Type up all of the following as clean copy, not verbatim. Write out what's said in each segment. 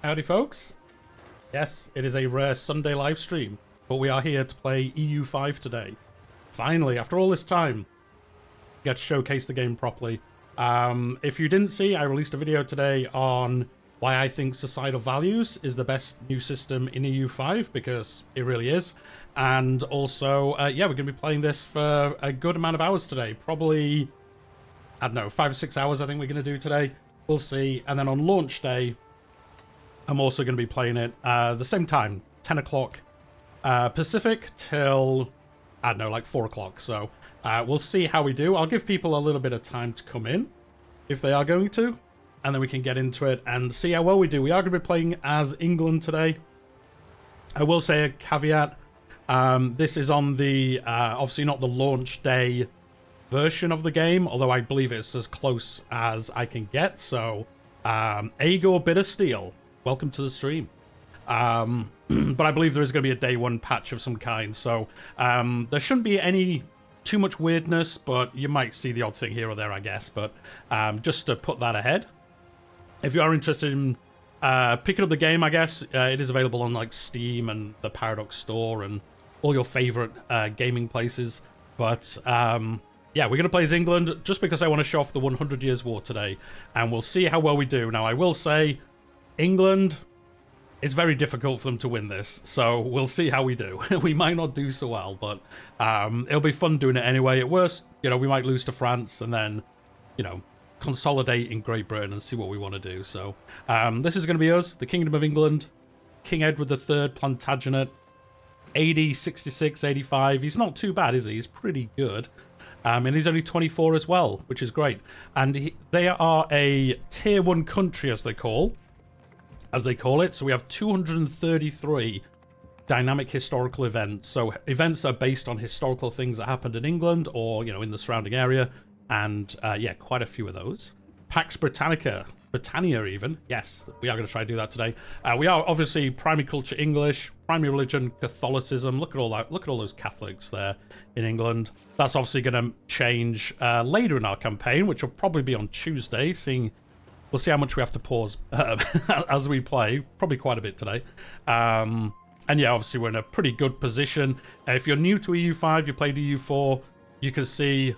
Howdy folks. Yes, it is a rare Sunday live stream, but we are here to play EU5 today. Finally, after all this time, get to showcase the game properly. If you didn't see, I released a video today on why I think societal values is the best new system in EU5, because it really is. And also, yeah, we're going to be playing this for a good amount of hours today. Probably, I don't know, 5 or 6 hours I think we're going to do today. We'll see. And then on launch day, I'm also going to be playing it the same time, 10 o'clock Pacific till, I don't know, like 4 o'clock. So we'll see how we do. I'll give people a little bit of time to come in, if they are going to, and then we can get into it and see how well we do. We are going to be playing as England today. I will say a caveat. This is on the, obviously not the launch day version of the game, although I believe it's as close as I can get. So, Aegor Bittersteel, welcome to the stream. But I believe there is going to be a day one patch of some kind, so there shouldn't be any too much weirdness, but you might see the odd thing here or there, I guess. But just to put that ahead, if you are interested in picking up the game, I guess it is available on like Steam and the Paradox Store and all your favorite gaming places. But yeah, we're going to play as England just because I want to show off the 100 Years' War today, and we'll see how well we do. Now, I will say, England, it's very difficult for them to win this, so we'll see how we do. We might not do so well, but it'll be fun doing it anyway. At worst, you know, we might lose to France and then, you know, consolidate in Great Britain and see what we want to do. So this is going to be us, the Kingdom of England, King Edward III, Plantagenet, AD 66, 85. He's not too bad, is he? He's pretty good. And he's only 24 as well, which is great. And they are a tier 1 country, as they call it. So we have 233 dynamic historical events. So events are based on historical things that happened in England or, you know, in the surrounding area. And yeah, quite a few of those. Pax Britannica, Britannia even. Yes, we are going to try to do that today. We are obviously primary culture English, primary religion Catholicism. Look at all that. Look at all those Catholics there in England. That's obviously going to change later in our campaign, which will probably be on Tuesday, seeing... We'll see how much we have to pause as we play. Probably quite a bit today. And yeah, obviously we're in a pretty good position. If you're new to EU5, you played EU4, you can see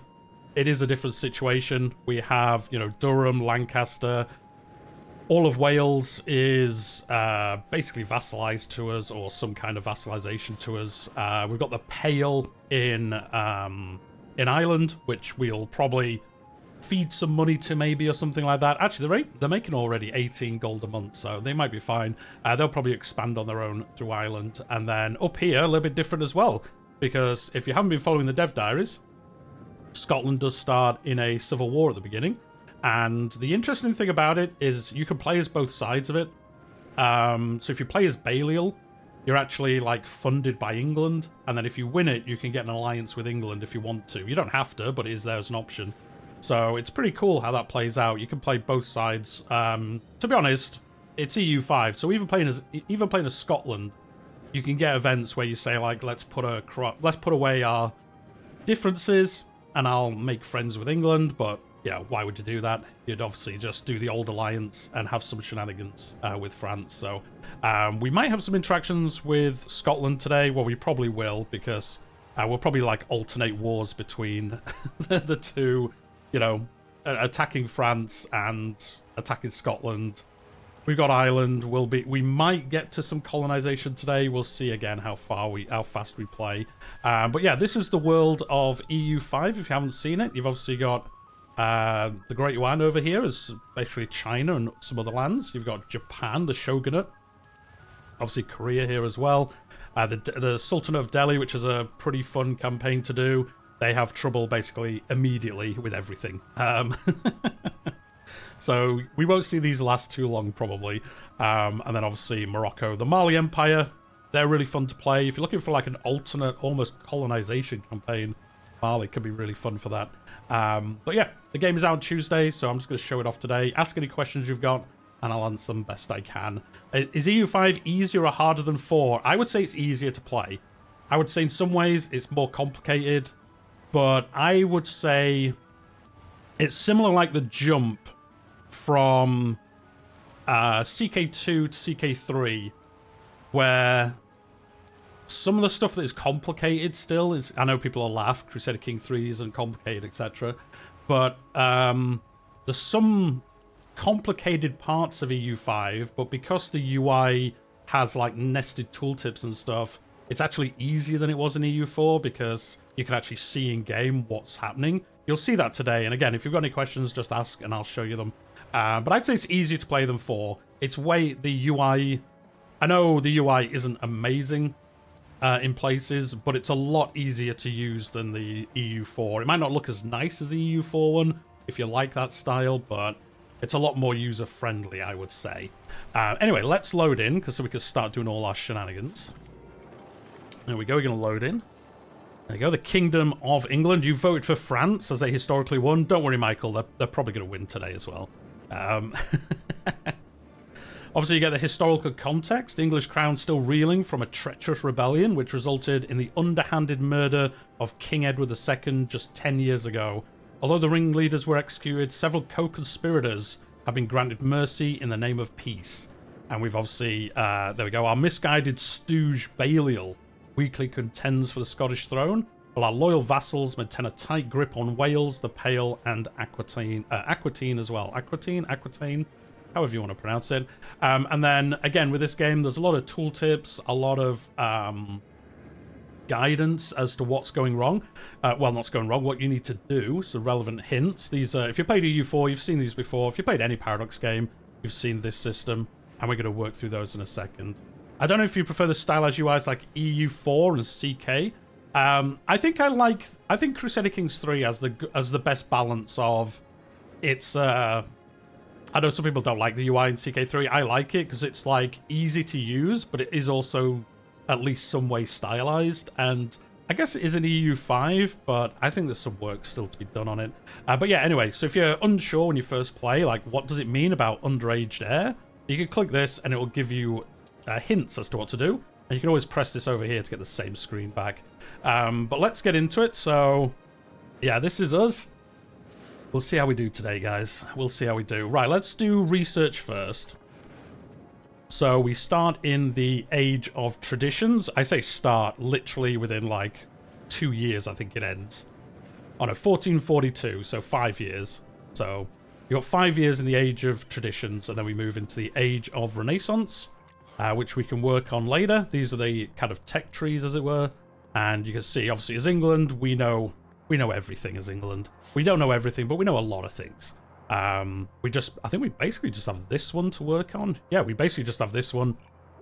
it is a different situation. We have, you know, Durham, Lancaster. All of Wales is basically vassalized to us, or some kind of vassalization to us. We've got the Pale in Ireland, which we'll probably feed some money to maybe, or something like that. Actually, they're making already 18 gold a month, so they might be fine. They'll probably expand on their own through Ireland. And then up here, a little bit different as well, because if you haven't been following the dev diaries, Scotland does start in a civil war at the beginning. And the interesting thing about it is you can play as both sides of it. So if you play as Balliol, you're actually like funded by England. And then if you win it, you can get an alliance with England if you want to. You don't have to, but it is there as an option. So it's pretty cool how that plays out. You can play both sides. To be honest, it's EU5, so even playing as Scotland, you can get events where you say like, let's put away our differences, and I'll make friends with England. But yeah, why would you do that? You'd obviously just do the old alliance and have some shenanigans with France. So we might have some interactions with Scotland today. Well, we probably will, because we'll probably like alternate wars between the two. You know, attacking France and attacking Scotland. We've got Ireland. We might get to some colonization today. We'll see again how fast we play. But yeah, this is the world of EU5. If you haven't seen it, you've obviously got the Great Yuan over here is basically China and some other lands. You've got Japan, the Shogunate. Obviously Korea here as well. The Sultanate of Delhi, which is a pretty fun campaign to do. They have trouble basically immediately with everything. So we won't see these last too long probably. And then obviously Morocco, the Mali Empire. They're really fun to play. If you're looking for like an alternate, almost colonization campaign, Mali could be really fun for that. But yeah, the game is out on Tuesday, so I'm just going to show it off today. Ask any questions you've got, and I'll answer them best I can. Is EU5 easier or harder than 4? I would say it's easier to play. I would say in some ways it's more complicated. But I would say it's similar like the jump from CK2 to CK3, where some of the stuff that is complicated still is, I know people will laugh, Crusader King 3 isn't complicated, etc. But there's some complicated parts of EU5, but because the UI has like nested tooltips and stuff, it's actually easier than it was in EU4 because you can actually see in game what's happening. You'll see that today, and again, if you've got any questions, just ask and I'll show you them. But I'd say it's easier to play than 4. It's the UI, I know the UI isn't amazing in places, but it's a lot easier to use than the EU4. It might not look as nice as the EU4 one, if you like that style, but it's a lot more user-friendly, I would say. Anyway, let's load in, so we can start doing all our shenanigans. There we go, we're going to load in. There you go, the Kingdom of England. You voted for France as they historically won. Don't worry, Michael, they're probably going to win today as well. Obviously, you get the historical context. The English crown still reeling from a treacherous rebellion, which resulted in the underhanded murder of King Edward II just 10 years ago. Although the ringleaders were executed, several co-conspirators have been granted mercy in the name of peace. And we've obviously, there we go, our misguided stooge Balliol weakly contends for the Scottish throne, while our loyal vassals maintain a tight grip on Wales, the Pale, and Aquitaine as well. Aquitaine, however you want to pronounce it. And then, again, with this game, there's a lot of tooltips, a lot of guidance as to what's going wrong. Well, not going wrong, what you need to do, so relevant hints. These, if you played EU4, you've seen these before. If you played any Paradox game, you've seen this system, and we're going to work through those in a second. I don't know if you prefer the stylized UIs like EU4 and CK. I think Crusader Kings 3 has the best balance of its I know some people don't like the UI in CK3. I like it because it's like easy to use, but it is also at least some way stylized. And I guess it is an EU5, but I think there's some work still to be done on it. But yeah, anyway, so if you're unsure when you first play, like what does it mean about underaged heir, you can click this and it will give you hints as to what to do. And you can always press this over here to get the same screen back. But let's get into it. So yeah, this is us. We'll see how we do today, guys. We'll see how we do. Right, let's do research first. So we start in the Age of Traditions. I say start literally within like 2 years, I think it ends. Oh no, 1442, so 5 years. So you got 5 years in the Age of Traditions, and then we move into the Age of Renaissance, which we can work on later. These are the kind of tech trees, as it were. And you can see, obviously, as England, we know everything as England. We don't know everything, but we know a lot of things. I think we basically just have this one to work on. Yeah, we basically just have this one,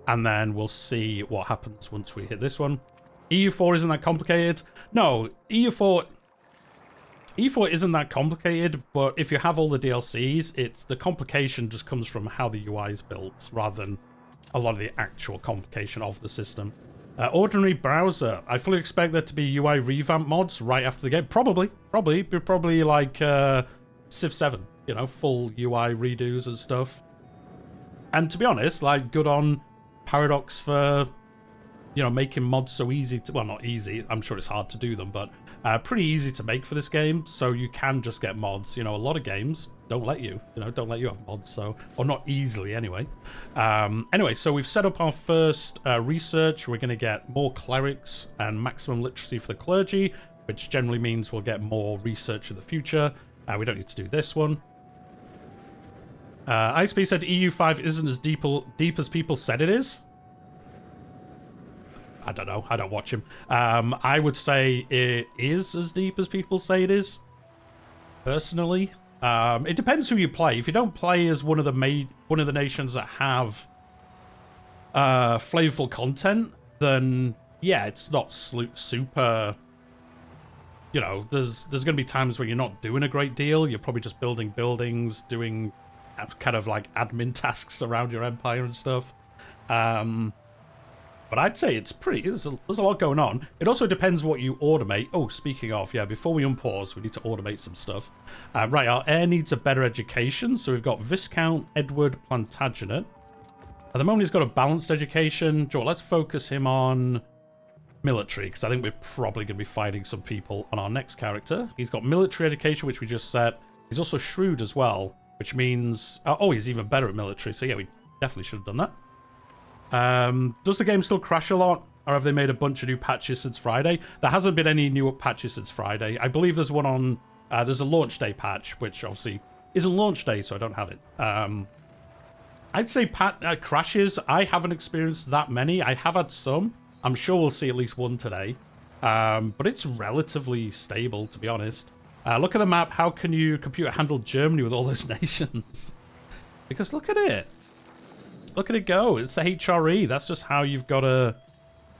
and then we'll see what happens once we hit this one. EU4 isn't that complicated. No, EU4 isn't that complicated, but if you have all the DLCs, the complication just comes from how the UI is built, rather than a lot of the actual complication of the system. Ordinary browser. I fully expect there to be UI revamp mods right after the game. Probably like Civ 7, you know, full UI redos and stuff. And to be honest, like, good on Paradox for, you know, making mods so easy to, well, not easy, I'm sure it's hard to do them, but pretty easy to make for this game, so you can just get mods. You know, a lot of games don't let you have mods, so, or not easily anyway. Anyway, so we've set up our first research. We're going to get more clerics and maximum literacy for the clergy, which generally means we'll get more research in the future. We don't need to do this one. ISP said EU5 isn't as deep as people said it is. I don't know. I don't watch him. I would say it is as deep as people say it is. Personally, it depends who you play. If you don't play as one of the nations that have flavorful content, then yeah, it's not super. You know, there's going to be times where you're not doing a great deal. You're probably just building buildings, doing kind of like admin tasks around your empire and stuff. But I'd say it's pretty, there's a lot going on. It also depends what you automate. Oh, speaking of, yeah, before we unpause, we need to automate some stuff. Right, our heir needs a better education. So we've got Viscount Edward Plantagenet. At the moment, he's got a balanced education. Joel, let's focus him on military, because I think we're probably going to be fighting some people on our next character. He's got military education, which we just set. He's also shrewd as well. which means... oh, he's even better at military, so yeah, we definitely should have done that. Does the game still crash a lot, or have they made a bunch of new patches since Friday? There hasn't been any new patches since Friday. I believe there's one on... there's a launch day patch, which obviously isn't launch day, so I don't have it. I'd say crashes, I haven't experienced that many. I have had some. I'm sure we'll see at least one today. But it's relatively stable, to be honest. Look at the map. How can your computer handle Germany with all those nations? Because look at it. Look at it go. It's the HRE. That's just how you've got to,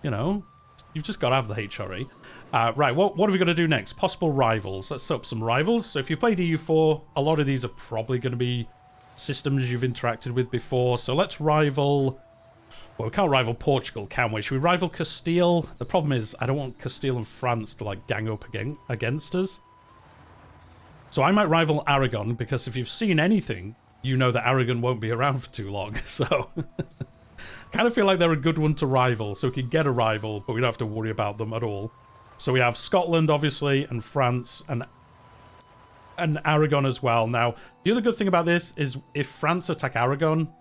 you know, you've just got to have the HRE. Right, what are we going to do next? Possible rivals. Let's set up some rivals. So if you played EU4, a lot of these are probably going to be systems you've interacted with before. So let's rival... Well, we can't rival Portugal, can we? Should we rival Castile? The problem is, I don't want Castile and France to, like, gang up against us. So I might rival Aragon, because if you've seen anything, you know that Aragon won't be around for too long. So, kind of feel like they're a good one to rival. So we can get a rival, but we don't have to worry about them at all. So we have Scotland, obviously, and France, and Aragon as well. Now, the other good thing about this is if France attack Aragon,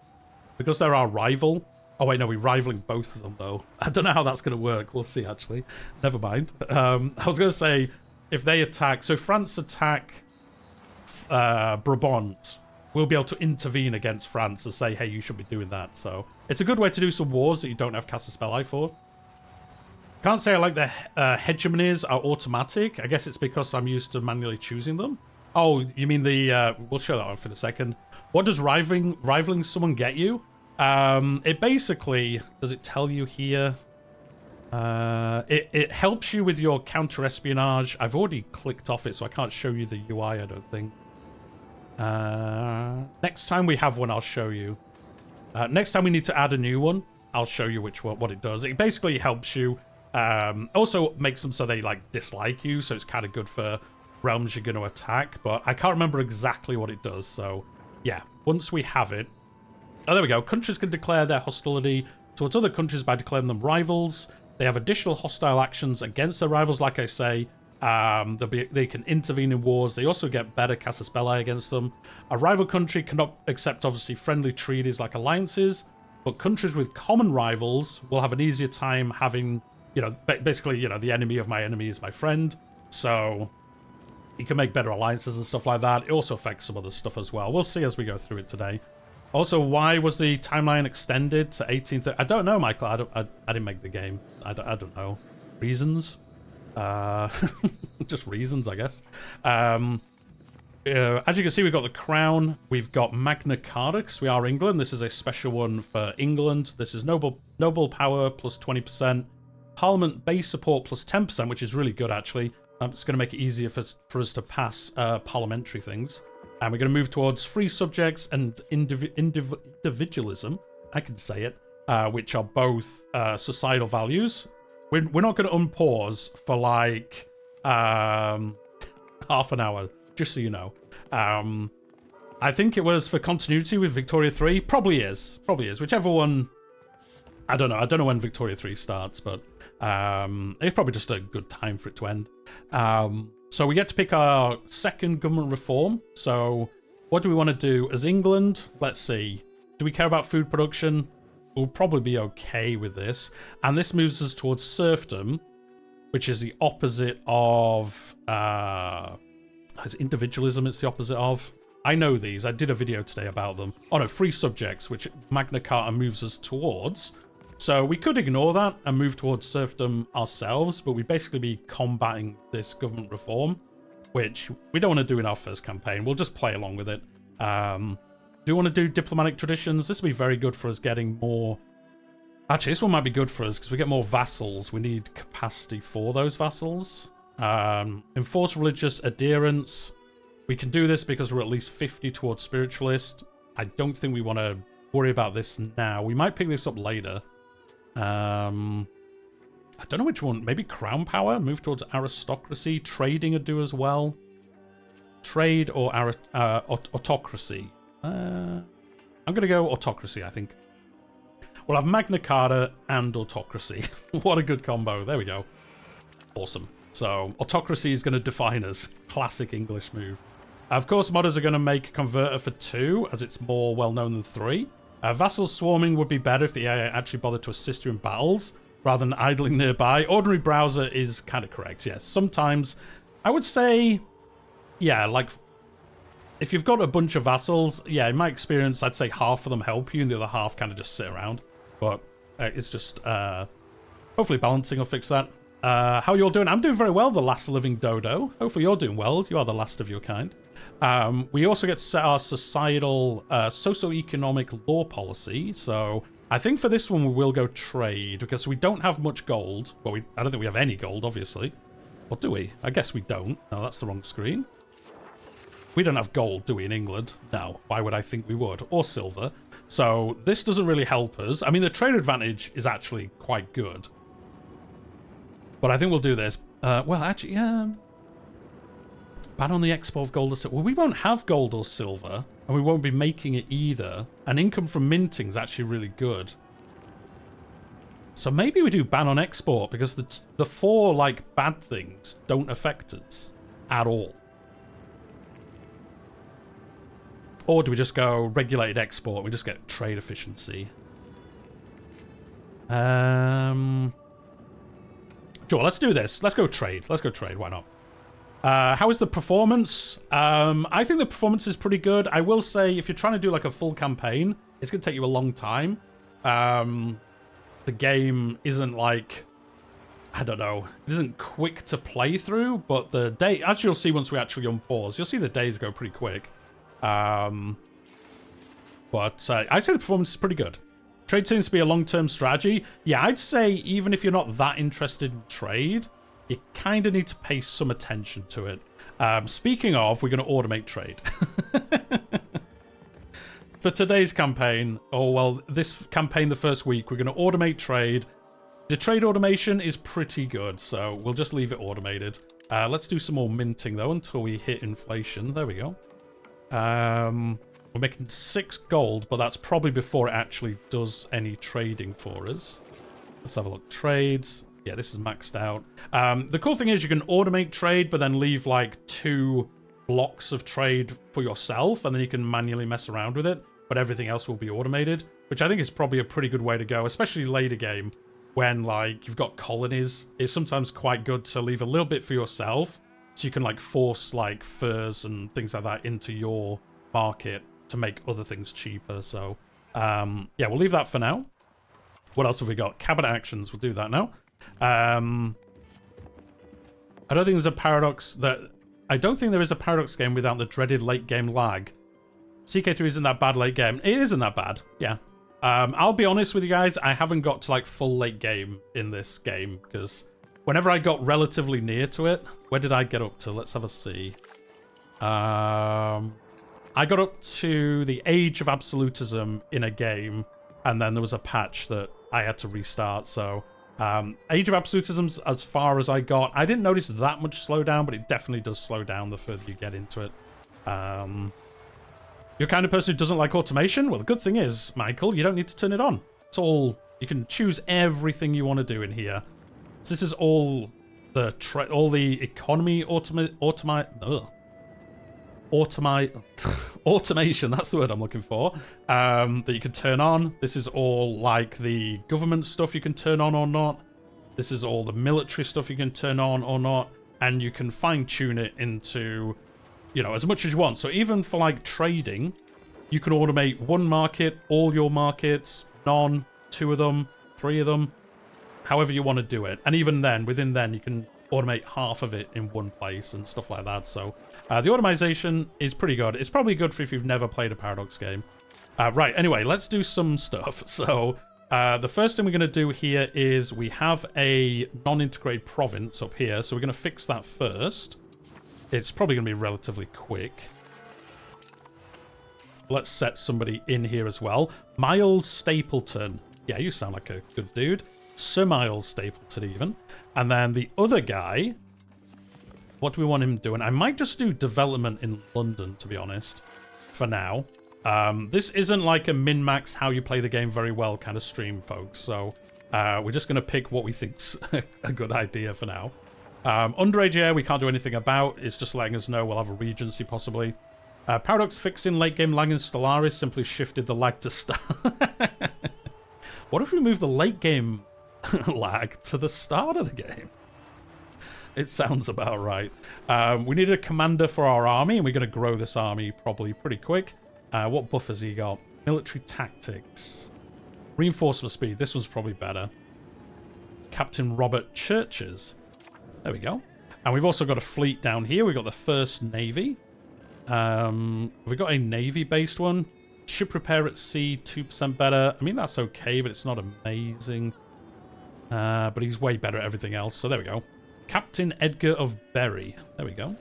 because they're our rival... Oh, wait, no, we're rivaling both of them, though. I don't know how that's going to work. We'll see, actually. Never mind. I was going to say, if they attack... So France attack Brabant, we'll be able to intervene against France and say, hey, you should be doing that. So it's a good way to do some wars that you don't have Casus-Belli for. Can't say I like the hegemonies are automatic. I guess it's because I'm used to manually choosing them. Oh, you mean the... we'll show that off in a second. What does rivaling someone get you? It basically... Does it tell you here? It helps you with your counter-espionage. I've already clicked off it, so I can't show you the UI, I don't think. Next time we have one, I'll show you. Next time we need to add a new one, I'll show you what it does. It basically helps you. Also makes them so they, like, dislike you, so it's kind of good for realms you're going to attack, but I can't remember exactly what it does, so yeah, once we have it... Oh, there we go. Countries can declare their hostility towards other countries by declaring them rivals. They have additional hostile actions against their rivals, like I say. They can intervene in wars. They also get better casus belli against them. A rival country cannot accept, obviously, friendly treaties like alliances, but countries with common rivals will have an easier time having, you know, basically, you know, the enemy of my enemy is my friend. So you can make better alliances and stuff like that. It also affects some other stuff as well. We'll see as we go through it today. Also, why was the timeline extended to 18th? I don't know, Michael. I didn't make the game. I don't know. Reasons? Just reasons, I guess. As you can see, we've got the Crown. We've got Magna Carta, because we are England. This is a special one for England. This is noble power plus 20%. Parliament base support plus 10%, which is really good, actually. It's going to make it easier for us to pass parliamentary things. And we're going to move towards free subjects and individualism, I can say it, which are both societal values. We're not going to unpause for like half an hour, just so you know. I think it was for continuity with Victoria 3. Probably is. Whichever one... I don't know when Victoria 3 starts, but it's probably just a good time for it to end. So we get to pick our second government reform. So what do we want to do as England? Let's see. Do we care about food production? We'll probably be okay with this. And this moves us towards serfdom, which is the opposite of... is individualism it's the opposite of? I know these. I did a video today about them. Oh no, free subjects, which Magna Carta moves us towards. So we could ignore that and move towards serfdom ourselves, but we'd basically be combating this government reform, which we don't want to do in our first campaign. We'll just play along with it. Do you want to do diplomatic traditions? This will be very good for us getting more... Actually, this one might be good for us because we get more vassals. We need capacity for those vassals. Enforce religious adherence. We can do this because we're at least 50 towards spiritualist. I don't think we want to worry about this now. We might pick this up later. I don't know which one. Maybe crown power? Move towards aristocracy. Trading would do as well. Trade or autocracy. I'm going to go autocracy, I think. We'll have Magna Carta and autocracy. What a good combo. There we go. Awesome. So, autocracy is going to define us. Classic English move. Of course, modders are going to make a converter for 2, as it's more well-known than 3. Vassal swarming would be better if the AI actually bothered to assist you in battles, rather than idling nearby. Ordinary browser is kind of correct, yes. Sometimes, I would say, yeah, like, if you've got a bunch of vassals, yeah, in my experience, I'd say half of them help you, and the other half kind of just sit around. But it's just, hopefully balancing will fix that. How you all doing? I'm doing very well, the last living dodo. Hopefully you're doing well. You are the last of your kind. We also get to set our societal, socio-economic law policy. So I think for this one we will go trade, because we don't have much gold. Well, I don't think we have any gold, obviously. Or do we? I guess we don't. No, that's the wrong screen. We don't have gold, do we, in England? No. Why would I think we would? Or silver. So this doesn't really help us. I mean, the trade advantage is actually quite good. But I think we'll do this. Well, actually, yeah. Ban on the export of gold or silver. Well, we won't have gold or silver, and we won't be making it either. And income from minting is actually really good. So maybe we do ban on export, because the 4, like, bad things don't affect us at all. Or do we just go regulated export? We just get trade efficiency. Sure, let's do this. Let's go trade. Let's go trade. Why not? How is the performance? I think the performance is pretty good. I will say, if you're trying to do like a full campaign, it's going to take you a long time. The game isn't like, I don't know, it isn't quick to play through, but the day, as you'll see once we actually unpause, you'll see the days go pretty quick. But I'd say the performance is pretty good. Trade seems to be a long-term strategy. Yeah, I'd say even if you're not that interested in trade, you kind of need to pay some attention to it. Speaking of, we're going to automate trade. For today's campaign, or well, this campaign the first week, we're going to automate trade. The trade automation is pretty good, so we'll just leave it automated. Let's do some more minting, though, until we hit inflation. There we go. We're making 6 gold, but that's probably before it actually does any trading for us. Let's have a look. Trades. Yeah, this is maxed out. The cool thing is you can automate trade, but then leave like 2 blocks of trade for yourself, and then you can manually mess around with it, but everything else will be automated, which I think is probably a pretty good way to go, especially later game when like you've got colonies. It's sometimes quite good to leave a little bit for yourself, so you can like force like furs and things like that into your market to make other things cheaper. So yeah, we'll leave that for now. What else have we got? Cabinet actions. We'll do that now. I don't think there's a paradox that... I don't think there is a paradox game without the dreaded late game lag. CK3 isn't that bad late game. It isn't that bad. Yeah. I'll be honest with you guys. I haven't got to like full late game in this game because whenever I got relatively near to it, where did I get up to? Let's have a see. I got up to the Age of Absolutism in a game, and then there was a patch that I had to restart. So Age of Absolutism's as far as I got. I didn't notice that much slowdown, but it definitely does slow down the further you get into it. You're the kind of person who doesn't like automation? Well, the good thing is, Michael, you don't need to turn it on. It's all... You can choose everything you want to do in here. So this is all the economy automation, that's the word I'm looking for, that you can turn on. This is all like the government stuff you can turn on or not. This is all the military stuff you can turn on or not, and you can fine-tune it into, you know, as much as you want. So even for like trading, you can automate 1 market, all your markets, none, 2 of them, 3 of them, however you want to do it. And even then, within then, you can automate half of it in one place and stuff like that. So the automation is pretty good. It's probably good for if you've never played a Paradox game. Right, anyway, let's do some stuff. So the first thing we're going to do here is we have a non-integrated province up here. So we're going to fix that first. It's probably going to be relatively quick. Let's set somebody in here as well. Miles Stapleton. Yeah, you sound like a good dude. Sir Miles Stapleton even. And then the other guy, what do we want him doing? I might just do development in London, to be honest, for now. This isn't like a min-max how you play the game very well kind of stream, folks. So we're just going to pick what we think's a good idea for now. Underage air we can't do anything about. It's just letting us know we'll have a regency possibly. Paradox fixing late game lag in Stellaris simply shifted the lag to start. What if we move the late game lag to the start of the game? It sounds about right. We need a commander for our army, and we're going to grow this army probably pretty quick. What buff has he got? Military tactics. Reinforcement speed. This one's probably better. Captain Robert Churches. There we go. And we've also got a fleet down here. We've got the First Navy. We've got a Navy-based one. Ship repair at sea, 2% better. I mean, that's okay, but it's not amazing. But he's way better at everything else. So there we go. Captain Edgar of Berry. There we go.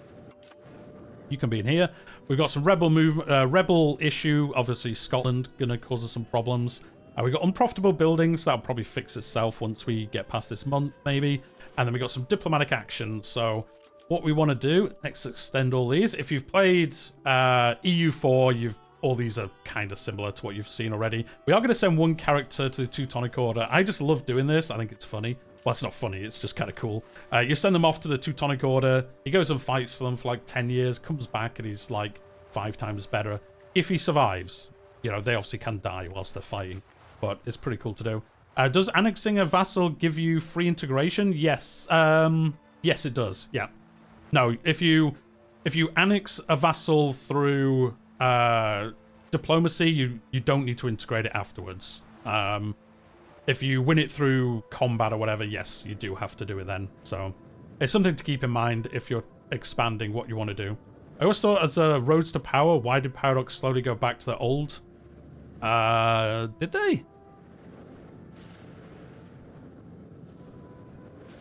You can be in here. We've got some rebel movement, rebel issue. Obviously, Scotland gonna cause us some problems. We've got unprofitable buildings. That'll probably fix itself once we get past this month, maybe. And then we got some diplomatic action. So what we want to do, let's extend all these. If you've played EU4, all these are kind of similar to what you've seen already. We are going to send one character to the Teutonic Order. I just love doing this. I think it's funny. Well, it's not funny. It's just kind of cool. You send them off to the Teutonic Order. He goes and fights for them for like 10 years, comes back, and he's like 5 times better. If he survives, you know, they obviously can die whilst they're fighting. But it's pretty cool to do. Does annexing a vassal give you free integration? Yes. Yes, it does. Yeah. No, if you annex a vassal through diplomacy, you don't need to integrate it afterwards. If you win it through combat or whatever, yes, you do have to do it then. So it's something to keep in mind if you're expanding what you want to do. I always thought as a roads to power, why did Paradox slowly go back to the old? Did they?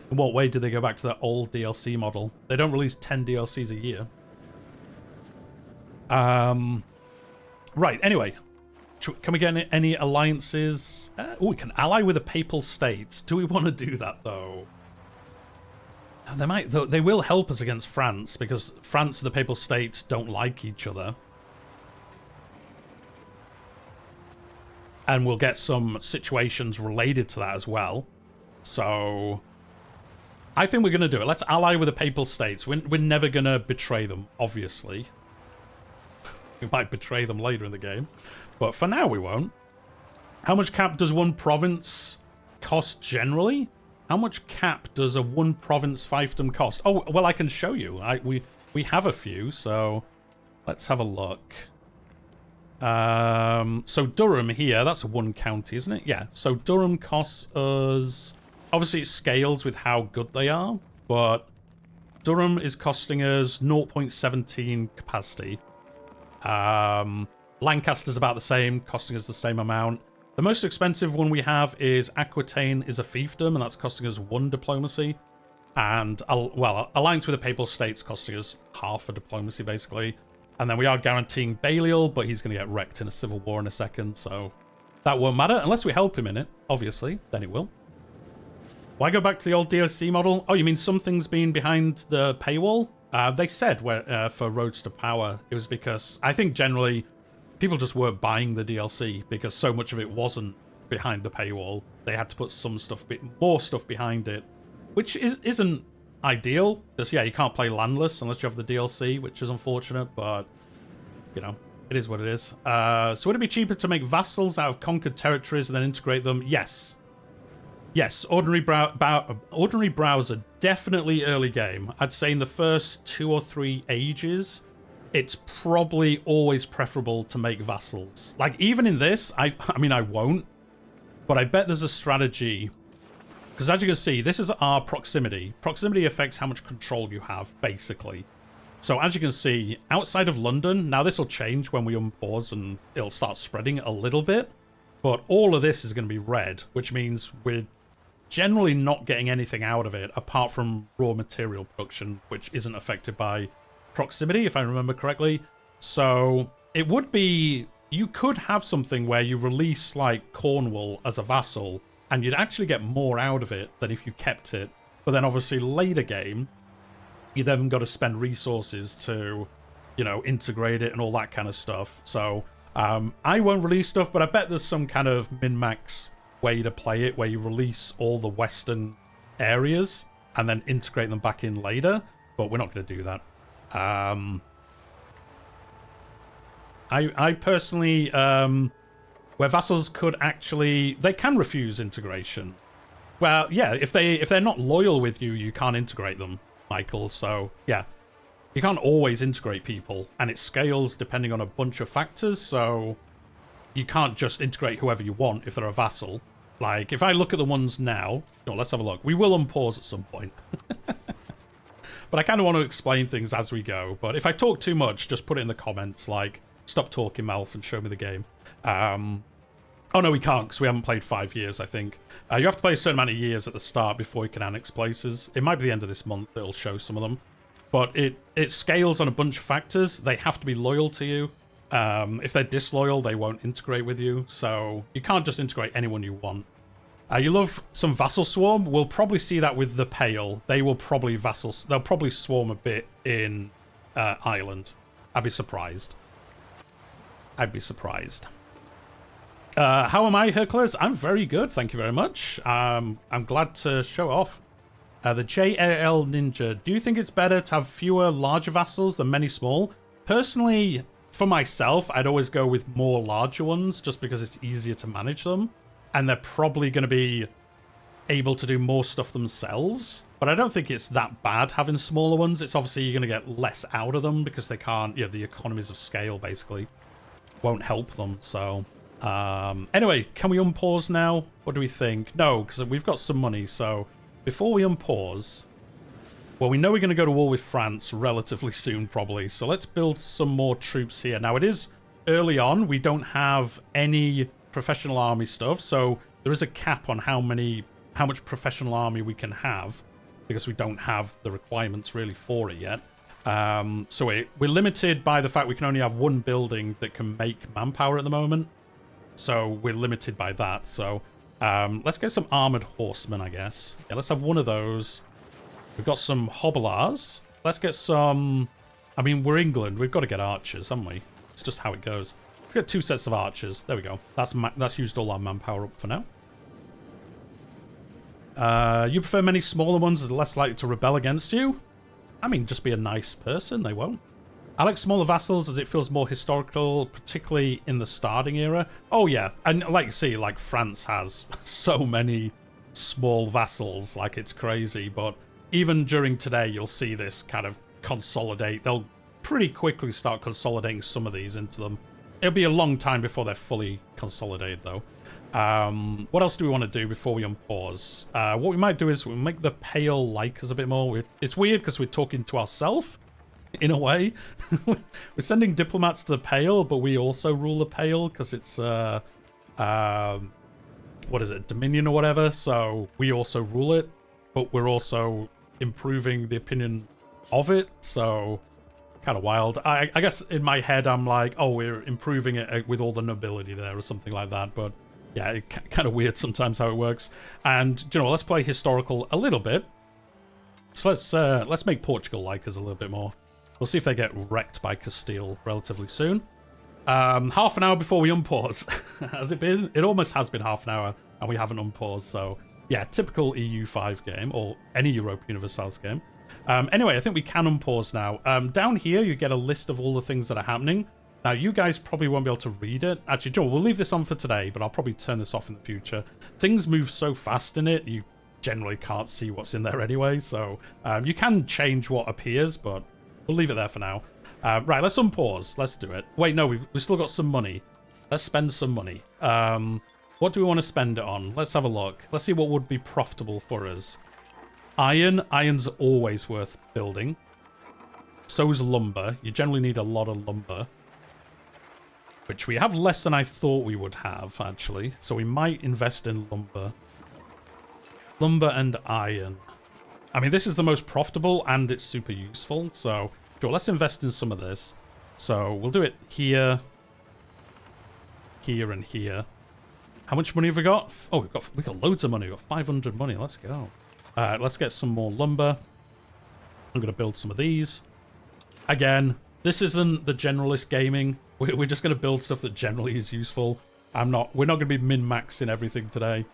In what way did they go back to the old DLC model? They don't release 10 DLCs a year. Right, anyway. Can we get any alliances? Oh, we can ally with the Papal States. Do we want to do that, though? They might, though. They will help us against France, because France and the Papal States don't like each other. And we'll get some situations related to that as well. So I think we're going to do it. Let's ally with the Papal States. We're never going to betray them, obviously. We might betray them later in the game. But for now, we won't. How much cap does one province cost generally? How much cap does a one province fiefdom cost? Oh, well, I can show you. We have a few, so let's have a look. So Durham here, that's a one county, isn't it? Yeah, so Durham costs us... Obviously, it scales with how good they are, but Durham is costing us 0.17 capacity. Lancaster's about the same, costing us the same amount. The most expensive one we have is Aquitaine is a fiefdom, and that's costing us 1 diplomacy. And, well, Alliance with the Papal States costing us half a diplomacy, basically. And then we are guaranteeing Balial, but he's going to get wrecked in a civil war in a second, so that won't matter. Unless we help him in it, obviously, then it will. Why go back to the old DLC model? Oh, you mean something's been behind the paywall? They said for Roads to Power, it was because I think generally people just weren't buying the DLC because so much of it wasn't behind the paywall. They had to put some stuff, more stuff behind it, which isn't ideal. Because yeah, you can't play landless unless you have the DLC, which is unfortunate, but you know, it is what it is. So would it be cheaper to make vassals out of conquered territories and then integrate them? Yes. Yes, ordinary browser, definitely early game. I'd say in the first 2 or 3 ages, it's probably always preferable to make vassals. Like, even in this, I mean, I won't, but I bet there's a strategy. Because as you can see, this is our proximity. Proximity affects how much control you have, basically. So as you can see, outside of London, now this will change when we unpause and it'll start spreading a little bit, but all of this is going to be red, which means we're generally not getting anything out of it apart from raw material production, which isn't affected by proximity, if I remember correctly. So it would be, you could have something where you release like Cornwall as a vassal and you'd actually get more out of it than if you kept it. But then obviously later game, you then got to spend resources to, you know, integrate it and all that kind of stuff. So I won't release stuff, but I bet there's some kind of min-max way to play it where you release all the western areas and then integrate them back in later, but we're not going to do that. I personally, where vassals could actually, they can refuse integration. Well, yeah, if they're not loyal with you, you can't integrate them, Michael. So yeah, you can't always integrate people, and it scales depending on a bunch of factors. So you can't just integrate whoever you want if they're a vassal. Like if I look at the ones now, let's have a look. We will unpause at some point. But I kind of want to explain things as we go. But if I talk too much, just put it in the comments, like, stop talking, Malf, and show me the game. Oh, no, we can't, because we haven't played 5 years, I think. You have to play a certain amount of years at the start before you can annex places. It might be the end of this month it'll show some of them. But it scales on a bunch of factors. They have to be loyal to you. If they're disloyal, they won't integrate with you. So you can't just integrate anyone you want. You love some vassal swarm. We'll probably see that with the Pale. They will probably they'll probably swarm a bit in Ireland. I'd be surprised. I'd be surprised. How am I, Hercules? I'm very good, thank you very much. I'm glad to show off. The JAL Ninja. Do you think it's better to have fewer larger vassals than many small? Personally, for myself, I'd always go with more larger ones just because it's easier to manage them. And they're probably going to be able to do more stuff themselves. But I don't think it's that bad having smaller ones. It's obviously you're going to get less out of them because they can't, the economies of scale basically won't help them. So anyway, can we unpause now? What do we think? No, because we've got some money. So before we unpause, well, we know we're going to go to war with France relatively soon probably. So let's build some more troops here. Now it is early on. We don't have any professional army stuff, so there is a cap on how much professional army we can have because we don't have the requirements really for it yet. So we're limited by the fact we can only have one building that can make manpower at the moment, so we're limited by that. So let's get some armored horsemen, I guess. Yeah, let's have one of those. We've got some hobblars. Let's get some, I mean, we're England, we've got to get archers, haven't we? It's just how it goes. Let's get 2 sets of archers. There we go. That's used all our manpower up for now. You prefer many smaller ones that are less likely to rebel against you? I mean, just be a nice person. They won't. I like smaller vassals as it feels more historical, particularly in the starting era. Oh, yeah. And like you see, like France has so many small vassals. Like, it's crazy. But even during today, you'll see this kind of consolidate. They'll pretty quickly start consolidating some of these into them. It'll be a long time before they're fully consolidated, though. What else do we want to do before we unpause? What we might do is we'll make the Pale like us a bit more. It's weird because we're talking to ourselves, in a way. We're sending diplomats to the Pale, but we also rule the Pale because it's, what is it, Dominion or whatever. So we also rule it, but we're also improving the opinion of it. So kind of wild. I guess in my head I'm like, oh, we're improving it with all the nobility there or something like that. But yeah, it's kind of weird sometimes how it works. And let's play historical a little bit. So let's make Portugal like us a little bit more. We'll see if they get wrecked by Castile relatively soon. Half an hour before we unpause. Has it been? It almost has been half an hour and we haven't unpaused. So yeah, typical EU5 game or any Europa Universalis game. Anyway, I think we can unpause now. Down here, you get a list of all the things that are happening. Now, you guys probably won't be able to read it. Actually, Joel, we'll leave this on for today, but I'll probably turn this off in the future. Things move so fast in it, you generally can't see what's in there anyway. So you can change what appears, but we'll leave it there for now. Right, let's unpause. Let's do it. Wait, no, we've still got some money. Let's spend some money. What do we want to spend it on? Let's have a look. Let's see what would be profitable for us. Iron's always worth building. So is lumber. You generally need a lot of lumber, which we have less than I thought we would have, actually. So we might invest in lumber. Lumber and iron. I mean, this is the most profitable and it's super useful. So sure, let's invest in some of this. So we'll do it here, here, and here. How much money have we got? Oh, we got loads of money. We've got 500 money. Let's go. Let's get some more lumber. I'm going to build some of these. Again, this isn't the generalist gaming. We're just going to build stuff that generally is useful. We're not going to be min-maxing everything today.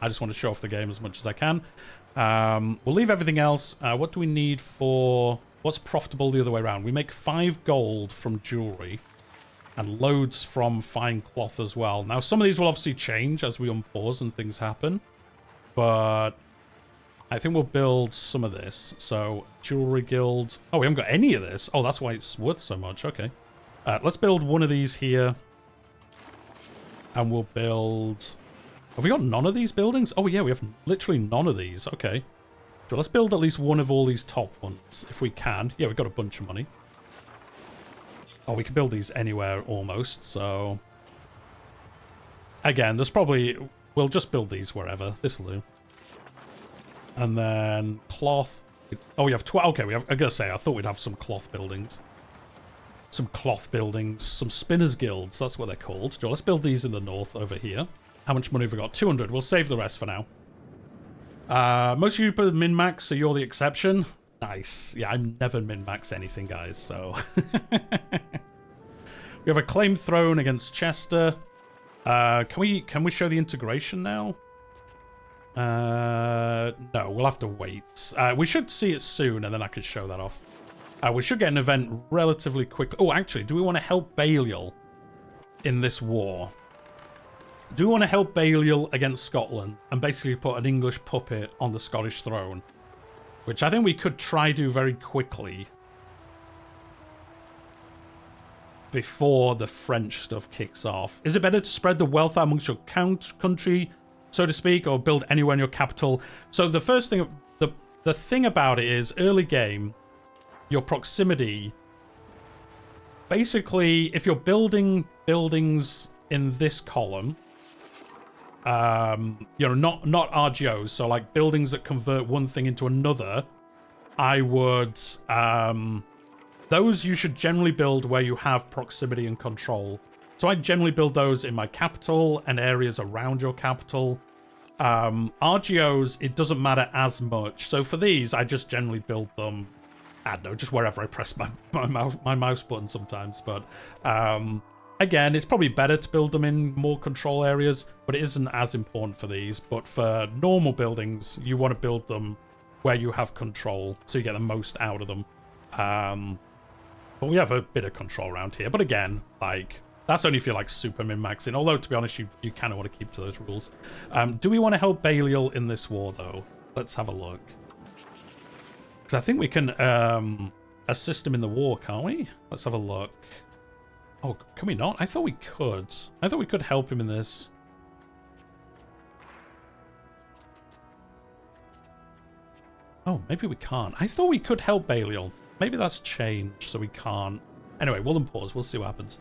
I just want to show off the game as much as I can. We'll leave everything else. What do we need for... What's profitable the other way around? We make 5 gold from jewelry and loads from fine cloth as well. Now, some of these will obviously change as we unpause and things happen. But I think we'll build some of this. So, jewelry guild. Oh, we haven't got any of this. Oh, that's why it's worth so much. Okay. Let's build one of these here. And we'll build... Have we got none of these buildings? Oh, yeah, we have literally none of these. Okay. So let's build at least one of all these top ones, if we can. Yeah, we've got a bunch of money. Oh, we can build these anywhere, almost, so... Again, there's probably... We'll just build these wherever. This'll do. And then cloth. Oh, we have 12. Okay, we have... I'm going to say, I thought we'd have some cloth buildings. Some cloth buildings. Some spinners guilds. That's what they're called. So let's build these in the north over here. How much money have we got? 200. We'll save the rest for now. Most of you put min-max, so you're the exception. Nice. Yeah, I'm never min-max anything, guys, so... We have a claim throne against Chester. Can we show the integration now? No, we'll have to wait. We should see it soon, and then I can show that off. We should get an event relatively quickly. Oh, actually, do we want to help Balliol in this war? Do we want to help Balliol against Scotland and basically put an English puppet on the Scottish throne? Which I think we could try do very quickly. Before the French stuff kicks off. Is it better to spread the wealth out amongst your country, so to speak, or build anywhere in your capital? So the first thing, the thing about it is, early game, your proximity... Basically, if you're building buildings in this column... you know, not RGOs, so like buildings that convert one thing into another, I would, those you should generally build where you have proximity and control. So I generally build those in my capital and areas around your capital. RGOs, it doesn't matter as much. So for these, I just generally build them, I don't know, just wherever I press my mouse button sometimes, but, again, it's probably better to build them in more control areas, but it isn't as important for these. But for normal buildings, you want to build them where you have control, so you get the most out of them. But we have a bit of control around here. But again, like, that's only if you're like super min-maxing. Although, to be honest, you kind of want to keep to those rules. Do we want to help Balliol in this war, though? Let's have a look. Because I think we can assist him in the war, can't we? Let's have a look. Oh, can we not? I thought we could. I thought we could help him in this. Oh, maybe we can't. I thought we could help Balliol. Maybe that's changed, so we can't. Anyway, we'll unpause. We'll see what happens.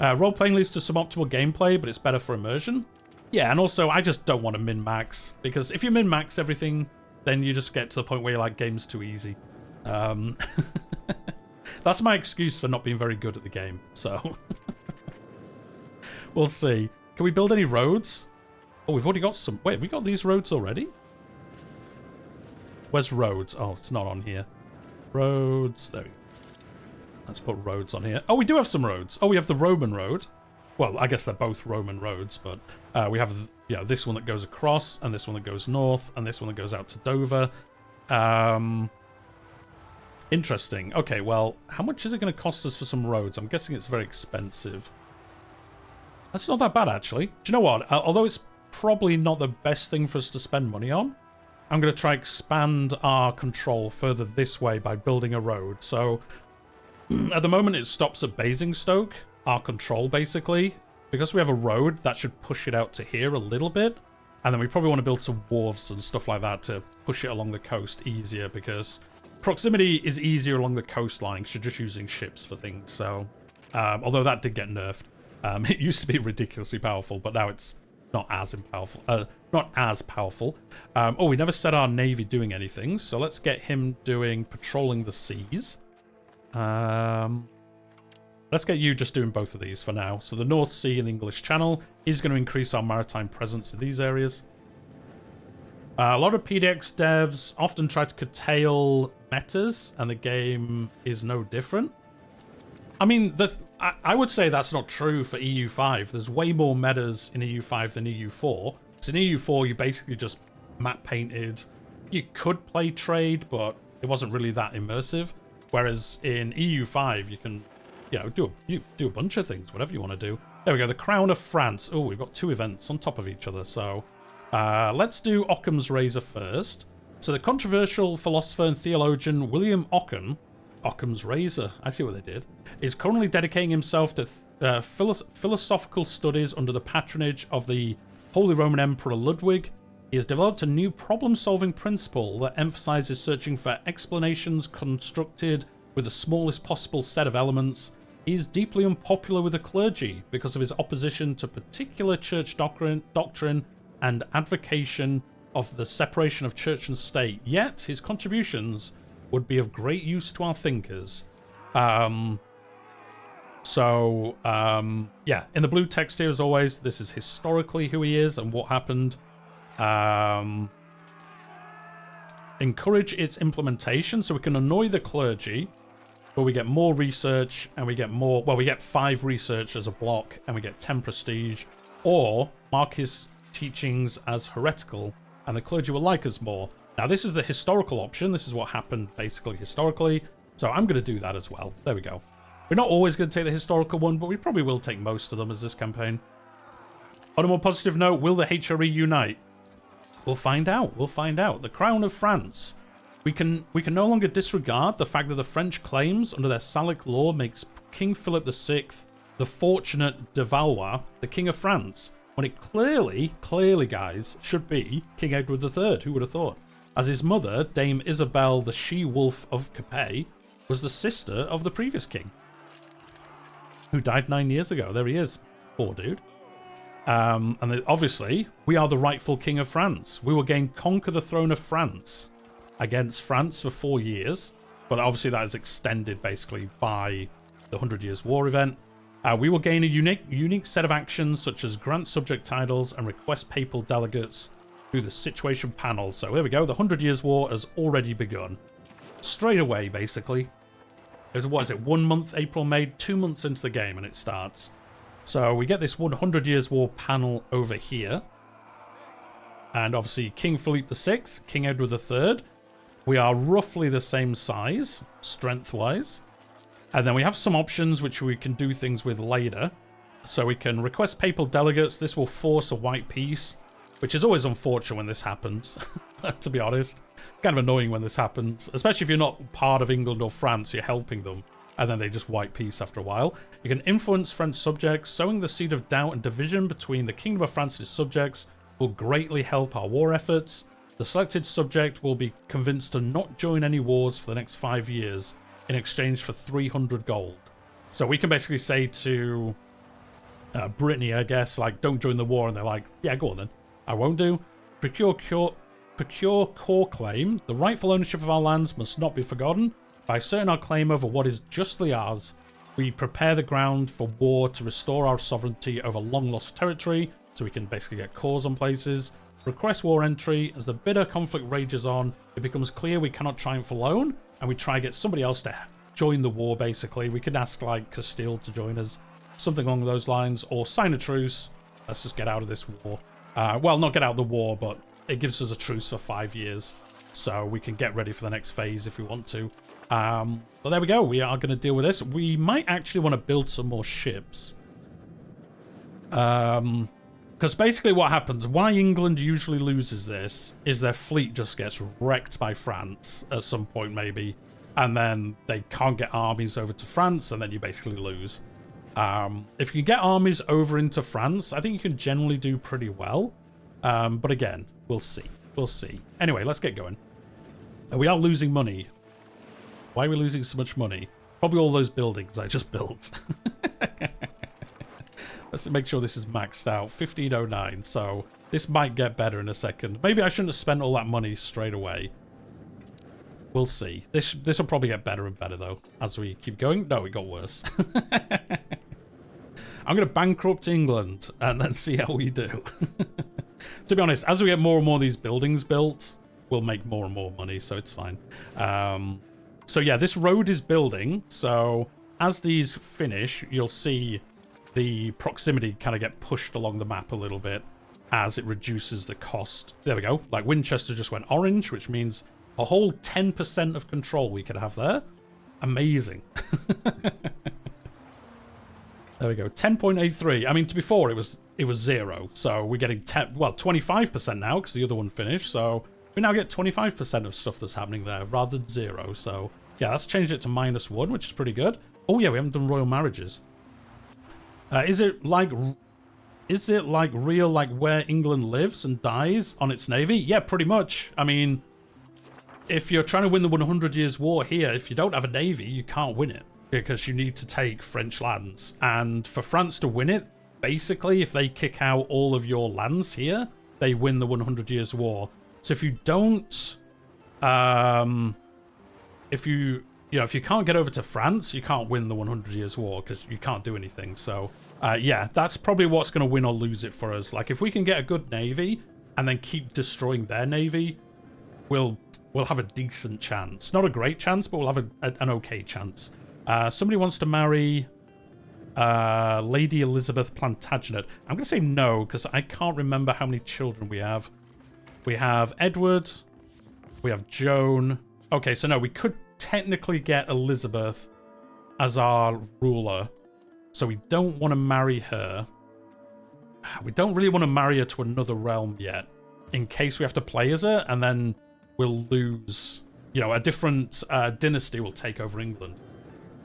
Role-playing leads to suboptimal gameplay, but it's better for immersion. Yeah, and also, I just don't want to min-max. Because if you min-max everything, then you just get to the point where you're like, game's too easy. That's my excuse for not being very good at the game, so... We'll see. Can we build any roads? Oh, we've already got some... Wait, have we got these roads already? Where's roads? Oh, it's not on here. Roads. There we go. Let's put roads on here. Oh, we do have some roads. Oh, we have the Roman road. Well, I guess they're both Roman roads, but we have, you know, this one that goes across, and this one that goes north, and this one that goes out to Dover. Interesting. Okay, well, how much is it going to cost us for some roads? I'm guessing it's very expensive. That's not that bad, actually. Do you know what? Although it's probably not the best thing for us to spend money on, I'm going to try expand our control further this way by building a road. So, at the moment, it stops at Basingstoke, our control, basically. Because we have a road, that should push it out to here a little bit. And then we probably want to build some wharves and stuff like that to push it along the coast easier, because proximity is easier along the coastline because you're just using ships for things. So, although that did get nerfed. It used to be ridiculously powerful, but now it's not as powerful. Oh, we never set our navy doing anything, so let's get him doing patrolling the seas. Let's get you just doing both of these for now. So the North Sea and the English Channel is going to increase our maritime presence in these areas. A lot of PDX devs often try to curtail metas, and the game is no different. I mean, I would say that's not true for EU5. There's way more metas in EU5 than EU4. So in EU4, you basically just map painted you could play trade, but it wasn't really that immersive. Whereas in EU5, you can, you know, do a bunch of things, whatever you want to do. There we go, the Crown of France. Oh, we've got 2 events on top of each other. So let's do Occam's Razor first. So the controversial philosopher and theologian William Occam's Razor, I see what they did, is currently dedicating himself to philosophical studies under the patronage of the Holy Roman Emperor Ludwig. He has developed a new problem-solving principle that emphasizes searching for explanations constructed with the smallest possible set of elements. He is deeply unpopular with the clergy because of his opposition to particular church doctrine and advocation of the separation of church and state. Yet, his contributions would be of great use to our thinkers. Yeah, in the blue text here, as always, this is historically who he is and what happened. Encourage its implementation, so we can annoy the clergy, but we get more research and we get more, well, we get 5 research as a block and we get 10 prestige, or mark his teachings as heretical and the clergy will like us more. Now this is the historical option. This is what happened basically historically, so I'm going to do that as well. There we go. We're not always going to take the historical one, but we probably will take most of them as this campaign. On a more positive note, will the HRE unite? We'll find out. We'll find out. The Crown of France. We can no longer disregard the fact that the French claims under their Salic law makes King Philip VI the fortunate de Valois, the King of France, when it clearly, guys, should be King Edward III. Who would have thought? As his mother, Dame Isabel the She-Wolf of Capet, was the sister of the previous king, who died 9 years ago. There he is. Poor dude. And obviously, we are the rightful King of France. We will again conquer the throne of France against France for 4 years. But obviously that is extended basically by the 100 Years' War event. We will gain a unique set of actions such as grant subject titles and request papal delegates through the situation panel. So there we go. The 100 Years' War has already begun. Straight away, basically. What is it? 1 month, April, May, 2 months into the game and it starts. So we get this 100 Years' War panel over here. And obviously King Philip VI, King Edward III. We are roughly the same size, strength-wise. And then we have some options which we can do things with later. So we can request papal delegates. This will force a white peace, which is always unfortunate when this happens, to be honest. Kind of annoying when this happens, especially if you're not part of England or France, you're helping them, and then they just white peace after a while. You can influence French subjects. Sowing the seed of doubt and division between the Kingdom of France and its subjects will greatly help our war efforts. The selected subject will be convinced to not join any wars for the next 5 years in exchange for 300 gold. So we can basically say to Brittany, I guess, like, don't join the war, and they're like, yeah, go on then. I won't do. Procure core claim. The rightful ownership of our lands must not be forgotten. By asserting our claim over what is justly ours, we prepare the ground for war to restore our sovereignty over long-lost territory, so we can basically get cores on places. Request war entry. As the bitter conflict rages on, it becomes clear we cannot triumph alone, and we try to get somebody else to join the war, basically. We could ask, like, Castile to join us, something along those lines, or sign a truce. Let's just get out of this war. Well, not get out of the war, but it gives us a truce for 5 years, so we can get ready for the next phase if we want to. But there we go. We are going to deal with this. We might actually want to build some more ships. Because basically what happens, why England usually loses this, is their fleet just gets wrecked by France at some point maybe, and then they can't get armies over to France, and then you basically lose. If you can get armies over into France, I think you can generally do pretty well. But again, we'll see. We'll see. Anyway, let's get going. We are losing money. Why are we losing so much money? Probably all those buildings I just built. Let's make sure this is maxed out. 1509. So this might get better in a second. Maybe I shouldn't have spent all that money straight away. We'll see. This will probably get better and better, though, as we keep going. No, it got worse. I'm going to bankrupt England and then see how we do. To be honest, as we get more and more of these buildings built, we'll make more and more money, so it's fine. So yeah, this road is building. So as these finish, you'll see the proximity kind of get pushed along the map a little bit. as it reduces the cost. There we go. Like Winchester just went orange, which means a whole 10% of control we could have there. Amazing. There we go. 10.83. I mean, to before it was 0, so we're getting 25% now because the other one finished. So we now get 25% of stuff that's happening there rather than 0. So yeah, that's changed it to -1, which is pretty good. Oh yeah, we haven't done royal marriages. Is it like real, like where England lives and dies on its navy? Yeah, pretty much. I mean, if you're trying to win the 100 Years' War here, if you don't have a navy, you can't win it because you need to take French lands. And for France to win it, basically, if they kick out all of your lands here, they win the 100 Years' War. So if you don't, if you can't get over to France, you can't win the 100 Years' War because you can't do anything. So yeah, that's probably what's going to win or lose it for us. Like if we can get a good navy and then keep destroying their navy, we'll have a decent chance. Not a great chance, but we'll have an okay chance. Somebody wants to marry Lady Elizabeth Plantagenet. I'm going to say no because I can't remember how many children we have. We have Edward. We have Joan. Okay, so no, we could technically get Elizabeth as our ruler. So we don't want to marry her. We don't really want to marry her to another realm yet, in case we have to play as her, and then we'll lose. You know, a different dynasty will take over England.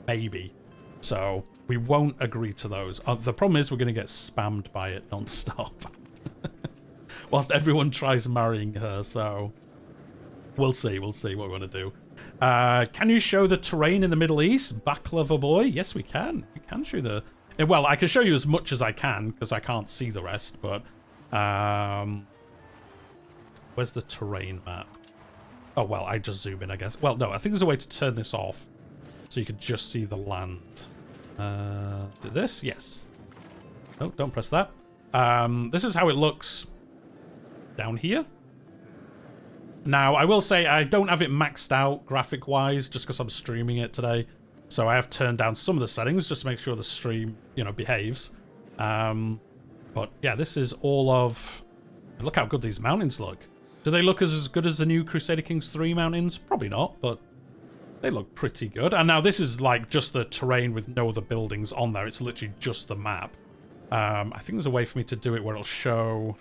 Maybe. So we won't agree to those. The problem is we're going to get spammed by it non-stop. Whilst everyone tries marrying her, so we'll see what we want to do. Can you show the terrain in the Middle East? Baklava boy? Yes, we can. We can show the... Well, I can show you as much as I can, because I can't see the rest, but... where's the terrain map? Oh, well, I just zoom in, I guess. Well, no, I think there's a way to turn this off, so you can just see the land. Do this? Yes. No, don't press that. This is how it looks down here. Now, I will say I don't have it maxed out graphic-wise just because I'm streaming it today. So I have turned down some of the settings just to make sure the stream, you know, behaves. But yeah, this is all of... Look how good these mountains look. Do they look as good as the new Crusader Kings 3 mountains? Probably not, but they look pretty good. And now this is like just the terrain with no other buildings on there. It's literally just the map. I think there's a way for me to do it where it'll show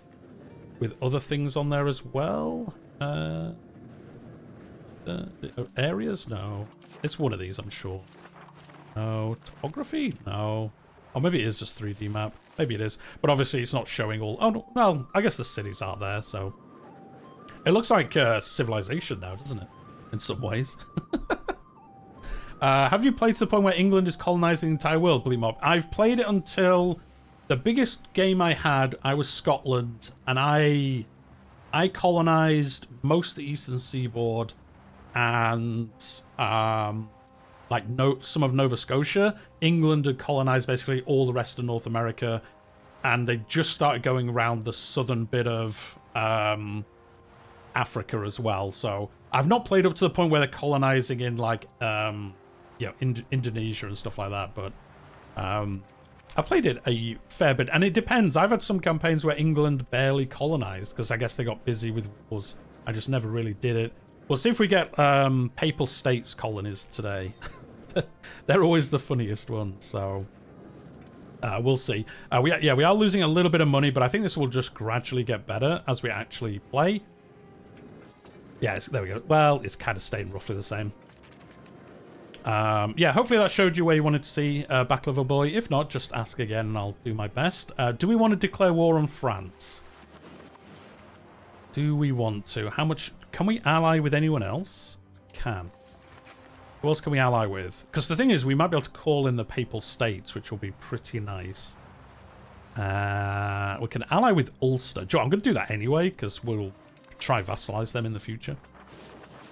with other things on there as well. Areas? No. It's one of these, I'm sure. No. Topography? No. Or maybe it is just 3D map. Maybe it is. But obviously it's not showing all... Oh, no. Well, I guess the cities are there, so... It looks like civilization now, doesn't it? In some ways. Have you played to the point where England is colonizing the entire world, Bleep Mob? I've played it until... The biggest game I had, I was Scotland, and I colonized most of the eastern seaboard and some of Nova Scotia. England had colonized basically all the rest of North America, and they just started going around the southern bit of Africa as well. So I've not played up to the point where they're colonizing in like Indonesia and stuff like that, but I played it a fair bit, and it depends. I've had some campaigns where England barely colonized because I guess they got busy with wars. I just never really did it. We'll see if we get Papal States colonies today. They're always the funniest ones, so we'll see. We are losing a little bit of money, but I think this will just gradually get better as we actually play. Yeah, there we go. Well, it's kind of staying roughly the same. Yeah, hopefully that showed you where you wanted to see Baklava Boy. If not, just ask again and I'll do my best. Do we want to declare war on France? Do we want to? How much... Can we ally with anyone else? Can. Who else can we ally with? Because the thing is, we might be able to call in the Papal States, which will be pretty nice. We can ally with Ulster. Joe, I'm going to do that anyway, because we'll try vassalize them in the future.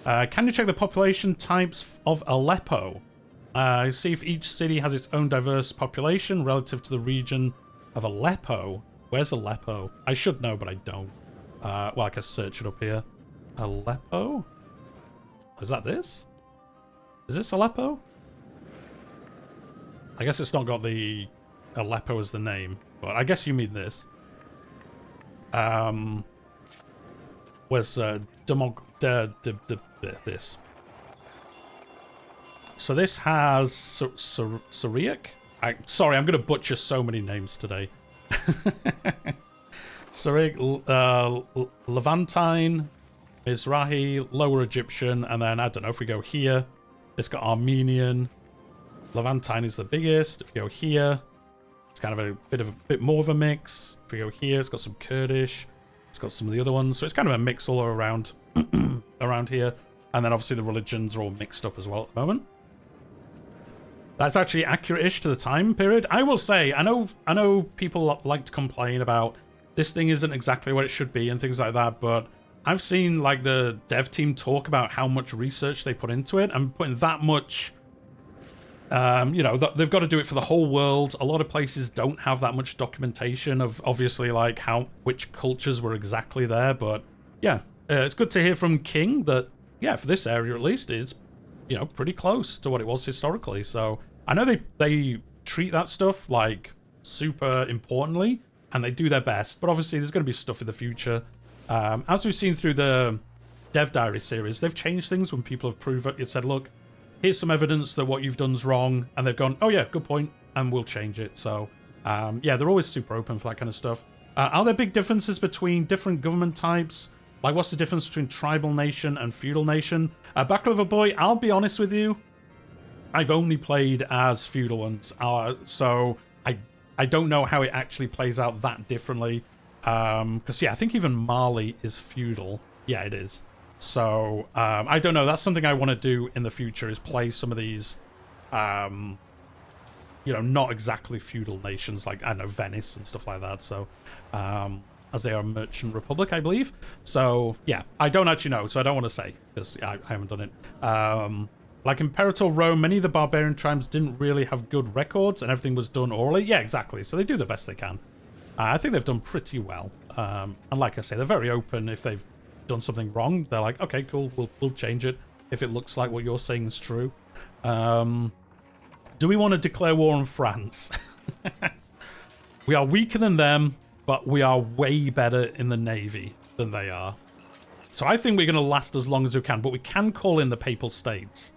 Can you check the population types of Aleppo? See if each city has its own diverse population relative to the region of Aleppo. Where's Aleppo? I should know, but I don't. Well, I can search it up here. Aleppo? Is that this? Is this Aleppo? I guess it's not got the Aleppo as the name, but I guess you mean this. was this. So this has Syriac. Sorry, I'm going to butcher so many names today. Syriac, Levantine, Mizrahi, Lower Egyptian, and then I don't know if we go here, it's got Armenian. Levantine is the biggest. If you go here, it's kind of a bit more of a mix. If we go here, it's got some Kurdish. It's got some of the other ones, so it's kind of a mix all around around here. And then obviously the religions are all mixed up as well at the moment. That's actually accurate-ish to the time period. I will say, I know people like to complain about this thing isn't exactly what it should be and things like that, but I've seen like the dev team talk about how much research they put into it, and putting that much, you know, they've got to do it for the whole world. A lot of places don't have that much documentation of obviously like which cultures were exactly there, but yeah, it's good to hear from King that, yeah, for this area at least, it's, you know, pretty close to what it was historically. So I know they treat that stuff like super importantly, and they do their best, but obviously there's going to be stuff in the future. As we've seen through the Dev Diary series, they've changed things when people have proved it, said, look, here's some evidence that what you've done's wrong, and they've gone, oh yeah, good point, and we'll change it. So yeah, they're always super open for that kind of stuff. Are there big differences between different government types? Like, what's the difference between tribal nation and feudal nation? Backlover Boy, I'll be honest with you, I've only played as feudal ones, so I don't know how it actually plays out that differently. Because, yeah, I think even Mali is feudal. Yeah, it is. So, I don't know. That's something I want to do in the future, is play some of these, you know, not exactly feudal nations, like, I don't know, Venice and stuff like that. So, as they are a merchant republic, I believe. So, yeah, I don't actually know, so I don't want to say, because I haven't done it. Like Imperator Rome, many of the barbarian tribes didn't really have good records, and everything was done orally. Yeah, exactly. So they do the best they can. I think they've done pretty well. And like I say, they're very open. If they've done something wrong, they're like, okay, cool, we'll change it if it looks like what you're saying is true. Do we want to declare war on France? We are weaker than them, but we are way better in the Navy than they are. So I think we're going to last as long as we can, but we can call in the Papal States,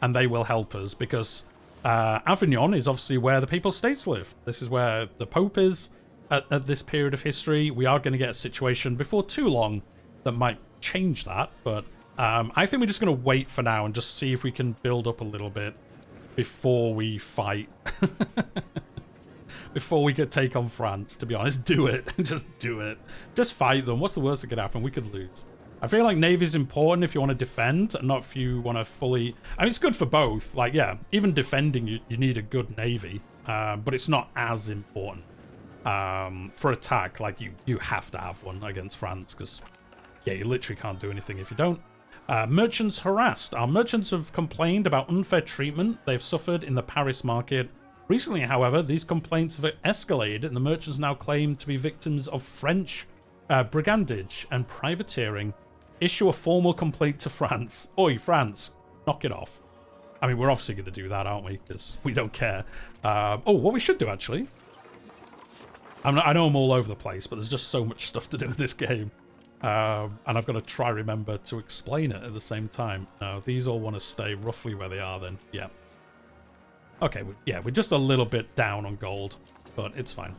and they will help us, because Avignon is obviously where the Papal States live. This is where the Pope is at this period of history. We are going to get a situation before too long that might change that, but I think we're just going to wait for now and just see if we can build up a little bit before we fight. Before we could take on France, to be honest. Do it. Just do it. Just fight them. What's the worst that could happen? We could lose. I feel like Navy is important if you want to defend, and not if you want to fully... I mean, it's good for both. Like, yeah, even defending, you need a good Navy. But it's not as important. For attack, like, you have to have one against France, because, yeah, you literally can't do anything if you don't. Merchants harassed. Our merchants have complained about unfair treatment they've suffered in the Paris market. Recently, however, these complaints have escalated, and the merchants now claim to be victims of French brigandage and privateering. Issue a formal complaint to France. Oi, France, knock it off. I mean, we're obviously going to do that, aren't we? Because we don't care. Oh, what we should do, actually. I know I'm all over the place, but there's just so much stuff to do in this game. And I've got to try remember to explain it at the same time. These all want to stay roughly where they are then. Yeah. Okay, yeah, we're just a little bit down on gold, but it's fine.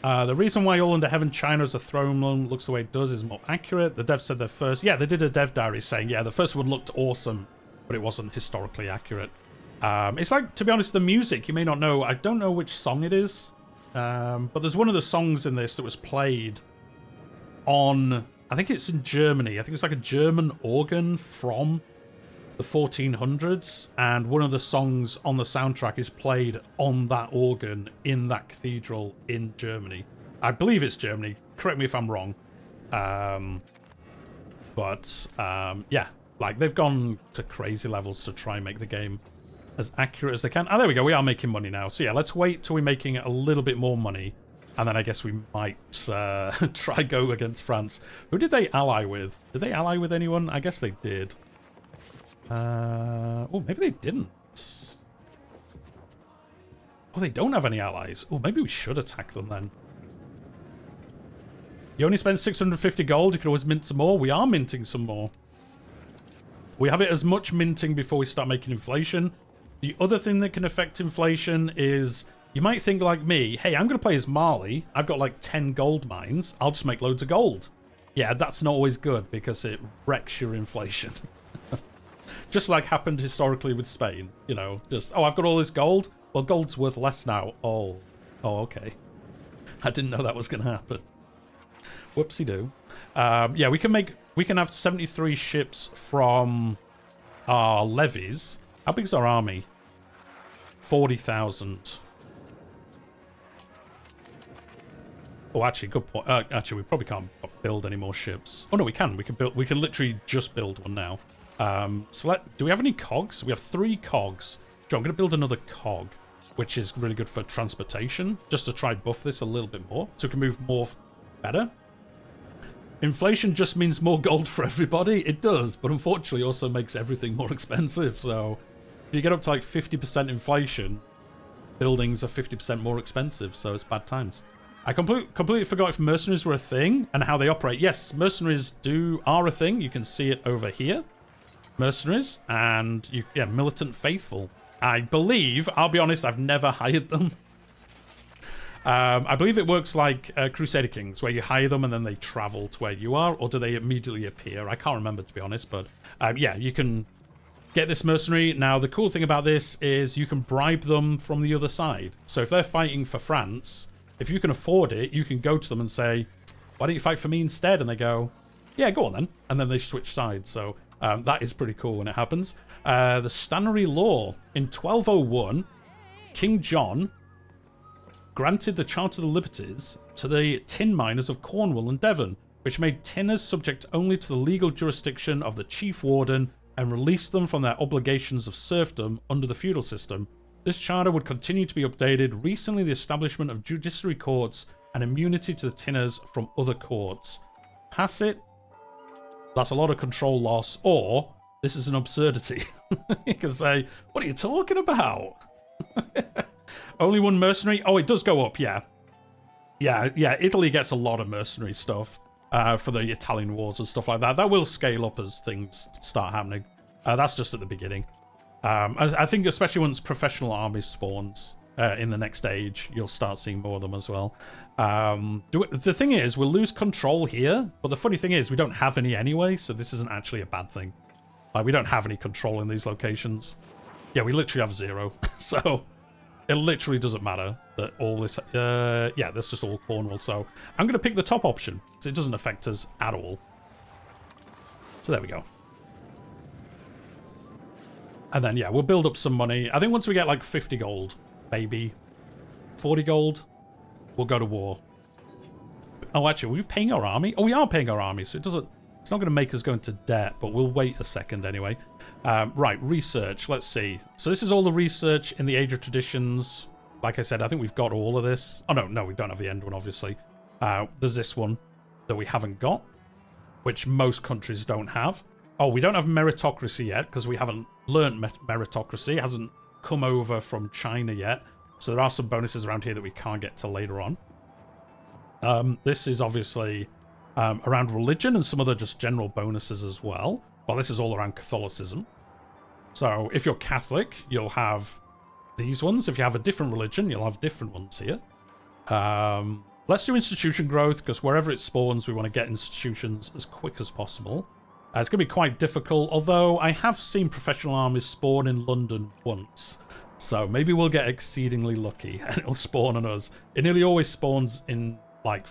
The reason why All Under Heaven China as a throne room looks the way it does is more accurate. The devs said their first... Yeah, they did a dev diary saying, yeah, the first one looked awesome, but it wasn't historically accurate. It's like, to be honest, the music, you may not know. I don't know which song it is, but there's one of the songs in this that was played on... I think it's in Germany. I think it's like a German organ from the 1400s, and one of the songs on the soundtrack is played on that organ in that cathedral in Germany. I believe it's Germany. Correct me if I'm wrong. Yeah, like they've gone to crazy levels to try and make the game as accurate as they can. Oh, there we go. We are making money now. So yeah, let's wait till we're making a little bit more money. And then I guess we might try go against France. Who did they ally with? Did they ally with anyone? I guess they did. Oh, maybe they didn't. Oh, they don't have any allies. Oh, maybe we should attack them then. You only spend 650 gold. You can always mint some more. We are minting some more. We have it as much minting before we start making inflation. The other thing that can affect inflation is you might think like me, hey, I'm going to play as Marley. I've got like 10 gold mines. I'll just make loads of gold. Yeah, that's not always good because it wrecks your inflation. Just like happened historically with Spain. You know, just, oh, I've got all this gold. Well, gold's worth less now. Oh, okay. I didn't know that was going to happen. Whoopsie-doo. Yeah, we can have 73 ships from our levies. How big's our army? 40,000. Oh, actually, good point. Actually, we probably can't build any more ships. Oh no, we can. We can build. We can literally just build one now. Do we have any cogs? We have 3 cogs. Joe, I'm going to build another cog, which is really good for transportation, just to try buff this a little bit more, so we can move more better. Inflation just means more gold for everybody. It does, but unfortunately also makes everything more expensive. So if you get up to like 50% inflation, buildings are 50% more expensive, so it's bad times. I completely forgot if mercenaries were a thing and how they operate. Yes, mercenaries are a thing. You can see it over here. Mercenaries and yeah, militant faithful. I believe, I'll be honest, I've never hired them. I believe it works like Crusader Kings, where you hire them and then they travel to where you are, or do they immediately appear? I can't remember, to be honest, but yeah, you can get this mercenary. Now, the cool thing about this is you can bribe them from the other side. So if they're fighting for France, if you can afford it, you can go to them and say, why don't you fight for me instead? And they go, yeah, go on then. And then they switch sides. So that is pretty cool when it happens. The Stannery Law. In 1201, King John granted the Charter of the Liberties to the tin miners of Cornwall and Devon, which made tinners subject only to the legal jurisdiction of the chief warden and released them from their obligations of serfdom under the feudal system. This charter would continue to be updated. Recently, the establishment of judiciary courts and immunity to the tinners from other courts. Pass it. That's a lot of control loss, or this is an absurdity. You can say, what are you talking about? Only one mercenary? Oh, it does go up, yeah. Yeah, Italy gets a lot of mercenary stuff for the Italian wars and stuff like that. That will scale up as things start happening. That's just at the beginning. I think especially once professional armies spawns in the next age, you'll start seeing more of them as well. The thing is, we'll lose control here, but the funny thing is we don't have any anyway, so this isn't actually a bad thing. Like, we don't have any control in these locations. Yeah, we literally have 0. So it literally doesn't matter that all this... yeah, that's just all Cornwall. So I'm going to pick the top option, so it doesn't affect us at all. So there we go. And then, yeah, we'll build up some money. I think once we get like 50 gold, maybe 40 gold, we'll go to war. Oh, actually, are we paying our army? Oh, we are paying our army, so it's not going to make us go into debt, but we'll wait a second anyway. Right, research. Let's see. So this is all the research in the Age of Traditions. Like I said, I think we've got all of this. Oh, no, we don't have the end one, obviously. There's this one that we haven't got, which most countries don't have. Oh, we don't have meritocracy yet because we haven't learnt meritocracy. It hasn't come over from China yet. So there are some bonuses around here that we can't get till later on. This is obviously around religion and some other just general bonuses as well. Well, this is all around Catholicism. So if you're Catholic, you'll have these ones. If you have a different religion, you'll have different ones here. Let's do institution growth because wherever it spawns, we want to get institutions as quick as possible. It's going to be quite difficult, although I have seen professional armies spawn in London once. So maybe we'll get exceedingly lucky and it'll spawn on us. It nearly always spawns in, like,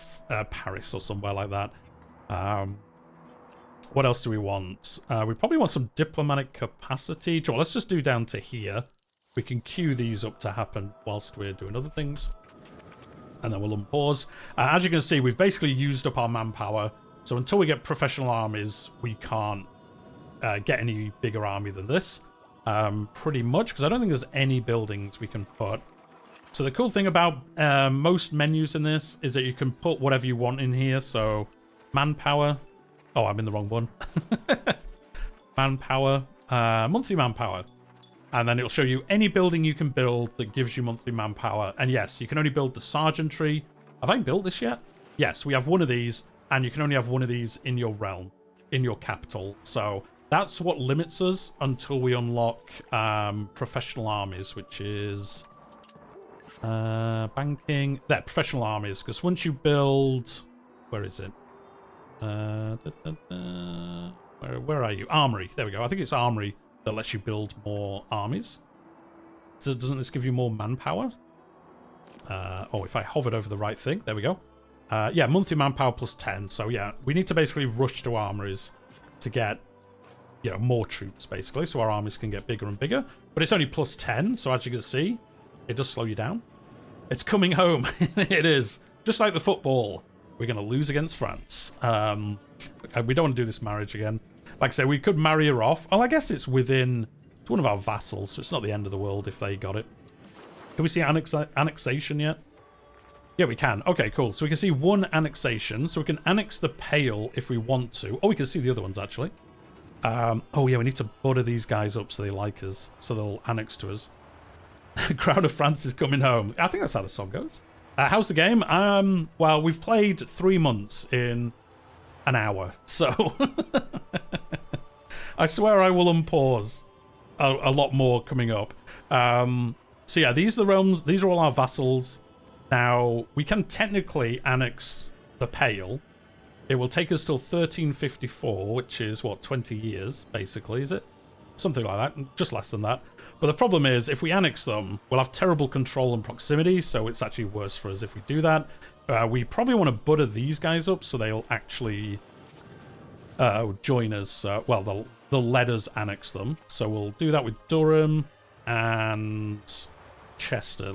Paris or somewhere like that. What else do we want? We probably want some diplomatic capacity. Sure, let's just do down to here. We can queue these up to happen whilst we're doing other things. And then we'll unpause. As you can see, we've basically used up our manpower. So until we get professional armies, we can't get any bigger army than this. Pretty much, because I don't think there's any buildings we can put. So the cool thing about most menus in this is that you can put whatever you want in here. So manpower. Oh, I'm in the wrong one. Manpower. Monthly manpower. And then it'll show you any building you can build that gives you monthly manpower. And yes, you can only build the sergeantry. Have I built this yet? Yes, we have one of these, and you can only have one of these in your realm, in your capital. So that's what limits us until we unlock professional armies, which is banking. There, professional armies, because once you build... Where is it? Where are you? Armory. There we go. I think it's armory that lets you build more armies. So doesn't this give you more manpower? Oh, if I hovered over the right thing. There we go. Yeah, monthly manpower plus 10. So yeah, we need to basically rush to armories to get, you know, more troops, basically, so our armies can get bigger and bigger. But it's only plus 10, so as you can see, it does slow you down. It's coming home. It is. Just like the football. We're going to lose against France. We don't want to do this marriage again. Like I say, we could marry her off. Well, I guess it's within... It's one of our vassals, so it's not the end of the world if they got it. Can we see annexation yet? Yeah, we can. Okay, cool. So we can see one annexation. So we can annex the Pale if we want to. Oh, we can see the other ones, actually. Oh, yeah, we need to butter these guys up so they like us. So they'll annex to us. The Crown of France is coming home. I think that's how the song goes. How's the game? Well, we've played 3 months in an hour. So I swear I will unpause a lot more coming up. So yeah, these are the realms. These are all our vassals. Now, we can technically annex the Pale. It will take us till 1354, which is, what, 20 years, basically, is it? Something like that, just less than that. But the problem is, if we annex them, we'll have terrible control and proximity, so it's actually worse for us if we do that. We probably want to butter these guys up so they'll actually join us. Well, they'll let us annex them. So we'll do that with Durham and Chester.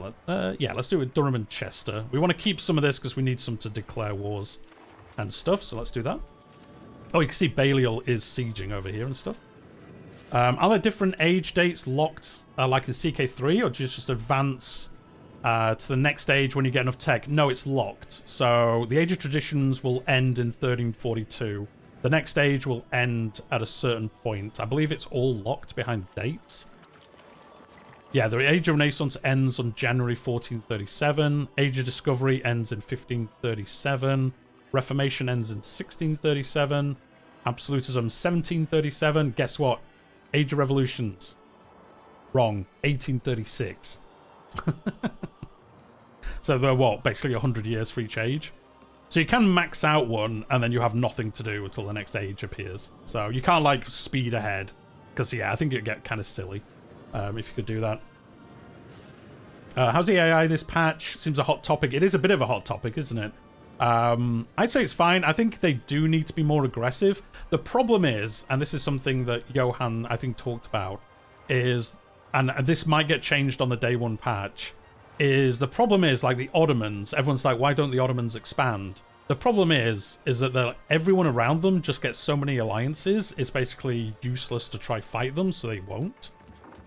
Yeah, let's do it with Durham and Chester. We want to keep some of this because we need some to declare wars and stuff, so let's do that. Oh, you can see Balliol is sieging over here and stuff. Are there different age dates locked, like in CK3, or do you just advance to the next age when you get enough tech? No, it's locked. So the Age of Traditions will end in 1342. The next age will end at a certain point. I believe it's all locked behind dates. Yeah, the Age of Renaissance ends on January 1437. Age of Discovery ends in 1537. Reformation ends in 1637. Absolutism 1737. Guess what? Age of Revolutions. Wrong. 1836. So they're what? Basically 100 years for each age. So you can max out one and then you have nothing to do until the next age appears. So you can't like speed ahead. Because yeah, I think it'd get kind of silly if you could do that. How's the AI this patch? Seems a hot topic. It is a bit of a hot topic, isn't it? I'd say it's fine. I think they do need to be more aggressive. The problem is, and this is something that Johan, I think, talked about, is, and this might get changed on the day one patch, is the problem is, like the Ottomans, everyone's like, why don't the Ottomans expand? The problem is that everyone around them just gets so many alliances, it's basically useless to try fight them, so they won't.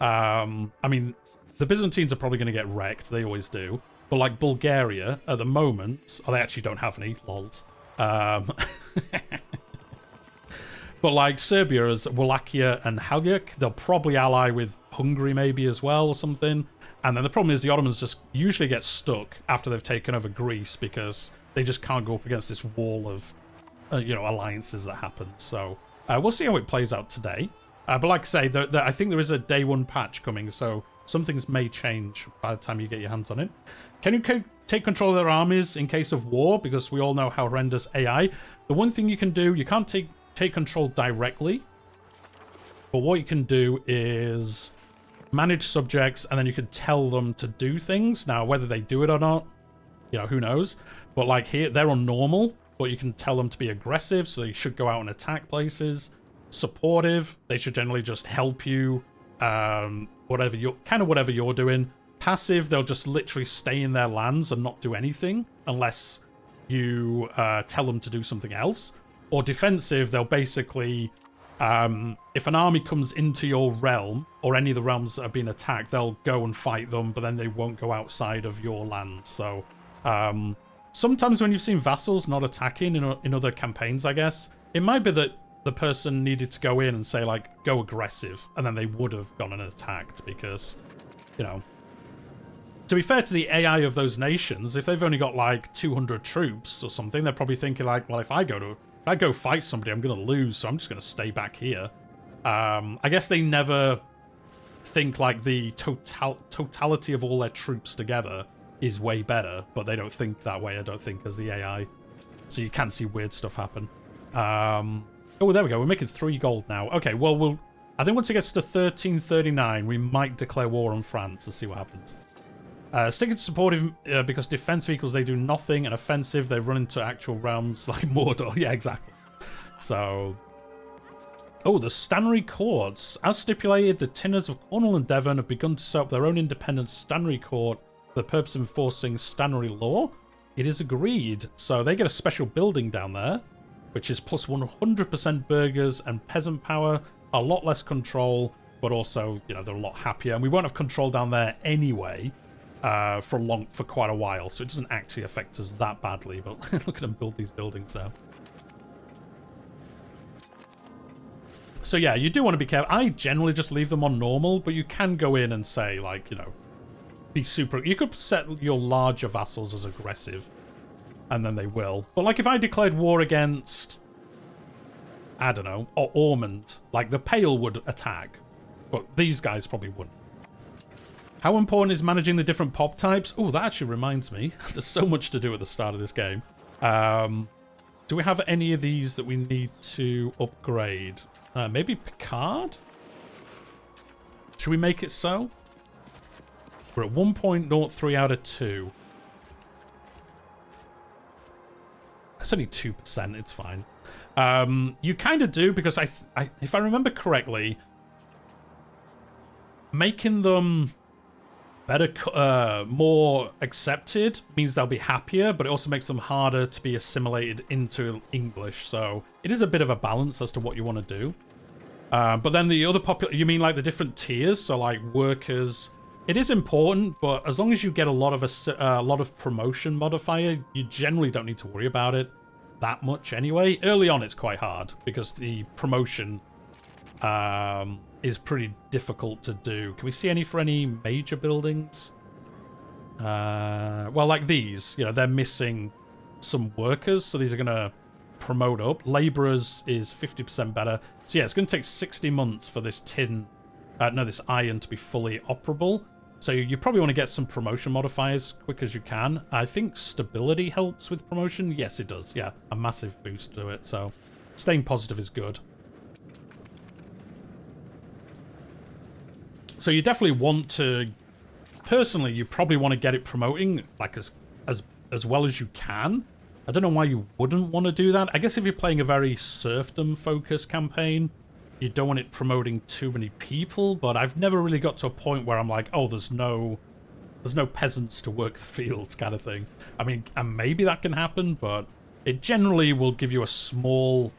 I mean, the Byzantines are probably going to get wrecked, they always do. But like Bulgaria, at the moment... Oh, they actually don't have any, lols. But like Serbia is Wallachia and Haliak. They'll probably ally with Hungary maybe as well or something. And then the problem is the Ottomans just usually get stuck after they've taken over Greece because they just can't go up against this wall of, you know, alliances that happen. So we'll see how it plays out today. But like I say, I think there is a day one patch coming, so some things may change by the time you get your hands on it. Can you take control of their armies in case of war? Because we all know how horrendous AI. The one thing you can do, you can't take control directly. But what you can do is manage subjects, and then you can tell them to do things. Now, whether they do it or not, you know, who knows? But like here, they're on normal, but you can tell them to be aggressive, so they should go out and attack places. Supportive, they should generally just help you. Whatever you're doing. Passive, they'll just literally stay in their lands and not do anything unless you tell them to do something else. Or defensive, they'll basically, if an army comes into your realm or any of the realms that have been attacked, they'll go and fight them, but then they won't go outside of your land. So sometimes when you've seen vassals not attacking in other campaigns, I guess, it might be that the person needed to go in and say, like, go aggressive, and then they would have gone and attacked because, you know... To be fair to the AI of those nations, if they've only got, like, 200 troops or something, they're probably thinking, like, well, if I go fight somebody, I'm going to lose, so I'm just going to stay back here. I guess they never think, like, the totality of all their troops together is way better, but they don't think that way, I don't think, as the AI. So you can see weird stuff happen. Oh, there we go. We're making 3 gold now. Okay, well, I think once it gets to 1339, we might declare war on France and see what happens. Sticking to supportive because defensive equals they do nothing, and offensive they run into actual realms like Mordor. Yeah, exactly. So... Oh, the Stannery Courts. As stipulated, the Tinners of Cornwall and Devon have begun to set up their own independent Stannery Court for the purpose of enforcing Stannery law. It is agreed. So they get a special building down there, which is plus 100% burghers and peasant power, a lot less control, but also, you know, they're a lot happier. And we won't have control down there anyway for quite a while, so it doesn't actually affect us that badly. But look at them build these buildings now. So yeah, you do want to be careful. I generally just leave them on normal, but you can go in and say, like, you know, be super... You could set your larger vassals as aggressive, and then they will. But, like, if I declared war against, I don't know, or Ormond, like, the Pale would attack, but these guys probably wouldn't. How important is managing the different pop types? Oh, that actually reminds me. There's so much to do at the start of this game. Do we have any of these that we need to upgrade? Maybe Picard? Should we make it so? We're at 1.03 out of 2. That's only 2%, it's fine. You kind of do, because if I remember correctly, making them better, more accepted means they'll be happier, but it also makes them harder to be assimilated into English. So it is a bit of a balance as to what you want to do. But then the other you mean like the different tiers? So like workers, it is important, but as long as you get a lot of promotion modifier, you generally don't need to worry about it that much anyway. Early on, it's quite hard because the promotion is pretty difficult to do. Can we see any for any major buildings? Well, like these, you know, they're missing some workers, so these are going to promote up. Laborers is 50% better. So yeah, it's going to take 60 months for this this iron to be fully operable. So you probably want to get some promotion modifiers quick as you can. I think stability helps with promotion. Yes, it does. Yeah, a massive boost to it. So staying positive is good. So you definitely want to, personally, you probably want to get it promoting like as well as you can. I don't know why you wouldn't want to do that. I guess if you're playing a very serfdom-focused campaign, you don't want it promoting too many people, but I've never really got to a point where I'm like, oh, there's no peasants to work the fields kind of thing. I mean, and maybe that can happen, but it generally will give you a small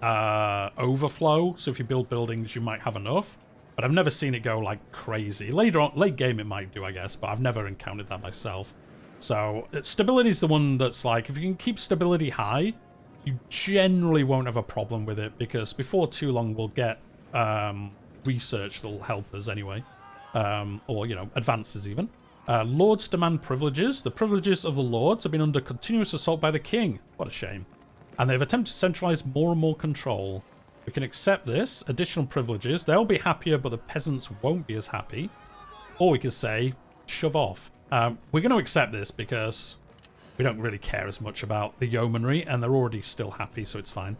overflow. So if you build buildings, you might have enough. But I've never seen it go like crazy. Later on, late game it might do, I guess, but I've never encountered that myself. So stability is the one that's like, if you can keep stability high, you generally won't have a problem with it, because before too long we'll get research that'll help us anyway, or, you know, advances even. Lords demand privileges. The privileges of the lords have been under continuous assault by the king. What a shame. And they've attempted to centralize more and more control. We can accept this. Additional privileges. They'll be happier, but the peasants won't be as happy. Or we could say, shove off. We're going to accept this because we don't really care as much about the yeomanry, and they're already still happy, so it's fine.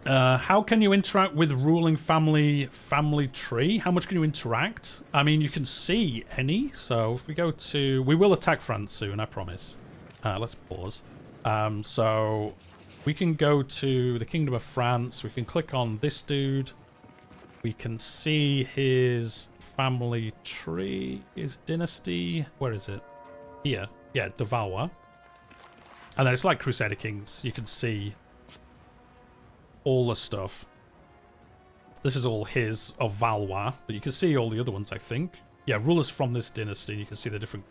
How can you interact with ruling family tree? How much can you interact? I mean, you can see any. So if we go to... We will attack France soon, I promise. Let's pause. So we can go to the Kingdom of France. We can click on this dude. We can see his family tree, his dynasty. Where is it? Here. Yeah, de Valois. And then it's like Crusader Kings. You can see all the stuff. This is all his of Valois, but you can see all the other ones, I think. Yeah, rulers from this dynasty. You can see the different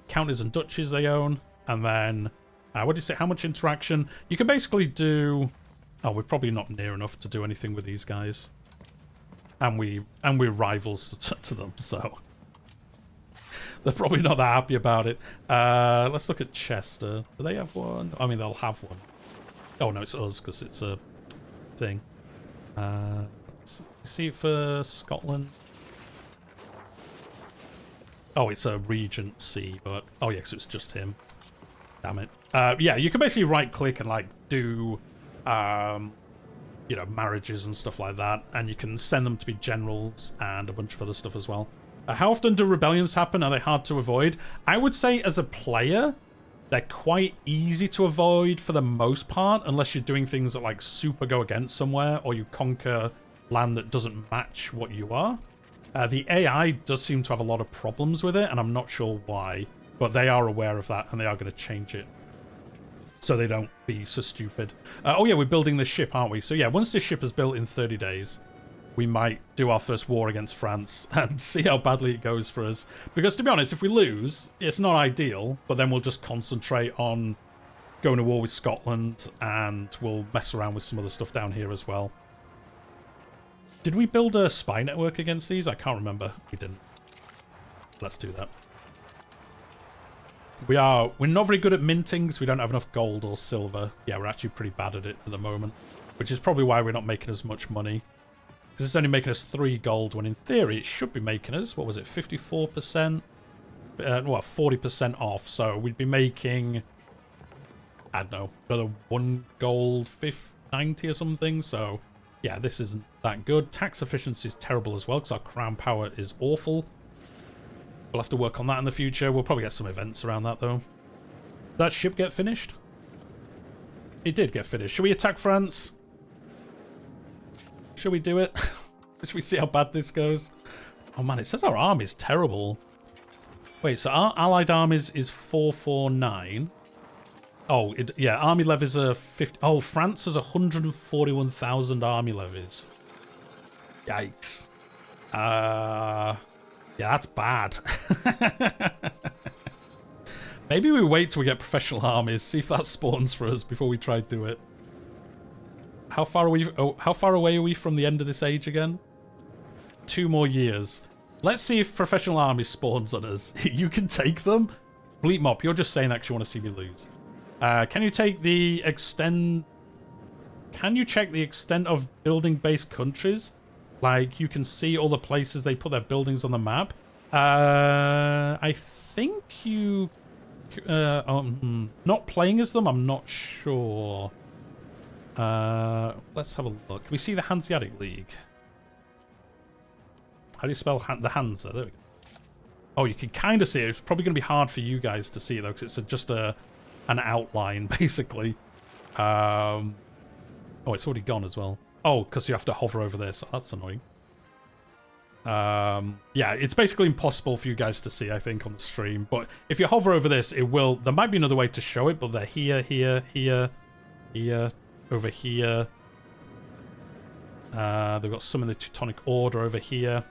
counties and duchies they own. And then, what do you say? How much interaction? You can basically do Oh, we're probably not near enough to do anything with these guys. And we're rivals to them, so they're probably not that happy about it. Let's look at Chester. Do they have one? I mean, they'll have one. Oh no, it's us because it's a thing. Let's see it for Scotland. Oh, it's a regency, but oh yeah, 'cause it's just him. Damn it. Yeah, you can basically right-click and like do, you know, marriages and stuff like that, and you can send them to be generals and a bunch of other stuff as well. How often do rebellions happen? Are they hard to avoid? I would say as a player, they're quite easy to avoid for the most part, unless you're doing things that like super go against somewhere, or you conquer land that doesn't match what you are. The AI does seem to have a lot of problems with it, and I'm not sure why, but they are aware of that, and they are going to change it so they don't be so stupid. Oh yeah, we're building this ship, aren't we? So yeah, once this ship is built in 30 days, we might do our first war against France and see how badly it goes for us. Because to be honest, if we lose, it's not ideal, but then we'll just concentrate on going to war with Scotland, and we'll mess around with some other stuff down here as well. Did we build a spy network against these? I can't remember. We didn't. Let's do that. We're not very good at minting because we don't have enough gold or silver. Yeah, we're actually pretty bad at it at the moment, which is probably why we're not making as much money. Because it's only making us 3 gold, when in theory it should be making us, what was it, 54%? Well, 40% off, so we'd be making, I don't know, another 1 gold, 90 or something, so yeah, this isn't that good. Tax efficiency is terrible as well, because our crown power is awful. We'll have to work on that in the future. We'll probably get some events around that, though. Did that ship get finished? It did get finished. Should we attack France? Should we do it? Should we see how bad this goes? Oh man, it says our army's terrible. Wait, so our allied armies is 449. Oh, yeah, army levies are 50. Oh, France has 141,000 army levies. Yikes. Yeah, that's bad. Maybe we wait till we get professional armies, see if that spawns for us before we try to do it. How far are we? Oh, how far away are we from the end of this age again? 2 more years. Let's see if professional army spawns on us. You can take them. Bleep Mop, you're just saying that 'cause you want to see me lose. Can you take the extend? Can you check the extent of building-based countries? Like, you can see all the places they put their buildings on the map. I think you... not playing as them, I'm not sure. Let's have a look. Can we see the Hanseatic League? How do you spell the Hansa? There we go. Oh, you can kind of see it. It's probably going to be hard for you guys to see, though, because it's just an outline, basically. Oh, it's already gone as well. Oh, because you have to hover over this. That's annoying. Yeah, it's basically impossible for you guys to see, I think, on the stream. But if you hover over this, it will... There might be another way to show it, but they're here, here, here, here, over here. They've got some in the Teutonic Order over here.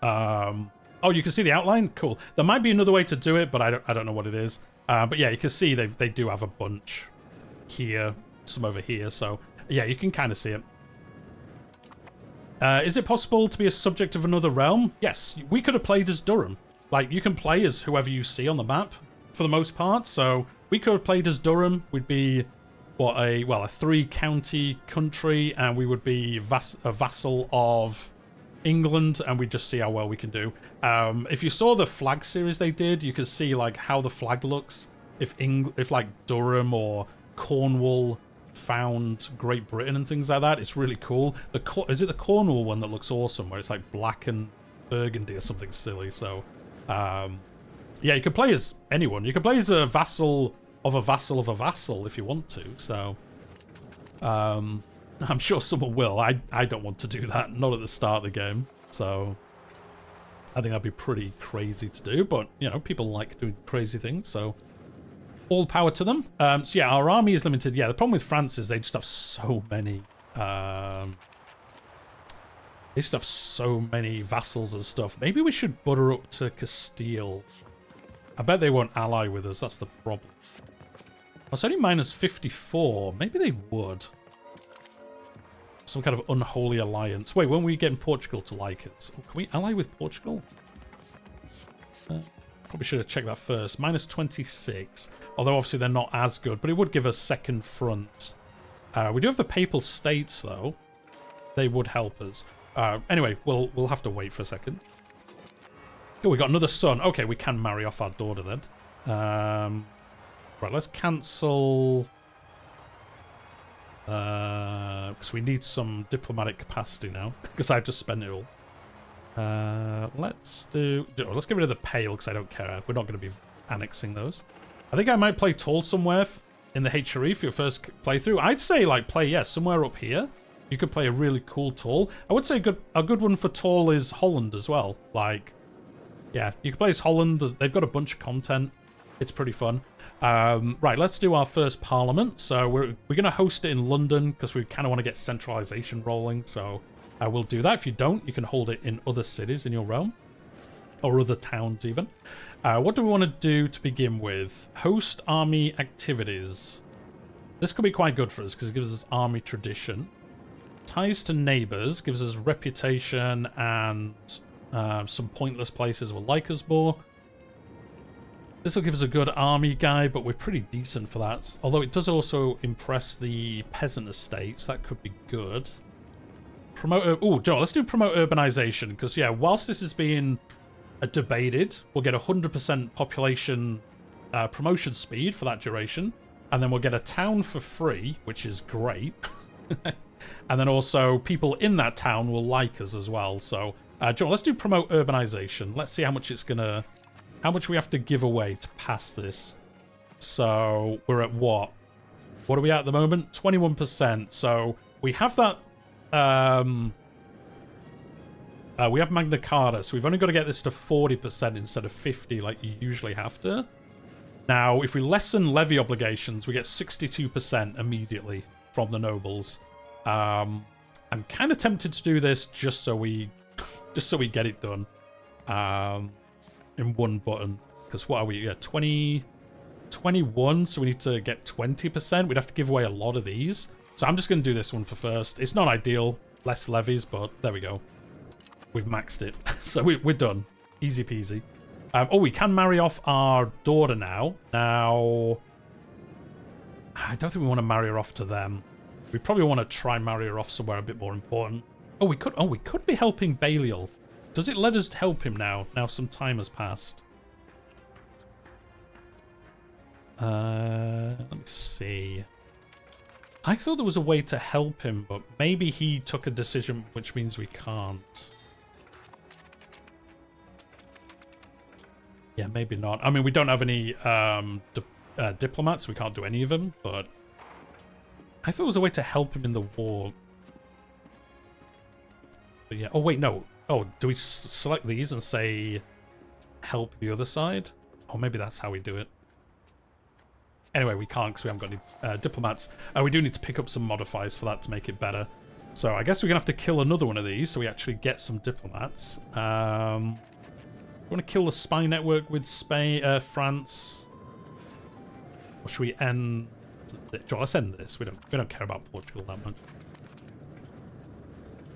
Oh, you can see the outline? Cool. There might be another way to do it, but I don't know what it is. But yeah, you can see they do have a bunch here, some over here, so... Yeah, you can kind of see it. Is it possible to be a subject of another realm? Yes, we could have played as Durham. Like, you can play as whoever you see on the map, for the most part. So, we could have played as Durham. We'd be, what, a 3-county country, and we would be a vassal of England, and we'd just see how well we can do. If you saw the flag series they did, you could see, like, how the flag looks. If like, Durham or Cornwall found Great Britain and things like that, it's really cool. Is it the Cornwall one that looks awesome, where it's like black and burgundy or something silly? So yeah, you could play as anyone. You could play as a vassal of a vassal of a vassal if you want to. So I'm sure someone will. I don't want to do that, not at the start of the game. So I think that'd be pretty crazy to do, but you know, people like doing crazy things, so all power to them. So yeah, our army is limited. Yeah, the problem with France is they just have so many vassals and stuff. Maybe we should butter up to Castile. I bet they won't ally with us. That's the problem. Oh, it's only minus 54. Maybe they would. some kind of unholy alliance. Wait, when were we getting Portugal to like it? Oh, can we ally with Portugal? Probably should have checked that first. Minus 26. Although obviously they're not as good, but it would give us second front. We do have the Papal States though. They would help us. Anyway, we'll have to wait for a second. Oh, we got another son. Okay, we can marry off our daughter then. Right, let's cancel. Because we need some diplomatic capacity now. Because I've just spent it all. Let's get rid of the Pale because I don't care. We're not going to be annexing those. I think I might play Tall somewhere in the HRE for your first playthrough. I'd say like play somewhere up here. You could play a really cool Tall. I would say a good one for Tall is Holland as well. Like, yeah, you can play as Holland. They've got a bunch of content. It's pretty fun. Right, let's do our first Parliament. So we're going to host it in London because we kind of want to get centralization rolling. So we'll do that. If you don't, you can hold it in other cities in your realm. Or other towns even. What do we want to do to begin with? Host army activities. This could be quite good for us because it gives us army tradition. Ties to neighbours gives us reputation and some pointless places with Lykersborg. This will give us a good army guy, but we're pretty decent for that. Although it does also impress the peasant estates. That could be good. Promote. Oh, Joe, let's do promote urbanization because yeah, whilst this is being debated, we'll get 100% population promotion speed for that duration, and then we'll get a town for free, which is great. And then also people in that town will like us as well. So, John, let's do promote urbanization. Let's see how much it's gonna, how much we have to give away to pass this. So we're at what? What are we at the moment? 21%. So we have that. We have Magna Carta, so we've only got to get this to 40% instead of 50 like you usually have to. Now, if we lessen levy obligations, we get 62% immediately from the nobles. I'm kind of tempted to do this just so we get it done in one button. Because what are we? Yeah, 21, so we need to get 20%. We'd have to give away a lot of these. So I'm just going to do this one for first. It's not ideal, less levies, but there we go. We've maxed it. So we're done. Easy peasy. Oh, we can marry off our daughter now. Now, I don't think we want to marry her off to them. We probably want to try and marry her off somewhere a bit more important. Oh, we could be helping Baliol. Does it let us help him now? Now some time has passed. Let me see. I thought there was a way to help him, but maybe he took a decision, which means we can't. Yeah, maybe not. I mean, we don't have any diplomats. We can't do any of them, but I thought there was a way to help him in the war. But yeah. Oh, wait, no. Oh, do we select these and say help the other side? Or maybe that's how we do it. Anyway, we can't because we haven't got any diplomats. We do need to pick up some modifiers for that to make it better. So I guess we're going to have to kill another one of these so we actually get some diplomats. We want to kill the spy network with Spain, France. Or should we end... Let's end this. We don't care about Portugal that much.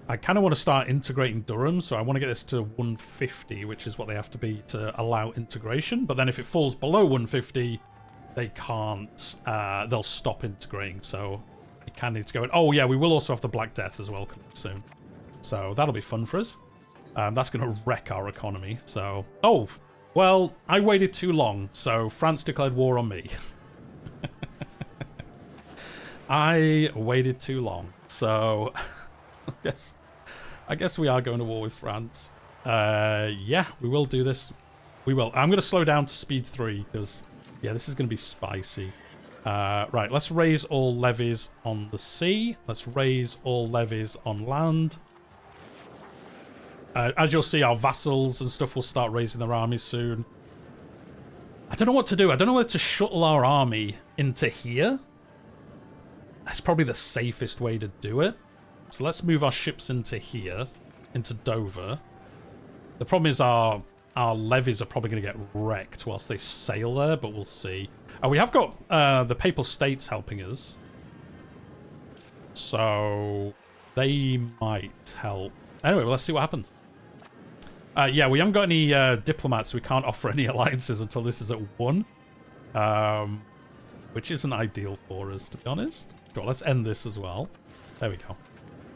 I kind of want to start integrating Durham, so I want to get this to 150, which is what they have to be to allow integration. But then if it falls below 150, they can't... they'll stop integrating, so it can need to go in. Oh, yeah, we will also have the Black Death as well coming soon. So that'll be fun for us. That's going to wreck our economy, so... Oh, well, I waited too long, so France declared war on me. I waited too long, so... I guess we are going to war with France. Yeah, we will do this. We will. I'm going to slow down to speed 3, because, yeah, this is going to be spicy. Right, let's raise all levies on the sea. Let's raise all levies on land. As you'll see, our vassals and stuff will start raising their armies soon. I don't know what to do. I don't know whether to shuttle our army into here. That's probably the safest way to do it. So let's move our ships into here, into Dover. The problem is our levies are probably going to get wrecked whilst they sail there, but we'll see. We have got the Papal States helping us. So They might help. Anyway, well, let's see what happens. Yeah, we haven't got any diplomats. We can't offer any alliances until this is at 1. Which isn't ideal for us, to be honest. Sure, let's end this as well. There we go.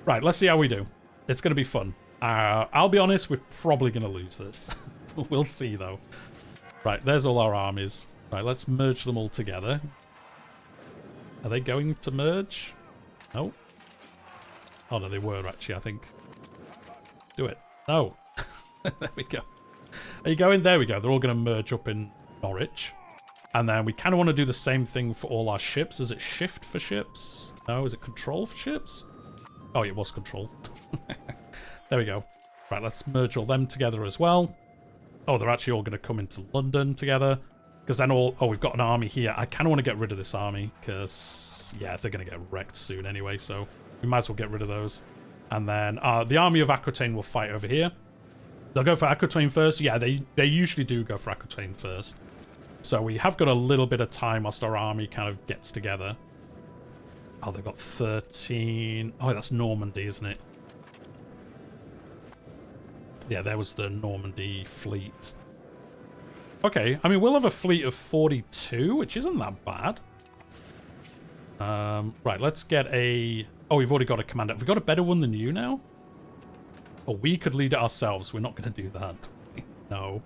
Right, let's see how we do. It's going to be fun. I'll be honest, we're probably going to lose this. We'll see, though. Right, there's all our armies. Right, let's merge them all together. Are they going to merge? No. Oh, no, they were, actually, I think. Do it. No. There we go. Are you going? There we go. They're all going to merge up in Norwich. And then we kind of want to do the same thing for all our ships. Is it shift for ships? No, is it control for ships? Oh, it was control. There we go. Right, let's merge all them together as well. Oh, they're actually all going to come into London together. Because then all... Oh, we've got an army here. I kind of want to get rid of this army. Because, yeah, they're going to get wrecked soon anyway. So we might as well get rid of those. And then the army of Aquitaine will fight over here. They'll go for Aquitaine first. Yeah, they usually do go for Aquitaine first. So we have got a little bit of time whilst our army kind of gets together. Oh, they've got 13... Oh, that's Normandy, isn't it? Yeah, there was the Normandy fleet. Okay, I mean, we'll have a fleet of 42, which isn't that bad. Right, let's get a... Oh, we've already got a commander. Have we got a better one than you now? Oh, we could lead it ourselves. We're not going to do that. No.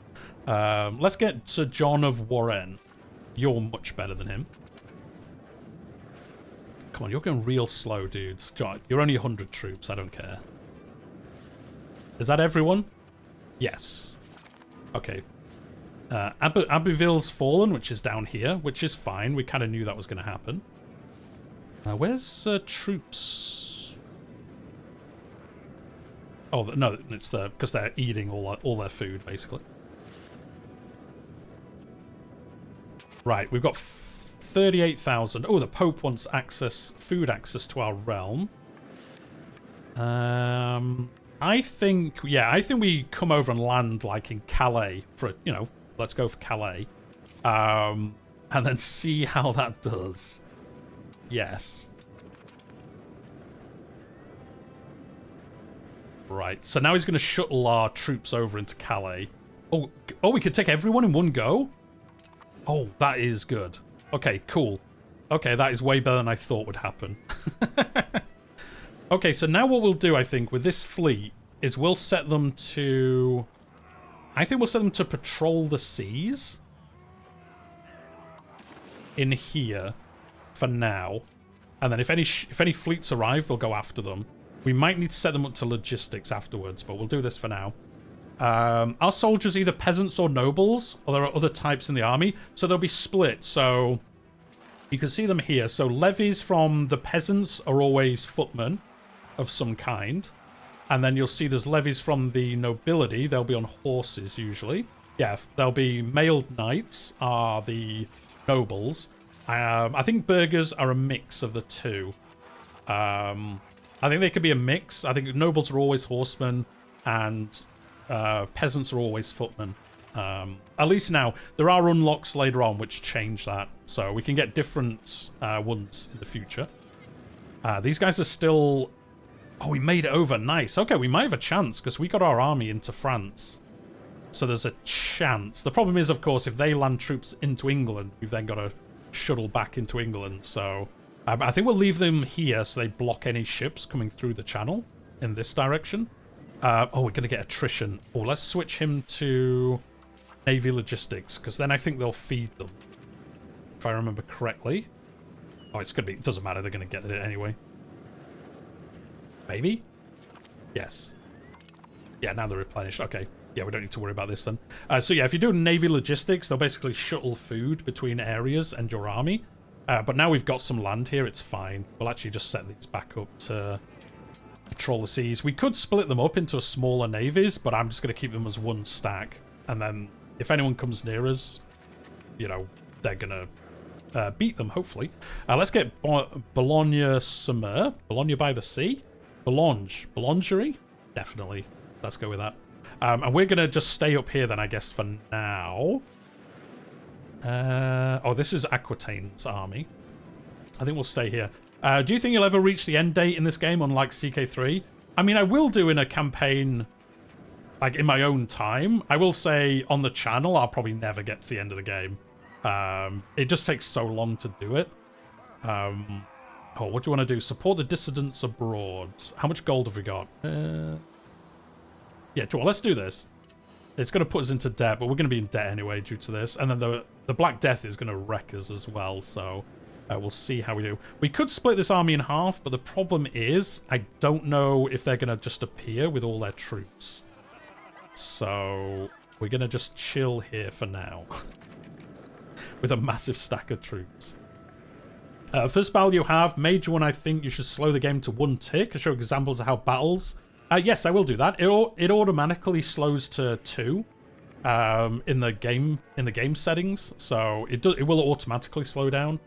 Let's get Sir John of Warren. You're much better than him. Come on, you're going real slow, dudes. You're only 100 troops. I don't care. Is that everyone? Yes. Okay. Abbeville's fallen, which is down here, which is fine. We kind of knew that was going to happen. Where's troops? Oh, no, it's because they're eating all their food, basically. Right, we've got 38,000. Oh, the Pope wants food access to our realm. I think we come over and land, like, in Calais for, let's go for Calais. And then see how that does. Yes. Right, so now he's going to shuttle our troops over into Calais. Oh, we could take everyone in one go? Oh, that is good. Okay, cool. Okay, that is way better than I thought would happen. Okay, so now what we'll do, I think, with this fleet is we'll set them to... I think we'll set them to patrol the seas. In here. For now. And then if any fleets arrive, they'll go after them. We might need to set them up to logistics afterwards, but we'll do this for now. Our soldiers either peasants or nobles, or there are other types in the army, so they'll be split. So you can see them here. So levies from the peasants are always footmen of some kind, and then you'll see there's levies from the nobility. They'll be on horses usually. Yeah, they'll be mailed knights are the nobles. I think burghers are a mix of the two. I think they could be a mix. I think nobles are always horsemen and peasants are always footmen. At least now. There are unlocks later on which change that. So we can get different ones in the future. These guys are still... Oh, we made it over. Nice. Okay, we might have a chance because we got our army into France. So there's a chance. The problem is, of course, if they land troops into England, we've then got to shuttle back into England. So I think we'll leave them here so they block any ships coming through the channel in this direction. Oh, we're going to get attrition. Oh, let's switch him to Navy Logistics because then I think they'll feed them. If I remember correctly. Oh, it's going to be... It doesn't matter. They're going to get it anyway. Maybe? Yes. Yeah, now they're replenished. Okay. Yeah, we don't need to worry about this then. So yeah, if you do Navy Logistics, they'll basically shuttle food between areas and your army. But now we've got some land here, it's fine. We'll actually just set these back up to patrol the seas. We could split them up into smaller navies, but I'm just going to keep them as one stack. And then if anyone comes near us, they're going to beat them, hopefully. Let's get Boulogne-sur-Mer. Boulogne by the sea? Boulangerie? Definitely. Let's go with that. And we're going to just stay up here then, I guess, for now. Oh, this is Aquitaine's army. I think we'll stay here. Do you think you'll ever reach the end date in this game, unlike CK3? I mean, I will do in a campaign, like in my own time. I will say on the channel, I'll probably never get to the end of the game. It just takes so long to do it. Oh, what do you want to do? Support the dissidents abroad. How much gold have we got? Yeah, well, let's do this. It's going to put us into debt, but we're going to be in debt anyway due to this. And then the Black Death is going to wreck us as well, so we'll see how we do. We could split this army in half, but the problem is I don't know if they're going to just appear with all their troops. So we're going to just chill here for now with a massive stack of troops. First battle you have, major one, I think you should slow the game to 1 tick and show examples of how battles... yes, I will do that. It automatically slows to 2 in the game settings, so it will automatically slow down.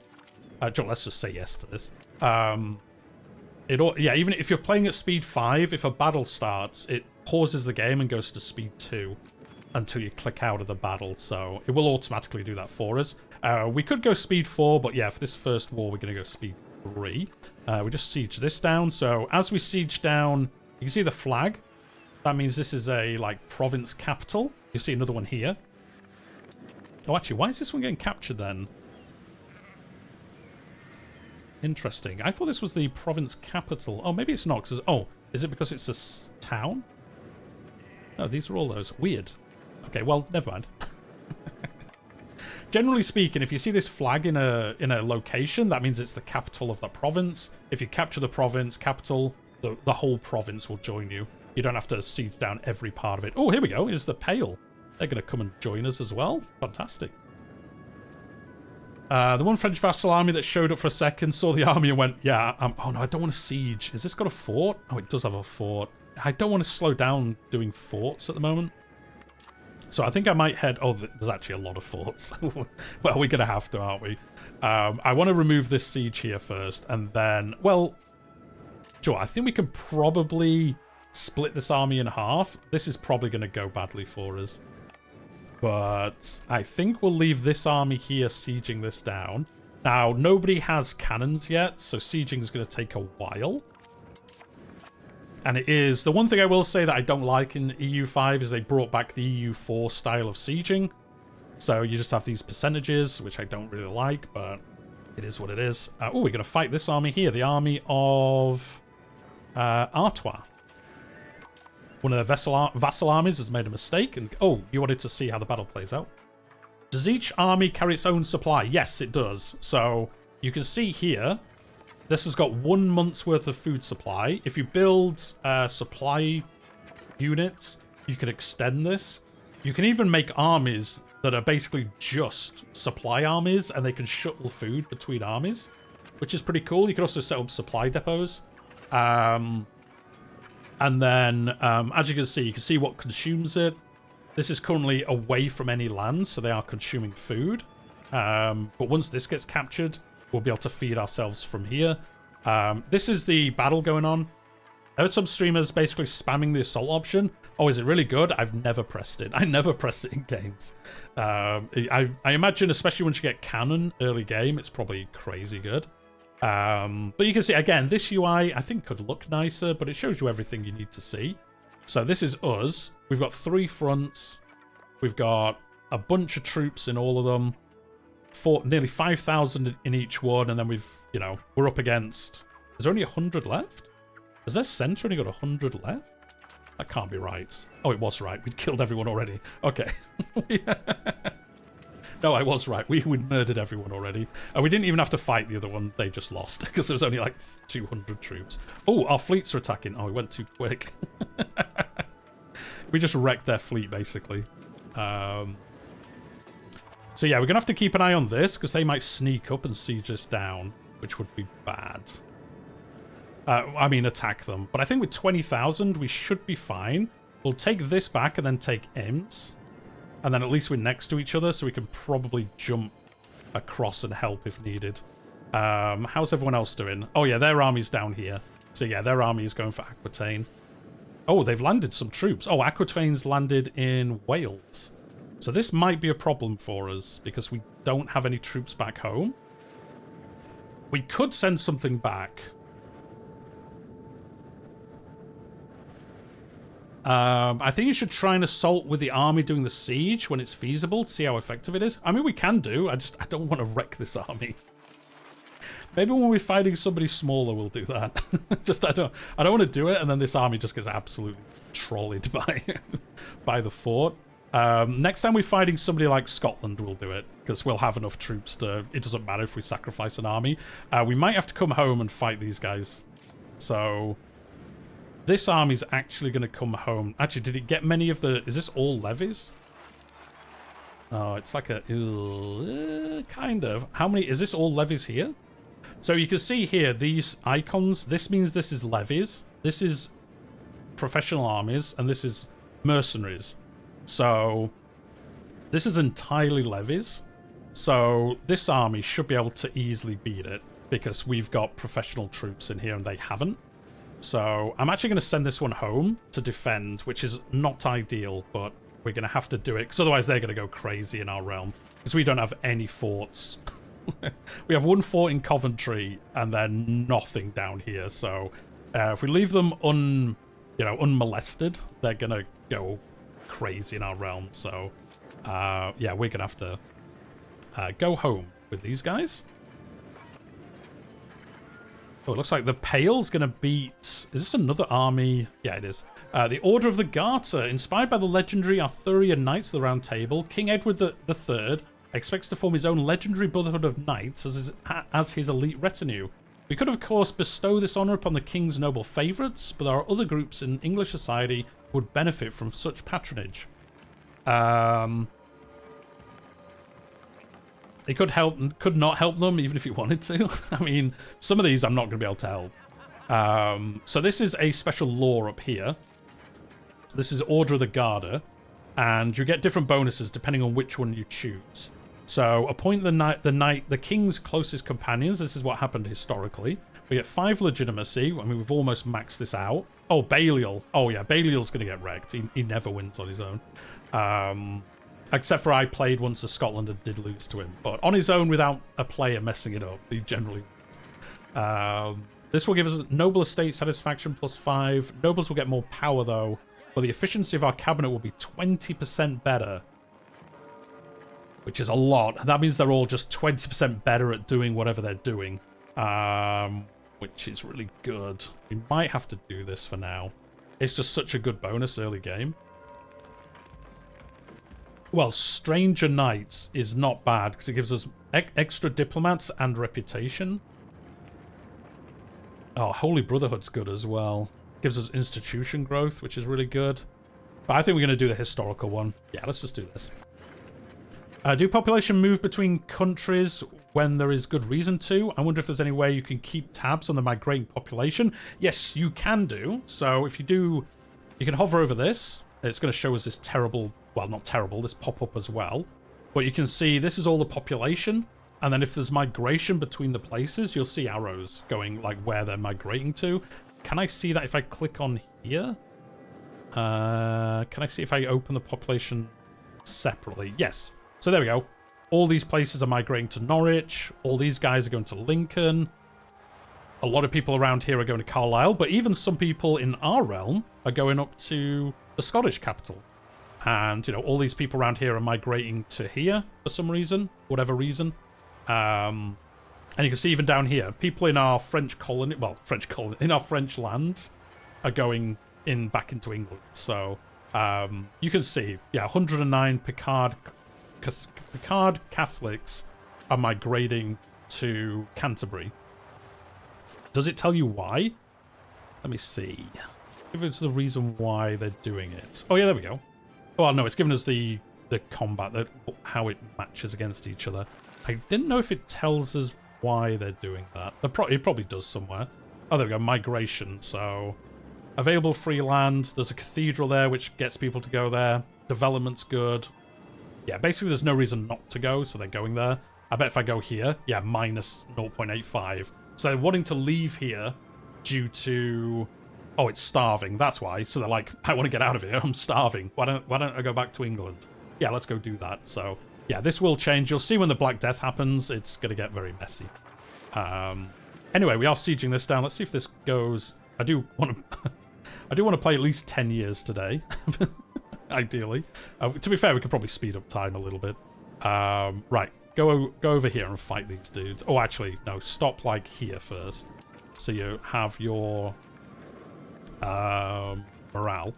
Joe, let's just say yes to this. Yeah, even if you're playing at speed 5, if a battle starts, it pauses the game and goes to speed 2 until you click out of the battle, so it will automatically do that for us. We could go speed 4, but yeah, for this first war, we're going to go speed 3. We just siege this down, so as we siege down, you can see the flag. That means this is a, like, province capital. You see another one here. Oh, actually, why is this one getting captured then? Interesting. I thought this was the province capital. Oh, maybe it's not. Cause oh, is it because it's a town? No, these are all those. Weird. Okay, well, never mind. Generally speaking, if you see this flag in a location, that means it's the capital of the province. If you capture the province capital, the whole province will join you. You don't have to siege down every part of it. Oh, here we go. Here's the Pale. They're going to come and join us as well. Fantastic. The one French vassal army that showed up for a second, saw the army and went, yeah, oh no, I don't want to siege. Has this got a fort? Oh, it does have a fort. I don't want to slow down doing forts at the moment. So I think I might head... Oh, there's actually a lot of forts. Well, we're going to have to, aren't we? I want to remove this siege here first, and then... Well, sure, I think we can probably split this army in half. This is probably going to go badly for us. But I think we'll leave this army here sieging this down. Now, nobody has cannons yet, so sieging is going to take a while. And it is... The one thing I will say that I don't like in EU5 is they brought back the EU4 style of sieging. So you just have these percentages, which I don't really like, but it is what it is. Oh, we're going to fight this army here, the army of Artois. One of the vassal armies has made a mistake. And oh, you wanted to see how the battle plays out. Does each army carry its own supply? Yes, it does. So you can see here, this has got 1 month's worth of food supply. If you build supply units, you can extend this. You can even make armies that are basically just supply armies, and they can shuttle food between armies, which is pretty cool. You can also set up supply depots. And then, as you can see what consumes it. This is currently away from any land, so they are consuming food. But once this gets captured, we'll be able to feed ourselves from here. This is the battle going on. I heard some streamers basically spamming the assault option. Oh, is it really good? I've never pressed it. I never press it in games. I imagine, especially once you get cannon early game, it's probably crazy good. But you can see, again, this UI I think could look nicer, but it shows you everything you need to see. So this is us. We've got 3 fronts. We've got a bunch of troops in all of them. Nearly 5,000 in each one, and then we're up against... Is there only 100 left? Has their centre only got 100 left? That can't be right. Oh, it was right. We'd killed everyone already. Okay. No, I was right. We'd murdered everyone already. And we didn't even have to fight the other one. They just lost because there was only like 200 troops. Oh, our fleets are attacking. Oh, we went too quick. We just wrecked their fleet, basically. So yeah, we're going to have to keep an eye on this because they might sneak up and siege us down, which would be bad. I mean, attack them. But I think with 20,000, we should be fine. We'll take this back and then take Ems. And then at least we're next to each other, so we can probably jump across and help if needed. How's everyone else doing? Oh yeah, their army's down here. So yeah, their army is going for Aquitaine. Oh, they've landed some troops. Oh, Aquitaine's landed in Wales. So this might be a problem for us, because we don't have any troops back home. We could send something back. I think you should try and assault with the army doing the siege when it's feasible to see how effective it is. I mean, we can do. I don't want to wreck this army. Maybe when we're fighting somebody smaller, we'll do that. I don't want to do it, and then this army just gets absolutely trolled by the fort. Next time we're fighting somebody like Scotland, we'll do it, because we'll have enough troops to... It doesn't matter if we sacrifice an army. We might have to come home and fight these guys. So... This army's actually going to come home. Actually, did it get many of the... Is this all levies? Oh, it's like a... kind of. How many... Is this all levies here? So you can see here, these icons. This means this is levies. This is professional armies. And this is mercenaries. So this is entirely levies. So this army should be able to easily beat it. Because we've got professional troops in here and they haven't. So I'm actually going to send this one home to defend, which is not ideal, but we're going to have to do it, because otherwise they're going to go crazy in our realm, because we don't have any forts. We have one fort in Coventry, and then nothing down here, so if we leave them unmolested, they're going to go crazy in our realm, so yeah, we're going to have to go home with these guys. Oh, it looks like the Pale's going to beat... Is this another army? Yeah, it is. The Order of the Garter. Inspired by the legendary Arthurian Knights of the Round Table, King Edward III expects to form his own legendary Brotherhood of Knights as his elite retinue. We could, of course, bestow this honour upon the King's noble favourites, but there are other groups in English society who would benefit from such patronage. He could not help them, even if he wanted to. I mean, some of these I'm not going to be able to help. So this is a special law up here. This is Order of the Garter, and you get different bonuses depending on which one you choose. So appoint the king's closest companions. This is what happened historically. We get 5 legitimacy. I mean, we've almost maxed this out. Oh, Balliol. Oh yeah, Balliol's going to get wrecked. He never wins on his own. Except for I played once as Scotland and did lose to him. But on his own, without a player messing it up, he generally wins. This will give us noble estate satisfaction +5. Nobles will get more power, though. But the efficiency of our cabinet will be 20% better. Which is a lot. That means they're all just 20% better at doing whatever they're doing. Which is really good. We might have to do this for now. It's just such a good bonus early game. Well, Stranger Knights is not bad because it gives us extra diplomats and reputation. Oh, Holy Brotherhood's good as well. Gives us institution growth, which is really good. But I think we're going to do the historical one. Yeah, let's just do this. Do population move between countries when there is good reason to? I wonder if there's any way you can keep tabs on the migrating population. Yes, you can do. So if you do, you can hover over this. It's going to show us this terrible... Well, not terrible, this pop-up as well. But you can see this is all the population. And then if there's migration between the places, you'll see arrows going like where they're migrating to. Can I see that if I click on here? Can I see if I open the population separately? Yes. So there we go. All these places are migrating to Norwich. All these guys are going to Lincoln. A lot of people around here are going to Carlisle. But even some people in our realm are going up to the Scottish capital. And, you know, all these people around here are migrating to here for some reason, whatever reason. And you can see even down here, people in our French colony, well, in our French lands are going back into England. So you can see, yeah, 109 Picard Catholics are migrating to Canterbury. Does it tell you why? Let me see. If it's the reason why they're doing it. Oh, yeah, there we go. Oh, no, it's given us the combat, how it matches against each other. I didn't know if it tells us why they're doing that. It probably does somewhere. Oh, there we go, migration. So, available free land. There's a cathedral there, which gets people to go there. Development's good. Yeah, basically there's no reason not to go, so they're going there. I bet if I go here, yeah, minus 0.85. So they're wanting to leave here due to... Oh, it's starving. That's why. So they're like, I want to get out of here. I'm starving. Why don't I go back to England? Yeah, let's go do that. So, yeah, this will change. You'll see when the Black Death happens, it's going to get very messy. Anyway, we are sieging this down. Let's see if this goes. I do want to. I do want to play at least 10 years today, ideally. To be fair, we could probably speed up time a little bit. Right, go over here and fight these dudes. Oh, actually, no, stop like here first. So you have your morale.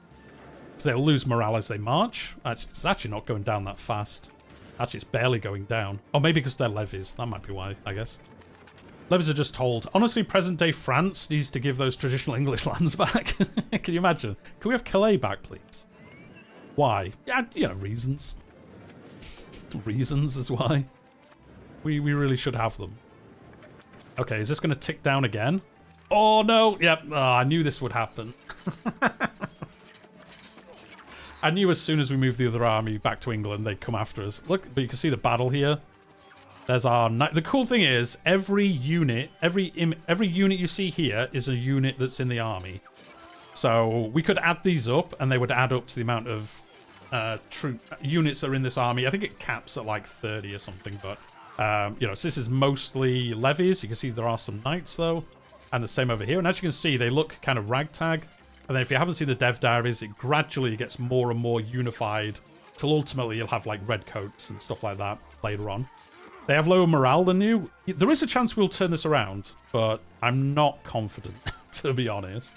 So they'll lose morale as they march. It's actually not going down that fast. Actually, it's barely going down. Oh, maybe because they're levies. That might be why, I guess. Levies are just told. Honestly, present-day France needs to give those traditional English lands back. Can you imagine? Can we have Calais back, please? Why? Yeah, you know, reasons. Reasons is why. We really should have them. Okay, is this going to tick down again? Oh, no. Yep. Oh, I knew this would happen. I knew as soon as we moved the other army back to England, they'd come after us. Look, but you can see the battle here. There's our... The cool thing is, every unit you see here is a unit that's in the army. So we could add these up, and they would add up to the amount of troop units that are in this army. I think it caps at like 30 or something, but... you know, so this is mostly levies. You can see there are some knights, though. And the same over here. And as you can see, they look kind of ragtag. And then if you haven't seen the dev diaries, it gradually gets more and more unified till ultimately you'll have like red coats and stuff like that later on. They have lower morale than you. There is a chance we'll turn this around, but I'm not confident, to be honest.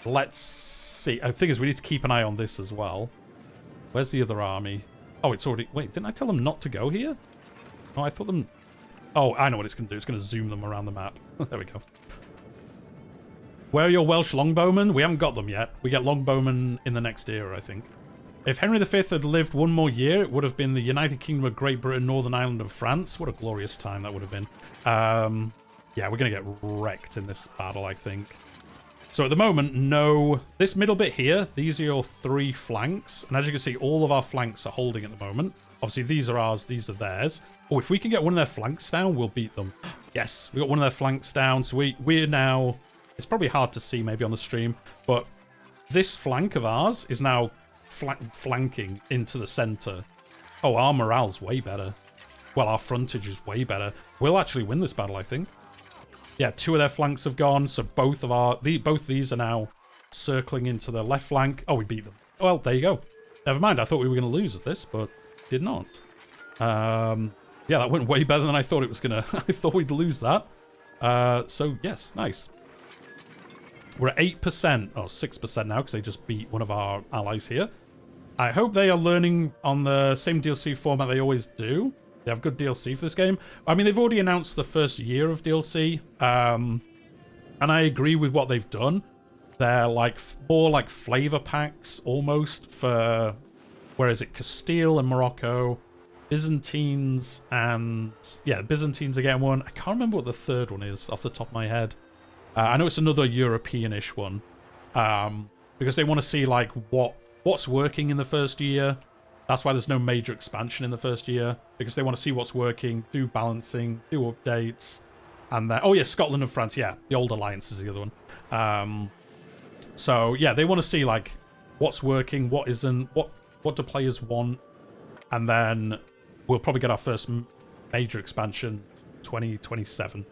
Let's see. The thing is, we need to keep an eye on this as well. Where's the other army? Oh, it's already... Wait, didn't I tell them not to go here? Oh, I thought them... Oh, I know what it's going to do. It's going to zoom them around the map. There we go. Where are your Welsh longbowmen? We haven't got them yet. We get longbowmen in the next era, I think. If Henry V had lived one more year, it would have been the United Kingdom of Great Britain, Northern Ireland, and France. What a glorious time that would have been. Yeah, we're going to get wrecked in this battle, I think. So at the moment, no... This middle bit here, these are your 3 flanks. And as you can see, all of our flanks are holding at the moment. Obviously, these are ours, these are theirs. Oh, if we can get one of their flanks down, we'll beat them. Yes, we got one of their flanks down. So we're now... It's probably hard to see maybe on the stream, but this flank of ours is now flanking into the center. Oh, our morale's way better. Well, our frontage is way better. We'll actually win this battle, I think. Yeah, 2 of their flanks have gone, so both these are now circling into the left flank. Oh, we beat them. Well, there you go. Never mind, I thought we were going to lose this, but did not. Yeah, that went way better than I thought it was going to. I thought we'd lose that. So, yes, nice. We're at 8%, or 6% now, because they just beat one of our allies here. I hope they are learning on the same DLC format they always do. They have good DLC for this game. I mean, they've already announced the first year of DLC, and I agree with what they've done. They're like more like flavor packs, almost, for, where is it, Castile and Morocco, Byzantines, and, yeah, Byzantines are getting one. I can't remember what the third one is off the top of my head. I know it's another European-ish one, because they want to see like what's working in the first year. That's why there's no major expansion in the first year, because they want to see what's working, do balancing, do updates, and then, oh yeah, Scotland and France, yeah, the old alliance is the other one. So yeah, they want to see like what's working, what isn't, what do players want, and then we'll probably get our first major expansion 2027.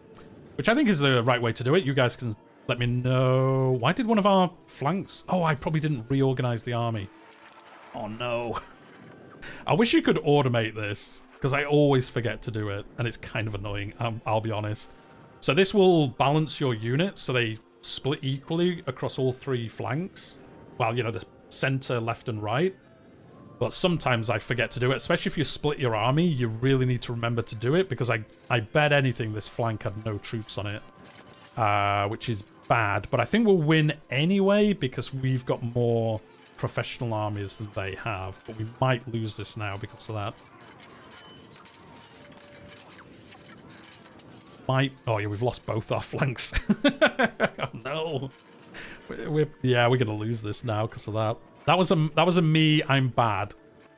Which I think is the right way to do it. You guys can let me know. Why did one of our flanks... Oh, I probably didn't reorganize the army. Oh, no. I wish you could automate this, because I always forget to do it, and it's kind of annoying, I'll be honest. So this will balance your units, so they split equally across all 3 flanks. Well, you know, the center, left, and right. But sometimes I forget to do it, especially if you split your army. You really need to remember to do it, because I bet anything this flank had no troops on it, which is bad. But I think we'll win anyway, because we've got more professional armies than they have. But we might lose this now because of that. Oh yeah, we've lost both our flanks. Oh no. We're going to lose this now because of that. That was a me, I'm bad.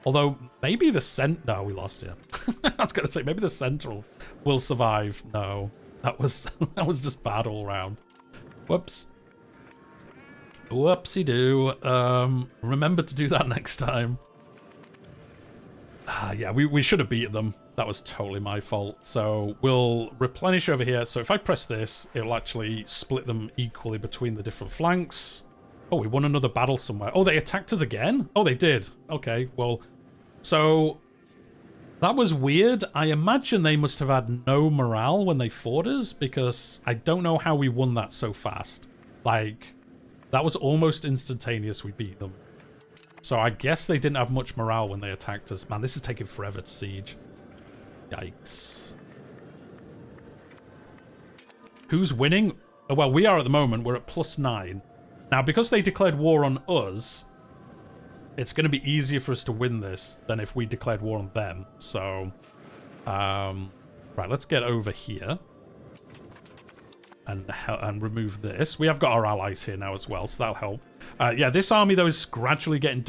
Although, maybe the no, we lost here. I was going to say, maybe the central will survive. No, that was just bad all around. Whoops. Whoopsie-doo. Remember to do that next time. Yeah, we should have beaten them. That was totally my fault. So we'll replenish over here. So if I press this, it'll actually split them equally between the different flanks. Oh, we won another battle somewhere. Oh, they attacked us again? Oh, they did. Okay, well, so that was weird. I imagine they must have had no morale when they fought us, because I don't know how we won that so fast. Like, that was almost instantaneous we beat them. So I guess they didn't have much morale when they attacked us. Man, this is taking forever to siege. Yikes. Who's winning? Oh, well, we are at the moment. We're at +9. Now, because they declared war on us, it's going to be easier for us to win this than if we declared war on them. So, right, let's get over here and remove this. We have got our allies here now as well, so that'll help. Yeah, this army, though, is gradually getting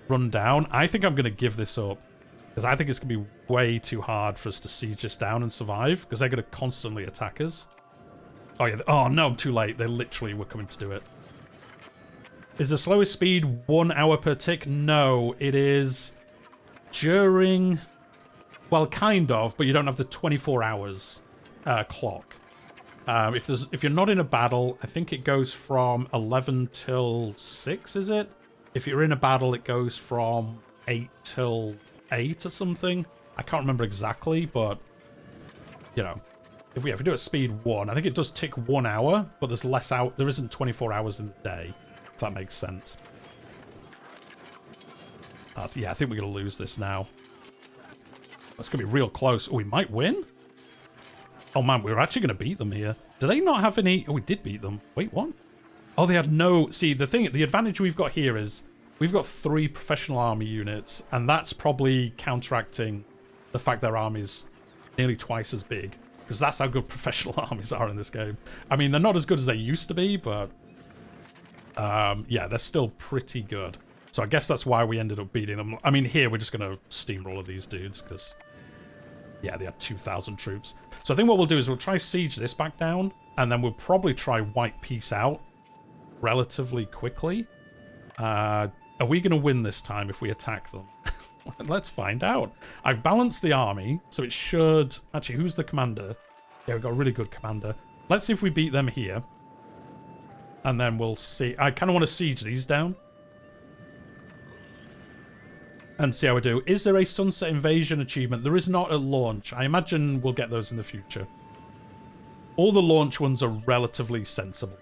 run down. I think I'm going to give this up, because I think it's going to be way too hard for us to siege this down and survive, because they're going to constantly attack us. Oh, yeah. Oh, no, I'm too late. They literally were coming to do it. Is the slowest speed 1 hour per tick? No, it is during... Well, kind of, but you don't have the 24 hours clock. If you're not in a battle, I think it goes from 11 till 6, is it? If you're in a battle, it goes from 8 till 8 or something. I can't remember exactly, but, you know, if we do it speed 1, I think it does tick 1 hour, but there's less out. There isn't 24 hours in the day, if that makes sense. Yeah, I think we're going to lose this now. That's going to be real close. Oh, we might win? Oh, man, we were actually going to beat them here. Do they not have any... Oh, we did beat them. Wait, what? Oh, they had no... See, the advantage we've got here is we've got 3 professional army units, and that's probably counteracting the fact their army's nearly twice as big, because that's how good professional armies are in this game. I mean, they're not as good as they used to be, but yeah, they're still pretty good. So I guess that's why we ended up beating them. I mean, here we're just going to steamroller these dudes, because, yeah, they had 2,000 troops. So I think what we'll do is we'll try siege this back down, and then we'll probably try wipe peace out relatively quickly. Are we going to win this time if we attack them? Let's find out. I've balanced the army, so it should... Actually, who's the commander? Yeah, we've got a really good commander. Let's see if we beat them here. And then we'll see. I kind of want to siege these down. And see how we do. Is there a Sunset Invasion achievement? There is not at launch. I imagine we'll get those in the future. All the launch ones are relatively sensible.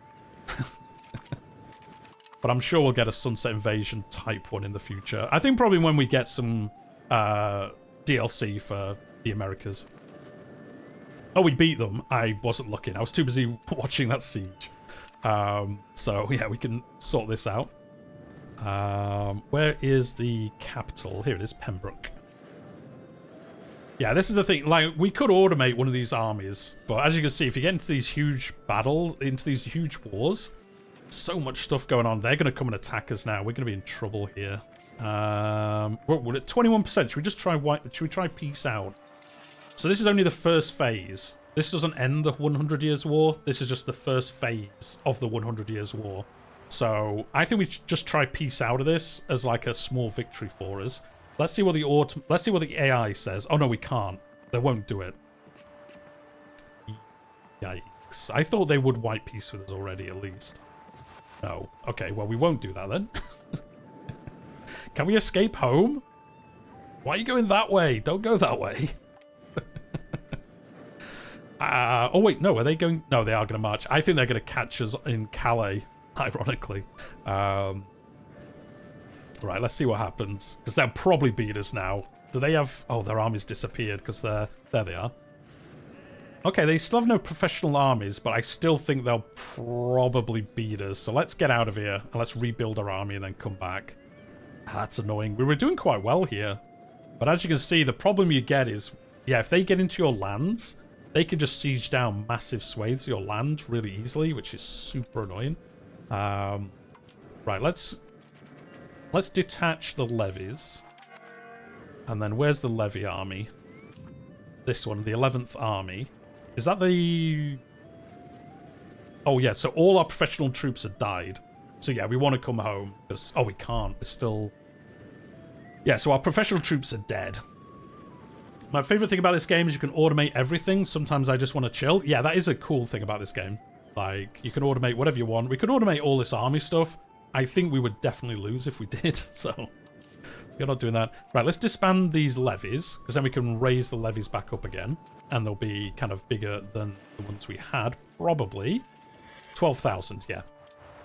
But I'm sure we'll get a Sunset Invasion type one in the future. I think probably when we get some DLC for the Americas. Oh, we beat them. I wasn't looking. I was too busy watching that siege. So, yeah, we can sort this out. Where is the capital? Here it is, Pembroke. Yeah, this is the thing. Like, we could automate one of these armies, but as you can see, if you get into these huge into these huge wars, so much stuff going on. They're going to come and attack us now. We're going to be in trouble here. We're at 21%. Should we just try should we try peace out? So this is only the first phase. This doesn't end the 100 Years' War. This is just the first phase of the 100 Years' War. So I think we should just try peace out of this as like a small victory for us. Let's see what the AI says. Oh no, we can't. They won't do it. Yikes! I thought they would wipe peace with us already, at least. No. Okay. Well, we won't do that then. Can we escape home? Why are you going that way? Don't go that way. Oh wait, no. Are they going? No, they are going to march. I think they're going to catch us in Calais. Ironically. Right, let's see what happens. Because they'll probably beat us now. Do they have... Oh, their armies disappeared because they're... There they are. Okay, they still have no professional armies, but I still think they'll probably beat us. So let's get out of here and let's rebuild our army and then come back. That's annoying. We were doing quite well here. But as you can see, the problem you get is... Yeah, if they get into your lands, they can just siege down massive swathes of your land really easily, which is super annoying. Right, let's detach the levies. And then where's the levy army? This one, the 11th Army. Is that the... Oh, yeah, so all our professional troops have died. So, yeah, we want to come home. Because... Oh, we can't. We're still... Yeah, so our professional troops are dead. My favorite thing about this game is you can automate everything. Sometimes I just want to chill. Yeah, that is a cool thing about this game. Like, you can automate whatever you want. We could automate all this army stuff. I think we would definitely lose if we did, so we're not doing that. Right, let's disband these levies, because then we can raise the levies back up again, and they'll be kind of bigger than the ones we had, probably. 12,000, yeah.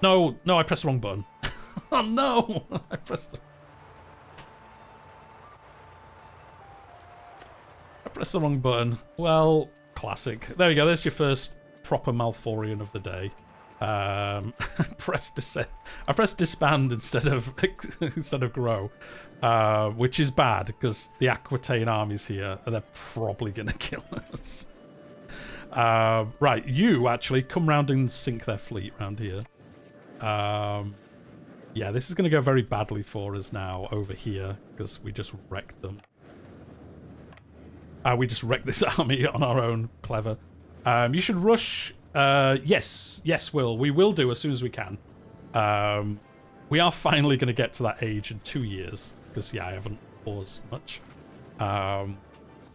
No, I pressed the wrong button. Oh, no! I pressed the wrong button. Well, classic. There we go, there's your first proper Malforian of the day. I pressed disband instead of grow, which is bad because the Aquitaine army's here and they're probably gonna kill us. Right, you actually come round and sink their fleet round here. Yeah, this is gonna go very badly for us now over here because we just wrecked them. We just wrecked this army on our own. Clever. You should rush. Yes, Will. We will do as soon as we can. We are finally going to get to that age in 2 years. Because, yeah, I haven't paused much.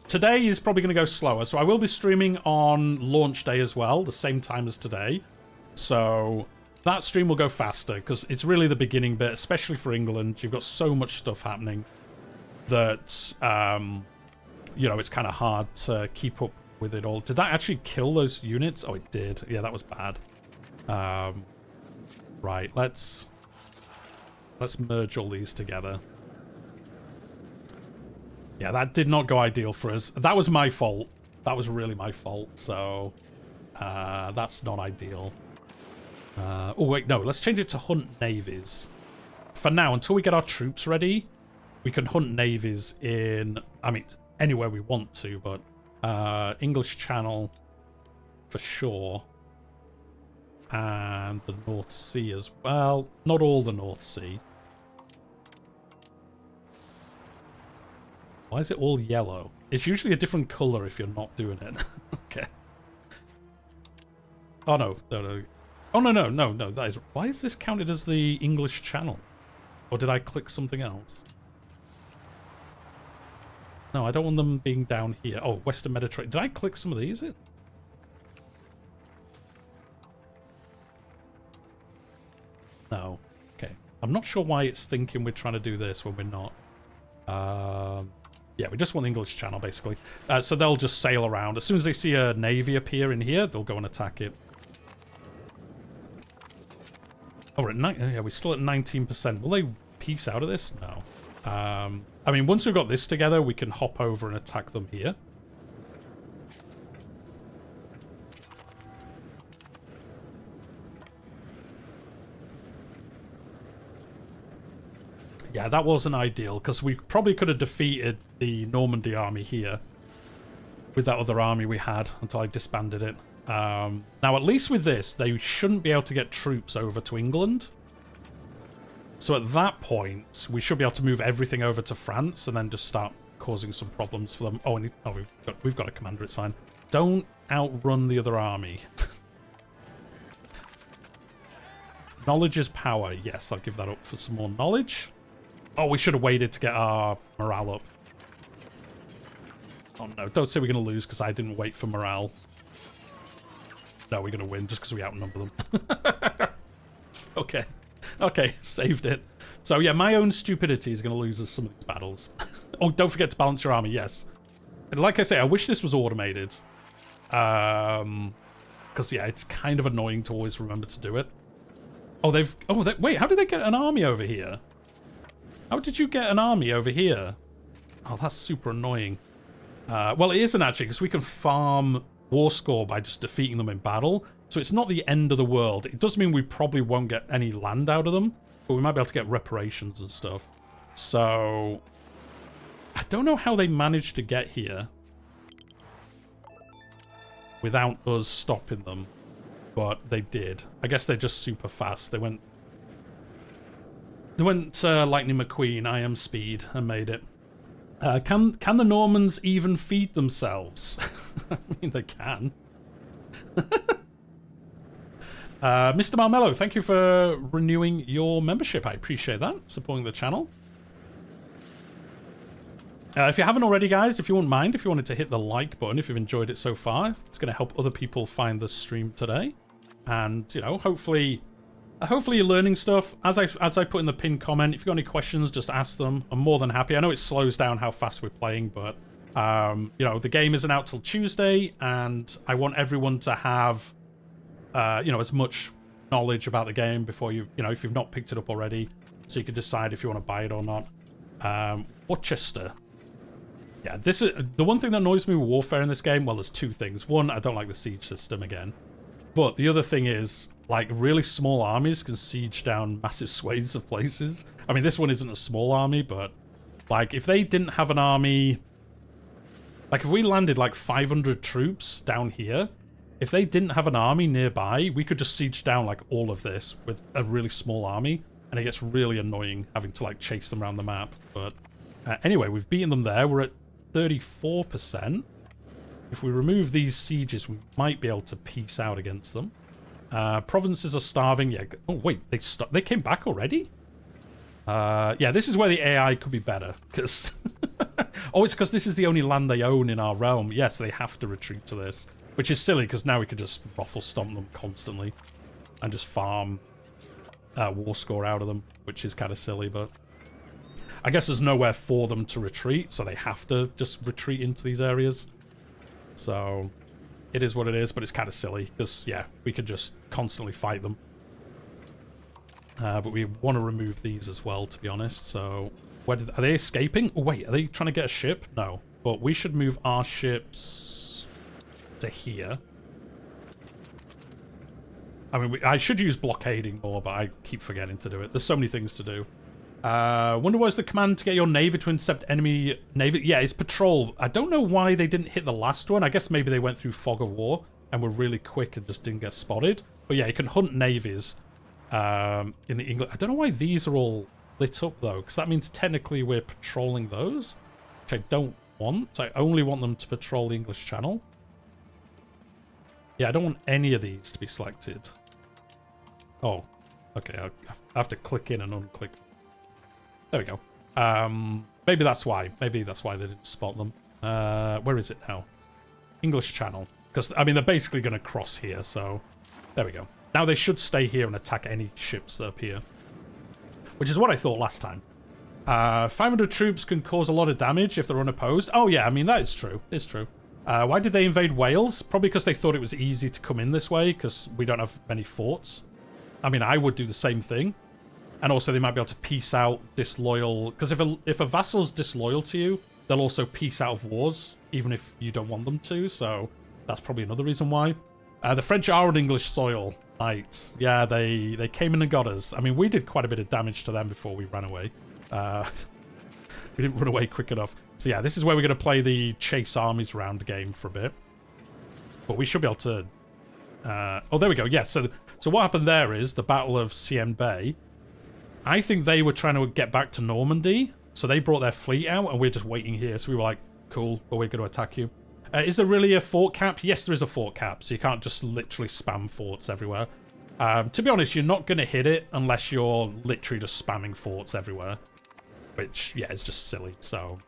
Today is probably going to go slower. So I will be streaming on launch day as well. The same time as today. So that stream will go faster. Because it's really the beginning bit. Especially for England. You've got so much stuff happening. That, you know, it's kind of hard to keep up with it all. Did that actually kill those units? Oh, it did. Yeah, that was bad. Right, let's merge all these together. Yeah, that did not go ideal for us. That was my fault. That was really my fault. So that's not ideal. Oh wait, no. Let's change it to hunt navies. For now, until we get our troops ready, we can hunt navies in. I mean, anywhere we want to, but. English Channel for sure, and the North Sea as well. Not all the North Sea. Why is it all yellow? It's usually a different color if you're not doing it. Okay. Oh no. Oh no. That is. Why is this counted as the English Channel? Or did I click something else? No, I don't want them being down here. Oh, Western Mediterranean. Did I click some of these in? No. Okay. I'm not sure why it's thinking we're trying to do this when we're not. Yeah, we just want the English Channel, basically. So they'll just sail around. As soon as they see a navy appear in here, they'll go and attack it. Oh, we're at yeah, we're still at 19%. Will they peace out of this? No. I mean, once we've got this together, we can hop over and attack them here. Yeah, that wasn't ideal, because we probably could have defeated the Normandy army here with that other army we had until I disbanded it. Now, at least with this, they shouldn't be able to get troops over to England. So at that point, we should be able to move everything over to France and then just start causing some problems for them. Oh, we've got a commander, it's fine. Don't outrun the other army. Knowledge is power. Yes, I'll give that up for some more knowledge. Oh, we should have waited to get our morale up. Oh no, don't say we're going to lose because I didn't wait for morale. No, we're going to win just because we outnumber them. Okay. Okay, saved it. So yeah, my own stupidity is going to lose us some of these battles. Oh, don't forget to balance your army, yes. And like I say, I wish this was automated. Because yeah, it's kind of annoying to always remember to do it. Oh, wait, how did they get an army over here? How did you get an army over here? Oh, that's super annoying. Well, it isn't actually, because we can farm war score by just defeating them in battle. So it's not the end of the world. It does mean we probably won't get any land out of them, but we might be able to get reparations and stuff. So I don't know how they managed to get here without us stopping them, but they did. I guess they're just super fast. They went Lightning McQueen, I am speed, and made it. Can the Normans even feed themselves? I mean, they can. Mr. Marmello, thank you for renewing your membership. I appreciate that, supporting the channel. If you haven't already, guys, if you wouldn't mind, if you wanted to hit the like button, if you've enjoyed it so far, it's going to help other people find the stream today. And, you know, hopefully you're learning stuff. As I put in the pinned comment, if you've got any questions, just ask them. I'm more than happy. I know it slows down how fast we're playing, but, you know, the game isn't out till Tuesday, and I want everyone to have, you know, as much knowledge about the game before you know, if you've not picked it up already, so you can decide if you want to buy it or not. Worcester. Yeah, this is the one thing that annoys me with warfare in this game. Well, there's two things. One, I don't like the siege system again. But the other thing is, like, really small armies can siege down massive swathes of places. I mean, this one isn't a small army, but, like, if they didn't have an army... Like, if we landed, like, 500 troops down here, if they didn't have an army nearby, we could just siege down, like, all of this with a really small army. And it gets really annoying having to, like, chase them around the map. But anyway, we've beaten them there. We're at 34%. If we remove these sieges, we might be able to peace out against them. Provinces are starving. Yeah. Oh, wait. They came back already? Yeah, this is where the AI could be better. Because oh, it's because this is the only land they own in our realm. Yes, they have to retreat to this. Which is silly, because now we could just ruffle stomp them constantly. And just farm war score out of them. Which is kind of silly, but... I guess there's nowhere for them to retreat, so they have to just retreat into these areas. So, it is what it is, but it's kind of silly, because, yeah, we could just constantly fight them. But we want to remove these as well, to be honest, so... Are they escaping? Oh, wait, are they trying to get a ship? No. But we should move our ships to here. I mean, I should use blockading more, but I keep forgetting to do it. There's so many things to do. Wonder what's the command to get your navy to intercept enemy navy? Yeah, it's patrol. I don't know why they didn't hit the last one. I guess maybe they went through fog of war and were really quick and just didn't get spotted. But yeah, you can hunt navies in the English. I don't know why these are all lit up though, because that means technically we're patrolling those, which I don't want. I only want them to patrol the English Channel. Yeah, I don't want any of these to be selected. Oh, okay. I have to click in and unclick. There we go. Maybe that's why. Maybe that's why they didn't spot them. Where is it now? English Channel. Because, I mean, they're basically going to cross here, so... There we go. Now they should stay here and attack any ships that appear. Which is what I thought last time. 500 troops can cause a lot of damage if they're unopposed. Oh, yeah, I mean, that is true. It's true. Why did they invade Wales? Probably because they thought it was easy to come in this way, because we don't have many forts. I mean, I would do the same thing. And also, they might be able to peace out disloyal... Because if a vassal's disloyal to you, they'll also peace out of wars, even if you don't want them to. So that's probably another reason why. The French are on English soil. Right. Yeah, they came in and got us. I mean, we did quite a bit of damage to them before we ran away. We didn't run away quick enough. So yeah, this is where we're going to play the chase armies round game for a bit. But we should be able to... oh, there we go. Yeah, so what happened there is the Battle of Seine Bay. I think they were trying to get back to Normandy, so they brought their fleet out, and we're just waiting here. So we were like, cool, but we're going to attack you. Is there really a fort cap? Yes, there is a fort cap, so you can't just literally spam forts everywhere. To be honest, you're not going to hit it unless you're literally just spamming forts everywhere. Which, yeah, is just silly, so...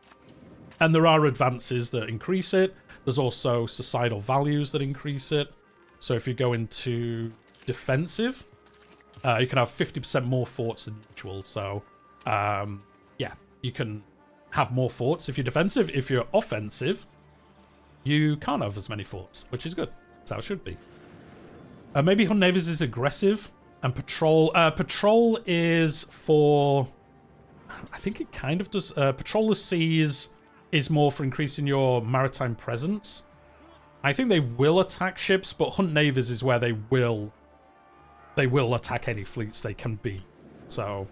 And there are advances that increase it. There's also societal values that increase it. So if you go into defensive... you can have 50% more forts than usual, so yeah, you can have more forts if you're defensive. If you're offensive, you can't have as many forts, which is good. That's how it should be. Maybe Hunt Navies is aggressive, and patrol. Patrol is for... I think it kind of does... Patrol the seas is more for increasing your maritime presence. I think they will attack ships, but Hunt Navies is where they will attack any fleets they can beat. So,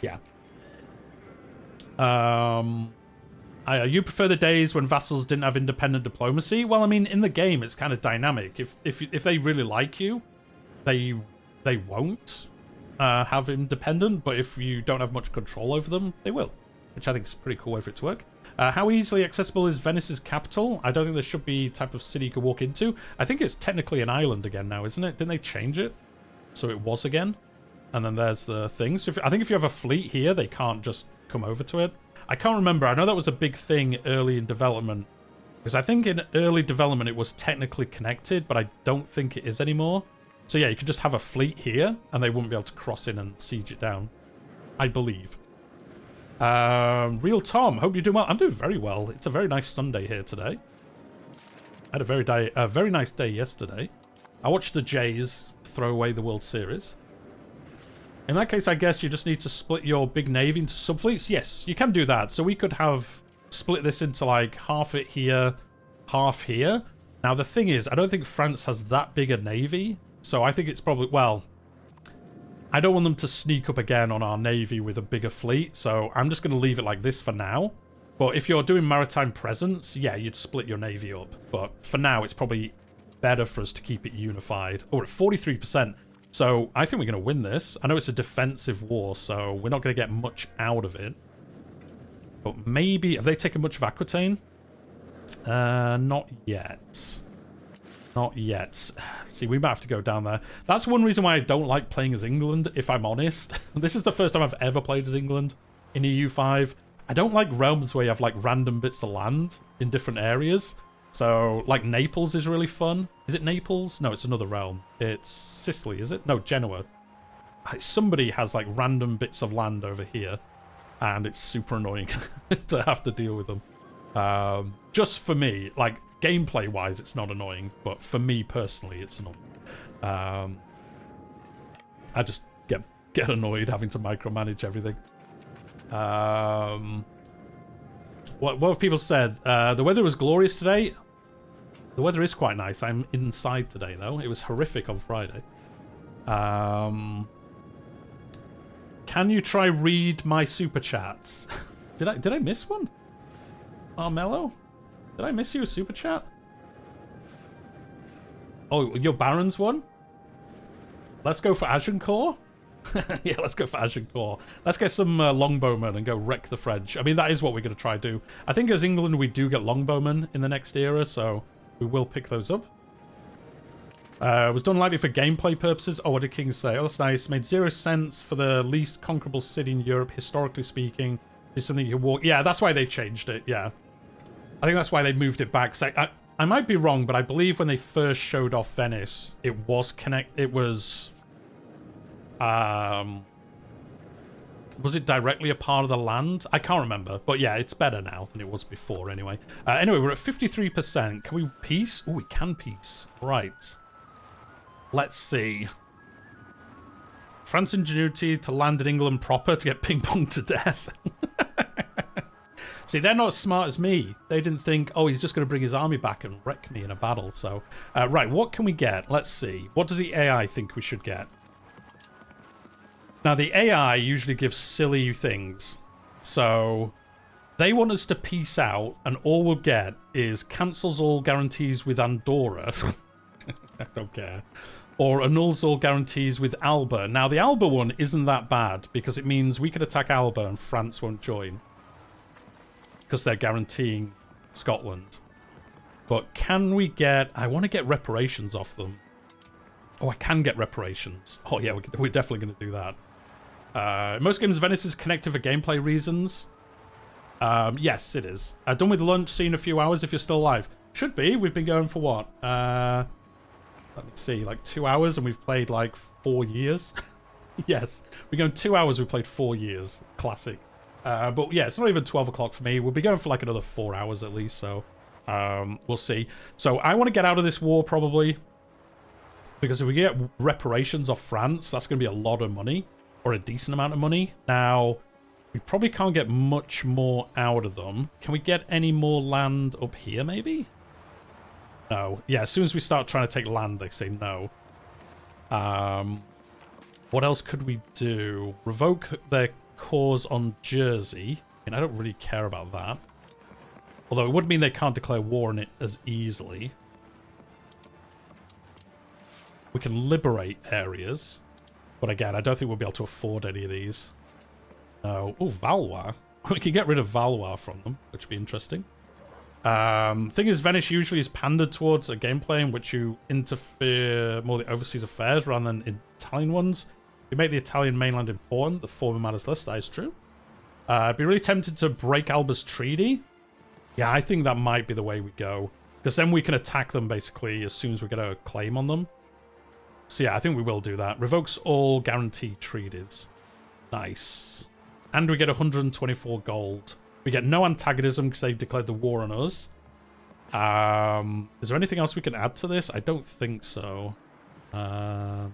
yeah. You prefer the days when vassals didn't have independent diplomacy? Well, I mean, in the game, it's kind of dynamic. If they really like you, they won't have independent, but if you don't have much control over them, they will. Which I think is a pretty cool way for it to work. How easily accessible is Venice's capital? I don't think there should be type of city you could walk into. I think it's technically an island again now, isn't it? Didn't they change it? So it was again? And then there's the thing. So I think if you have a fleet here, they can't just come over to it. I can't remember. I know that was a big thing early in development. Because I think in early development it was technically connected, but I don't think it is anymore. So yeah, you could just have a fleet here, and they wouldn't be able to cross in and siege it down. I believe. Real Tom, hope you're doing well. I'm doing very well. It's a very nice Sunday here today. I had a very nice day yesterday. I watched the Jays throw away the World Series. In that case, I guess you just need to split your big navy into subfleets. Yes, you can do that. So we could have split this into like half it here, half here. Now the thing is, I don't think France has that big a navy. So I think it's probably, well, I don't want them to sneak up again on our navy with a bigger fleet. So I'm just going to leave it like this for now. But if you're doing maritime presence, yeah, you'd split your navy up. But for now, it's probably better for us to keep it unified. Oh, we're at 43%. So I think we're going to win this. I know it's a defensive war, so we're not going to get much out of it. But maybe... Have they taken much of Aquitaine? Not yet. Not yet. See, we might have to go down there. That's one reason why I don't like playing as England, if I'm honest. This is the first time I've ever played as England in EU5. I don't like realms where you have, like, random bits of land in different areas. So, like, Naples is really fun. Is it Naples? No, it's another realm. It's Sicily, is it? No, Genoa. Somebody has, like, random bits of land over here. And it's super annoying to have to deal with them. Just for me, like, gameplay-wise, it's not annoying. But for me, personally, it's annoying. I just get annoyed having to micromanage everything. What have people said? The weather was glorious today. The weather is quite nice. I'm inside today, though. It was horrific on Friday. Can you try read my super chats? Did I miss one? Armello? Did I miss you a super chat? Oh, your Baron's one? Let's go for Agincourt? Yeah, let's go for Agincourt. Let's get some longbowmen and go wreck the French. I mean, that is what we're going to try to do. I think as England, we do get longbowmen in the next era, so we will pick those up. It was done lightly for gameplay purposes. Oh, what did King say? Oh, that's nice. Made 0 sense for the least conquerable city in Europe, historically speaking. It's something you can walk... Yeah, that's why they changed it, yeah. I think that's why they moved it back. I might be wrong, but I believe when they first showed off Venice, it was It was it directly a part of the land? I can't remember. But yeah, it's better now than it was before anyway. Anyway, we're at 53%. Can we peace? Oh, we can peace. Right. Let's see. France ingenuity to land in England proper to get ping-ponged to death. See, they're not as smart as me. They didn't think, oh, he's just going to bring his army back and wreck me in a battle. So, right, what can we get? Let's see. What does the AI think we should get? Now, the AI usually gives silly things. So, they want us to peace out, and all we'll get is cancels all guarantees with Andorra. I don't care. Or annuls all guarantees with Alba. Now, the Alba one isn't that bad, because it means we could attack Alba and France won't join. Because they're guaranteeing Scotland. But can we get... I want to get reparations off them. Oh, I can get reparations. Oh, yeah, we're definitely going to do that. In most games, Venice is connected for gameplay reasons. Yes, it is. Done with lunch, seen a few hours if you're still alive. Should be. We've been going for what? Let me see. Like 2 hours and we've played like 4 years. Yes. We're going 2 hours, we've played 4 years. Classic. But yeah, it's not even 12 o'clock for me. We'll be going for like another 4 hours at least, so we'll see. So I want to get out of this war probably, because if we get reparations off France, that's going to be a lot of money, or a decent amount of money. Now, we probably can't get much more out of them. Can we get any more land up here maybe? No. Yeah, as soon as we start trying to take land, they say no. What else could we do? Revoke their cause on Jersey. I mean, I don't really care about that. Although it would mean they can't declare war on it as easily. We can liberate areas. But again, I don't think we'll be able to afford any of these. No. Oh, Valois. We can get rid of Valois from them, which would be interesting. Thing is, Venice usually is pandered towards a gameplay in which you interfere more with the overseas affairs rather than Italian ones. You make the Italian mainland important, the former matters less, that is true. I'd be really tempted to break Alba's treaty. Yeah, I think that might be the way we go. Because then we can attack them, basically, as soon as we get a claim on them. So yeah, I think we will do that. Revokes all guaranteed treaties. Nice. And we get 124 gold. We get no antagonism because they've declared the war on us. Is there anything else we can add to this? I don't think so. Well,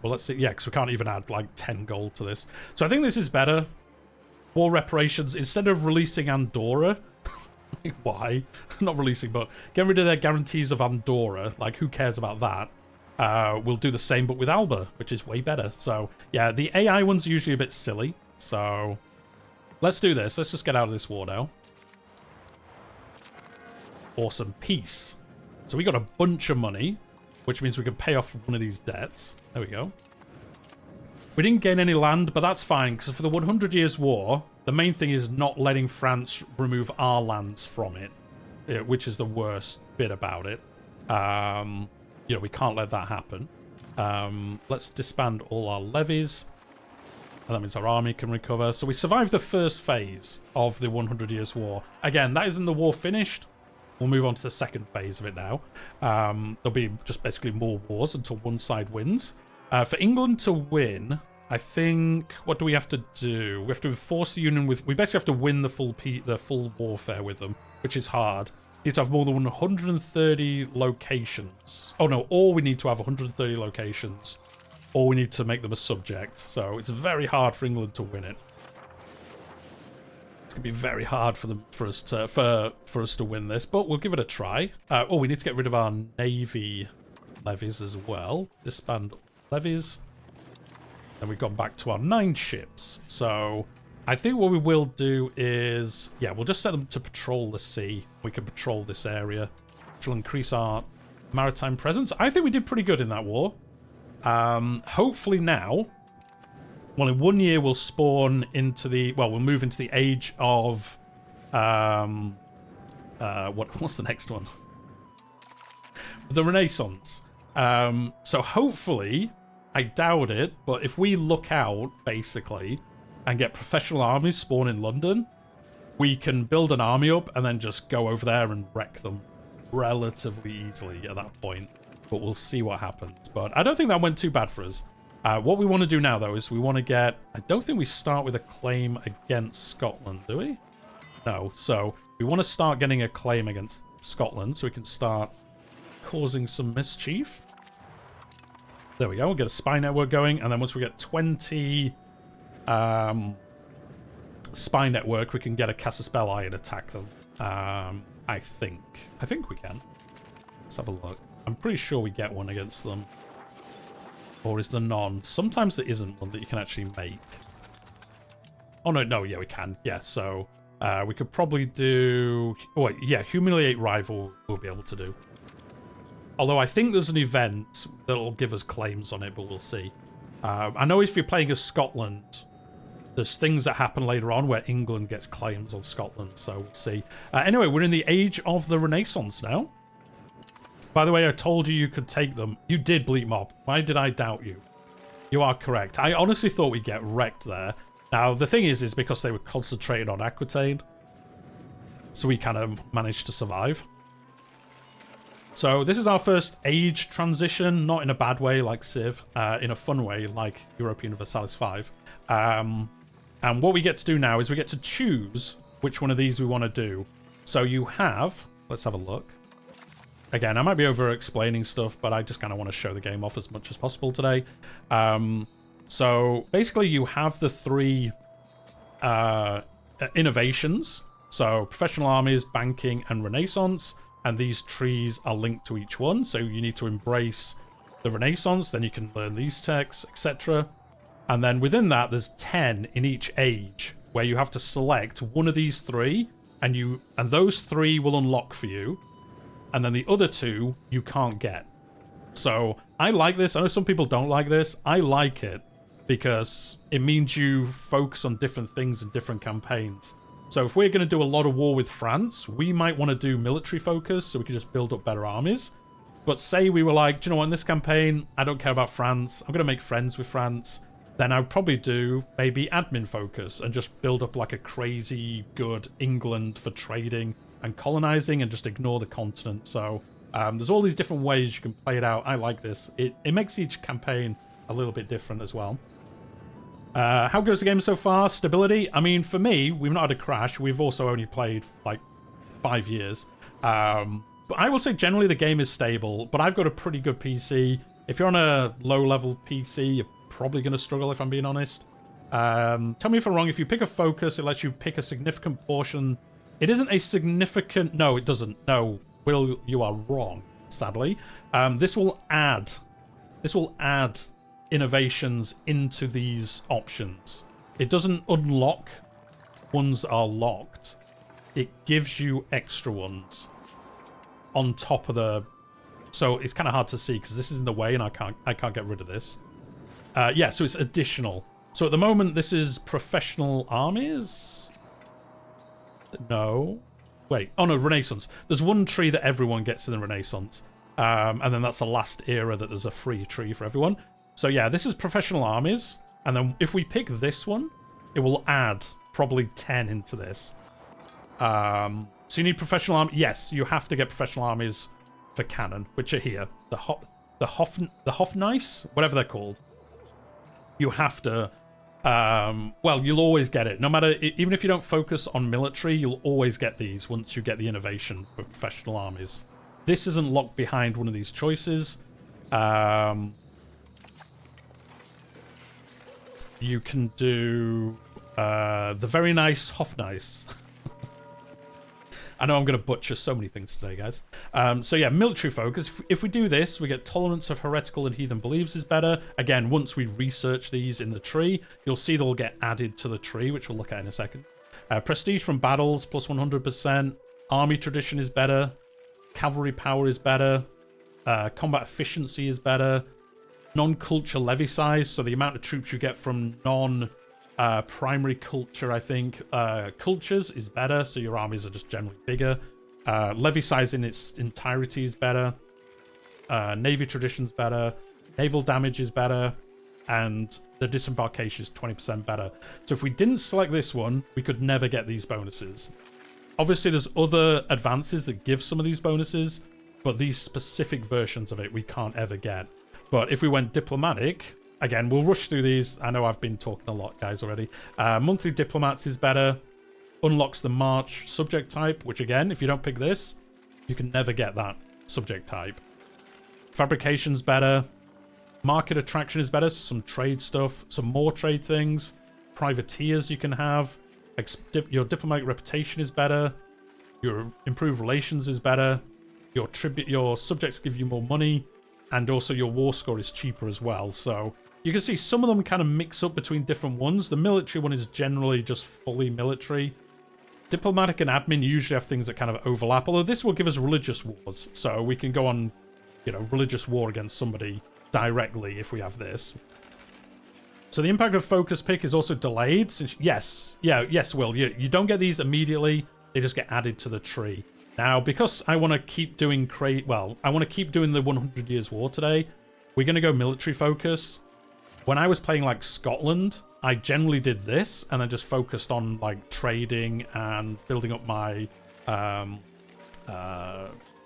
let's see. Yeah, because we can't even add like 10 gold to this. So I think this is better. War reparations. Instead of releasing Andorra... Why? Not releasing, but getting rid of their guarantees of Andorra. Like, who cares about that? We'll do the same, but with Alba, which is way better. So, yeah, the AI one's usually a bit silly. So, let's do this. Let's just get out of this war now. Awesome. Peace. So we got a bunch of money, which means we can pay off one of these debts. There we go. We didn't gain any land, but that's fine, because for the 100 Years' War, the main thing is not letting France remove our lands from it, which is the worst bit about it. You know, we can't let that happen. Let's disband all our levies. And that means our army can recover. So we survived the first phase of the 100 Years' War. Again, that isn't the war finished. We'll move on to the second phase of it now. There'll be just basically more wars until one side wins. For England to win, I think, what do we have to do? We have to force the union with... We basically have to win the full warfare with them, which is hard. We need to have more than 130 locations. Oh no, or we need to have 130 locations. Or we need to make them a subject. So it's very hard for England to win it. It's gonna be very hard for us to win this, but we'll give it a try. Oh, we need to get rid of our navy levies as well. Disband levies. And we've gone back to our 9 ships. So I think what we will do is, yeah, we'll just set them to patrol the sea. We can patrol this area, which will increase our maritime presence. I think we did pretty good in that war. Hopefully now, well, in 1 year we'll spawn into the, well, we'll move into the age of, what's the next one? The Renaissance. So hopefully, I doubt it, but if we look out, basically, and get professional armies spawn in London, we can build an army up and then just go over there and wreck them relatively easily at that point. But we'll see what happens. But I don't think that went too bad for us. What we want to do now, though, is we want to get... I don't think we start with a claim against Scotland, do we? No. So we want to start getting a claim against Scotland so we can start causing some mischief. There we go. We'll get a spy network going. And then once we get 20 spy network, we can get a Casus-Belli and attack them. I think. I think we can. Let's have a look. I'm pretty sure we get one against them. Or is there none? Sometimes there isn't one that you can actually make. Oh, no, yeah, we can. Yeah, so we could probably do... Oh, wait, yeah, humiliate rival we'll be able to do. Although I think there's an event that'll give us claims on it, but we'll see. I know if you're playing as Scotland, there's things that happen later on where England gets claims on Scotland, so we'll see. Anyway, we're in the age of the Renaissance now. By the way, I told you you could take them. You did, Bleak Mob. Why did I doubt you? You are correct. I honestly thought we'd get wrecked there. Now, the thing is because they were concentrated on Aquitaine. So we kind of managed to survive. So this is our first age transition, not in a bad way like Civ, in a fun way like Europa Universalis 5. And what we get to do now is we get to choose which one of these we want to do. So you have... Let's have a look. Again, I might be over-explaining stuff, but I just kind of want to show the game off as much as possible today. So basically you have the 3 innovations. So professional armies, banking, and Renaissance. And these trees are linked to each one. So you need to embrace the Renaissance, then you can learn these texts, etc. And then within that, there's 10 in each age, where you have to select one of these 3, and those 3 will unlock for you. And then the other 2 you can't get. So I like this. I know some people don't like this. I like it because it means you focus on different things in different campaigns. So if we're going to do a lot of war with France, we might want to do military focus so we can just build up better armies. But say we were like, do you know what, in this campaign, I don't care about France. I'm going to make friends with France. then I'd probably do maybe admin focus and just build up like a crazy good England for trading and colonizing and just ignore the continent. So there's all these different ways you can play it out. I like this. It makes each campaign a little bit different as well. How goes the game so far? Stability? I mean, for me, we've not had a crash. We've also only played like 5 years. But I will say generally the game is stable, but I've got a pretty good PC. If you're on a low-level PC, you're probably going to struggle, if I'm being honest. Tell me if I'm wrong. If you pick a focus, it lets you pick a significant portion. It isn't a significant... No, it doesn't. No, Will, you are wrong, sadly. This will add innovations into these options. It doesn't unlock ones that are locked. It gives you extra ones on top of the... So it's kind of hard to see because this is in the way and I can't get rid of this. Yeah, so it's additional. So at the moment, this is professional armies? No. Wait. Oh, no, Renaissance. There's one tree that everyone gets in the Renaissance. And then that's the last era that there's a free tree for everyone. So yeah, this is professional armies. And then if we pick this one, it will add probably 10 into this. So you need professional army. Yes, you have to get professional armies for cannon, which are here. The Hofnice, whatever they're called. You have to... well, you'll always get it. No matter... Even if you don't focus on military, you'll always get these once you get the innovation for professional armies. This isn't locked behind one of these choices. You can do the very nice Hofnice. I know I'm going to butcher so many things today, guys. So yeah, military focus. If we do this, we get tolerance of heretical and heathen beliefs is better. Again, once we research these in the tree, you'll see they'll get added to the tree, which we'll look at in a second. Prestige from battles, plus 100%. Army tradition is better. Cavalry power is better. Combat efficiency is better. Non-culture levy size, so the amount of troops you get from primary culture, I think. Cultures is better, so your armies are just generally bigger. Levy size in its entirety is better. Navy tradition is better. Naval damage is better. And the disembarkation is 20% better. So if we didn't select this one, we could never get these bonuses. Obviously, there's other advances that give some of these bonuses, but these specific versions of it we can't ever get. But if we went diplomatic... Again, we'll rush through these. I know I've been talking a lot, guys, already. Monthly diplomats is better. Unlocks the March subject type, which, again, if you don't pick this, you can never get that subject type. Fabrication's better. Market attraction is better. Some trade stuff. Some more trade things. Privateers you can have. Your diplomatic reputation is better. Your improved relations is better. Your subjects give you more money. And also your war score is cheaper as well. So you can see some of them kind of mix up between different ones. The military one is generally just fully military. Diplomatic and admin usually have things that kind of overlap. Although this will give us religious wars. So we can go on, religious war against somebody directly if we have this. So the impact of focus pick is also delayed. Since yes, Will. You don't get these immediately. They just get added to the tree. Now, because I want to keep doing I want to keep doing the 100 Years' War today, we're going to go military focus. When I was playing, like, Scotland, I generally did this, and then just focused on, like, trading and building up my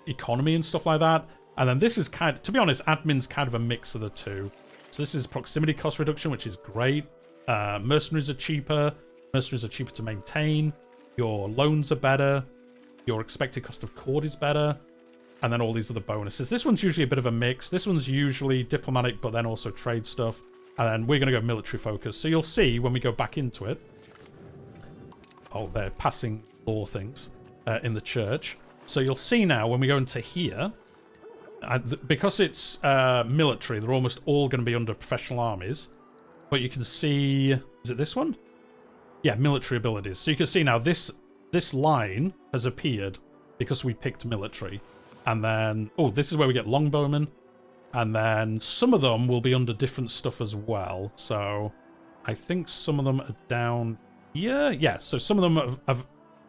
economy and stuff like that. And then this is to be honest, admin's kind of a mix of the two. So this is proximity cost reduction, which is great. Mercenaries are cheaper. Mercenaries are cheaper to maintain. Your loans are better. Your expected cost of cord is better. And then all these other bonuses. This one's usually a bit of a mix. This one's usually diplomatic, but then also trade stuff. And then we're going to go military focus. So you'll see when we go back into it. Oh, they're passing law things in the church. So you'll see now when we go into here, because it's military, they're almost all going to be under professional armies. But you can see, is it this one? Yeah, military abilities. So you can see now this line has appeared because we picked military. And then, this is where we get longbowmen. And then some of them will be under different stuff as well. So I think some of them are down here. Yeah, so some of them have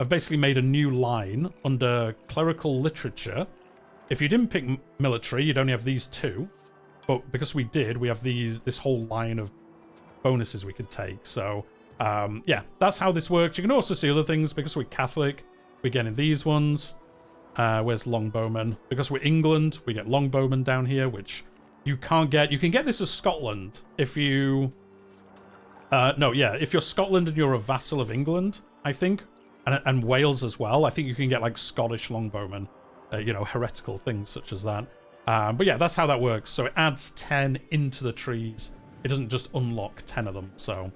basically made a new line under clerical literature. If you didn't pick military, you'd only have these two. But because we did, we have this whole line of bonuses we could take. So yeah, that's how this works. You can also see other things. Because we're Catholic, we're getting these ones. Where's Longbowmen? Because we're England, we get Longbowmen down here, which you can't get. You can get this as Scotland if you... no, yeah, if you're Scotland and you're a vassal of England, I think, and Wales as well, I think you can get, like, Scottish Longbowmen, you know, heretical things such as that. But yeah, that's how that works. So it adds 10 into the trees. It doesn't just unlock 10 of them, so...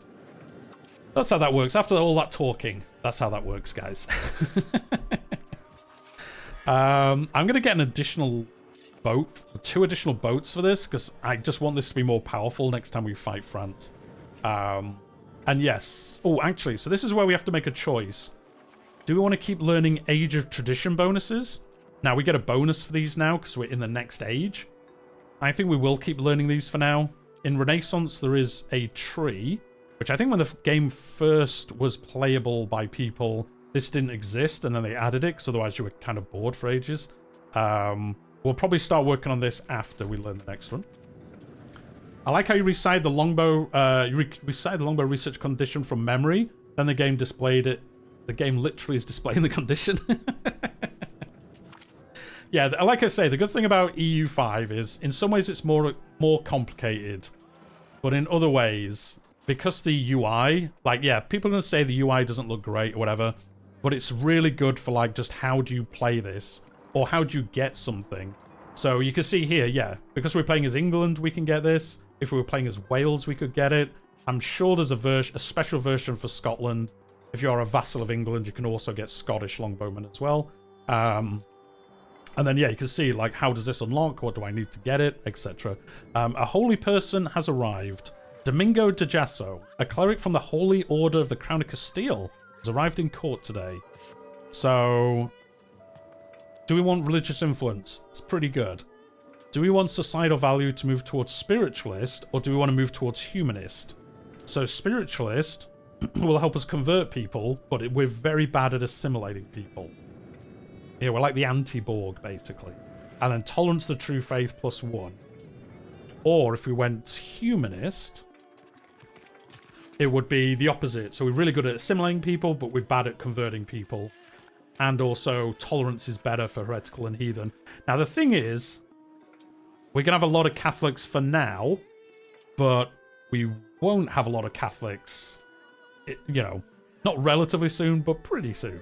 That's how that works. After all that talking, that's how that works, guys. I'm going to get an additional boat, 2 additional boats for this, because I just want this to be more powerful next time we fight France. And yes. Oh, actually, so this is where we have to make a choice. Do we want to keep learning Age of Tradition bonuses? Now, we get a bonus for these now, because we're in the next age. I think we will keep learning these for now. In Renaissance, there is a tree, which I think when the game first was playable by people, this didn't exist, and then they added it, because otherwise you were kind of bored for ages. We'll probably start working on this after we learn the next one. I like how you recited the longbow, recited the longbow research condition from memory, then the game displayed it. The game literally is displaying the condition. Yeah, like I say, the good thing about EU5 is, in some ways it's more complicated, but in other ways, because the UI, like, yeah, people are going to say the UI doesn't look great or whatever, but it's really good for, like, just how do you play this, or how do you get something. So you can see here, yeah, because we're playing as England, we can get this. If we were playing as Wales, we could get it. I'm sure there's a special version for Scotland. If you're a vassal of England, you can also get Scottish Longbowmen as well. And then, yeah, you can see, like, how does this unlock? What do I need to get it? Etc. A holy person has arrived. Domingo de Jasso, a cleric from the Holy Order of the Crown of Castile, has arrived in court today. So, do we want religious influence? It's pretty good. Do we want societal value to move towards spiritualist, or do we want to move towards humanist? So, spiritualist will help us convert people, but we're very bad at assimilating people. Yeah, we're like the anti-Borg, basically. And then tolerance the true faith +1. Or if we went humanist, it would be the opposite. So we're really good at assimilating people, but we're bad at converting people. And also, tolerance is better for heretical and heathen. Now, the thing is, we're going to have a lot of Catholics for now, but we won't have a lot of Catholics, you know, not relatively soon, but pretty soon.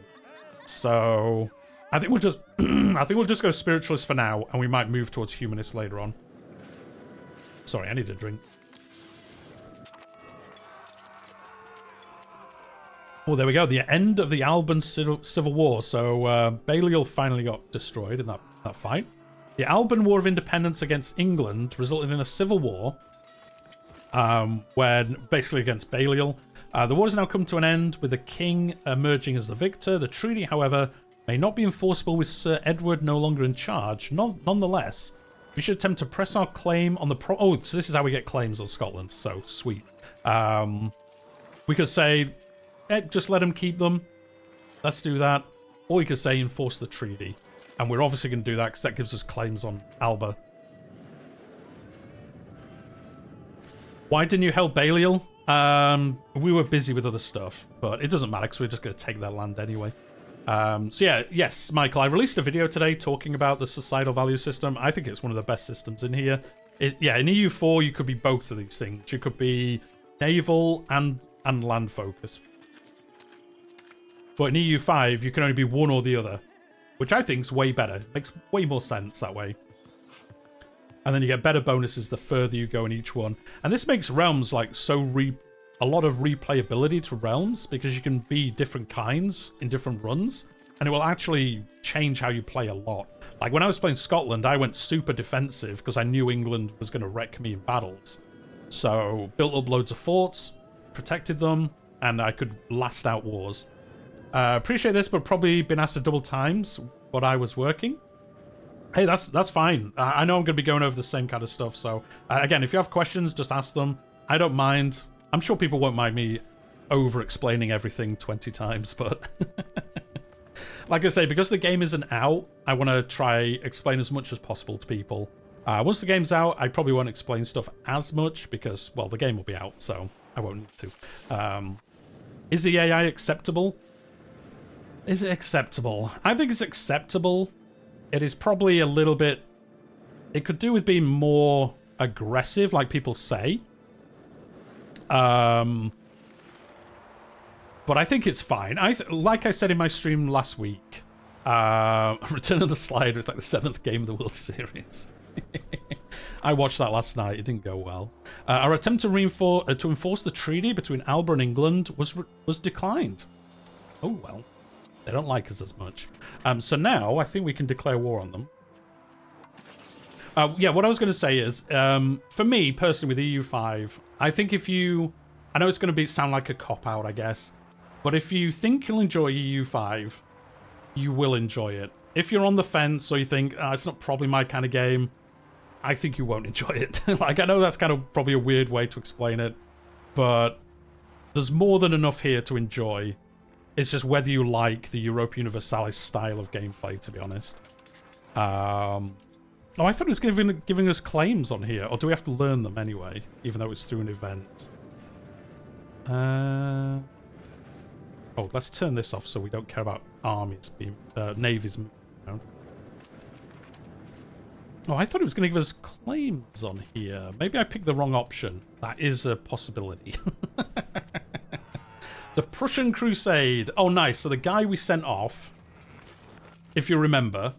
So... I think we'll just go spiritualist for now, and we might move towards humanist later on. Sorry, I need a drink. Oh, there we go. The end of the Alban Civil War. So Balliol finally got destroyed in that fight. The Alban War of Independence against England resulted in a civil war, when basically against Balliol. The war has now come to an end, with the king emerging as the victor. The treaty, however, may not be enforceable with Sir Edward no longer in charge. Nonetheless, we should attempt to press our claim on the oh, so this is how we get claims on Scotland. So, sweet. We could say, just let them keep them. Let's do that. Or we could say enforce the treaty. And we're obviously going to do that because that gives us claims on Alba. Why didn't you help Balliol? We were busy with other stuff, but it doesn't matter because we're just going to take their land anyway. So yeah, yes, Michael, I released a video today talking about the societal value system. I think it's one of the best systems in here. Yeah, in EU4, you could be both of these things. You could be naval and land focused. But in EU5, you can only be one or the other, which I think is way better. Makes way more sense that way. And then you get better bonuses the further you go in each one. And this makes realms like a lot of replayability to realms, because you can be different kinds in different runs, and it will actually change how you play a lot. Like when I was playing Scotland, I went super defensive because I knew England was going to wreck me in battles. So built up loads of forts, protected them, and I could last out wars. Appreciate this, but probably been asked to double times what I was working. Hey, that's fine. I know I'm going to be going over the same kind of stuff, so again, if you have questions, just ask them. I don't mind. I'm sure people won't mind me over-explaining everything 20 times, but... like I say, because the game isn't out, I want to try explain as much as possible to people. Once the game's out, I probably won't explain stuff as much, because, well, the game will be out, so... I won't need to. Is the AI acceptable? Is it acceptable? I think it's acceptable. It is probably a little bit... It could do with being more aggressive, like people say. But I think it's fine. Like I said in my stream last week, Return of the Slider is like the 7th game of the World Series. I watched that last night. It didn't go well. Our attempt to enforce the treaty between Alba and England was declined. Oh, well. They don't like us as much. So now I think we can declare war on them. Yeah, what I was going to say is, for me, personally, with EU5, I think if you... I know it's going to sound like a cop-out, I guess. But if you think you'll enjoy EU5, you will enjoy it. If you're on the fence or you think, it's not probably my kind of game, I think you won't enjoy it. Like, I know that's kind of probably a weird way to explain it, but there's more than enough here to enjoy. It's just whether you like the Europa Universalis style of gameplay, to be honest. Oh, I thought it was giving us claims on here. Or do we have to learn them anyway, even though it's through an event? Oh, let's turn this off so we don't care about armies being... navies moving around. Oh, I thought it was going to give us claims on here. Maybe I picked the wrong option. That is a possibility. The Prussian Crusade. Oh, nice. So the guy we sent off, if you remember,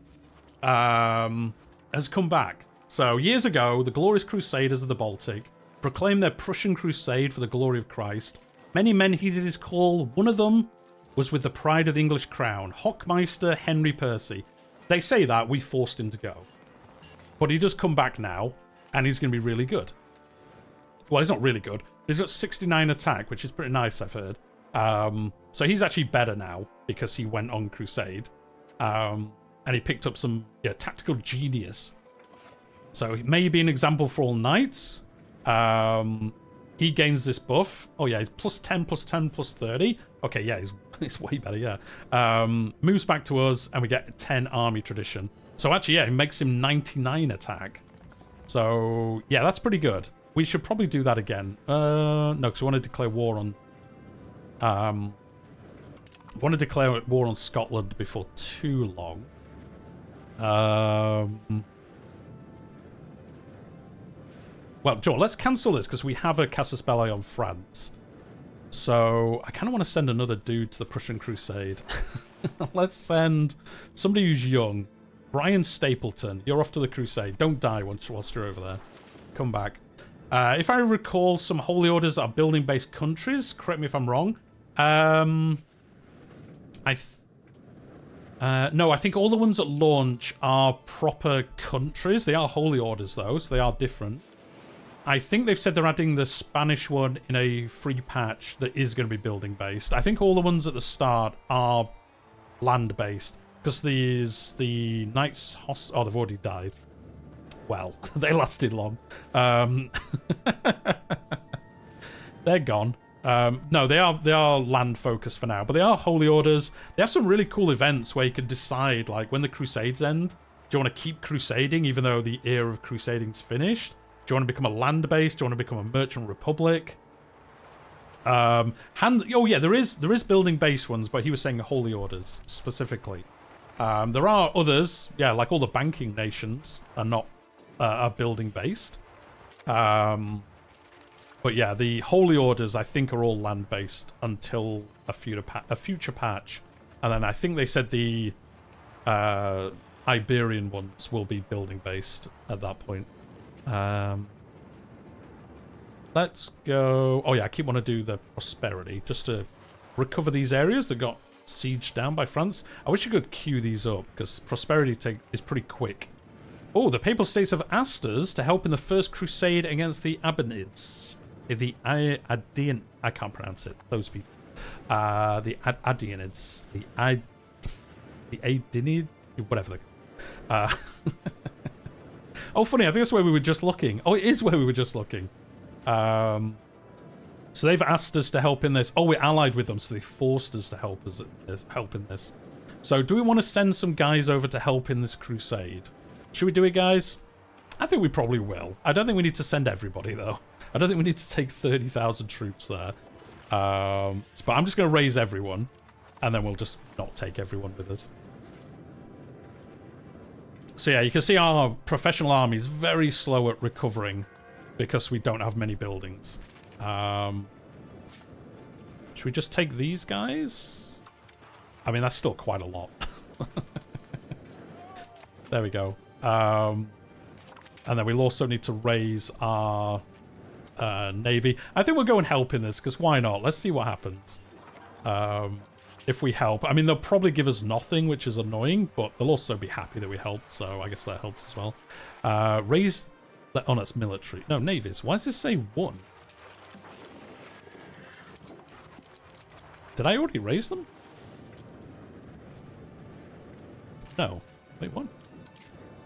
has come back. So years ago, the glorious Crusaders of the Baltic proclaimed their Prussian Crusade for the glory of Christ. Many men heeded his call. One of them was with the pride of the English crown, Hockmeister Henry Percy. They say that, we forced him to go. But he does come back now, and he's going to be really good. Well, he's not really good. He's got 69 attack, which is pretty nice, I've heard. So he's actually better now, because he went on Crusade. And he picked up some tactical genius. So he may be an example for all knights. He gains this buff. Oh yeah, he's plus 10, plus 10, plus 30. Okay, yeah, he's way better, yeah. Moves back to us, and we get 10 army tradition. So actually, yeah, it makes him 99 attack. So, yeah, that's pretty good. We should probably do that again. No, because we want to declare war on... want to declare war on Scotland before too long. Well, Joe, let's cancel this, because we have a Casus Belli on France. So, I kind of want to send another dude to the Prussian Crusade. Let's send somebody who's young. Brian Stapleton, you're off to the Crusade. Don't die whilst you're over there. Come back. If I recall, some holy orders are building-based countries. Correct me if I'm wrong. No, I think all the ones at launch are proper countries. They are holy orders, though, so they are different. I think they've said they're adding the Spanish one in a free patch that is going to be building-based. I think all the ones at the start are land-based. Because the Knights oh, they've already died. Well, they lasted long. They're gone. No, they are land focused for now, but they are holy orders. They have some really cool events where you can decide, like, when the Crusades end, do you want to keep crusading even though the era of crusading's finished? Do you want to become a land base? Do you want to become a merchant republic? Oh yeah, there is building base ones, but he was saying holy orders specifically. There are others, yeah, like all the banking nations are not are building based. But yeah, the holy orders I think are all land based until a future patch, and then I think they said the Iberian ones will be building based at that point. Let's go. Oh yeah, I keep wanting to do the prosperity just to recover these areas that got sieged down by France. I wish you could queue these up because prosperity is pretty quick. Oh, the Papal States have asked us to help in the First Crusade against the Abbanids. The Adian, I can't pronounce it. Those people. The Adianids. The Adinid, whatever. Oh, funny. I think that's where we were just looking. Oh, it is where we were just looking. So they've asked us to help in this. Oh, we're allied with them, so they forced us to help in this. So do we want to send some guys over to help in this crusade? Should we do it, guys? I think we probably will. I don't think we need to send everybody, though. I don't think we need to take 30,000 troops there. But I'm just going to raise everyone, and then we'll just not take everyone with us. So yeah, you can see our professional army is very slow at recovering because we don't have many buildings. Should we just take these guys? I mean, that's still quite a lot. There we go. And then we'll also need to raise our navy. I think we'll go and help in this, because why not? Let's see what happens. If we help. I mean, they'll probably give us nothing, which is annoying, but they'll also be happy that we helped, so I guess that helps as well. Raise... Oh, that's military. No, navies. Why does this say 1? Did I already raise them? No. Wait, what?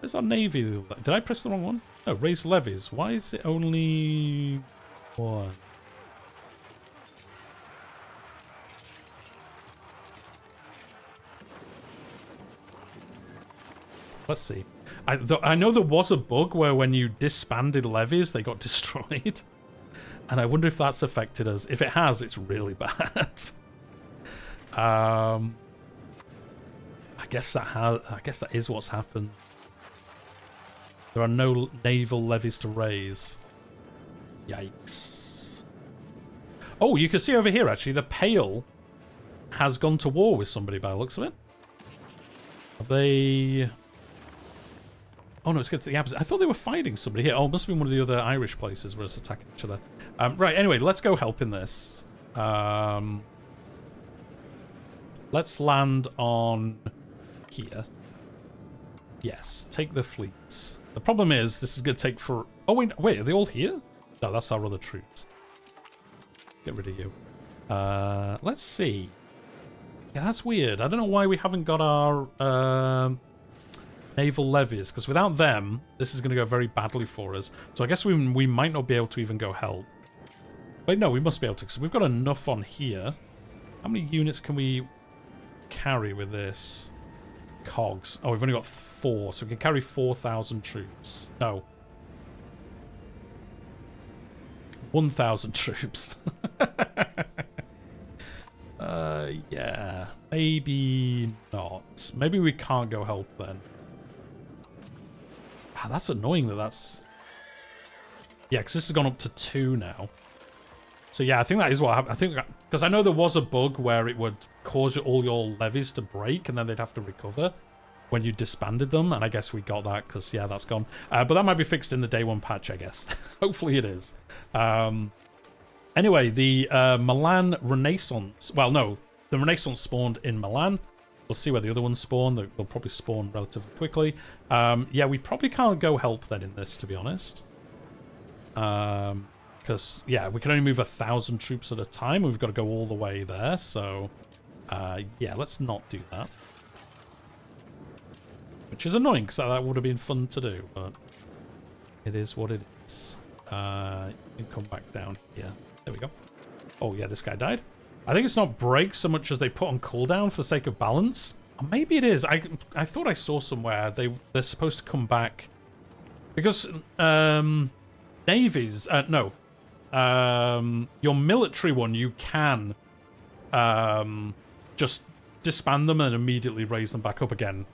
Where's our navy? Did I press the wrong one? No, raise levies. Why is it only 1? Let's see. I know there was a bug where when you disbanded levies, they got destroyed. And I wonder if that's affected us. If it has, it's really bad. I guess that is what's happened. There are no naval levies to raise. Yikes. Oh, you can see over here, actually, the Pale has gone to war with somebody by the looks of it. Have they... Oh, no, it's good to the opposite. I thought they were fighting somebody here. Oh, it must have been one of the other Irish places where it's attacking each other. Right, anyway, let's go help in this. Let's land on here. Yes, take the fleets. The problem is, this is going to take for... Oh, wait, are they all here? No, that's our other troops. Get rid of you. Let's see. Yeah, that's weird. I don't know why we haven't got our naval levies, because without them, this is going to go very badly for us. So I guess we might not be able to even go help. Wait, no, we must be able to, because we've got enough on here. How many units can we carry with this? Cogs. Oh, we've only got 4, so we can carry 4,000 troops. No. 1,000 troops. Yeah. Maybe not. Maybe we can't go help then. Ah, that's annoying that's... Yeah, because this has gone up to 2 now. So yeah, I think that is what happened. I think... Because I know there was a bug where it would cause all your levies to break and then they'd have to recover when you disbanded them. And I guess we got that because, yeah, that's gone. But that might be fixed in the day 1 patch, I guess. Hopefully it is. Anyway, the Milan Renaissance... Well, no. The Renaissance spawned in Milan. We'll see where the other ones spawn. They'll probably spawn relatively quickly. Yeah, we probably can't go help then in this, to be honest. Because, yeah, we can only move 1,000 troops at a time. We've got to go all the way there. So, yeah, let's not do that. Which is annoying, because that would have been fun to do. But it is what it is. You can come back down here. There we go. Oh, yeah, this guy died. I think it's not break so much as they put on cooldown for the sake of balance. Or maybe it is. I thought I saw somewhere they're supposed to come back. Because, navies... no. Your military one, you can just disband them and immediately raise them back up again,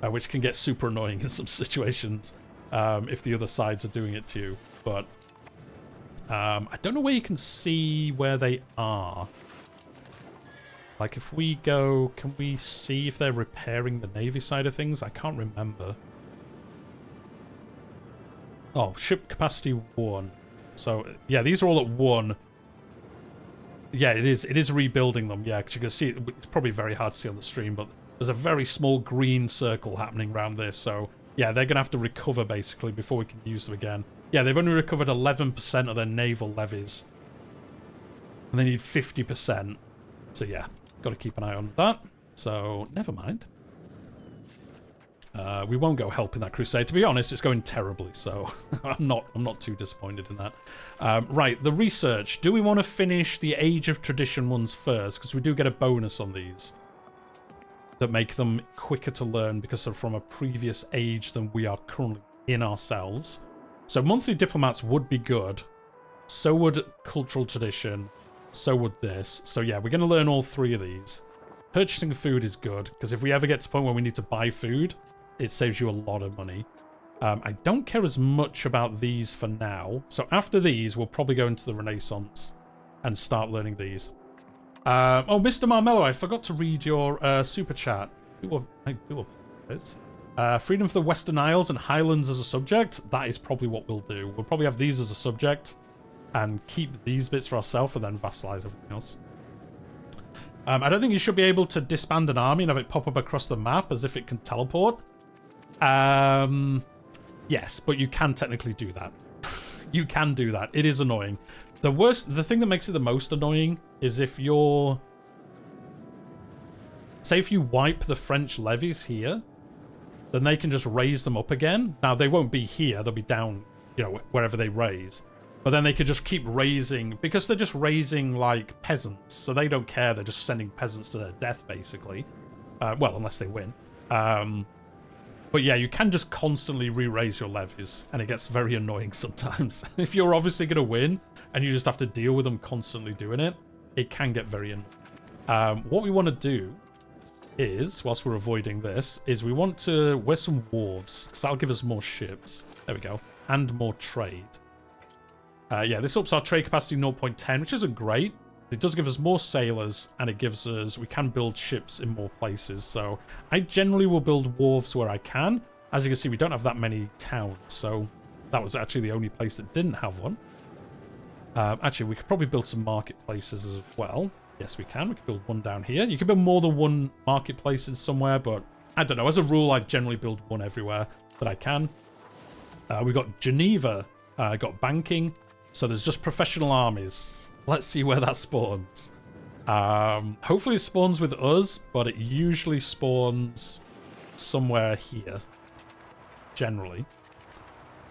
which can get super annoying in some situations if the other sides are doing it to you. But I don't know where you can see where they are. Like, if we go, can we see if they're repairing the navy side of things? I can't remember. Oh, ship capacity 1. So, yeah, these are all at 1. Yeah, it is rebuilding them, yeah, because you can see, it's probably very hard to see on the stream, but there's a very small green circle happening around this, so, yeah, they're going to have to recover, basically, before we can use them again. Yeah, they've only recovered 11% of their naval levies. And they need 50%. So, yeah, got to keep an eye on that. So, never mind. We won't go help in that crusade. To be honest, it's going terribly, so I'm not too disappointed in that. Right, the research. Do we want to finish the Age of Tradition ones first? Because we do get a bonus on these that make them quicker to learn because they're from a previous age than we are currently in ourselves. So monthly diplomats would be good. So would cultural tradition. So would this. So yeah, we're going to learn all 3 of these. Purchasing food is good, because if we ever get to the point where we need to buy food, it saves you a lot of money. I don't care as much about these for now. So after these, we'll probably go into the Renaissance and start learning these. Oh, Mr. Marmello, I forgot to read your super chat. I do apologize. Freedom for the Western Isles and Highlands as a subject. That is probably what we'll do. We'll probably have these as a subject and keep these bits for ourselves and then vassalize everything else. I don't think you should be able to disband an army and have it pop up across the map as if it can teleport. Yes, but you can technically do that. You can do that. It is annoying. The thing that makes it the most annoying is if you're... Say if you wipe the French levies here, then they can just raise them up again. Now, they won't be here. They'll be down, you know, wherever they raise. But then they could just keep raising, because they're just raising, like, peasants. So they don't care. They're just sending peasants to their death, basically. Well, unless they win. But yeah, you can just constantly re-raise your levies, and it gets very annoying sometimes. If you're obviously going to win, and you just have to deal with them constantly doing it, it can get very annoying. What we want to do is, whilst we're avoiding this, is we want to... Where's some wharves? Because that'll give us more ships. There we go. And more trade. Yeah, this ups our trade capacity 0.10, which isn't great. It does give us more sailors, and it gives us... We can build ships in more places, so I generally will build wharves where I can. As you can see, we don't have that many towns, so that was actually the only place that didn't have one. Actually, we could probably build some marketplaces as well. Yes, we can. We can build one down here. You can build more than one marketplaces somewhere, but I don't know. As a rule, I generally build one everywhere that I can. We've got Geneva, got banking, so there's just professional armies. Let's see where that spawns. Hopefully it spawns with us, but it usually spawns somewhere here, generally.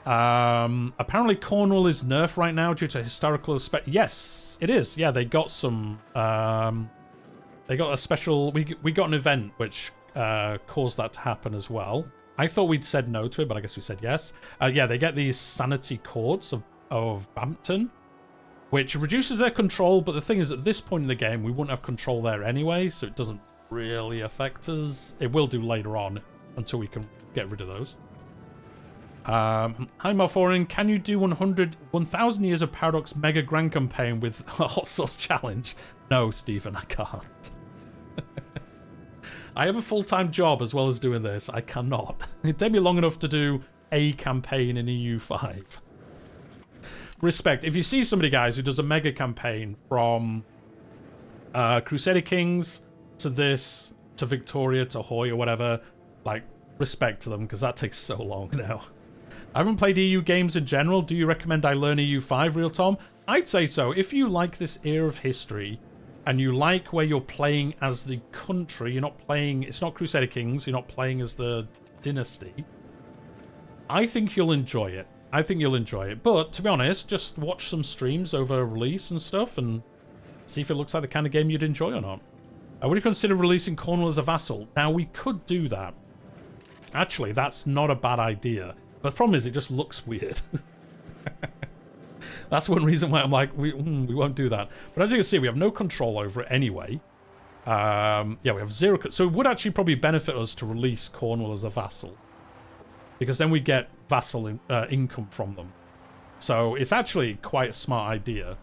Apparently Cornwall is nerfed right now due to historical aspect. Yes, it is. Yeah, they got some... they got a special... We got an event which caused that to happen as well. I thought we'd said no to it, but I guess we said yes. Yeah, they get these sanity courts of Bampton, which reduces their control, but the thing is, at this point in the game, we wouldn't have control there anyway, so it doesn't really affect us. It will do later on, until we can get rid of those. Hi Malforian, can you do 1,000 years of Paradox Mega Grand Campaign with a Hot Sauce Challenge? No, Stephen, I can't. I have a full-time job as well as doing this. I cannot. It'd take me long enough to do a campaign in EU5. Respect. If you see somebody, guys, who does a mega campaign from Crusader Kings to this, to Victoria, to Hoy or whatever, like, respect to them, because that takes so long now. I haven't played EU games in general. Do you recommend I learn EU5, Real Tom? I'd say so. If you like this era of history, and you like where you're playing as the country, you're not playing... It's not Crusader Kings, you're not playing as the dynasty, I think you'll enjoy it. I think you'll enjoy it. But, to be honest, just watch some streams over release and stuff, and see if it looks like the kind of game you'd enjoy or not. Would you consider releasing Cornwall as a vassal? Now, we could do that. Actually, that's not a bad idea. But the problem is, it just looks weird. That's one reason why I'm like, we won't do that. But as you can see, we have no control over it anyway. Yeah, we have zero... So it would actually probably benefit us to release Cornwall as a vassal. Because then we get vassal income from them. So it's actually quite a smart idea.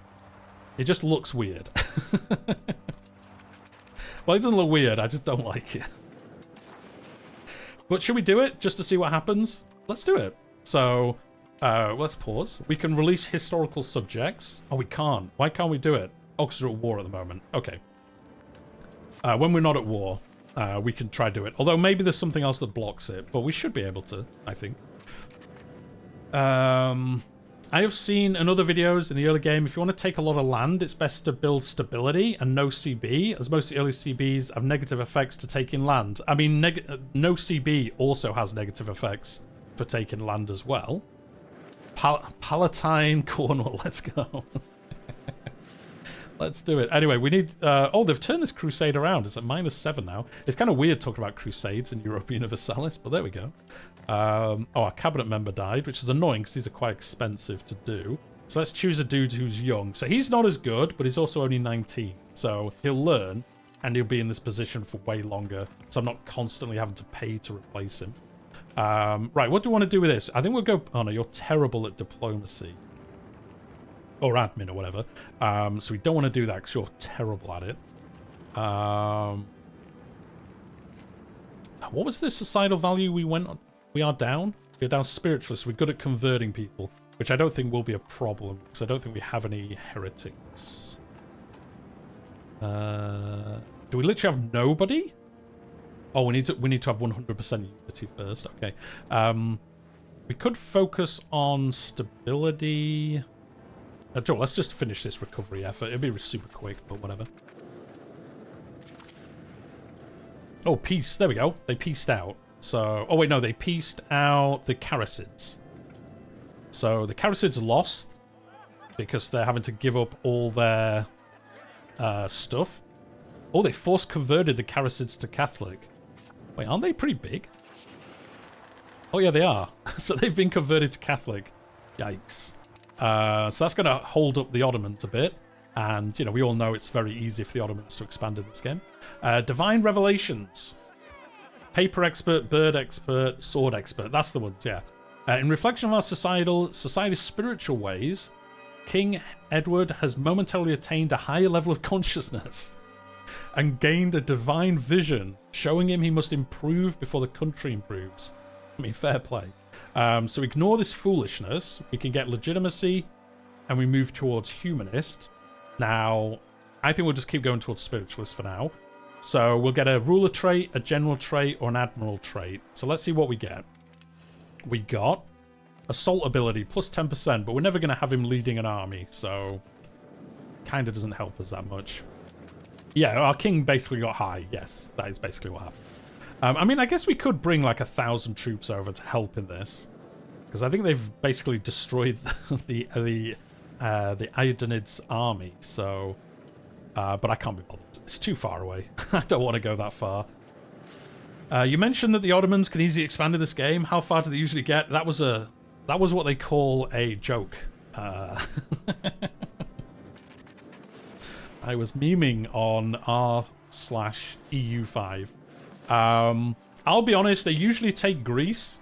It just looks weird. Well, it doesn't look weird, I just don't like it. But should we do it just to see what happens? Let's do it. So... let's pause. We can release historical subjects. Oh, we can't. Why can't we do it? Oh, because we're at war at the moment. Okay. When we're not at war, we can try to do it. Although maybe there's something else that blocks it. But we should be able to, I think. I have seen in other videos in the early game, if you want to take a lot of land, it's best to build stability and no CB, as most of the early CBs have negative effects to taking land. I mean, no CB also has negative effects for taking land as well. Palatine Cornwall, let's go. Let's do it. Anyway, we need... oh, they've turned this crusade around. It's at -7 now. It's kind of weird talking about crusades in Europa Universalis, but there we go. Oh, our cabinet member died, which is annoying because these are quite expensive to do. So let's choose a dude who's young. So he's not as good, but he's also only 19. So he'll learn, and he'll be in this position for way longer. So I'm not constantly having to pay to replace him. Right, what do we want to do with this? I think we'll go... Oh, no, you're terrible at diplomacy. Or admin or whatever. So we don't want to do that because you're terrible at it. What was the societal value we went on? We are down? We're down spiritualists. We're good at converting people, which I don't think will be a problem because I don't think we have any heretics. Do we literally have nobody? Oh, we need to have 100% unity first. Okay. We could focus on stability. Joel, let's just finish this recovery effort. It'll be super quick, but whatever. Oh, peace. There we go. They peaced out. So, oh wait, no, they peaced out the Caricids. So the Caricids lost because they're having to give up all their stuff. Oh, they force converted the Caricids to Catholic. Wait, aren't they pretty big? Oh yeah, they are. So they've been converted to Catholic. Yikes. So that's going to hold up the Ottomans a bit. And, you know, we all know it's very easy for the Ottomans to expand in this game. Divine Revelations. Paper expert, bird expert, sword expert. That's the ones, yeah. In reflection of our society's spiritual ways, King Edward has momentarily attained a higher level of consciousness and gained a divine vision, showing him he must improve before the country improves. I mean, fair play. So ignore this foolishness. We can get legitimacy, and we move towards humanist. Now, I think we'll just keep going towards spiritualist for now. So we'll get a ruler trait, a general trait, or an admiral trait. So let's see what we get. We got assault ability, plus 10%, but we're never going to have him leading an army, so kind of doesn't help us that much. Yeah, our king basically got high. Yes, that is basically what happened. I mean, I guess we could bring like 1,000 troops over to help in this, because I think they've basically destroyed the Aydenids' army. So, but I can't be bothered. It's too far away. I don't want to go that far. You mentioned that the Ottomans can easily expand in this game. How far do they usually get? That was what they call a joke. I was memeing on r/EU5. I'll be honest, they usually take Greece.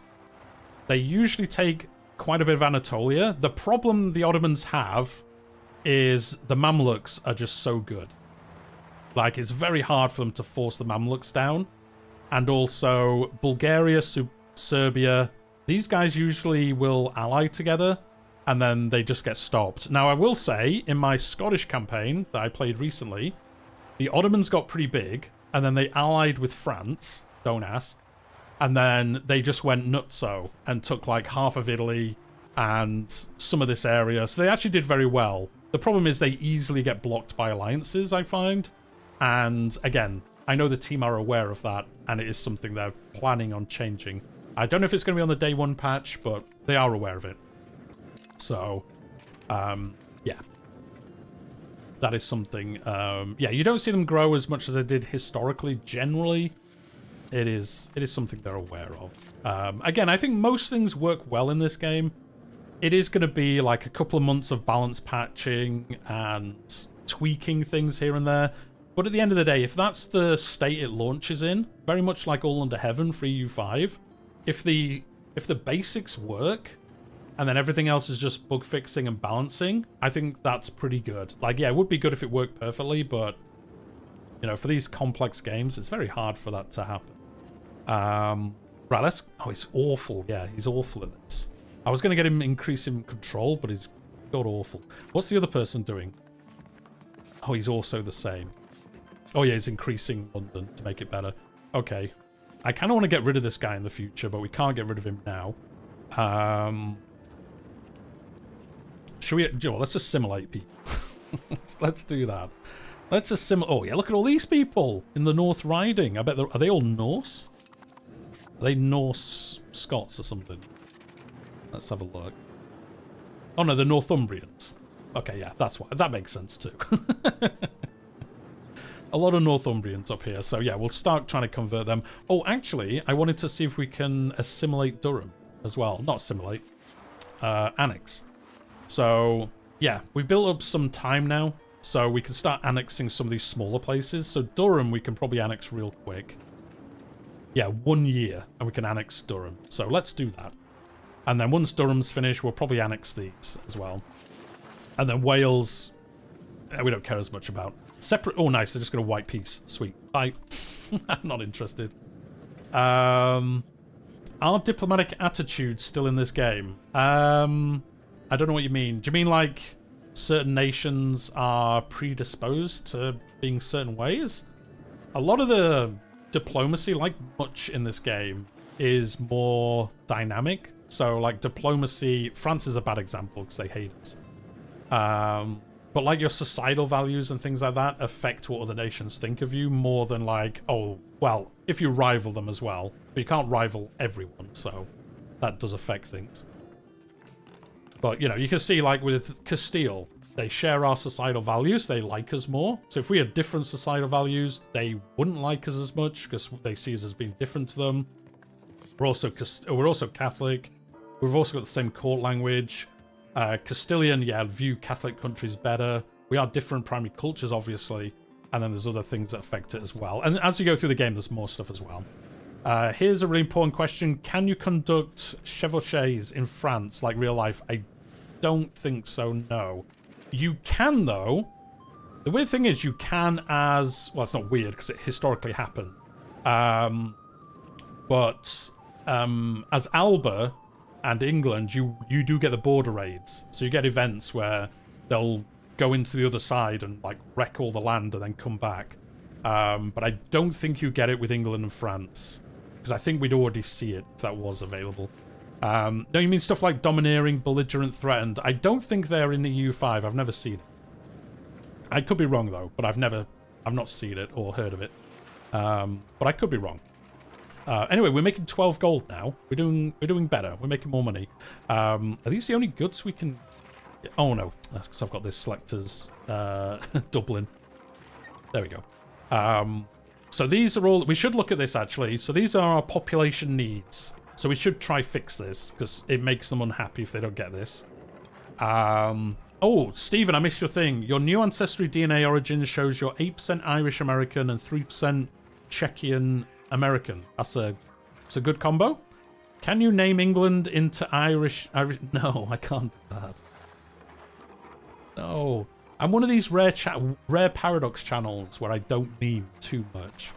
They usually take quite a bit of Anatolia. The problem the Ottomans have is the Mamluks are just so good. Like, it's very hard for them to force the Mamluks down. And also, Bulgaria, Serbia, these guys usually will ally together, and then they just get stopped. Now, I will say, in my Scottish campaign that I played recently, the Ottomans got pretty big, and then they allied with France, don't ask, and then they just went nutso and took like half of Italy and some of this area. So they actually did very well. The problem is they easily get blocked by alliances, I find. And again, I know the team are aware of that, and it is something they're planning on changing. I don't know if it's going to be on the day one patch, but they are aware of it. So, yeah. That is something, yeah, you don't see them grow as much as they did historically. Generally, it is something they're aware of. Again, I think most things work well in this game. It is going to be like a couple of months of balance patching and tweaking things here and there. But at the end of the day, if that's the state it launches in, very much like All Under Heaven for EU5, if the basics work, and then everything else is just bug fixing and balancing, I think that's pretty good. Like, yeah, it would be good if it worked perfectly, but, you know, for these complex games, it's very hard for that to happen. Right, let's... Oh, it's awful. Yeah, he's awful at this. I was going to get him increasing control, but he's god awful. What's the other person doing? Oh, he's also the same. Oh, yeah, he's increasing London to make it better. Okay. I kind of want to get rid of this guy in the future, but we can't get rid of him now. Should we... You know, let's assimilate people. Let's do that. Let's assimilate... Oh, yeah, look at all these people in the North Riding. I bet they're... Are they all Norse? Are they Norse Scots or something? Let's have a look. Oh, no, they're Northumbrians. Okay, yeah, that's why. That makes sense too. A lot of Northumbrians up here, so yeah, we'll start trying to convert them. Oh, actually, I wanted to see if we can assimilate Durham as well. Not assimilate, annex. So, yeah, we've built up some time now, so we can start annexing some of these smaller places. So Durham, we can probably annex real quick. Yeah, 1 year, and we can annex Durham. So let's do that. And then once Durham's finished, we'll probably annex these as well. And then Wales, we don't care as much about. Separate. Oh, nice. They're just going to white peace. Sweet. Bye. I'm not interested. Are diplomatic attitudes still in this game? I don't know what you mean. Do you mean like certain nations are predisposed to being certain ways? A lot of the diplomacy, like much in this game, is more dynamic. So, like diplomacy, France is a bad example because they hate us. But like your societal values and things like that affect what other nations think of you more than like, oh, well, if you rival them as well. But you can't rival everyone, so that does affect things. But, you know, you can see like with Castile, they share our societal values, they like us more. So if we had different societal values, they wouldn't like us as much because they see us as being different to them. We're also Catholic. We've also got the same court language. Castilian, yeah, view Catholic countries better. We are different primary cultures, obviously, and then there's other things that affect it as well. And as you go through the game, there's more stuff as well. Here's a really important question. Can you conduct chevauchés in France like real life? I don't think so, no. You can, though. The weird thing is you can as... Well, it's not weird because it historically happened. But as Alba... and England, you do get the border raids. So you get events where they'll go into the other side and like wreck all the land and then come back. But I don't think you get it with England and France. Because I think we'd already see it if that was available. No, you mean stuff like domineering, belligerent, threatened. I don't think they're in the EU5. I've never seen it. I could be wrong though, but I've not seen it or heard of it. But I could be wrong. Anyway, we're making 12 gold now. We're doing better. We're making more money. Are these the only goods we can... Oh, no. That's because I've got this selectors Dublin. There we go. So these are all... We should look at this, actually. So these are our population needs. So we should try fix this, because it makes them unhappy if they don't get this. Oh, Stephen, I missed your thing. Your new ancestry DNA origin shows you're 8% Irish American and 3% Czechian American. It's a good combo. Can you name England into Irish? No, I can't do that. No. I'm one of these rare paradox channels where I don't meme too much.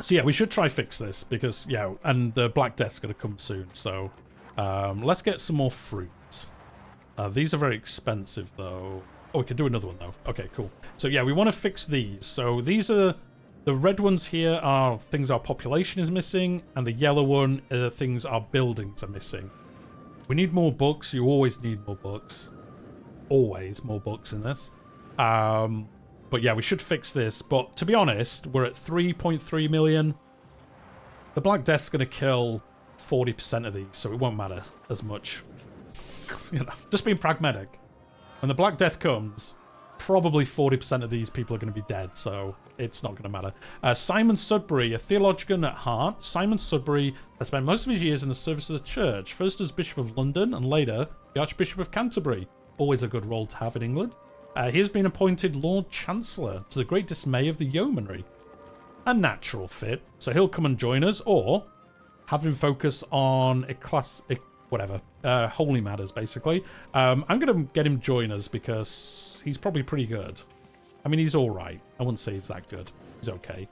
So yeah, we should try fix this because, yeah, and the Black Death's going to come soon. So let's get some more fruit. These are very expensive though. Oh, we can do another one though. Okay, cool. So yeah, we want to fix these. So these are the red ones here are things our population is missing, and the yellow one are things our buildings are missing. We need more books. You always need more books. Always more books in this. But yeah, we should fix this. But to be honest, we're at 3.3 million. The Black Death's going to kill 40% of these, so it won't matter as much. You know, just being pragmatic. When the Black Death comes, probably 40% of these people are going to be dead, so it's not going to matter. Simon Sudbury, a theologian at heart. Simon Sudbury has spent most of his years in the service of the church, first as Bishop of London and later the Archbishop of Canterbury. Always a good role to have in England. He has been appointed Lord Chancellor to the great dismay of the yeomanry. A natural fit, so he'll come and join us, or have him focus on holy matters, basically. I'm going to get him join us because he's probably pretty good. I mean, he's all right. I wouldn't say he's that good. He's okay.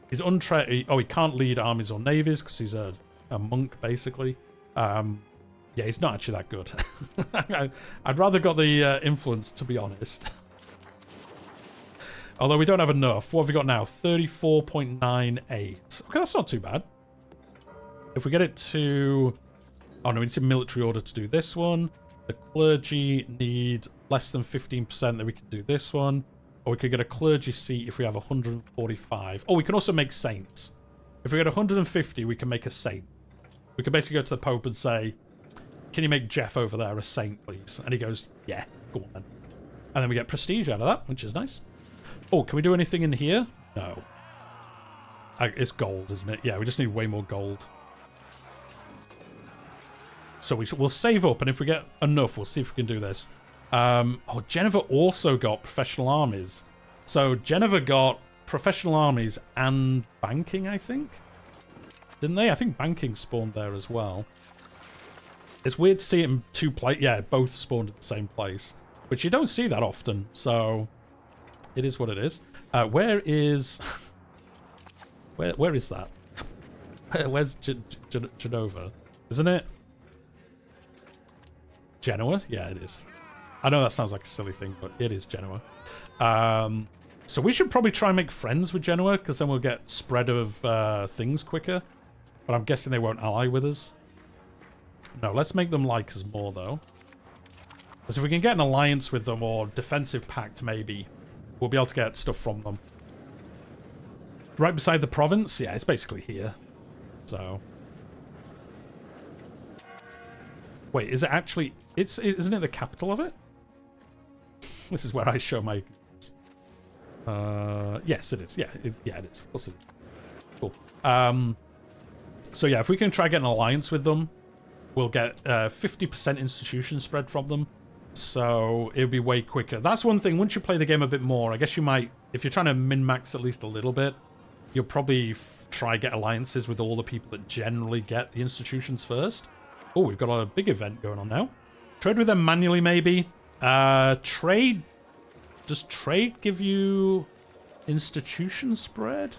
He's untrained. Oh, he can't lead armies or navies because he's a monk, basically. Yeah, he's not actually that good. I'd rather got the influence, to be honest. Although we don't have enough. What have we got now? 34.98. Okay, that's not too bad. If we get it to... Oh, no, we need a military order to do this one. The clergy need less than 15%, then we can do this one. Or we could get a clergy seat if we have 145. Oh, we can also make saints. If we get 150, we can make a saint. We can basically go to the Pope and say, can you make Jeff over there a saint, please? And he goes, yeah, go on then. And then we get prestige out of that, which is nice. Oh, can we do anything in here? No. It's gold, isn't it? Yeah, we just need way more gold. So we'll save up, and if we get enough, we'll see if we can do this. Oh, Geneva also got professional armies. So Geneva got professional armies and banking, I think? Didn't they? I think banking spawned there as well. It's weird to see it in two places. Yeah, both spawned at the same place, which you don't see that often, so it is what it is. Where is... Where is that? Where's Genova? Isn't it? Genoa? Yeah, it is. I know that sounds like a silly thing, but it is Genoa. So we should probably try and make friends with Genoa, because then we'll get spread of things quicker. But I'm guessing they won't ally with us. No, let's make them like us more, though. Because if we can get an alliance with them, or defensive pact, maybe, we'll be able to get stuff from them. Right beside the province? Yeah, it's basically here. So... Wait, is it actually... Isn't it the capital of it? This is where I show my... yes, it is. Yeah, it is. Of course it is. Cool. So yeah, if we can try get an alliance with them, we'll get 50% institution spread from them. So it'll be way quicker. That's one thing. Once you play the game a bit more, I guess you might... If you're trying to min-max at least a little bit, you'll probably try get alliances with all the people that generally get the institutions first. Oh, we've got a big event going on now. Trade with them manually, maybe. Trade... Does trade give you institution spread?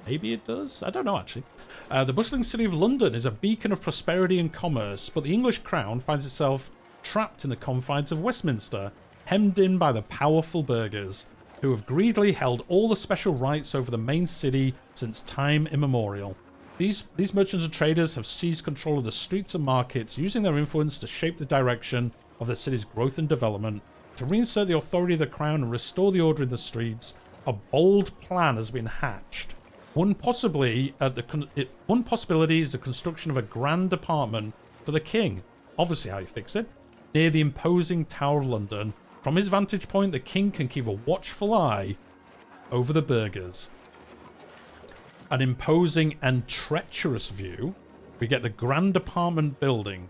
Maybe it does. I don't know, actually. The bustling city of London is a beacon of prosperity and commerce, but the English crown finds itself trapped in the confines of Westminster, hemmed in by the powerful burghers, who have greedily held all the special rights over the main city since time immemorial. These merchants and traders have seized control of the streets and markets, using their influence to shape the direction of the city's growth and development. To reinsert the authority of the crown and restore the order in the streets, a bold plan has been hatched. One possibility is the construction of a grand apartment for the king. Obviously how you fix it. Near the imposing Tower of London. From his vantage point, the king can keep a watchful eye over the burghers. An imposing and treacherous view. We get the grand apartment building.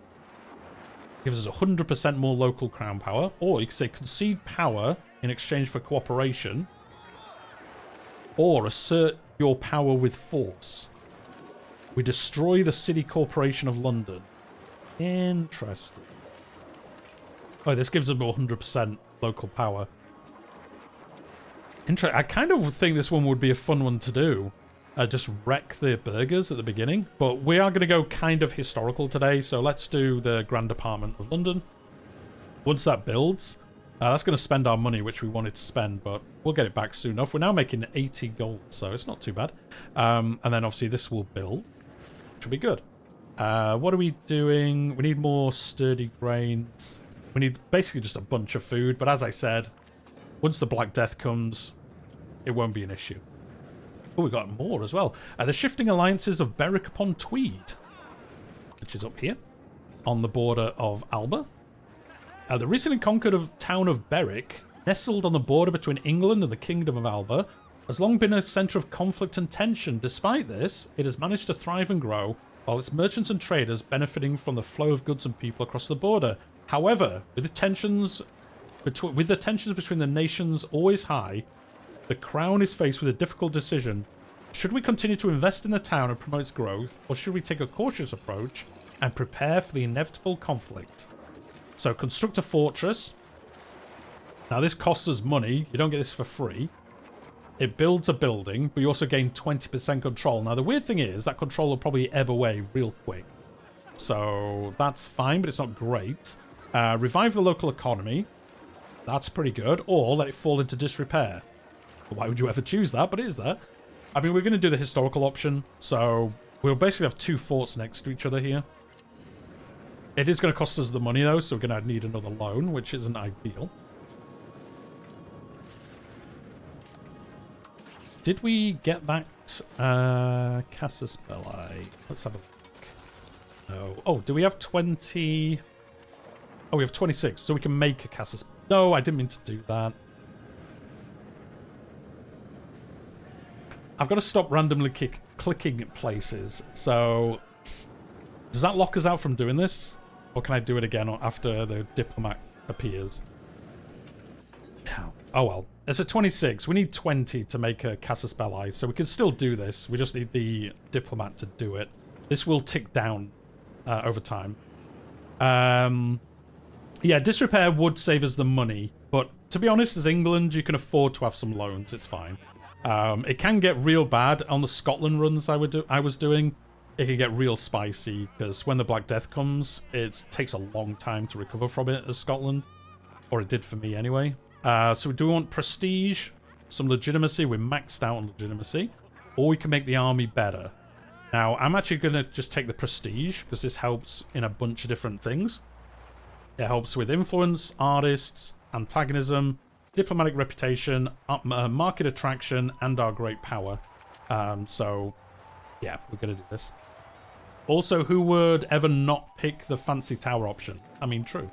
Gives us 100% more local crown power. Or you could say concede power in exchange for cooperation. Or assert your power with force. We destroy the City Corporation of London. Interesting. Oh, this gives them 100% local power. I kind of think this one would be a fun one to do. Just wreck the burghers at the beginning. But we are going to go kind of historical today, so let's do the Grand Apartment of London. Once that builds, that's going to spend our money, which we wanted to spend, but we'll get it back soon enough. We're now making 80 gold, so it's not too bad. And then obviously this will build, which will be good. What are we doing? We need more sturdy grains. We need basically just a bunch of food, but as I said, once the Black Death comes, it won't be an issue. Oh, we got more as well. The Shifting Alliances of Berwick upon Tweed, which is up here on the border of Alba. The recently conquered town of Berwick, nestled on the border between England and the Kingdom of Alba, has long been a centre of conflict and tension. Despite this, it has managed to thrive and grow, while its merchants and traders benefiting from the flow of goods and people across the border. However, with the tensions between the nations always high, the Crown is faced with a difficult decision. Should we continue to invest in the town and promote its growth, or should we take a cautious approach and prepare for the inevitable conflict? So, construct a fortress. Now, this costs us money. You don't get this for free. It builds a building, but you also gain 20% control. Now, the weird thing is that control will probably ebb away real quick. So, that's fine, but it's not great. Revive the local economy. That's pretty good. Or let it fall into disrepair. Why would you ever choose that? But it is that. I mean, we're going to do the historical option. So, we'll basically have two forts next to each other here. It is going to cost us the money, though, so we're going to need another loan, which isn't ideal. Did we get that Casus Belli? Let's have a look. No. Oh, do we have 20? Oh, we have 26, so we can make a Casas. No, I didn't mean to do that. I've got to stop randomly clicking places. So, does that lock us out from doing this? Or can I do it again after the diplomat appears? Oh well. It's a 26. We need 20 to make a Casas Belli, so we can still do this. We just need the diplomat to do it. This will tick down over time. Yeah, disrepair would save us the money, but to be honest, as England, you can afford to have some loans. It's fine. It can get real bad on the Scotland runs I was doing. It can get real spicy because when the Black Death comes, it takes a long time to recover from it as Scotland, or it did for me anyway. So do we want prestige, some legitimacy? We're maxed out on legitimacy, or we can make the army better. Now, I'm actually going to just take the prestige because this helps in a bunch of different things. It helps with influence, artists, antagonism, diplomatic reputation, market attraction, and our great power. So, yeah, we're going to do this. Also, who would ever not pick the fancy tower option? I mean, true.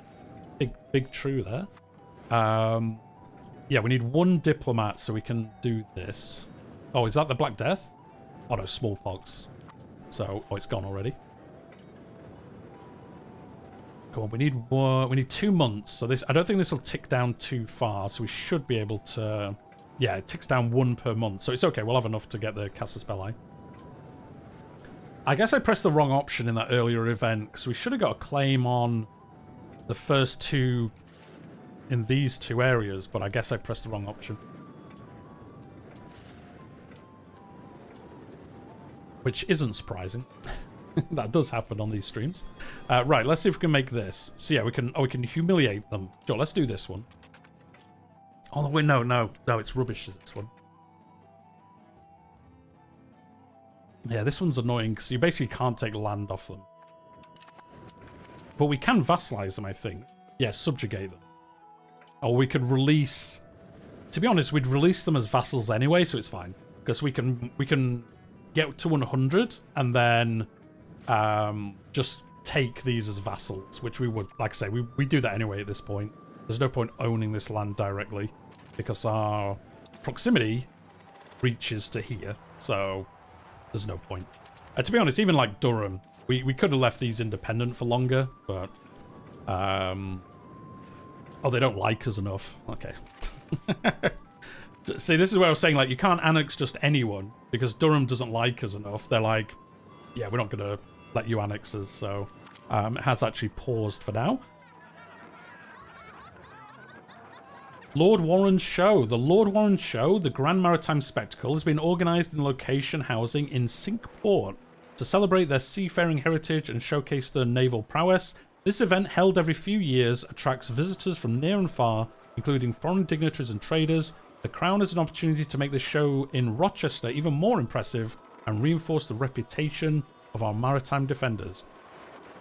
Big true there. Yeah, we need one diplomat so we can do this. Oh, is that the Black Death? Oh, no, smallpox. So, oh, it's gone already. Come on, we need 2 months. So this, I don't think this will tick down too far. So we should be able to, yeah, it ticks down 1 per month. So it's okay. We'll have enough to get the Casus Belli. I guess I pressed the wrong option in that earlier event because we should have got a claim on the first 2 in these 2 areas, but I guess I pressed the wrong option. Which isn't surprising. That does happen on these streams. Right, let's see if we can make this. So yeah, we can humiliate them. Sure, let's do this one. Oh wait, no, it's rubbish, this one. Yeah, this one's annoying because you basically can't take land off them. But we can vassalize them, I think. Yeah, subjugate them. Or we could release... To be honest, we'd release them as vassals anyway, so it's fine. Because we can get to 100 and then just take these as vassals, which we would, like I say, we do that anyway at this point. There's no point owning this land directly because our proximity reaches to here, so there's no point. To be honest, even like Durham, we could have left these independent for longer, but oh, they don't like us enough. Okay. See, this is where I was saying, like, you can't annex just anyone because Durham doesn't like us enough. They're like, yeah, we're not going to let you annex us, so it has actually paused for now. Lord Warren's Show. The Lord Warren Show, the Grand Maritime Spectacle, has been organised in location housing in Cinque Port to celebrate their seafaring heritage and showcase their naval prowess. This event, held every few years, attracts visitors from near and far, including foreign dignitaries and traders. The Crown has an opportunity to make the show in Rochester even more impressive and reinforce the reputation of our maritime defenders.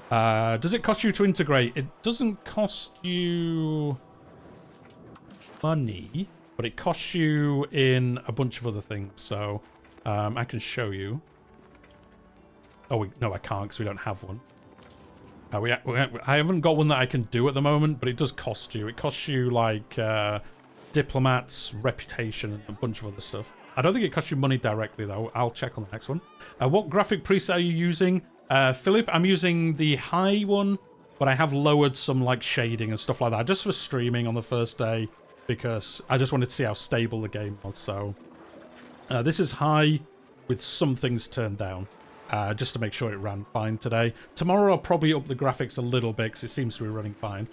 Does it cost you to integrate? It doesn't cost you money, but it costs you in a bunch of other things. So I can show you. Oh, no, I can't because we don't have one. I haven't got one that I can do at the moment, but it does cost you. It costs you like diplomats, reputation, and a bunch of other stuff. I don't think it costs you money directly, though. I'll check on the next one. What graphic preset are you using? Philip, I'm using the high one, but I have lowered some like shading and stuff like that just for streaming on the first day because I just wanted to see how stable the game was. So this is high with some things turned down just to make sure it ran fine today. Tomorrow I'll probably up the graphics a little bit because it seems to be running fine.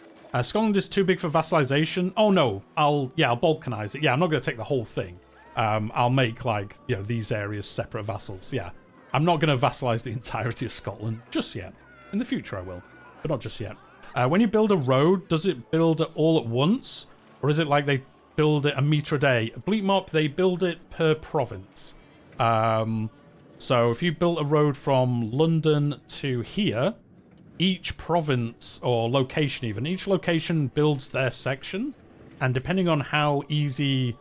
Scotland is too big for vassalization. Oh no, I'll balkanize it. Yeah, I'm not going to take the whole thing. I'll make, like, you know, these areas separate vassals. Yeah, I'm not going to vassalize the entirety of Scotland just yet. In the future I will, but not just yet. When you build a road, does it build it all at once? Or is it like they build it a metre a day? Bleak Mop, they build it per province. So if you built a road from London to here, each province, or location even, each location builds their section. And depending on how easy...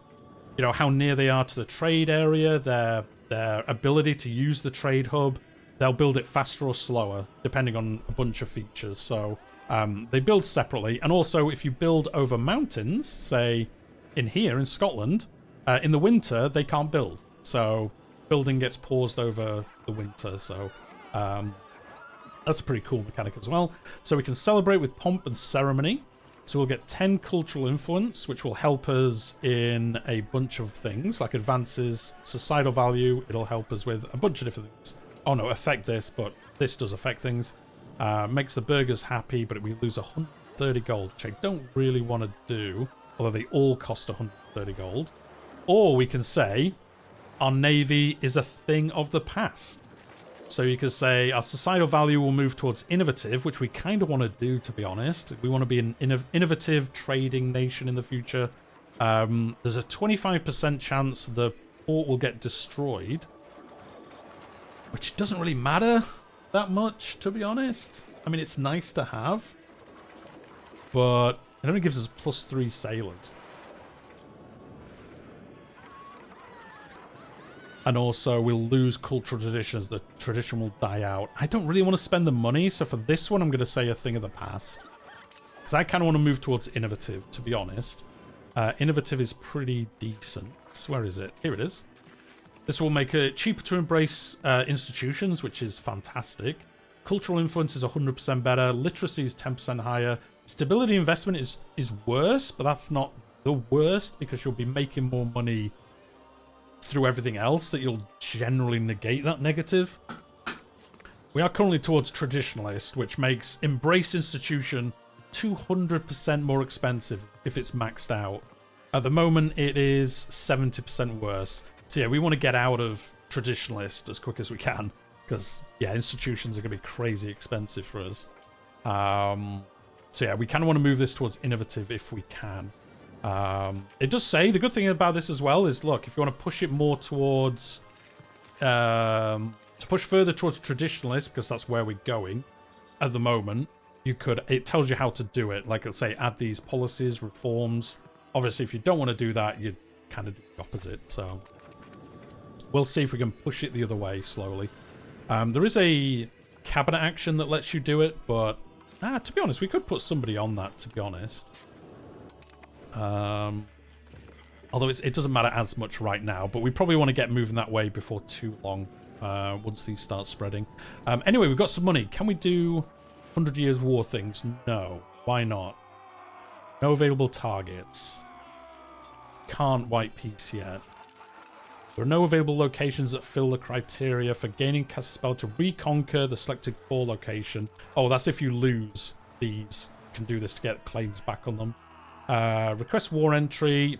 you know, how near they are to the trade area, their ability to use the trade hub, they'll build it faster or slower, depending on a bunch of features. So they build separately. And also, if you build over mountains, say in here in Scotland, in the winter, they can't build. So building gets paused over the winter. So that's a pretty cool mechanic as well. So we can celebrate with pomp and ceremony. So we'll get 10 cultural influence, which will help us in a bunch of things, like advances, societal value. It'll help us with a bunch of different things. Oh no, affect this, but this does affect things. Makes the burghers happy, but we lose 130 gold, which I don't really want to do, although they all cost 130 gold. Or we can say our navy is a thing of the past. So you could say our societal value will move towards innovative, which we kind of want to do, to be honest. We want to be an innovative trading nation in the future. There's a 25% chance the port will get destroyed, which doesn't really matter that much, to be honest. I mean, it's nice to have, but it only gives us +3 sailors. And also, we'll lose cultural traditions. The tradition will die out. I don't really want to spend the money, so for this one, I'm going to say a thing of the past. Because I kind of want to move towards innovative, to be honest. Innovative is pretty decent. Where is it? Here it is. This will make it cheaper to embrace institutions, which is fantastic. Cultural influence is 100% better. Literacy is 10% higher. Stability investment is worse, but that's not the worst, because you'll be making more money through everything else that you'll generally negate that negative. We are currently towards traditionalist, which makes embrace institution 200% more expensive if it's maxed out. At the moment, it is 70% worse. So yeah, we want to get out of traditionalist as quick as we can, because yeah, institutions are going to be crazy expensive for us. So yeah, we kind of want to move this towards innovative if we can. It does say, the good thing about this as well is, look, if you want to push it more towards, to push further towards traditionalist, because that's where we're going at the moment, you could, it tells you how to do it. Like, it'll say, add these policies, reforms. Obviously, if you don't want to do that, you kind of do the opposite. So we'll see if we can push it the other way slowly. There is a cabinet action that lets you do it, but to be honest, we could put somebody on that, to be honest. Although it doesn't matter as much right now, but we probably want to get moving that way before too long, once these start spreading. Anyway, we've got some money. Can we do 100 Years War things? No. Why not? No available targets. Can't white peace yet. There are no available locations that fill the criteria for gaining cast a spell to reconquer the selected core location. Oh, that's if you lose these. You can do this to get claims back on them. Request war entry.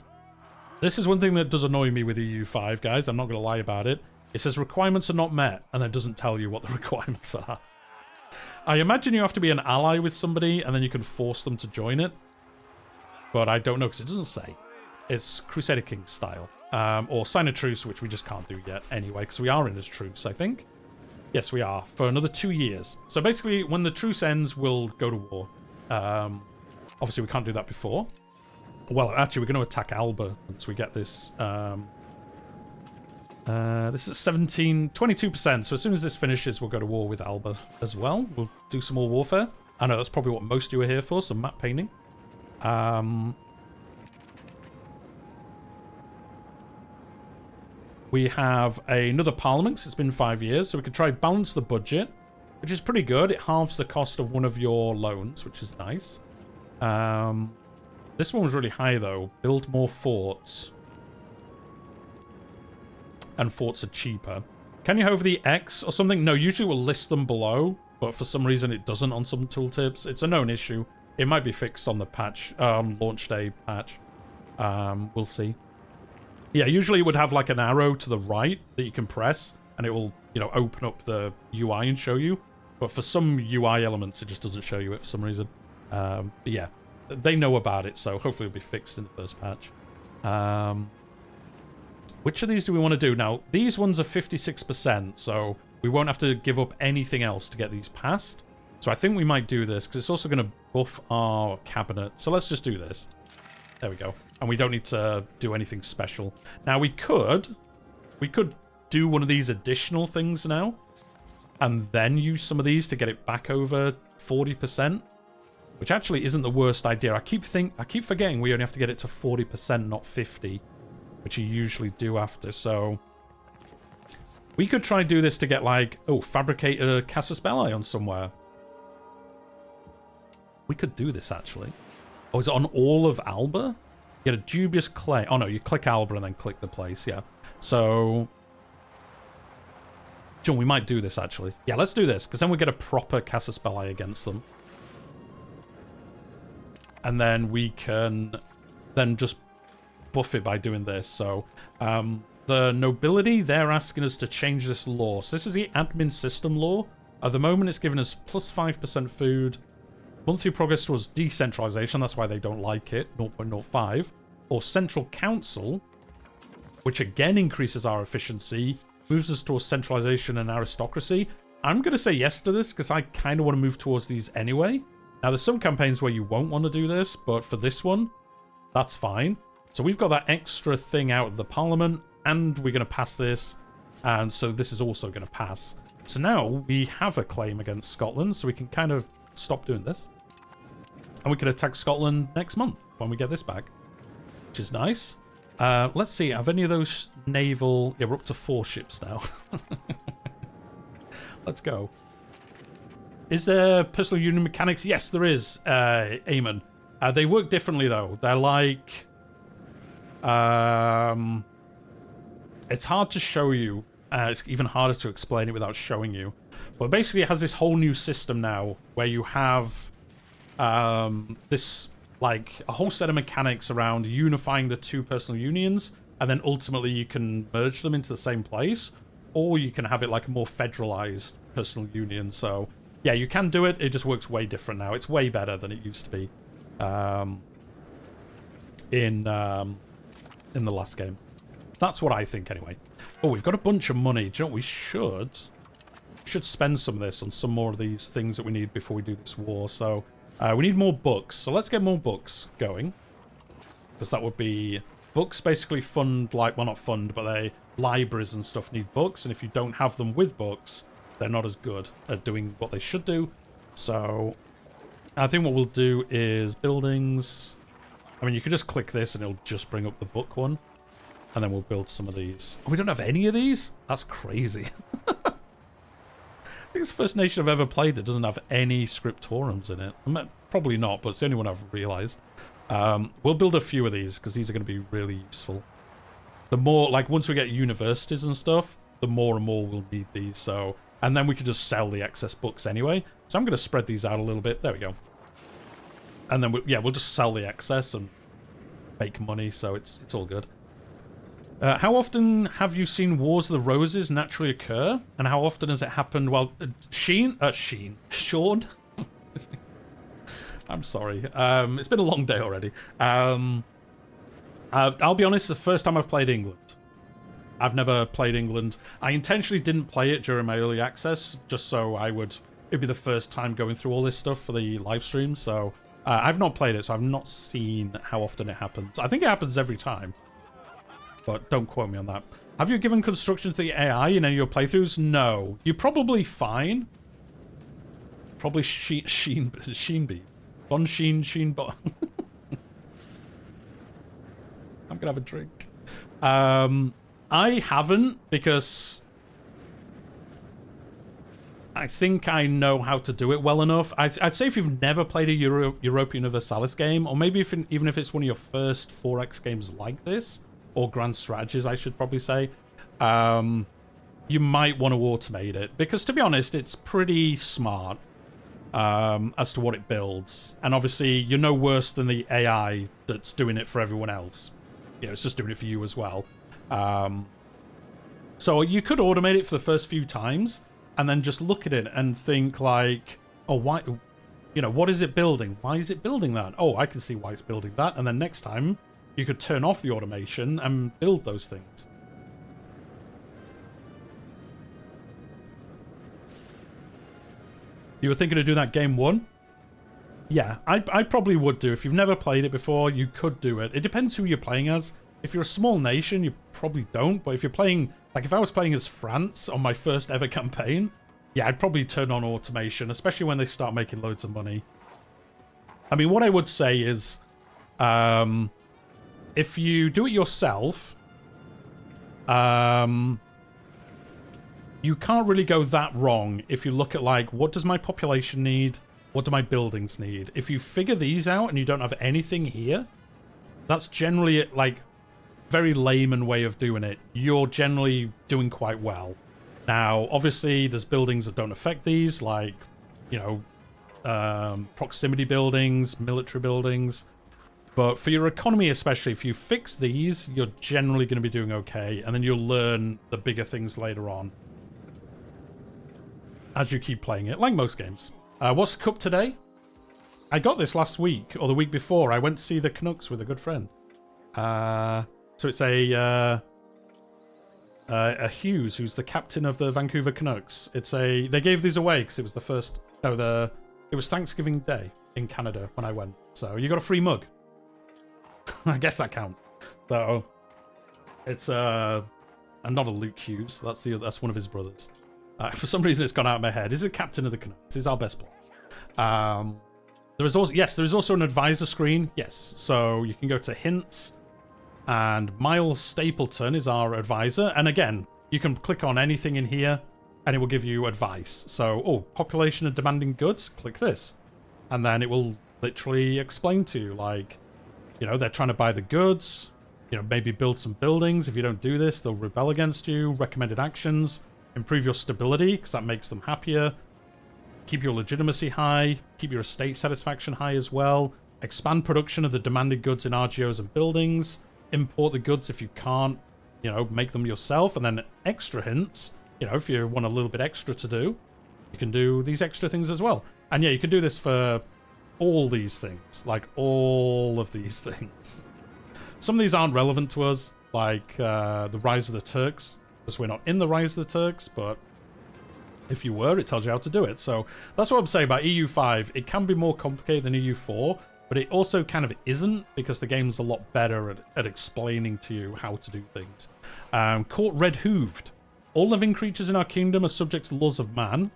This is one thing that does annoy me with EU5, guys. I'm not going to lie about it. It says requirements are not met, and then doesn't tell you what the requirements are. I imagine you have to be an ally with somebody, and then you can force them to join it. But I don't know, because it doesn't say. It's Crusader King style. Or sign a truce, which we just can't do yet anyway, because we are in this truce, I think. Yes, we are, for another 2 years. So basically, when the truce ends, we'll go to war. Obviously, we can't do that before. Well, actually, we're going to attack Alba once we get this. This is 22%. So as soon as this finishes, we'll go to war with Alba as well. We'll do some more warfare. I know that's probably what most of you are here for, some map painting. We have another parliament, 'cause it's been 5 years, so we could try balance the budget, which is pretty good. It halves the cost of one of your loans, which is nice. This one was really high, though. Build more forts. And forts are cheaper. Can you hover the X or something? No, usually we'll list them below, but for some reason it doesn't on some tooltips. It's a known issue. It might be fixed on the patch, launch day patch. We'll see. Yeah, usually it would have like an arrow to the right that you can press, and it will, you know, open up the UI and show you. But for some UI elements, it just doesn't show you it for some reason. But yeah, they know about it, so hopefully it'll be fixed in the first patch. Which of these do we want to do? Now, these ones are 56%, so we won't have to give up anything else to get these passed. So I think we might do this, because it's also going to buff our cabinet. So let's just do this. There we go. And we don't need to do anything special. Now, we could do one of these additional things now. and then use some of these to get it back over 40%, which actually isn't the worst idea. I keep forgetting we only have to get it to 40%, not 50, which you usually do after. So we could try and do this to get like, oh, fabricate a casus belli on somewhere. We could do this actually. Oh, is it on all of Alba? Get a dubious claim. Oh no, you click Alba and then click the place. Yeah. So, John, we might do this actually. Yeah, let's do this because then we get a proper casus belli against them, and then we can then just buff it by doing this. So, the nobility, they're asking us to change this law. So this is the admin system law. At the moment, it's giving us plus 5% food. Monthly progress towards decentralization, that's why they don't like it, 0.05. Or central council, which again increases our efficiency, moves us towards centralization and aristocracy. I'm going to say yes to this because I kind of want to move towards these anyway. Now, there's some campaigns where you won't want to do this, but for this one, that's fine. So we've got that extra thing out of the Parliament, and we're going to pass this, and so this is also going to pass. So now we have a claim against Scotland, so we can kind of stop doing this, and we can attack Scotland next month when we get this back, which is nice. Let's see, have any of those naval... Yeah, we're up to 4 ships now. Let's go. Is there personal union mechanics? Yes, there is, Eamon. They work differently, though. They're like... it's hard to show you. It's even harder to explain it without showing you. But basically, it has this whole new system now where you have this, like, a whole set of mechanics around unifying the 2 personal unions, and then ultimately you can merge them into the same place, or you can have it like a more federalized personal union. So, yeah, you can do it. It just works way different now. It's way better than it used to be in the last game. That's what I think, anyway. Oh, we've got a bunch of money. Do you know what we should? Should spend some of this on some more of these things that we need before we do this war. So we need more books, so let's get more books going, because that would be books basically fund, like, well, not fund, but they libraries and stuff need books, and if you don't have them with books, they're not as good at doing what they should do. So I think what we'll do is buildings. I mean, you could just click this and it'll just bring up the book one, and then we'll build some of these. Oh, we don't have any of these? That's crazy. I think it's the first nation I've ever played that doesn't have any scriptorums in it. I mean, probably not, but it's the only one I've realized. We'll build a few of these because these are going to be really useful. The more, like, once we get universities and stuff, the more and more we'll need these. So, and then we can just sell the excess books anyway. So I'm going to spread these out a little bit. There we go. And then, we'll just sell the excess and make money. So it's all good. How often have you seen Wars of the Roses naturally occur? And how often has it happened? Well, Sean? I'm sorry. It's been a long day already. I'll be honest, the first time I've played England. I've never played England. I intentionally didn't play it during my early access, just so it'd be the first time going through all this stuff for the live stream. So I've not played it, so I've not seen how often it happens. I think it happens every time, but don't quote me on that. Have you given construction to the AI in any of your playthroughs? No. You're probably fine. Probably Sheenby. Bon Sheen Bon. I'm gonna have a drink. I haven't, because I think I know how to do it well enough. I'd say if you've never played a Europa Universalis game, or maybe even if it's one of your first 4X games like this, or Grand Strategies, I should probably say, you might want to automate it, because to be honest, it's pretty smart as to what it builds. And obviously, you're no worse than the AI that's doing it for everyone else. You know, it's just doing it for you as well. So you could automate it for the first few times, and then just look at it and think like, oh, why, you know, what is it building? Why is it building that? Oh, I can see why it's building that. And then next time, you could turn off the automation and build those things. You were thinking of doing that game 1? Yeah, I probably would do. If you've never played it before, you could do it. It depends who you're playing as. If you're a small nation, you probably don't. But if you're playing, like if I was playing as France on my first ever campaign, yeah, I'd probably turn on automation, especially when they start making loads of money. I mean, what I would say is, if you do it yourself, you can't really go that wrong if you look at, like, what does my population need? What do my buildings need? If you figure these out and you don't have anything here, that's generally, like, very layman way of doing it. You're generally doing quite well. Now, obviously, there's buildings that don't affect these, like, you know, proximity buildings, military buildings. But for your economy especially, if you fix these, you're generally going to be doing okay. And then you'll learn the bigger things later on as you keep playing it, like most games. What's the cup today? I got this last week, or the week before. I went to see the Canucks with a good friend. So it's a Hughes, who's the captain of the Vancouver Canucks. It's a... They gave these away because it was the first... No, it was Thanksgiving Day in Canada when I went. So you got a free mug. I guess that counts. So it's and not a Luke Hughes. That's one of his brothers. For some reason, it's gone out of my head. He's the captain of the Canucks. He's our best player. There is also an advisor screen. Yes, so you can go to hints, and Miles Stapleton is our advisor. And again, you can click on anything in here, and it will give you advice. So, population of demanding goods. Click this, and then it will literally explain to you, like, you know, they're trying to buy the goods. You know, maybe build some buildings. If you don't do this, they'll rebel against you. Recommended actions. Improve your stability, because that makes them happier. Keep your legitimacy high. Keep your estate satisfaction high as well. Expand production of the demanded goods in RGOs and buildings. Import the goods if you can't, you know, make them yourself. And then extra hints, you know, if you want a little bit extra to do, you can do these extra things as well. And yeah, you can do this for all these things. Like, all of these things. Some of these aren't relevant to us, like the Rise of the Turks. Because we're not in the Rise of the Turks, but if you were, it tells you how to do it. So that's what I'm saying about EU5. It can be more complicated than EU4, but it also kind of isn't, because the game's a lot better at explaining to you how to do things. Caught red-hooved. All living creatures in our kingdom are subject to the laws of man.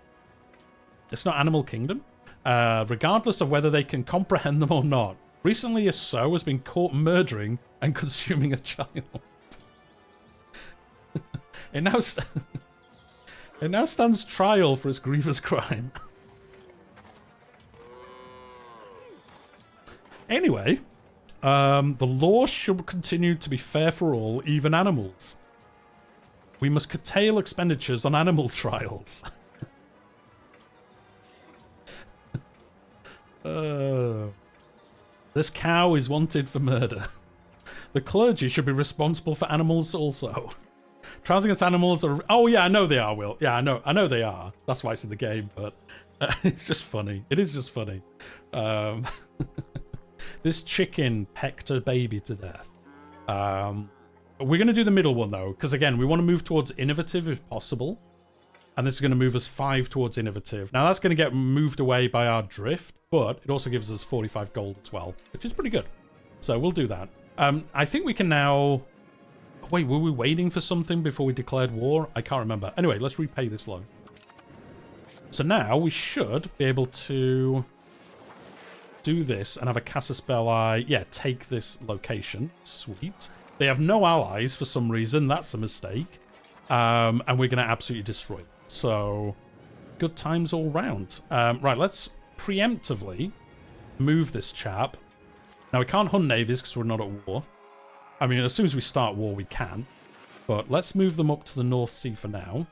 It's not Animal Kingdom. Regardless of whether they can comprehend them or not. Recently, a sow has been caught murdering and consuming a child. It now stands trial for its grievous crime. Anyway, the law should continue to be fair for all, even animals. We must curtail expenditures on animal trials. This cow is wanted for murder. The clergy should be responsible for animals also. Trials against animals are... Oh, yeah, I know they are, Will. Yeah, I know they are. That's why it's in the game, but it's just funny. It is just funny. This chicken pecked a baby to death. We're going to do the middle one, though, because, again, we want to move towards innovative if possible. And this is going to move us 5 towards innovative. Now, that's going to get moved away by our drift, but it also gives us 45 gold as well, which is pretty good. So we'll do that. I think we can now... Wait, were we waiting for something before we declared war? I can't remember. Anyway, let's repay this loan. So now we should be able to do this and have a Casus Belli. Yeah, take this location. Sweet. They have no allies for some reason. That's a mistake. And we're going to absolutely destroy them. So, good times all round. Right, let's preemptively move this chap. Now, we can't hunt navies because we're not at war. I mean, as soon as we start war, we can. But let's move them up to the North Sea for now.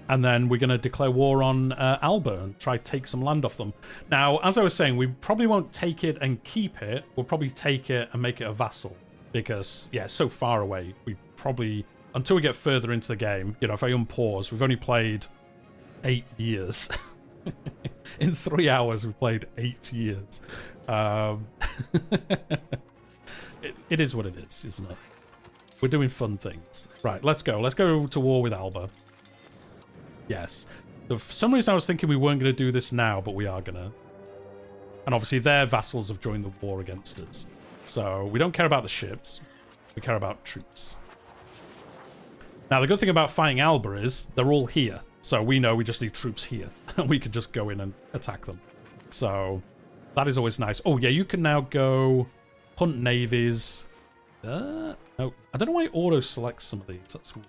And then we're going to declare war on Alba and try to take some land off them. Now, as I was saying, we probably won't take it and keep it. We'll probably take it and make it a vassal. Because, yeah, it's so far away. We probably... Until we get further into the game, you know, if I unpause, we've only played 8 years. In 3 hours, we've played 8 years. It is what it is, isn't it? We're doing fun things. Right, let's go. Let's go to war with Alba. Yes. For some reason, I was thinking we weren't going to do this now, but we are going to. And obviously, their vassals have joined the war against us. So, we don't care about the ships. We care about troops. Now, the good thing about fighting Alba is they're all here. So we know we just need troops here. And we could just go in and attack them. So that is always nice. Oh, yeah, you can now go hunt navies. No, I don't know why it auto-selects some of these. That's weird.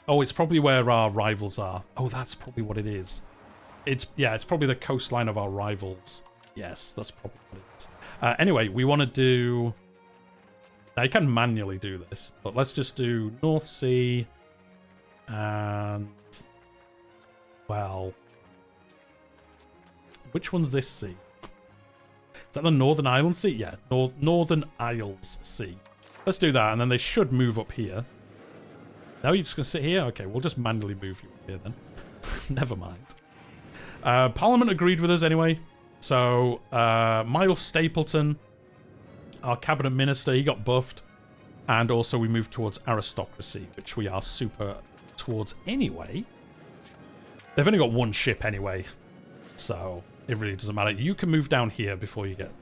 Oh, it's probably where our rivals are. Oh, that's probably what it is. It's probably the coastline of our rivals. Yes, that's probably what it is. Anyway, we want to do... Now, you can manually do this, but let's just do North Sea and... Well... Which one's this sea? Is that the Northern Island Sea? Yeah, Northern Isles Sea. Let's do that, and then they should move up here. Now you're just going to sit here? Okay, we'll just manually move you up here then. Never mind. Parliament agreed with us anyway. So, Miles Stapleton, our cabinet minister, he got buffed. And also we moved towards aristocracy, which we are super towards anyway. They've only got one ship anyway. So, it really doesn't matter. You can move down here before you get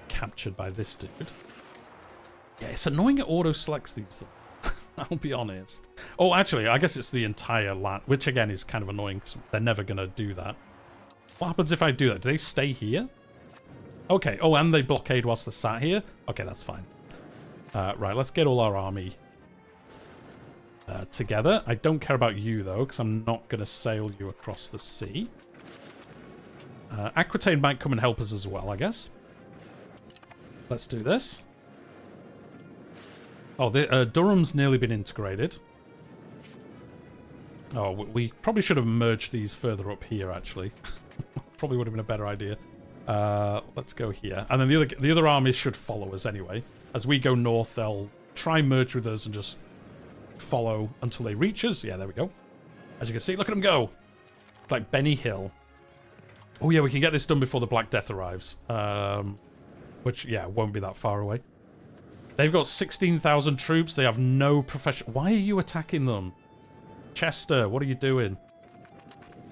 captured by this dude. Yeah, it's annoying it auto-selects these things. I'll be honest. Oh, actually, I guess it's the entire land, which again is kind of annoying because they're never going to do that. What happens if I do that? Do they stay here? Okay. Oh, and they blockade whilst they're sat here? Okay, that's fine. Right, let's get all our army together. I don't care about you, though, because I'm not going to sail you across the sea. Aquitaine might come and help us as well, I guess. Let's do this. Oh, Durham's nearly been integrated. Oh, we probably should have merged these further up here, actually. Probably would have been a better idea. Let's go here. And then the other armies should follow us anyway. As we go north, they'll try and merge with us and just follow until they reach us. Yeah, there we go. As you can see, look at them go. It's like Benny Hill. Oh, yeah, we can get this done before the Black Death arrives. Which, yeah, won't be that far away. They've got 16,000 troops. They have no profession. Why are you attacking them? Chester, what are you doing?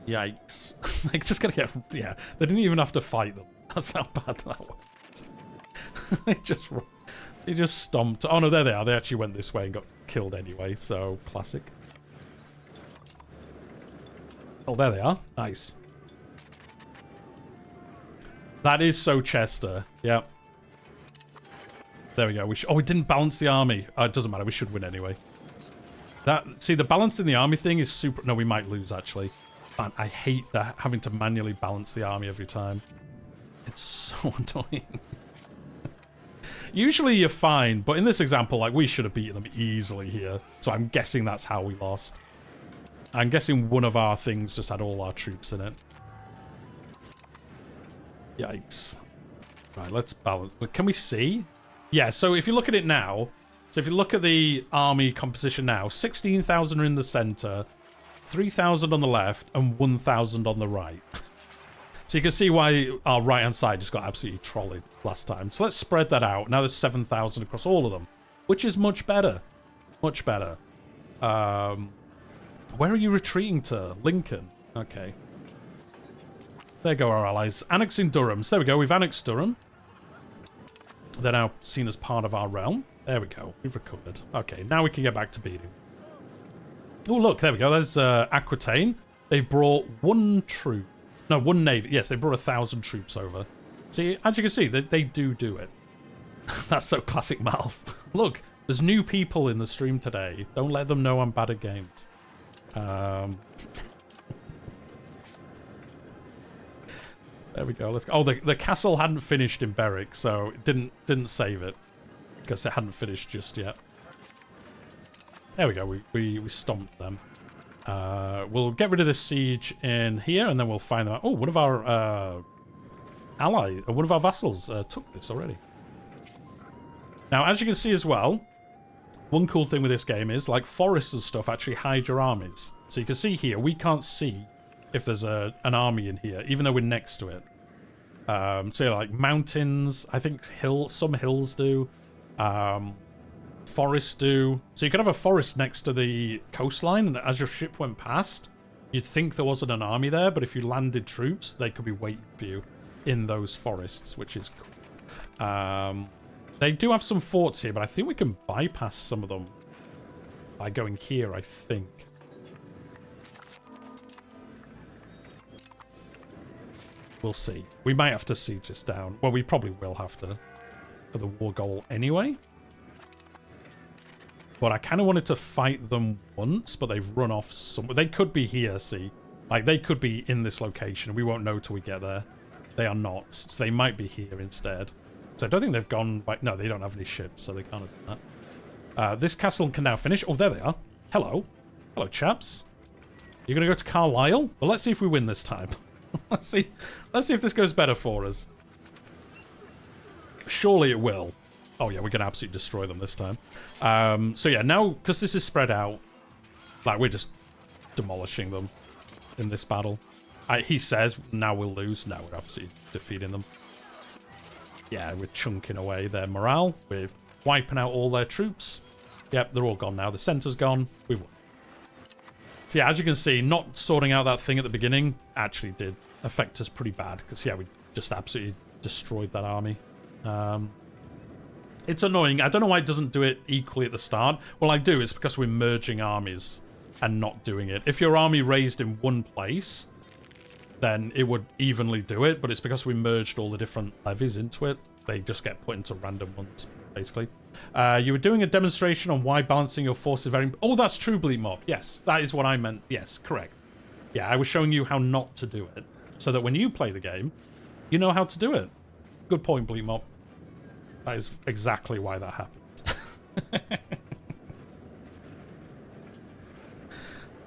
Yikes. They're just going to get... Yeah, they didn't even have to fight them. That's how bad that was. They just stomped. Oh, no, there they are. They actually went this way and got killed anyway, so classic. Oh, there they are. Nice. That is so Chester. Yeah. There we go. We didn't balance the army. It doesn't matter. We should win anyway. See, the balance in the army thing is super... No, we might lose, actually. Man, I hate having to manually balance the army every time. It's so annoying. Usually you're fine, but in this example, like, we should have beaten them easily here. So I'm guessing that's how we lost. I'm guessing one of our things just had all our troops in it. Yikes. Right, let's balance. But can we see? Yeah, so if you look at it now, so if you look at the army composition now, 16,000 are in the center, 3,000 on the left, and 1,000 on the right. So you can see why our right-hand side just got absolutely trolleyed last time. So let's spread that out. Now there's 7,000 across all of them, which is much better. Much better. Where are you retreating to? Lincoln. Okay. There go our allies. Annexing Durham. So there we go. We've annexed Durham. They're now seen as part of our realm. There we go. We've recovered. Okay, now we can get back to beating. Oh, look. There we go. There's Aquitaine. They brought one troop. No, one navy. Yes, they brought 1,000 troops over. See, as you can see, they do it. That's so classic Malf. Look, there's new people in the stream today. Don't let them know I'm bad at games. There we go. Let's go. Oh, the castle hadn't finished in Berwick, so it didn't save it because it hadn't finished just yet. There we go. We stomped them. We'll get rid of this siege in here, and then we'll find them out. Oh, one of our one of our vassals took this already. Now, as you can see as well, one cool thing with this game is, like, forests and stuff actually hide your armies. So you can see here, we can't see if there's an army in here, even though we're next to it. So yeah, like mountains, I think some hills do. Forests do. So you could have a forest next to the coastline, and as your ship went past, you'd think there wasn't an army there, but if you landed troops, they could be waiting for you in those forests, which is cool. They do have some forts here, but I think we can bypass some of them. by going here, I think. We'll see. We might have to siege this down. Well, we probably will have to for the war goal anyway. But I kind of wanted to fight them once, but they've run off somewhere. They could be here, see? Like, they could be in this location. We won't know till we get there. They are not. So they might be here instead. So I don't think they've gone... No, they don't have any ships, so they can't have done that. This castle can now finish. Oh, there they are. Hello. Hello, chaps. You're going to go to Carlisle? Well, let's see if we win this time. Let's see if this goes better for us. Surely it will. Oh, yeah, we're going to absolutely destroy them this time. So, yeah, now, because this is spread out, like, we're just demolishing them in this battle. He says, now we'll lose. No, we're absolutely defeating them. Yeah, we're chunking away their morale. We're wiping out all their troops. Yep, they're all gone now. The centre's gone. We've won. So, yeah, as you can see, not sorting out that thing at the beginning actually did affect us pretty bad. Because, yeah, we just absolutely destroyed that army. It's annoying. I don't know why it doesn't do it equally at the start. Well, I do. It's because we're merging armies and not doing it. If your army raised in one place, then it would evenly do it. But it's because we merged all the different levies into it. They just get put into random ones, basically. You were doing a demonstration on why balancing your forces very... Oh, that's true, Bleep Mob. Yes, that is what I meant. Yes, correct. Yeah, I was showing you how not to do it. So that when you play the game, you know how to do it. Good point, Bleep Mob. That is exactly why that happened.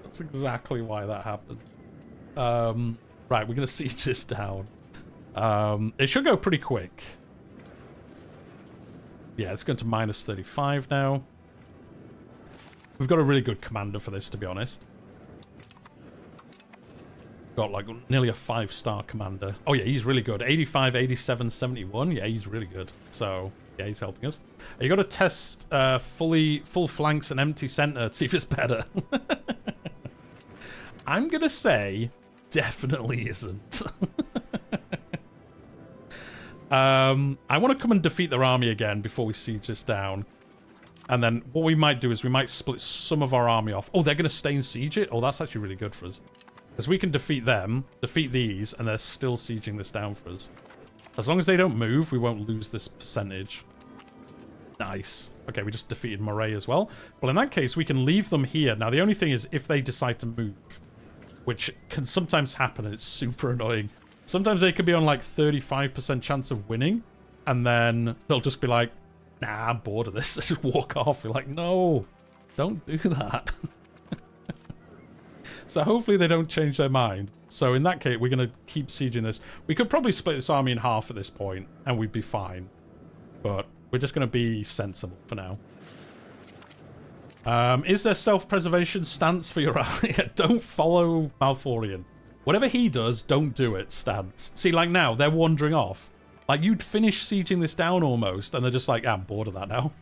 That's exactly why that happened. Right, we're going to siege this down. It should go pretty quick. Yeah, it's going to minus 35 now. We've got a really good commander for this, to be honest. Got like nearly a 5-star commander. Oh yeah, he's really good. 85, 87, 71. Yeah, he's really good. So yeah, he's helping us. You got to test full flanks and empty center to see if it's better. I'm gonna say definitely isn't. I want to come and defeat their army again before we siege this down. And then what we might do is we might split some of our army off. Oh, they're going to stay and siege it? Oh, that's actually really good for us. Because we can defeat them, defeat these, and they're still sieging this down for us. As long as they don't move, we won't lose this percentage. Nice. Okay, we just defeated Moray as well. Well, in that case, we can leave them here. Now, the only thing is if they decide to move, which can sometimes happen, and it's super annoying. Sometimes they could be on like 35% chance of winning, and then they'll just be like, nah, I'm bored of this. They just walk off. You're like, no, don't do that. So hopefully they don't change their mind. So in that case, we're going to keep sieging this. We could probably split this army in half at this point, and we'd be fine. But we're just going to be sensible for now. Is there self-preservation stance for your ally? Don't follow Malforian. Whatever he does, don't do it, stance. See, like now, they're wandering off. Like, you'd finish sieging this down almost, and they're just like, I'm bored of that now.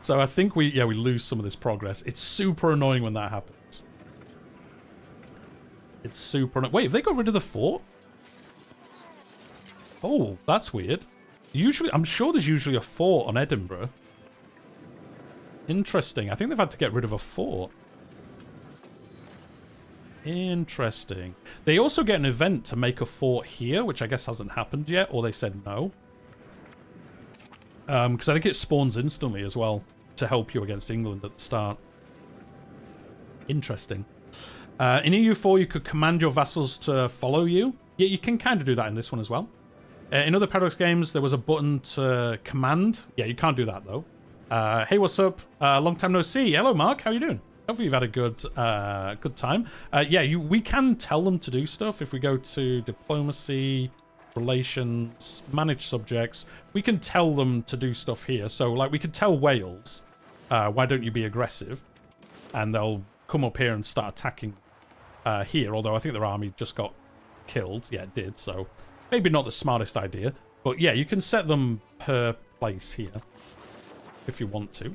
So I think we lose some of this progress. It's super annoying when that happens. It's super annoying. Wait, have they got rid of the fort? Oh, that's weird. Usually, I'm sure there's usually a fort on Edinburgh. Interesting. I think they've had to get rid of a fort. Interesting. They also get an event to make a fort here, which I guess hasn't happened yet, or they said no. Because I think it spawns instantly as well to help you against England at the start. Interesting. In EU4, you could command your vassals to follow you. Yeah, you can kind of do that in this one as well. In other Paradox games, there was a button to command. Yeah, you can't do that, though. Hey, what's up? Long time no see. Hello, Mark. How you doing? Hopefully you've had a good time. Yeah, we can tell them to do stuff. If we go to diplomacy, relations, manage subjects, we can tell them to do stuff here. So, like, we could tell Wales, why don't you be aggressive? And they'll come up here and start attacking here. Although I think their army just got killed. Yeah, it did. So maybe not the smartest idea. But yeah, you can set them per place here if you want to.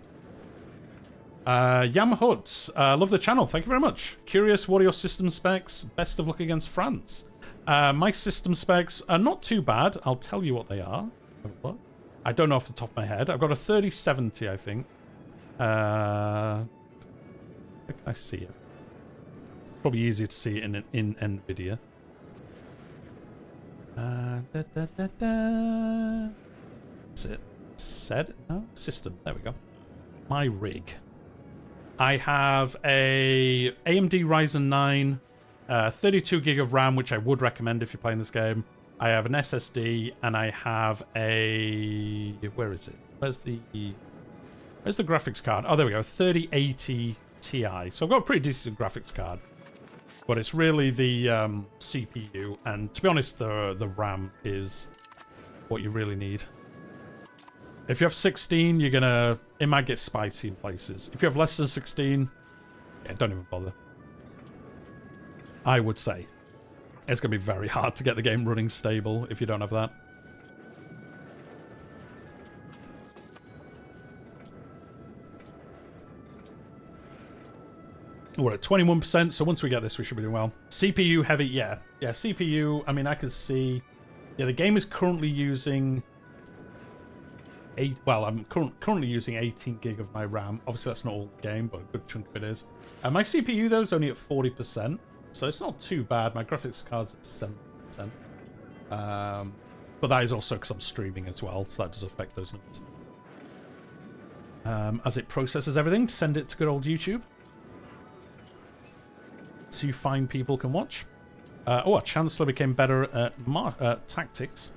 Yam Hut, love the channel. Thank you very much. Curious, what are your system specs? Best of luck against France. My system specs are not too bad. I'll tell you what they are. I don't know off the top of my head. I've got a 3070, I think. I see it. Probably easier to see it in NVIDIA. Is it set? No, system. There we go. My rig. I have a AMD Ryzen 9, 32 gig of RAM, which I would recommend if you're playing this game. I have an SSD, and I have a... Where is it? Where's the graphics card? Oh, there we go. 3080 Ti. So I've got a pretty decent graphics card. But it's really the CPU. And to be honest, the RAM is what you really need. If you have 16, you're gonna... It might get spicy in places. If you have less than 16, yeah, don't even bother. I would say. It's gonna be very hard to get the game running stable if you don't have that. We're at 21%, so once we get this, we should be doing well. CPU heavy, yeah. Yeah, CPU, I mean, I can see... Yeah, the game is currently using... I'm currently using 18 gig of my RAM. Obviously, that's not all the game, but a good chunk of it is. My CPU, though, is only at 40%, so it's not too bad. My graphics card's at 7%. But that is also because I'm streaming as well, so that does affect those numbers. As it processes everything to send it to good old YouTube. So you fine people can watch. Our Chancellor became better at tactics.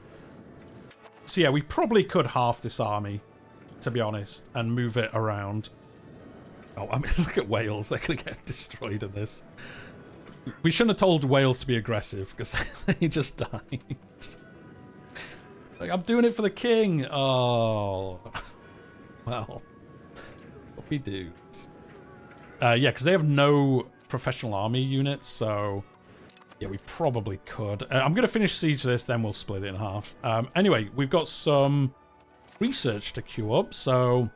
So yeah, we probably could half this army, to be honest, and move it around. Oh, I mean, look at Wales. They're going to get destroyed in this. We shouldn't have told Wales to be aggressive, because they just died. Like, I'm doing it for the king. Oh. Well. What we do. Yeah, because they have no professional army units, so... Yeah, we probably could. I'm going to finish siege this, then we'll split it in half. Anyway, we've got some research to queue up. So,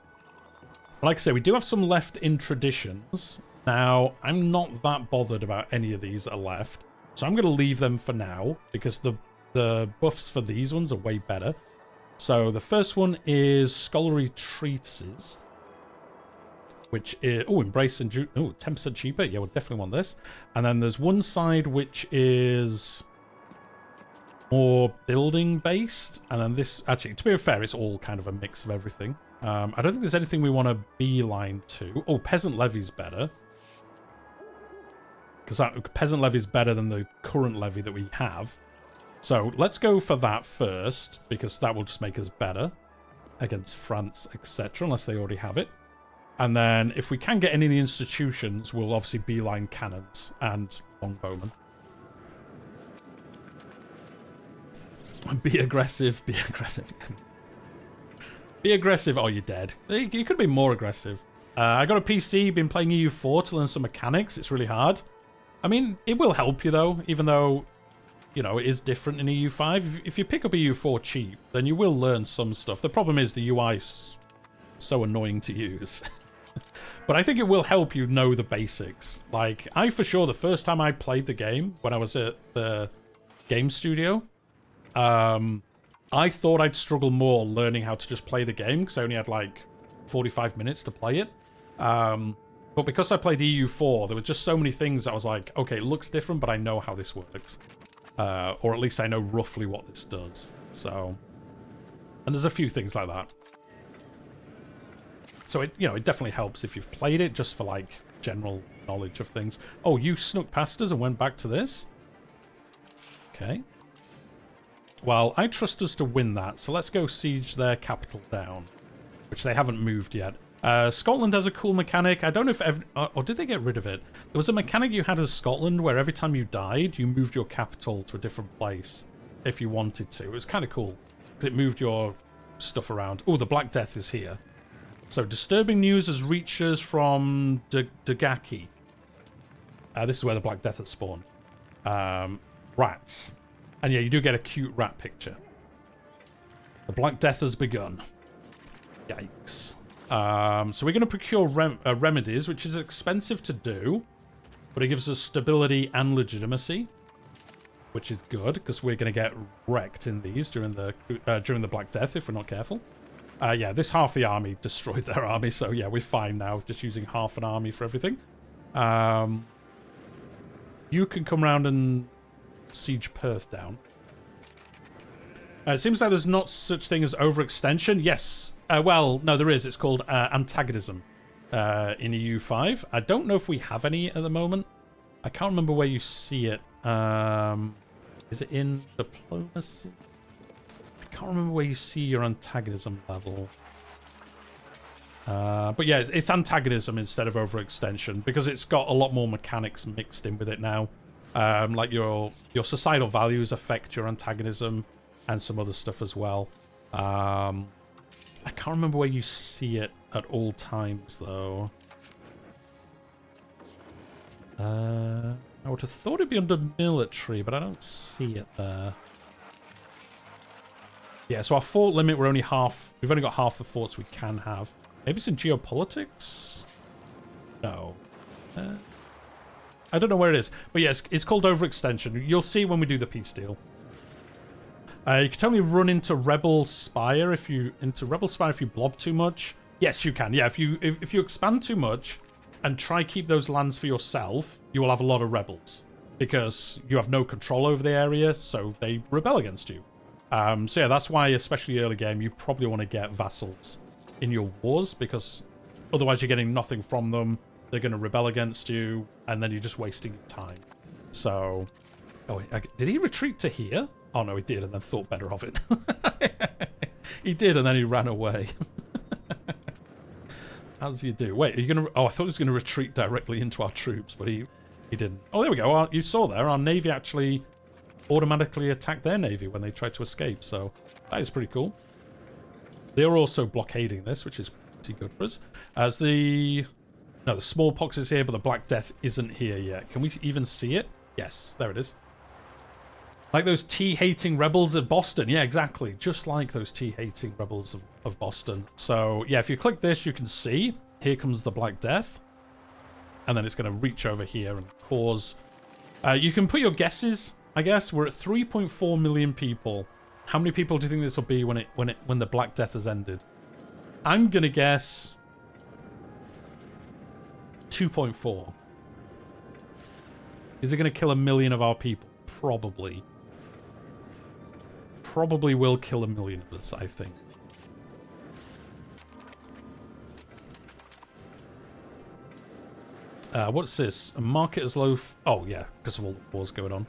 like I say, we do have some left in traditions. Now, I'm not that bothered about any of these that are left. So I'm going to leave them for now, because the buffs for these ones are way better. So the first one is Scholarly Treatises. Which is... Oh, Embrace and... 10% cheaper. Yeah, we'll definitely want this. And then there's one side which is more building-based. And then this... Actually, to be fair, it's all kind of a mix of everything. I don't think there's anything we want to beeline to. Oh, Peasant Levy's better. Because that Peasant Levy's better than the current levy that we have. So let's go for that first, because that will just make us better against France, etc., unless they already have it. And then, if we can get any of the institutions, we'll obviously beeline cannons and longbowmen. Be aggressive, be aggressive. Be aggressive. Oh, you're dead. You could be more aggressive. I got a PC, been playing EU4 to learn some mechanics. It's really hard. I mean, it will help you, though, even though, you know, it is different in EU5. If you pick up EU4 cheap, then you will learn some stuff. The problem is the UI is so annoying to use. But I think it will help you know the basics. Like, I for sure, the first time I played the game, when I was at the game studio, I thought I'd struggle more learning how to just play the game, because I only had, like, 45 minutes to play it. But because I played EU4, there were just so many things that I was like, okay, it looks different, but I know how this works. Or at least I know roughly what this does. So, and there's a few things like that. So it, you know, it definitely helps if you've played it, just for like general knowledge of things. Oh, you snuck past us and went back to this? Okay. Well, I trust us to win that, so let's go siege their capital down, which they haven't moved yet. Scotland has a cool mechanic. I don't know if or did they get rid of it? There was a mechanic you had as Scotland where every time you died, you moved your capital to a different place if you wanted to. It was kind of cool because it moved your stuff around. Oh, the Black Death is here. So, disturbing news has reached us from Dagaki. This is where the Black Death has spawned. Rats. And yeah, you do get a cute rat picture. The Black Death has begun. Yikes. So we're going to procure remedies, which is expensive to do. But it gives us stability and legitimacy. Which is good, because we're going to get wrecked in these during the Black Death if we're not careful. Yeah, this half the army destroyed their army, so yeah, we're fine now, just using half an army for everything. You can come around and siege Perth down. It seems like there's not such thing as overextension. Yes, well, no, there is. It's called antagonism in EU5. I don't know if we have any at the moment. I can't remember where you see it. Is it in diplomacy? I can't remember where you see your antagonism level. But yeah, it's antagonism instead of overextension because it's got a lot more mechanics mixed in with it now. Like your societal values affect your antagonism and some other stuff as well. I can't remember where you see it at all times though. I would have thought it'd be under military, but I don't see it there. Yeah, so our fort limit, we're only half. We've only got half the forts we can have. Maybe it's in geopolitics? No. I don't know where it is. But yes, it's called overextension. You'll see when we do the peace deal. You can only run into Rebel Spire if you blob too much. Yes, you can. Yeah, if you expand too much and try keep those lands for yourself, you will have a lot of rebels because you have no control over the area, so they rebel against you. So yeah, that's why, especially early game, you probably want to get vassals in your wars because otherwise you're getting nothing from them. They're going to rebel against you, and then you're just wasting your time. So, oh, did he retreat to here? Oh no, he did, and then thought better of it. He did, and then he ran away. As you do. Wait, are you gonna? Oh, I thought he was going to retreat directly into our troops, but he didn't. Oh, there we go. You saw there, our navy actually automatically attacked their navy when they tried to escape. So that is pretty cool. They're also blockading this, which is pretty good for us. As the smallpox is here, but the Black Death isn't here yet. Can we even see it? Yes, there it is. Like those tea-hating rebels of Boston. Yeah, exactly. Just like those tea-hating rebels of Boston. So, yeah, if you click this, you can see. Here comes the Black Death. And then it's going to reach over here and cause... you can put your guesses, I guess. We're at 3.4 million people. How many people do you think this will be when the Black Death has ended? I'm going to guess... 2.4. Is it going to kill 1 million of our people? Probably. Probably will kill 1 million of us, I think. What's this? A market as low... Oh, yeah, because of all the wars going on.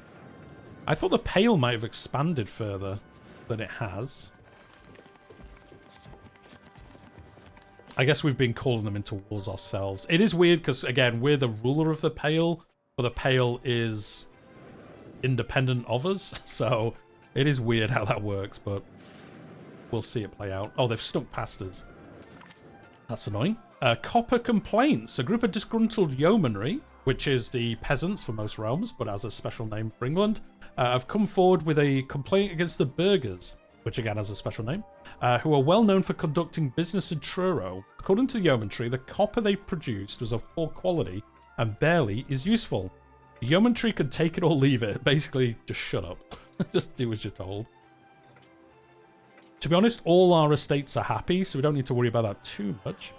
I thought the Pale might have expanded further than it has. I guess we've been calling them into wars ourselves. It is weird because, again, we're the ruler of the Pale, but the Pale is independent of us, so it is weird how that works, but we'll see it play out. Oh, they've snuck past us. That's annoying. Copper Complaints. A group of disgruntled yeomanry, which is the peasants for most realms, but has a special name for England, have come forward with a complaint against the burghers, which again has a special name, who are well known for conducting business in Truro. According to the yeomanry, the copper they produced was of poor quality and barely is useful. The yeomanry could take it or leave it. Basically, just shut up. Just do as you're told. To be honest, all our estates are happy, so we don't need to worry about that too much.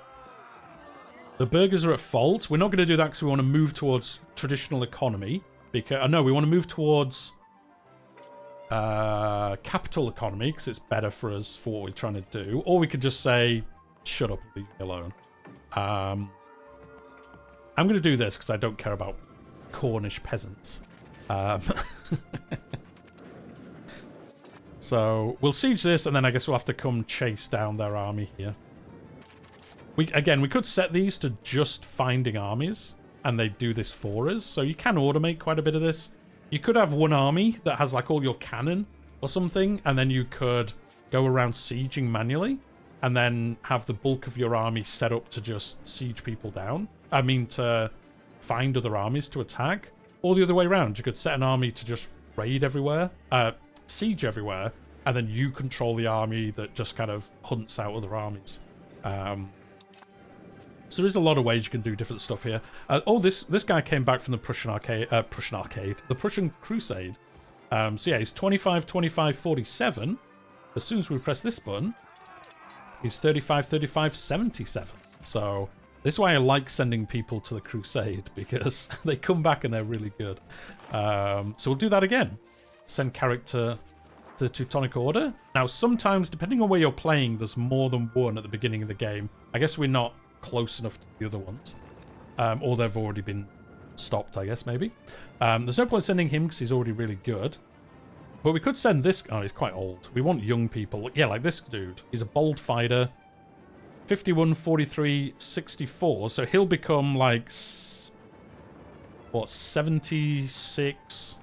The burghers are at fault. We're not going to do that because we want to move towards traditional economy. Because no, we want to move towards capital economy because it's better for us for what we're trying to do. Or we could just say, shut up and leave me alone. I'm going to do this because I don't care about Cornish peasants. So we'll siege this, and then I guess we'll have to come chase down their army here. We could set these to just finding armies, and they do this for us. So you can automate quite a bit of this. You could have one army that has like all your cannon or something, and then you could go around sieging manually, and then have the bulk of your army set up to just siege people down. I mean, to find other armies to attack. Or the other way around. You could set an army to just raid everywhere, siege everywhere, and then you control the army that just kind of hunts out other armies. So there's a lot of ways you can do different stuff here. Oh, this guy came back from the the Prussian Crusade. So yeah, he's 25, 25, 47. As soon as we press this button, He's 35, 35, 77. So this is why I like sending people to the Crusade, because they come back and they're really good. So we'll do that again. Send character to the Teutonic Order. Now, sometimes, depending on where you're playing, there's more than one at the beginning of the game. I guess we're not close enough to the other ones. Or they've already been stopped, I guess, maybe. There's no point sending him because he's already really good. But we could send this... Oh, he's quite old. We want young people. Yeah, like this dude. He's a bold fighter. 51, 43, 64. So he'll become like... What, 76...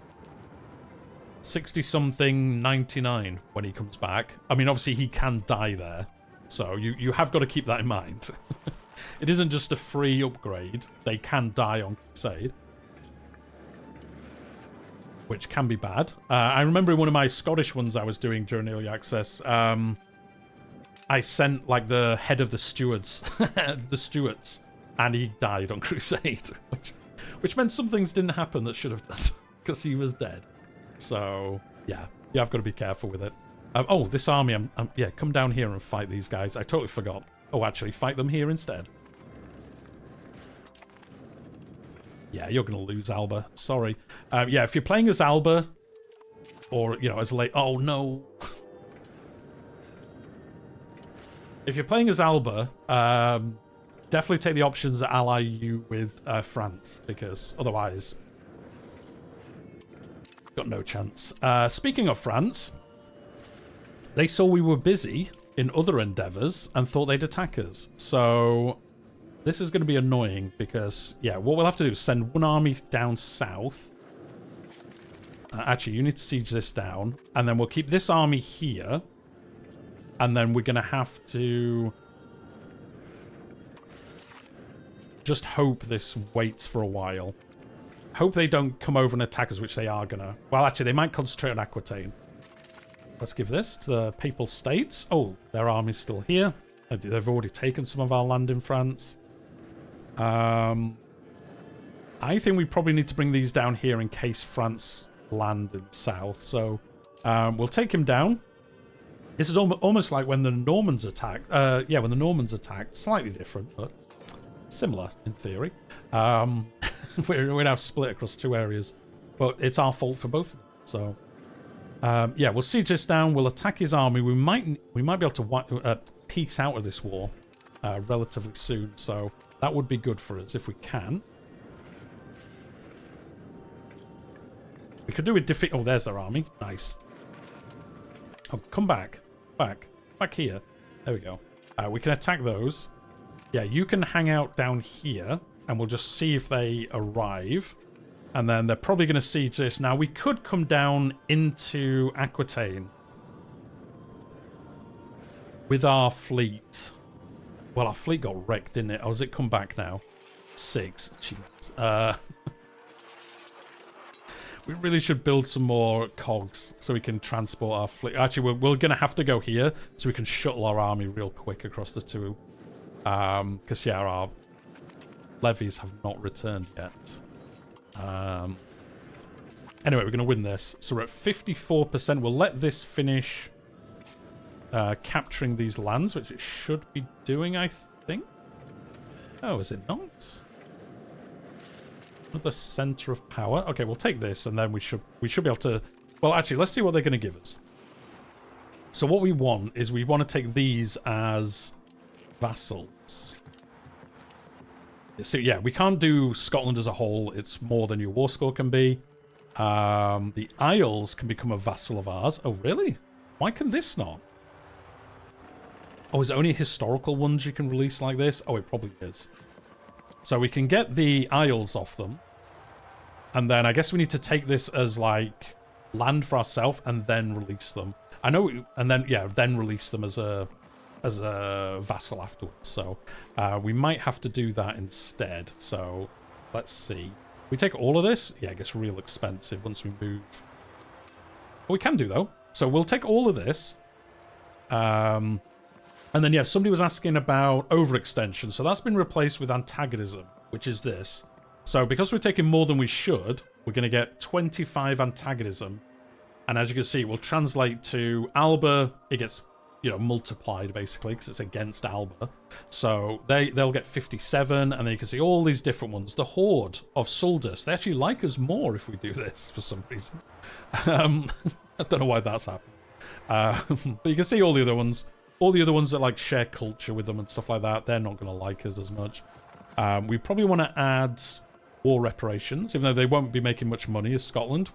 60-something, 99 when he comes back. I mean, obviously he can die there. So you have got to keep that in mind. It isn't just a free upgrade. They can die on Crusade, which can be bad. I remember in one of my Scottish ones I was doing during early access, I sent like the head of the stewards, the Stuarts, and he died on Crusade, which meant some things didn't happen that should have done because he was dead. So yeah, you have got to be careful with it. Oh, this army, yeah, come down here and fight these guys. I totally forgot. Oh, actually, fight them here instead. Yeah, you're going to lose, Alba. Sorry. Yeah, if you're playing as Alba, or, you know, as late... Oh, no. If you're playing as Alba, definitely take the options that ally you with France, because otherwise, got no chance. Speaking of France, they saw we were busy in other endeavors and thought they'd attack us. So this is going to be annoying because, yeah, what we'll have to do is send one army down south. Actually, you need to siege this down. And then we'll keep this army here. And then we're going to have to just hope this waits for a while. Hope they don't come over and attack us, which they are going to. Well, actually, they might concentrate on Aquitaine. Let's give this to the Papal States. Oh, their army's still here. They've already taken some of our land in France. I think we probably need to bring these down here in case France land in the south. So we'll take him down. This is almost like when the Normans attacked. Yeah, when the Normans attacked. Slightly different, but similar in theory. We're now split across two areas. But it's our fault for both of them. So... yeah, we'll siege this down. We'll attack his army. We might be able to peace out of this war relatively soon. So that would be good for us if we can. We could do with defeat. Oh, there's their army. Nice. Oh, come back, back here. There we go. We can attack those. Yeah, you can hang out down here, and we'll just see if they arrive. And then they're probably going to siege this. Now, we could come down into Aquitaine with our fleet. Well, our fleet got wrecked, didn't it? Oh, has it come back now? 6. Jeez. We really should build some more cogs so we can transport our fleet. Actually, we're going to have to go here so we can shuttle our army real quick across the two. Because, yeah, our levies have not returned yet. Anyway, we're going to win this. So we're at 54%. We'll let this finish capturing these lands, which it should be doing, I think. Oh, is it not? Another center of power. Okay, we'll take this, and then we should be able to... Well, actually, let's see what they're going to give us. So what we want is we want to take these as vassals. So yeah, we can't do Scotland as a whole. It's more than your war score can be. The Isles can become a vassal of ours. Oh, really? Why can this not? Oh, is it only historical ones you can release like this? Oh, it probably is. So we can get the Isles off them. And then I guess we need to take this as, like, land for ourselves and then release them. I know, and then, yeah, then release them as a vassal afterwards. So we might have to do that instead. So let's see. We take all of this? Yeah, it gets real expensive once we move. But we can do, though. So we'll take all of this. And then, yeah, somebody was asking about overextension. So that's been replaced with antagonism, which is this. So because we're taking more than we should, we're going to get 25 antagonism. And as you can see, it will translate to Alba. It gets multiplied basically because it's against Alba. So they'll get 57, and then you can see all these different ones. The Horde of Suldus, they actually like us more if we do this for some reason. I don't know why that's happened. But you can see all the other ones. All the other ones that like share culture with them and stuff like that, they're not going to like us as much. We probably want to add war reparations, even though they won't be making much money as Scotland.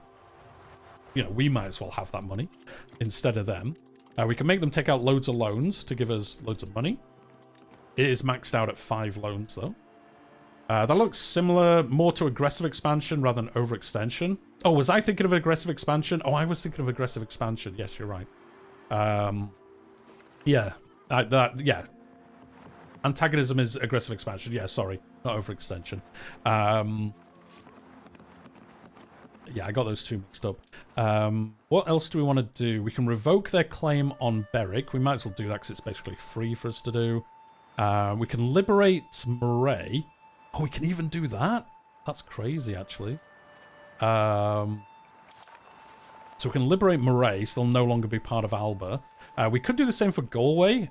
We might as well have that money instead of them. We can make them take out loads of loans to give us loads of money. It is maxed out at 5 loans, though. That looks similar, more to aggressive expansion rather than overextension. Oh, was I thinking of aggressive expansion? Oh, I was thinking of aggressive expansion. Yes, you're right. Yeah. Yeah. Antagonism is aggressive expansion. Yeah, sorry. Not overextension. Yeah, I got those two mixed up. What else do we want to do? We can revoke their claim on Berwick. We might as well do that because it's basically free for us to do. We can liberate Moray. Oh, we can even do that? That's crazy, actually. So we can liberate Moray, so they'll no longer be part of Alba. We could do the same for Galloway,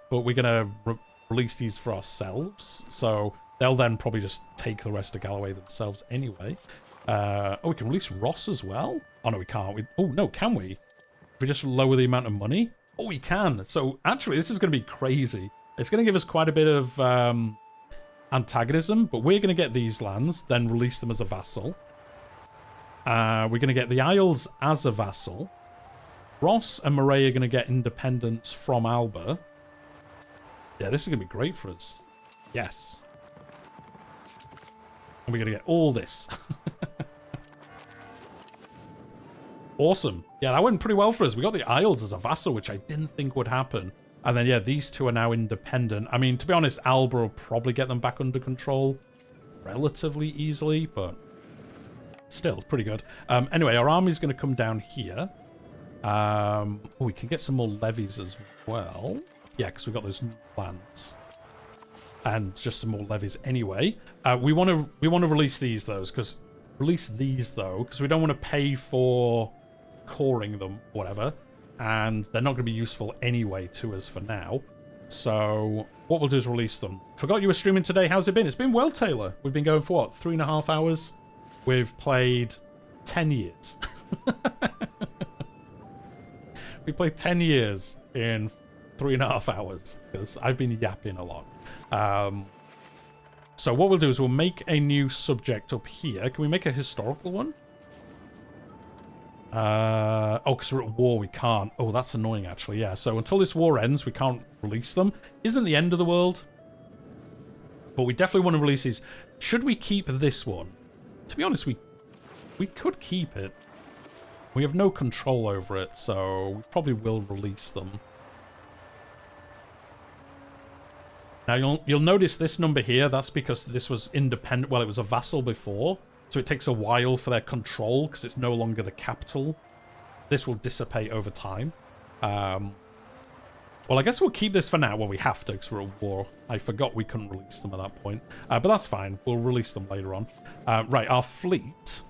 but we're going to release these for ourselves. So they'll then probably just take the rest of Galloway themselves anyway. Oh, we can release Ross as well? Oh, no, we can't. Oh, no, can we? If we just lower the amount of money? Oh, we can. So actually, this is going to be crazy. It's going to give us quite a bit of antagonism, but we're going to get these lands, then release them as a vassal. We're going to get the Isles as a vassal. Ross and Moray are going to get independence from Alba. Yeah, this is going to be great for us. Yes. And we're going to get all this. Awesome. Yeah, that went pretty well for us. We got the Isles as a vassal, which I didn't think would happen. And then, yeah, these two are now independent. I mean, to be honest, Alba will probably get them back under control relatively easily, but still, pretty good. Anyway, our army's going to come down here. Oh, we can get some more levies as well. Yeah, because we've got those lands. And just some more levies anyway. We want to release these, though, because we don't want to pay for coring them, whatever. And they're not going to be useful anyway to us for now. So what we'll do is release them. Forgot you were streaming today. How's it been? It's been well, Taylor. We've been going for what? 3.5 hours? We've played 10 years. We played 10 years in 3.5 hours because I've been yapping a lot. So what we'll do is we'll make a new subject up here. Can we make a historical one? Oh, because we're at war, we can't. Oh, that's annoying, actually. Yeah, so until this war ends, we can't release them. Isn't the end of the world. But we definitely want to release these. Should we keep this one? To be honest, we could keep it. We have no control over it, so we probably will release them. Now, you'll notice this number here. That's because this was independent. Well, it was a vassal before. So it takes a while for their control because it's no longer the capital. This will dissipate over time. Well, I guess we'll keep this for now. Well, we have to because we're at war. I forgot we couldn't release them at that point. But that's fine. We'll release them later on. Right, our fleet,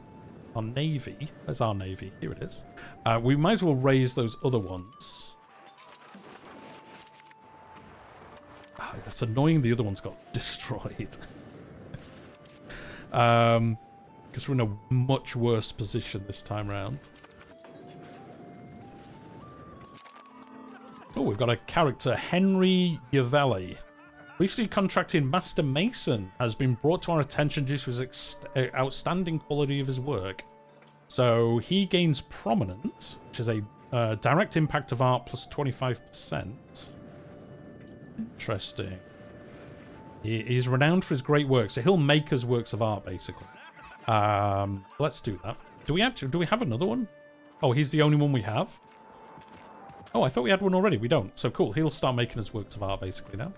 our navy. There's our navy. Here it is. We might as well raise those other ones. That's annoying. The other ones got destroyed. Because we're in a much worse position this time around. Oh, we've got a character, Henry Yavelli. Recently contracted Master Mason has been brought to our attention due to his outstanding quality of his work. So he gains prominence, which is a direct impact of art plus 25%. Interesting. He's renowned for his great work, so he'll make us works of art, basically. Let's do that. Do we have another one? Oh, he's the only one we have? Oh, I thought we had one already. We don't. So cool. He'll start making us works of art, basically, now.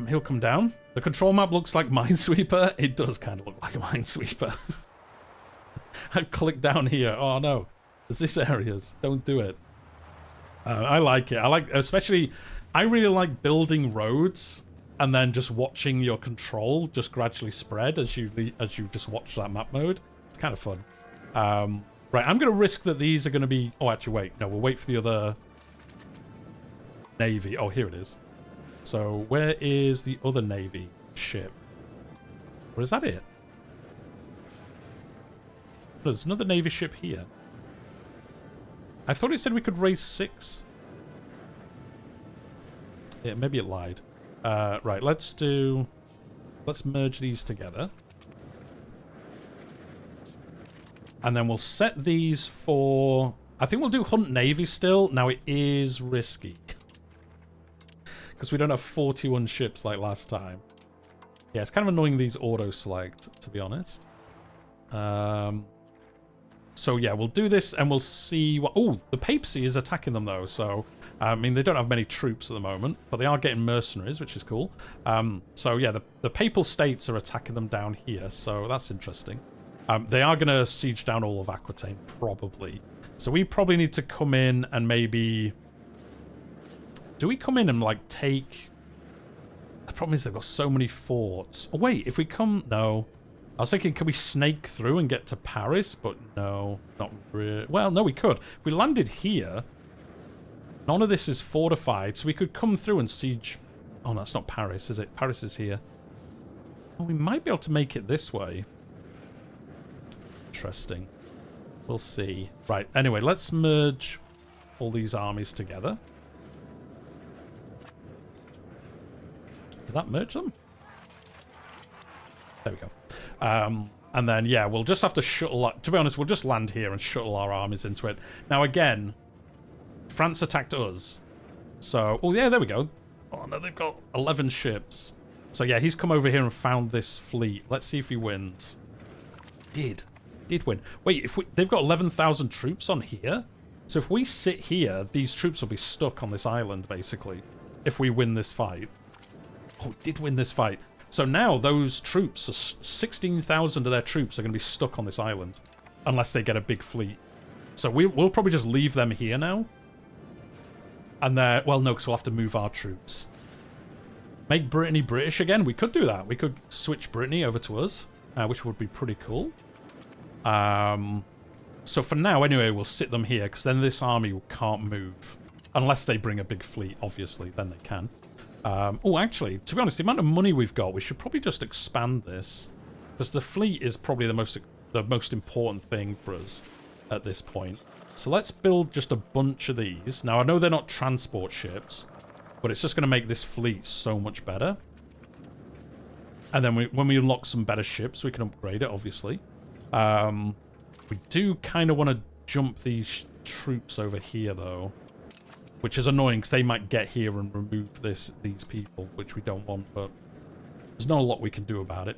He'll come down. The control map looks like Minesweeper. It does kind of look like a Minesweeper. I've clicked down here. Oh, no. There's this areas. Don't do it. I like it. Especially, I really like building roads and then just watching your control just gradually spread as you just watch that map mode. It's kind of fun. Right, I'm going to risk that these are going to be... Oh, actually, wait. No, we'll wait for the other Navy. Oh, here it is. So where is the other Navy ship? Or is that it? There's another Navy ship here. I thought it said we could raise 6. Yeah, maybe it lied. Right, let's merge these together. And then we'll set these for... I think we'll do Hunt Navy still. Now, it is risky. Because we don't have 41 ships like last time. Yeah, it's kind of annoying these auto-select, to be honest. So, yeah, we'll do this and we'll see what... Oh, the papacy is attacking them, though. So, I mean, they don't have many troops at the moment. But they are getting mercenaries, which is cool. So, yeah, the papal states are attacking them down here. So, that's interesting. They are going to siege down all of Aquitaine, probably. So we probably need to come in and maybe... Do we come in and, like, take... The problem is they've got so many forts. Oh, wait, if we come... No. I was thinking, can we snake through and get to Paris? But no, not really. Well, no, we could. If we landed here, none of this is fortified, so we could come through and siege... Oh, no, that's not Paris, is it? Paris is here. Well, we might be able to make it this way. Interesting. We'll see. Right, anyway, let's merge all these armies together. Did that merge them? There we go. And then, yeah, we'll just have to shuttle... To be honest, we'll just land here and shuttle our armies into it. Now, again, France attacked us. So, oh, yeah, there we go. Oh, no, they've got 11 ships. So, yeah, he's come over here and found this fleet. Let's see if he wins. Did win. Wait, if they've got 11,000 troops on here? So if we sit here, these troops will be stuck on this island, basically, if we win this fight. Oh, did win this fight. So now those troops, 16,000 of their troops are going to be stuck on this island, unless they get a big fleet. So we'll probably just leave them here now. And then, well, no, because we'll have to move our troops. Make Brittany British again? We could do that. We could switch Brittany over to us, which would be pretty cool. So for now, anyway, we'll sit them here, because then this army can't move. Unless they bring a big fleet, obviously, then they can. Oh, actually, to be honest, the amount of money we've got, we should probably just expand this. Because the fleet is probably the most important thing for us at this point. So let's build just a bunch of these. Now, I know they're not transport ships, but it's just going to make this fleet so much better. And then when we unlock some better ships, we can upgrade it, obviously. We do kind of want to jump these troops over here, though. Which is annoying, because they might get here and remove these people, which we don't want, but there's not a lot we can do about it.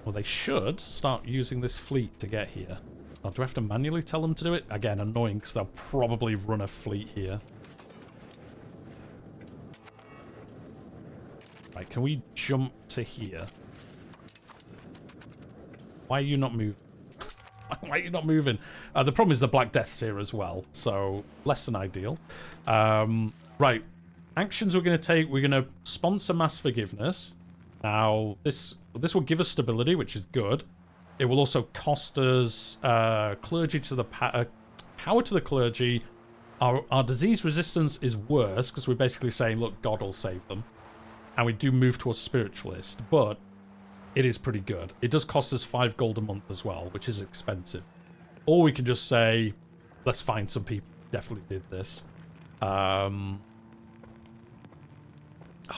Well, they should start using this fleet to get here. Oh, do I have to manually tell them to do it? Again, annoying, because they'll probably run a fleet here. Right, can we jump to here? Why are you not moving? Why are you not moving? The problem is the Black Death's here as well, so less than ideal. Right, actions we're going to take. We're going to sponsor mass forgiveness. Now, this will give us stability, which is good. It will also cost us clergy to the power to the clergy. Our disease resistance is worse, because we're basically saying, look, God will save them. And we do move towards spiritualist, but it is pretty good. It does cost us 5 gold a month as well, which is expensive. Or we can just say, let's find some people who definitely did this. Oh,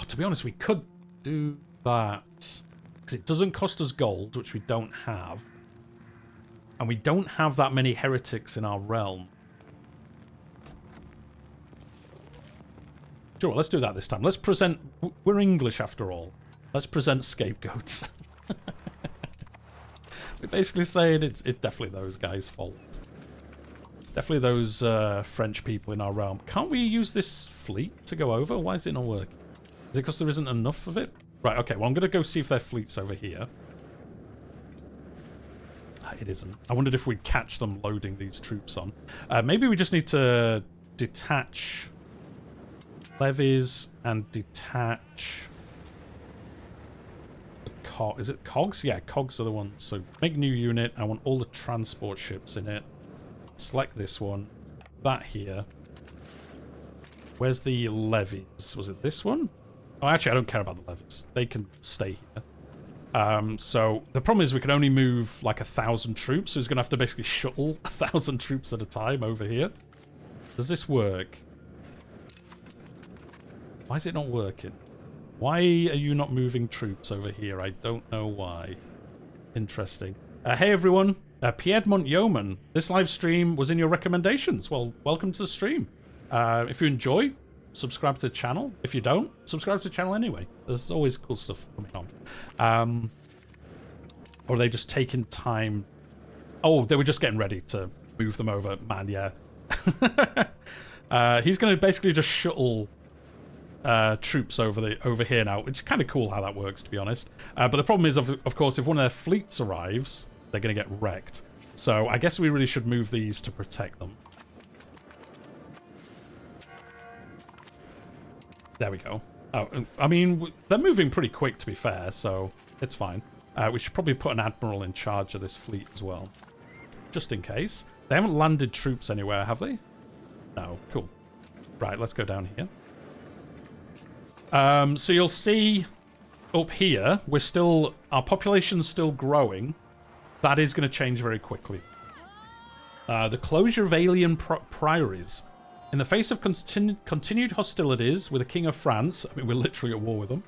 to be honest, we could do that. Because it doesn't cost us gold, which we don't have. And we don't have that many heretics in our realm. Sure, let's do that this time. Let's present... We're English, after all. Let's present scapegoats. We're basically saying it's definitely those guys' fault. It's definitely those French people in our realm. Can't we use this fleet to go over? Why is it not working? Is it because there isn't enough of it? Right, okay, well, I'm going to go see if their fleet's over here. It isn't. I wondered if we'd catch them loading these troops on. Maybe we just need to detach levies and detach... Is it cogs? Yeah, cogs are the ones. So make new unit. I want all the transport ships in it. Select this one. That here. Where's the levies? Was it this one? Oh, actually, I don't care about the levies. They can stay here. So the problem is we can only move like 1,000 troops, so he's going to have to basically shuttle 1,000 troops at a time over here. Does this work? Why is it not working? Why are you not moving troops over here? I don't know why. Interesting. Hey everyone, Piedmont Yeoman. This live stream was in your recommendations. Well, welcome to the stream. If you enjoy, subscribe to the channel. If you don't, subscribe to the channel anyway. There's always cool stuff coming on. Or are they just taking time? Oh, they were just getting ready to move them over. Man, yeah. He's going to basically just shuttle troops over here now, which is kind of cool how that works, to be honest. But the problem is, of course, if one of their fleets arrives, they're going to get wrecked. So I guess we really should move these to protect them. There we go. Oh, I mean, they're moving pretty quick, to be fair, so it's fine. We should probably put an admiral in charge of this fleet as well, just in case. They haven't landed troops anywhere, have they? No. Cool. Right, let's go down here. So you'll see up here, our population's still growing. That is going to change very quickly. The closure of alien priories. In the face of continued hostilities with the King of France, I mean, we're literally at war with them,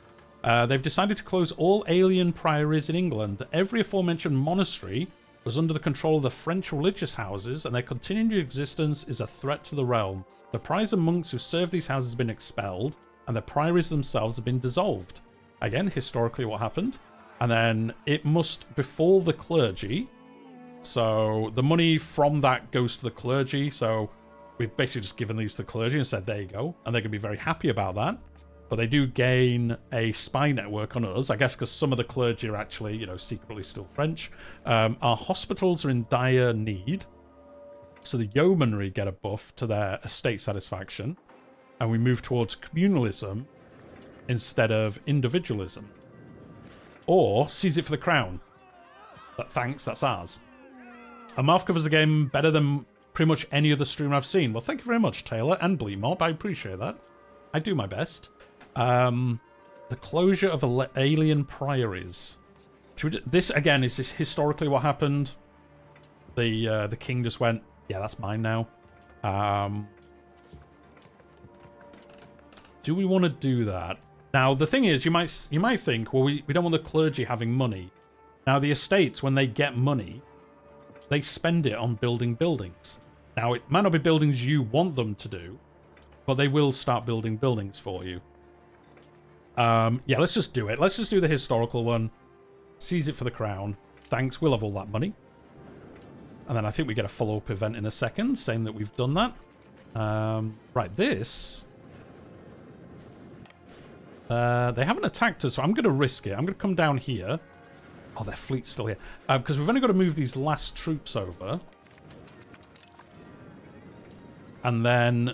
they've decided to close all alien priories in England. Every aforementioned monastery was under the control of the French religious houses, and their continued existence is a threat to the realm. The priors and monks who served these houses have been expelled, and the priories themselves have been dissolved. Again, historically what happened. And then it must befall the clergy. So the money from that goes to the clergy. So we've basically just given these to the clergy and said, there you go. And they can be very happy about that. But they do gain a spy network on us, I guess, because some of the clergy are actually, you know, secretly still French. Our hospitals are in dire need. So the yeomanry get a buff to their estate satisfaction. And we move towards communalism instead of individualism. Or seize it for the crown. Thanks, that's ours. A mouth covers the game better than pretty much any other streamer I've seen. Well, thank you very much, Taylor and Bleemop. I appreciate that. I do my best. The closure of alien priories. This, again, is historically what happened. The king just went, yeah, that's mine now. Do we want to do that? Now, the thing is, you might think, well, we don't want the clergy having money. Now, the estates, when they get money, they spend it on building buildings. Now, it might not be buildings you want them to do, but they will start building buildings for you. Yeah, let's just do it. Let's just do the historical one. Seize it for the crown. Thanks, we'll have all that money. And then I think we get a follow-up event in a second, saying that we've done that. Right, this... they haven't attacked us, so I'm going to risk it. I'm going to come down here. Oh, their fleet's still here. Because we've only got to move these last troops over. And then...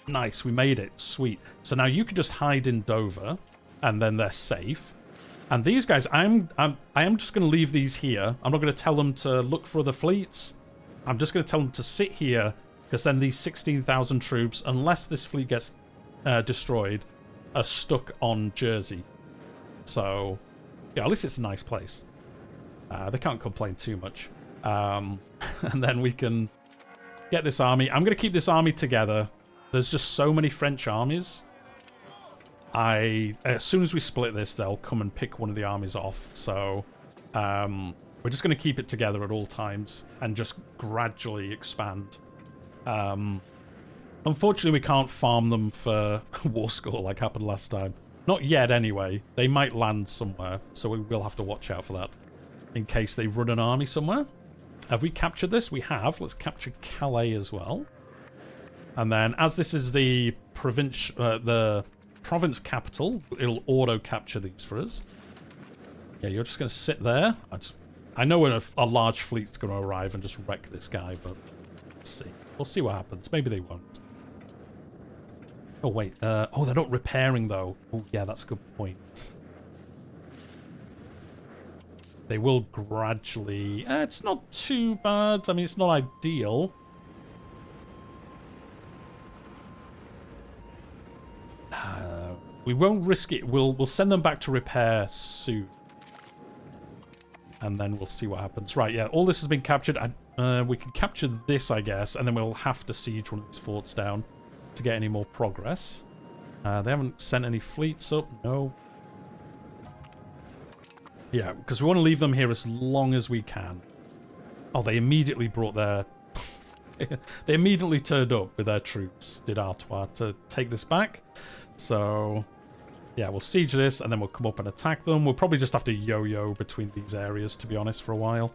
Nice, we made it. Sweet. So now you can just hide in Dover, and then they're safe. And these guys, I am just going to leave these here. I'm not going to tell them to look for other fleets. I'm just going to tell them to sit here, because then these 16,000 troops, unless this fleet gets destroyed, are stuck on Jersey. So, yeah, at least it's a nice place. They can't complain too much. And then we can get this army. I'm going to keep this army together. There's just so many French armies. As soon as we split this, they'll come and pick one of the armies off. So, we're just going to keep it together at all times and just gradually expand. Unfortunately, we can't farm them for war score like happened last time. Not yet, anyway. They might land somewhere, so we will have to watch out for that in case they run an army somewhere. Have we captured this? We have. Let's capture Calais as well. And then, as this is the province capital, it'll auto-capture these for us. Yeah, you're just going to sit there. I know when a large fleet's going to arrive and just wreck this guy, but we'll see. We'll see what happens. Maybe they won't. Oh, wait. Oh, they're not repairing, though. Oh, yeah, that's a good point. They will gradually... it's not too bad. I mean, it's not ideal. We won't risk it. We'll send them back to repair soon. And then we'll see what happens. Right, yeah, all this has been captured. We can capture this, I guess, and then we'll have to siege one of these forts down to get any more progress. They haven't sent any fleets up. No. Yeah, because we want to leave them here as long as we can. Oh, they immediately brought their... they immediately turned up with their troops, did Artois, to take this back. So, yeah, we'll siege this, and then we'll come up and attack them. We'll probably just have to yo-yo between these areas, to be honest, for a while.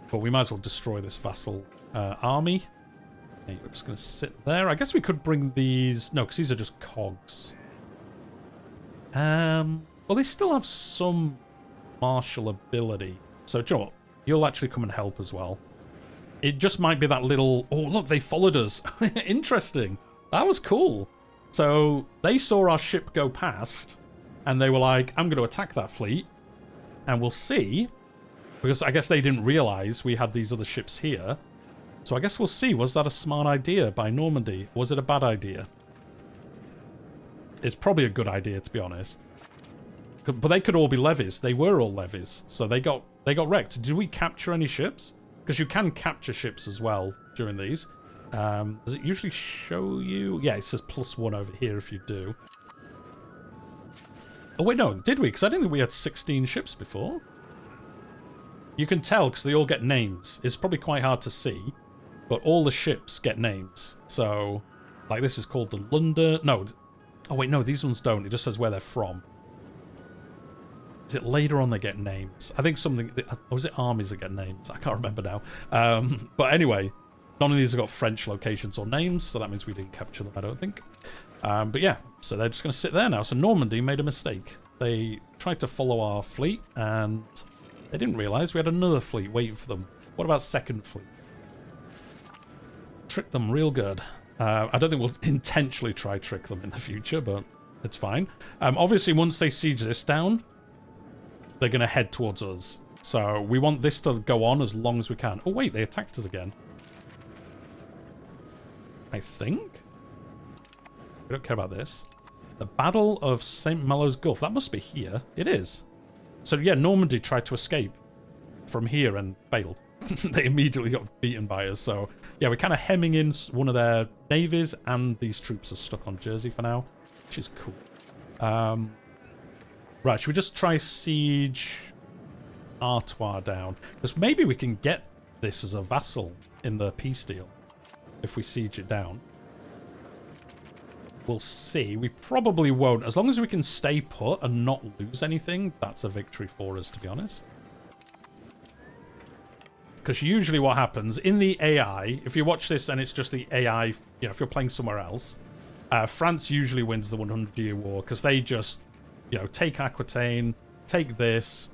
But we might as well destroy this vassal army. Okay, we're just going to sit there. I guess we could bring these... No, because these are just cogs. Well, they still have some martial ability. So, do you know what? You'll actually come and help as well. It just might be that little... Oh, look, they followed us. Interesting. That was cool. So, they saw our ship go past, and they were like, I'm going to attack that fleet, and we'll see. Because I guess they didn't realize we had these other ships here. So I guess we'll see. Was that a smart idea by Normandy? Was it a bad idea? It's probably a good idea, to be honest. But they could all be levies. They were all levies. So they got wrecked. Did we capture any ships? Because you can capture ships as well during these. Does it usually show you? Yeah, it says +1 over here if you do. Oh, wait, no. Did we? Because I didn't think we had 16 ships before. You can tell because they all get names. It's probably quite hard to see. But all the ships get names. So, like this is called the London... No. Oh, wait, no. These ones don't. It just says where they're from. Is it later on they get names? I think something... Or is it armies that get names? I can't remember now. But anyway, none of these have got French locations or names, so that means we didn't capture them, I don't think. But yeah, so they're just going to sit there now. So Normandy made a mistake. They tried to follow our fleet, and they didn't realise we had another fleet waiting for them. What about second fleet? Trick them real good. I don't think we'll intentionally try trick them in the future, but it's fine. Obviously, once they siege this down, they're going to head towards us. So we want this to go on as long as we can. Oh, wait, they attacked us again. I think. We don't care about this. The Battle of St. Malo's Gulf. That must be here. It is. So, yeah, Normandy tried to escape from here and failed. They immediately got beaten by us. So, yeah, we're kind of hemming in one of their navies, and these troops are stuck on Jersey for now, which is cool. Right, should we just try siege Artois down? Because maybe we can get this as a vassal in the peace deal if we siege it down. We'll see. We probably won't. As long as we can stay put and not lose anything, that's a victory for us, to be honest. Because usually what happens in the AI, if you watch this and it's just the AI, you know, if you're playing somewhere else, France usually wins the 100-year war because they just, you know, take Aquitaine, take this,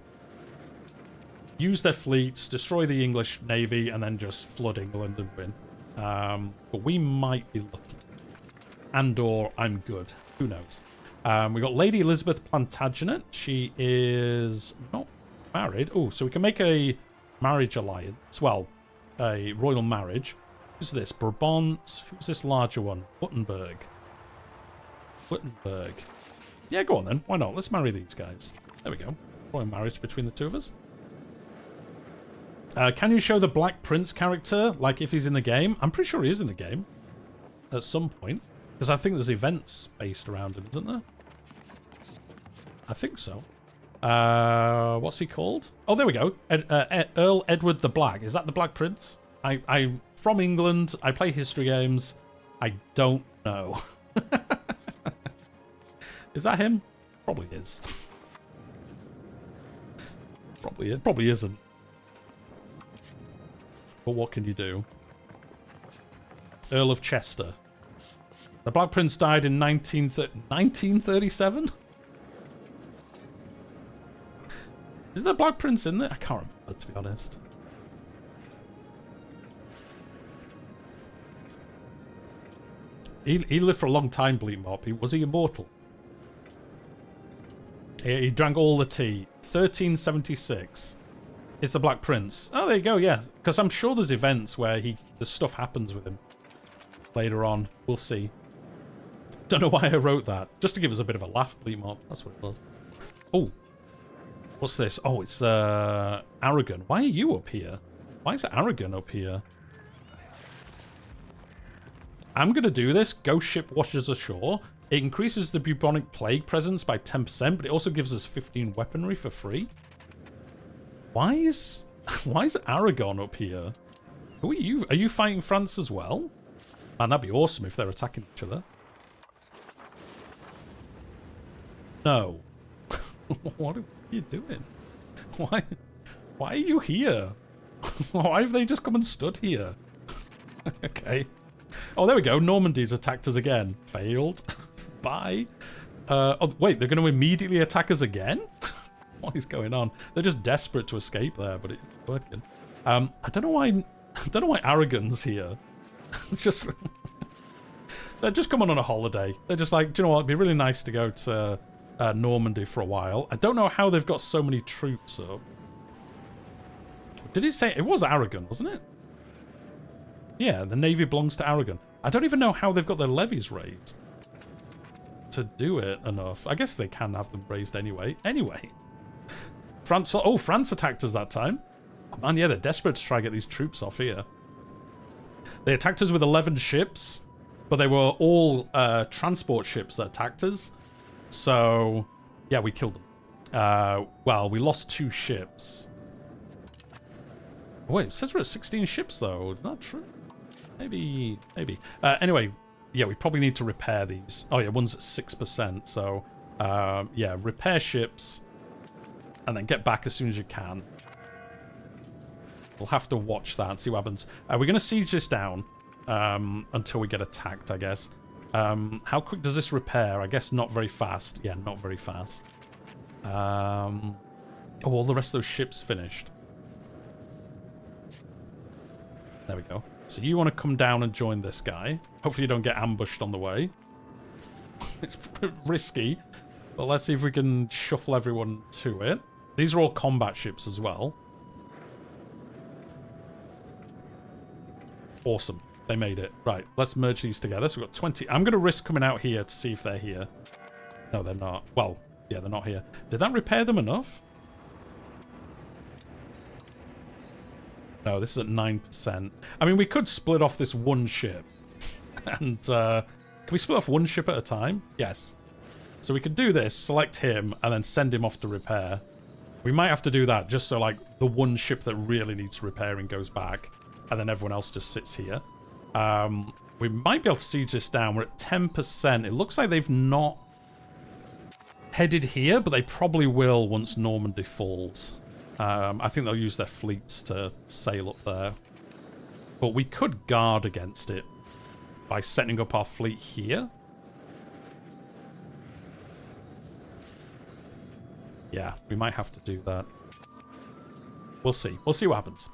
use their fleets, destroy the English navy, and then just flood England and win. But we might be lucky. And/or I'm good. Who knows? We got Lady Elizabeth Plantagenet. She is not married. Oh, so we can make a marriage alliance. Well, a royal marriage. Who's this? Brabant. Who's this larger one? Wittenberg. Wittenberg. Yeah, go on then. Why not? Let's marry these guys. There we go. Royal marriage between the two of us. Can you show the Black Prince character, like if he's in the game? I'm pretty sure he is in the game at some point. Because I think there's events based around him, isn't there? I think so. What's he called? Oh, there we go. Earl Edward the Black. Is that the Black Prince? I'm from England. I play history games. I don't know. Is that him? Probably is. Probably isn't. But what can you do? Earl of Chester. The Black Prince died in 1937? Is there a Black Prince in there? I can't remember, to be honest. He lived for a long time, Bleak Mop. Was he immortal? He drank all the tea. 1376. It's the Black Prince. Oh, there you go, yeah. Because I'm sure there's events where the stuff happens with him later on. We'll see. Don't know why I wrote that. Just to give us a bit of a laugh, bleep mob. That's what it was. Oh. What's this? Oh, it's Aragon. Why are you up here? Why is Aragon up here? I'm going to do this. Ghost ship washes ashore. It increases the bubonic plague presence by 10%, but it also gives us 15 weaponry for free. Why is Aragon up here? Who are you? Are you fighting France as well? Man, that'd be awesome if they're attacking each other. No. What are you doing? Why are you here? Why have they just come and stood here? Okay. Oh, there we go. Normandy's attacked us again. Failed. Bye. Oh, wait, they're going to immediately attack us again? What is going on? They're just desperate to escape there, but it's working. I don't know why Aragon's here. It's just they're just coming on a holiday. They're just like, do you know what? It'd be really nice to go to Normandy for a while. I don't know how they've got so many troops up. Did it say it was Aragon, wasn't it? Yeah, the navy belongs to Aragon. I don't even know how they've got their levies raised to do it enough. I guess they can have them raised anyway. Anyway, France. Oh, France attacked us that time. Oh, man, yeah, they're desperate to try and get these troops off here. They attacked us with 11 ships, but they were all transport ships that attacked us. So, yeah, we killed them. Well, we lost 2 ships. Wait, it says we're at 16 ships, though. Is that true? Maybe. Anyway, yeah, we probably need to repair these. Oh, yeah, one's at 6%. So, yeah, repair ships and then get back as soon as you can. We'll have to watch that and see what happens. We're going to siege this down until we get attacked, I guess. How quick does this repair? I guess not very fast. Yeah, not very fast. Oh, all the rest of those ships finished. There we go. So you want to come down and join this guy. Hopefully you don't get ambushed on the way. It's risky, but let's see if we can shuffle everyone to it. These are all combat ships as well. Awesome. They made it. Right, let's merge these together. So we've got 20. I'm going to risk coming out here to see if they're here. No, they're not. Well, yeah, they're not here. Did that repair them enough? No, this is at 9%. I mean, we could split off this one ship. And, can we split off one ship at a time? Yes. So we could do this, select him, and then send him off to repair. We might have to do that just so, like, the one ship that really needs repairing goes back. And then everyone else just sits here. We might be able to siege this down. We're at 10%. It looks like they've not headed here, but they probably will once Normandy falls. I think they'll use their fleets to sail up there. But we could guard against it by setting up our fleet here. Yeah, we might have to do that. We'll see. We'll see what happens.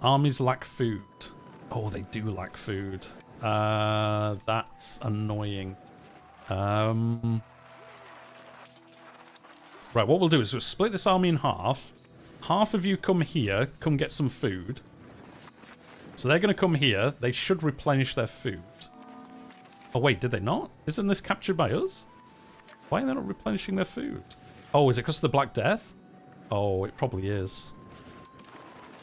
Armies lack food. Oh, they do lack food. That's annoying. Right, what we'll do is we'll split this army in half. Half of you come here, come get some food. So they're going to come here. They should replenish their food. Oh, wait, did they not? Isn't this captured by us? Why are they not replenishing their food? Oh, is it because of the Black Death? Oh, it probably is.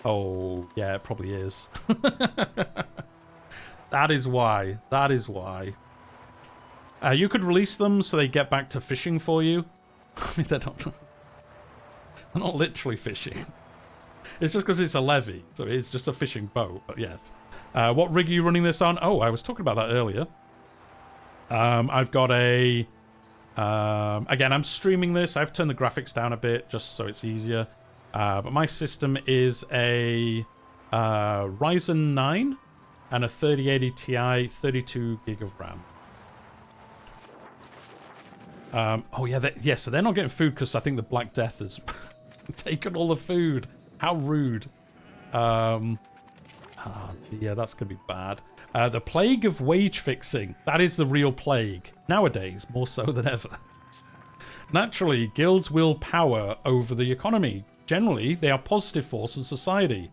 Oh, yeah, it probably is. That is why. That is why. You could release them so they get back to fishing for you. I mean, they're not literally fishing. It's just because it's a levy, so it's just a fishing boat, but yes. What rig are you running this on? Oh, I was talking about that earlier. I've got a... again, I'm streaming this. I've turned the graphics down a bit just so it's easier. But my system is a Ryzen 9 and a 3080 Ti, 32 gig of RAM. Oh, yeah, so they're not getting food because I think the Black Death has taken all the food. How rude. Yeah, that's going to be bad. The plague of wage fixing. That is the real plague. Nowadays, more so than ever. Naturally, guilds wield power over the economy. Generally, they are positive force in society.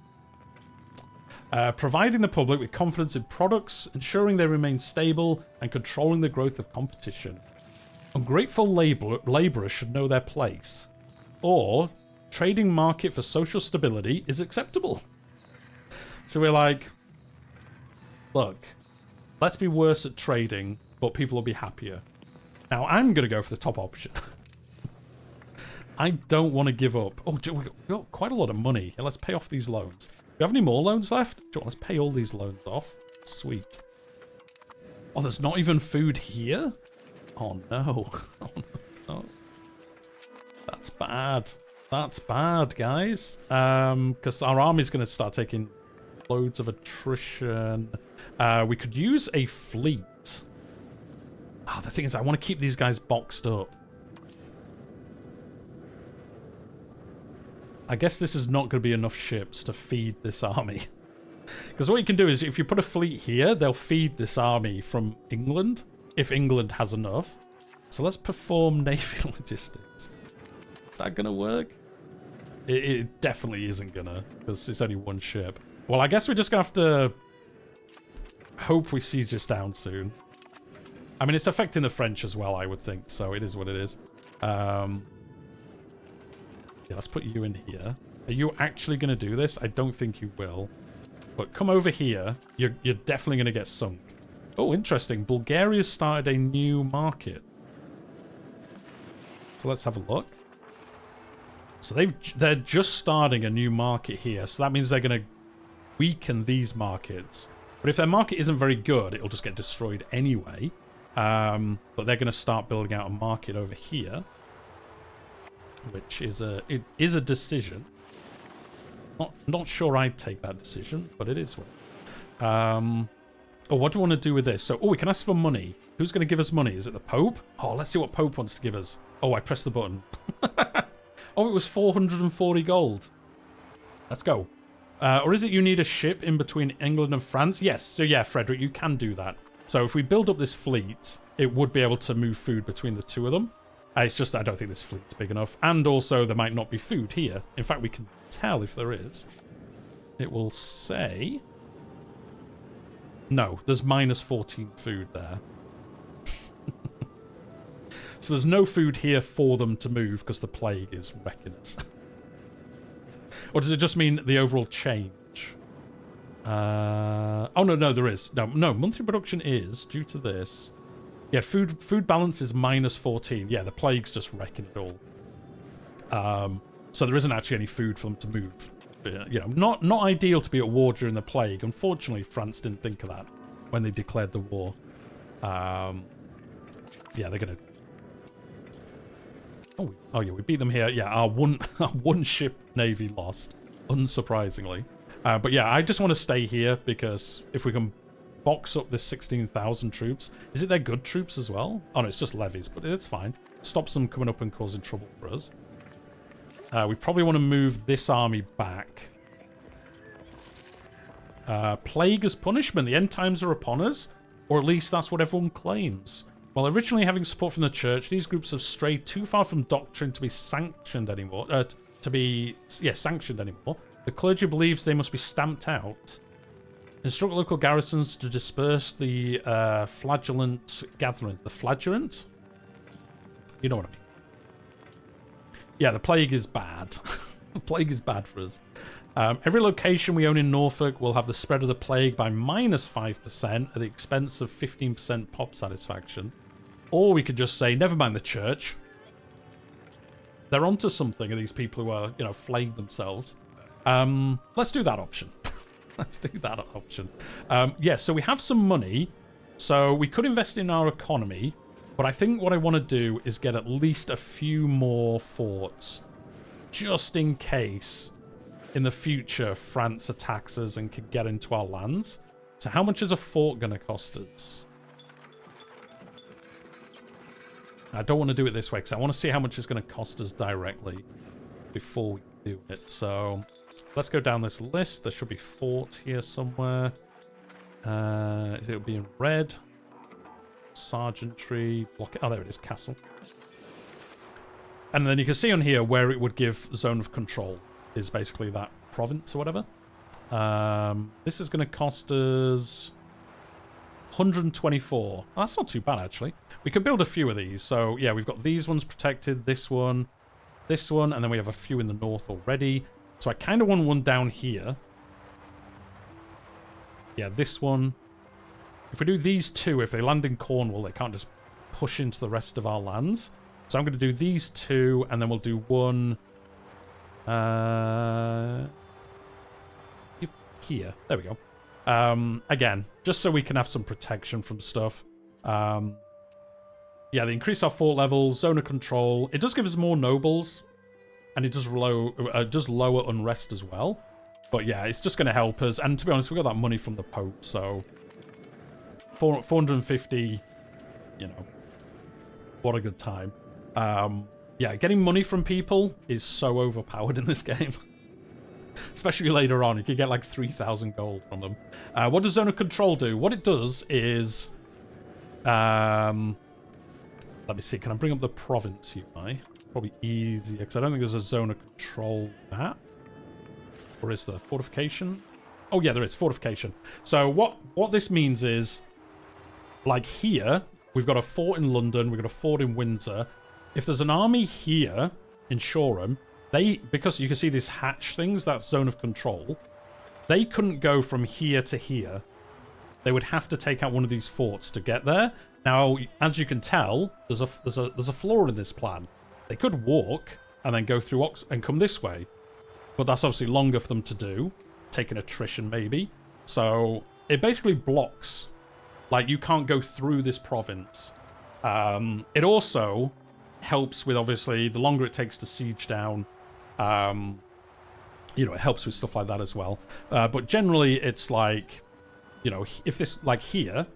Providing the public with confidence in products, ensuring they remain stable, and controlling the growth of competition. Ungrateful labourers should know their place. Or, trading market for social stability is acceptable. So we're like, look, let's be worse at trading, but people will be happier. Now, I'm going to go for the top option. I don't want to give up. Oh, we got quite a lot of money. Yeah, let's pay off these loans. Do you have any more loans left? Sure, let's pay all these loans off. Sweet. Oh, there's not even food here? Oh, no. Oh, no. That's bad. That's bad, guys. Because our army's going to start taking loads of attrition. We could use a fleet. Oh, the thing is, I want to keep these guys boxed up. I guess this is not going to be enough ships to feed this army. Because what you can do is, if you put a fleet here, they'll feed this army from England, if England has enough. So let's perform Navy logistics. Is that going to work? It definitely isn't going to, because it's only one ship. Well, I guess we're just going to have to hope we siege this down soon. I mean, it's affecting the French as well, I would think, so it is what it is. Yeah, let's put you in here. Are you actually going to do this? I don't think you will. But come over here. You're definitely going to get sunk. Oh, interesting. Bulgaria started a new market. So let's have a look. So they're just starting a new market here. So that means they're going to weaken these markets. But if their market isn't very good, it'll just get destroyed anyway. But they're going to start building out a market over here, which is it is a decision. Not sure I'd take that decision, but it is one. Oh, what do we want to do with this? So, we can ask for money. Who's going to give us money? Is it the Pope? Oh, let's see what Pope wants to give us. Oh, I pressed the button. Oh, it was 440 gold. Let's go. Or is it you need a ship in between England and France? Yes. So yeah, Frederick, you can do that. So if we build up this fleet, it would be able to move food between the two of them. It's just I don't think this fleet's big enough. And also there might not be food here. In fact, we can tell if there is. It will say... No, there's minus 14 food there. So there's no food here for them to move because the plague is wrecking us. Or does it just mean the overall change? Oh, no, there is. No, monthly production is, due to this. Yeah, food balance is minus 14. Yeah, the plague's just wrecking it all. So there isn't actually any food for them to move. You know, not ideal to be at war during the plague. Unfortunately, France didn't think of that when they declared the war. Yeah, they're going to... Oh yeah, we beat them here. Yeah, our one ship navy lost, unsurprisingly. But yeah, I just want to stay here because if we can box up this 16,000 troops, is it their good troops as well? Oh no, it's just levies, but it's fine. Stops them coming up and causing trouble for us. We probably want to move this army back. Plague as punishment. The end times are upon us, or at least that's what everyone claims. While originally having support from the church, these groups have strayed too far from doctrine to be sanctioned anymore. Sanctioned anymore. The clergy believes they must be stamped out. Instruct local garrisons to disperse the flagellant gatherings. The flagellant? You know what I mean. Yeah, the plague is bad. The plague is bad for us. Every location we own in Norfolk will have the spread of the plague by minus 5% at the expense of 15% pop satisfaction. Or we could just say, never mind the church. They're onto something, these people who are, flaying themselves. Let's do that option. Let's do that option. Yeah, so we have some money. So we could invest in our economy. But I think what I want to do is get at least a few more forts. Just in case... in the future, France attacks us and can get into our lands. So how much is a fort going to cost us? I don't want to do it this way because I want to see how much it's going to cost us directly before we do it. So let's go down this list. There should be fort here somewhere. It'll be in red. Sergeantry. Oh, there it is. Castle. And then you can see on here where it would give zone of control. Is basically that province or whatever. This is going to cost us 124. Oh, that's not too bad, actually. We could build a few of these. So, yeah, we've got these ones protected, this one, and then we have a few in the north already. So I kind of want one down here. Yeah, this one. If we do these two, if they land in Cornwall, they can't just push into the rest of our lands. So I'm going to do these two, and then we'll do one here. There we go. Again, just so we can have some protection from stuff. Yeah, they increase our fort level, zone of control. It does give us more nobles, and it does lower unrest as well. But yeah, it's just going to help us. And to be honest, we got that money from the Pope, so 450, you know, what a good time. Yeah, getting money from people is so overpowered in this game. Especially later on, you can get like 3,000 gold from them. What does zone of control do? What it does is... let me see, can I bring up the province UI? Probably easier, because I don't think there's a zone of control map. Or is there? Fortification? Oh yeah, there is, fortification. So what this means is, like here, we've got a fort in London, we've got a fort in Windsor. If there's an army here in Shoreham, because you can see these hatch things, that's zone of control, they couldn't go from here to here. They would have to take out one of these forts to get there. Now, as you can tell, there's a flaw in this plan. They could walk and then go through and come this way, but that's obviously longer for them to do. Take an attrition maybe. So it basically blocks. Like, you can't go through this province. It also helps with, obviously, the longer it takes to siege down. You know, it helps with stuff like that as well. But generally, it's like, you know, if this, like here,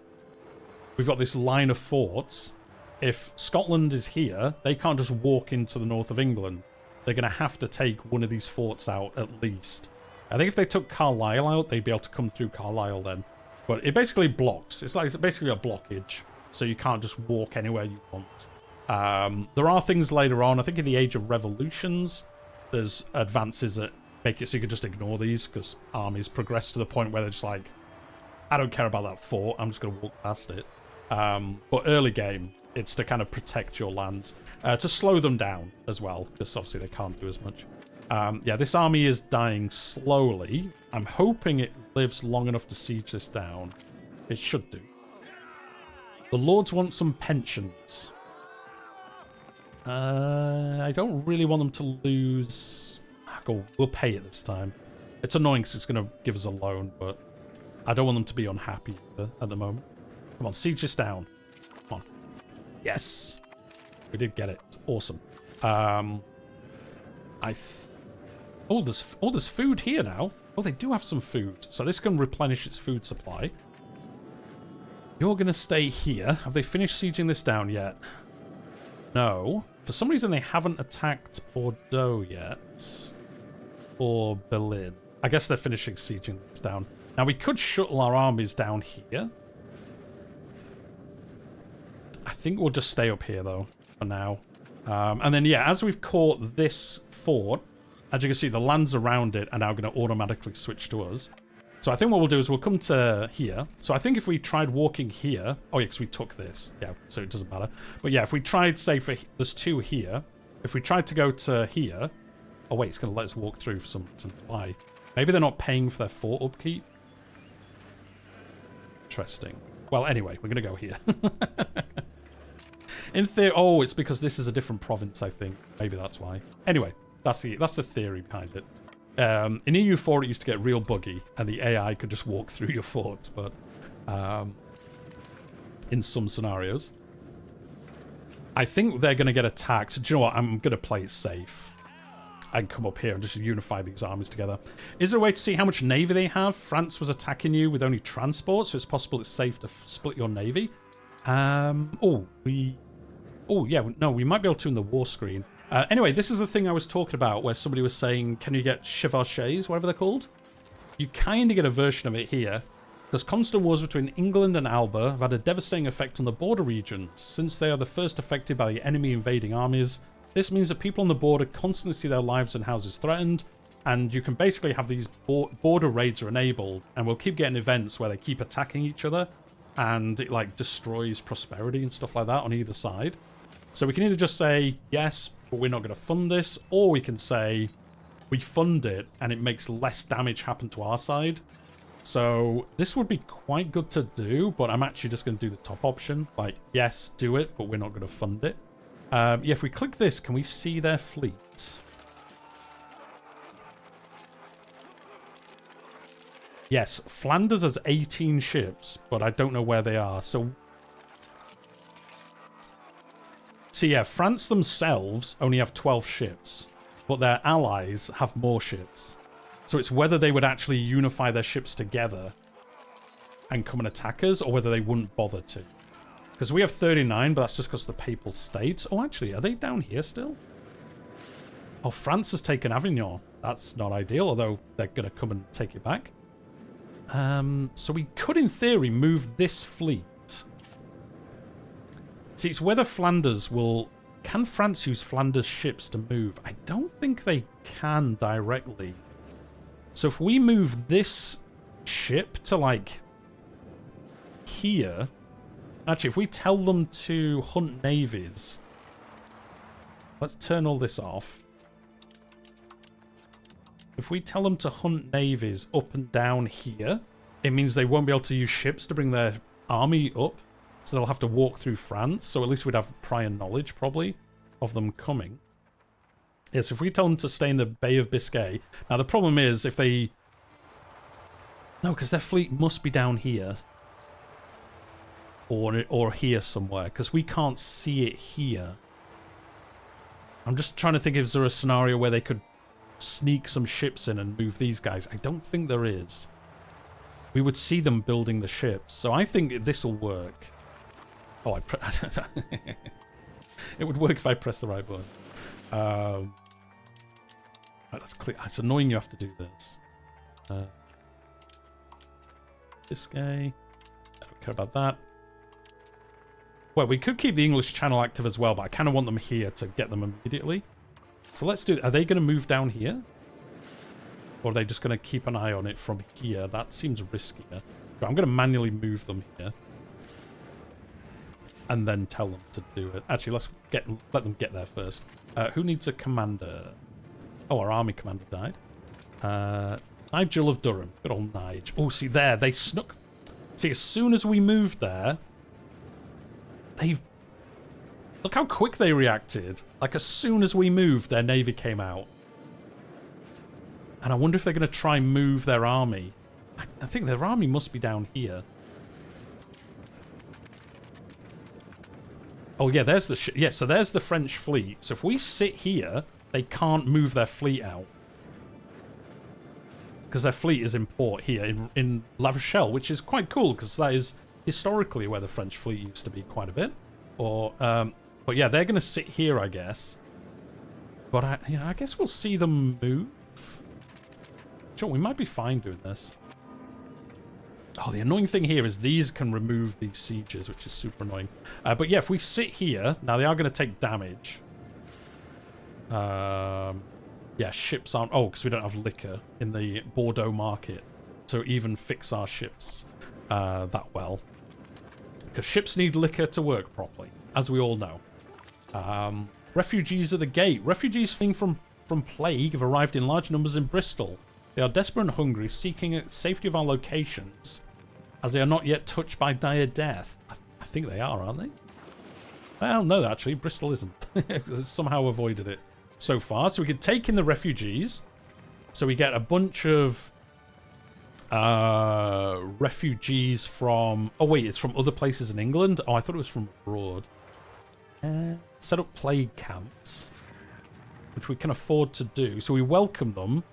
we've got this line of forts. If Scotland is here, they can't just walk into the north of England. They're going to have to take one of these forts out at least. I think if they took Carlisle out, they'd be able to come through Carlisle then. But it basically blocks. It's like basically a blockage. So you can't just walk anywhere you want. There are things later on. I think in the Age of Revolutions, there's advances that make it so you can just ignore these because armies progress to the point where they're just like, I don't care about that fort. I'm just going to walk past it. But early game, it's to kind of protect your lands. To slow them down as well, because obviously they can't do as much. Yeah, this army is dying slowly. I'm hoping it lives long enough to siege this down. It should do. The lords want some pensions. I don't really want them to lose... We'll pay it this time. It's annoying because it's going to give us a loan, but I don't want them to be unhappy at the moment. Come on, siege this down. Come on. Yes! We did get it. Awesome. There's food here now. Oh, they do have some food. So this can replenish its food supply. You're going to stay here. Have they finished sieging this down yet? No. For some reason, they haven't attacked Bordeaux yet. Or Berlin. I guess they're finishing sieging this down. Now, we could shuttle our armies down here. I think we'll just stay up here, though, for now. And then, yeah, as we've caught this fort, as you can see, the lands around it are now going to automatically switch to us. So I think what we'll do is we'll come to here. So I think if we tried walking here... Oh, yeah, because we took this. Yeah, so it doesn't matter. But yeah, if we tried, say, there's two here. If we tried to go to here... Oh, wait, it's going to let us walk through for some reason. Why? Maybe they're not paying for their fort upkeep. Interesting. Well, anyway, we're going to go here. In theory... Oh, it's because this is a different province, I think. Maybe that's why. Anyway, that's the theory behind it. In EU4, it used to get real buggy, and the AI could just walk through your forts, but in some scenarios. I think they're going to get attacked. Do you know what? I'm going to play it safe. I can come up here and just unify these armies together. Is there a way to see how much navy they have? France was attacking you with only transport, so it's possible it's safe to split your navy. Oh, yeah, no, we might be able to in the war screen. Anyway, this is the thing I was talking about where somebody was saying, can you get chevauchés, whatever they're called? You kind of get a version of it here, because constant wars between England and Alba have had a devastating effect on the border regions. Since they are the first affected by the enemy invading armies, this means that people on the border constantly see their lives and houses threatened. And you can basically have these border raids are enabled, and we'll keep getting events where they keep attacking each other, and it like destroys prosperity and stuff like that on either side. So we can either just say, yes, but we're not going to fund this, or we can say, we fund it, and it makes less damage happen to our side. So this would be quite good to do, but I'm actually just going to do the top option. Like, yes, do it, but we're not going to fund it. Yeah, if we click this, can we see their fleet? Yes, Flanders has 18 ships, but I don't know where they are. So yeah, France themselves only have 12 ships, but their allies have more ships. So it's whether they would actually unify their ships together and come and attack us, or whether they wouldn't bother to. Because we have 39, but that's just because the Papal States... Oh, actually, are they down here still? Oh, France has taken Avignon. That's not ideal, although they're going to come and take it back. So we could, in theory, move this fleet. See, it's whether Flanders will... Can France use Flanders ships to move? I don't think they can directly. So if we move this ship to, like, here... Actually, if we tell them to hunt navies... Let's turn all this off. If we tell them to hunt navies up and down here, it means they won't be able to use ships to bring their army up. So they'll have to walk through France. So at least we'd have prior knowledge, probably, of them coming. Yes, if we tell them to stay in the Bay of Biscay... Now, the problem is if they... No, because their fleet must be down here. Or here somewhere, because we can't see it here. I'm just trying to think, is there a scenario where they could sneak some ships in and move these guys? I don't think there is. We would see them building the ships, so I think this will work. Oh, it would work if I press the right button. Right, let's click. It's annoying you have to do this. This guy. I don't care about that. Well, we could keep the English Channel active as well, but I kind of want them here to get them immediately. So let's do... Are they going to move down here? Or are they just going to keep an eye on it from here? That seems riskier. But I'm going to manually move them here. And then tell them to do it. Actually, let them get there first. Who needs a commander? Oh, our army commander died. Nigel of Durham. Good old Nige. Oh, see there. They snuck... See, as soon as we moved there... They've... Look how quick they reacted. Like, as soon as we moved, their navy came out. And I wonder if they're going to try and move their army. I think their army must be down here. Oh, yeah, there's the... Yeah, so there's the French fleet. So if we sit here, they can't move their fleet out. Because their fleet is in port here in La Rochelle, which is quite cool, because that is... historically where the French fleet used to be quite a bit. Or, but yeah, they're going to sit here, I guess. But I guess we'll see them move. Sure, we might be fine doing this. Oh, the annoying thing here is these can remove these sieges, which is super annoying. But yeah, if we sit here, now they are going to take damage. Yeah, ships aren't... Oh, because we don't have liquor in the Bordeaux market to even fix our ships that well. Because ships need liquor to work properly, as we all know. Refugees at the gate. Refugees fleeing from plague have arrived in large numbers in Bristol. They are desperate and hungry, seeking the safety of our locations, as they are not yet touched by dire death. I think they are, aren't they? Well, no, actually, Bristol isn't. It's somehow avoided it so far. So we could take in the refugees. So we get a bunch of refugees from... Oh, wait, it's from other places in England? Oh, I thought it was from abroad. Set up plague camps, which we can afford to do. So we welcome them,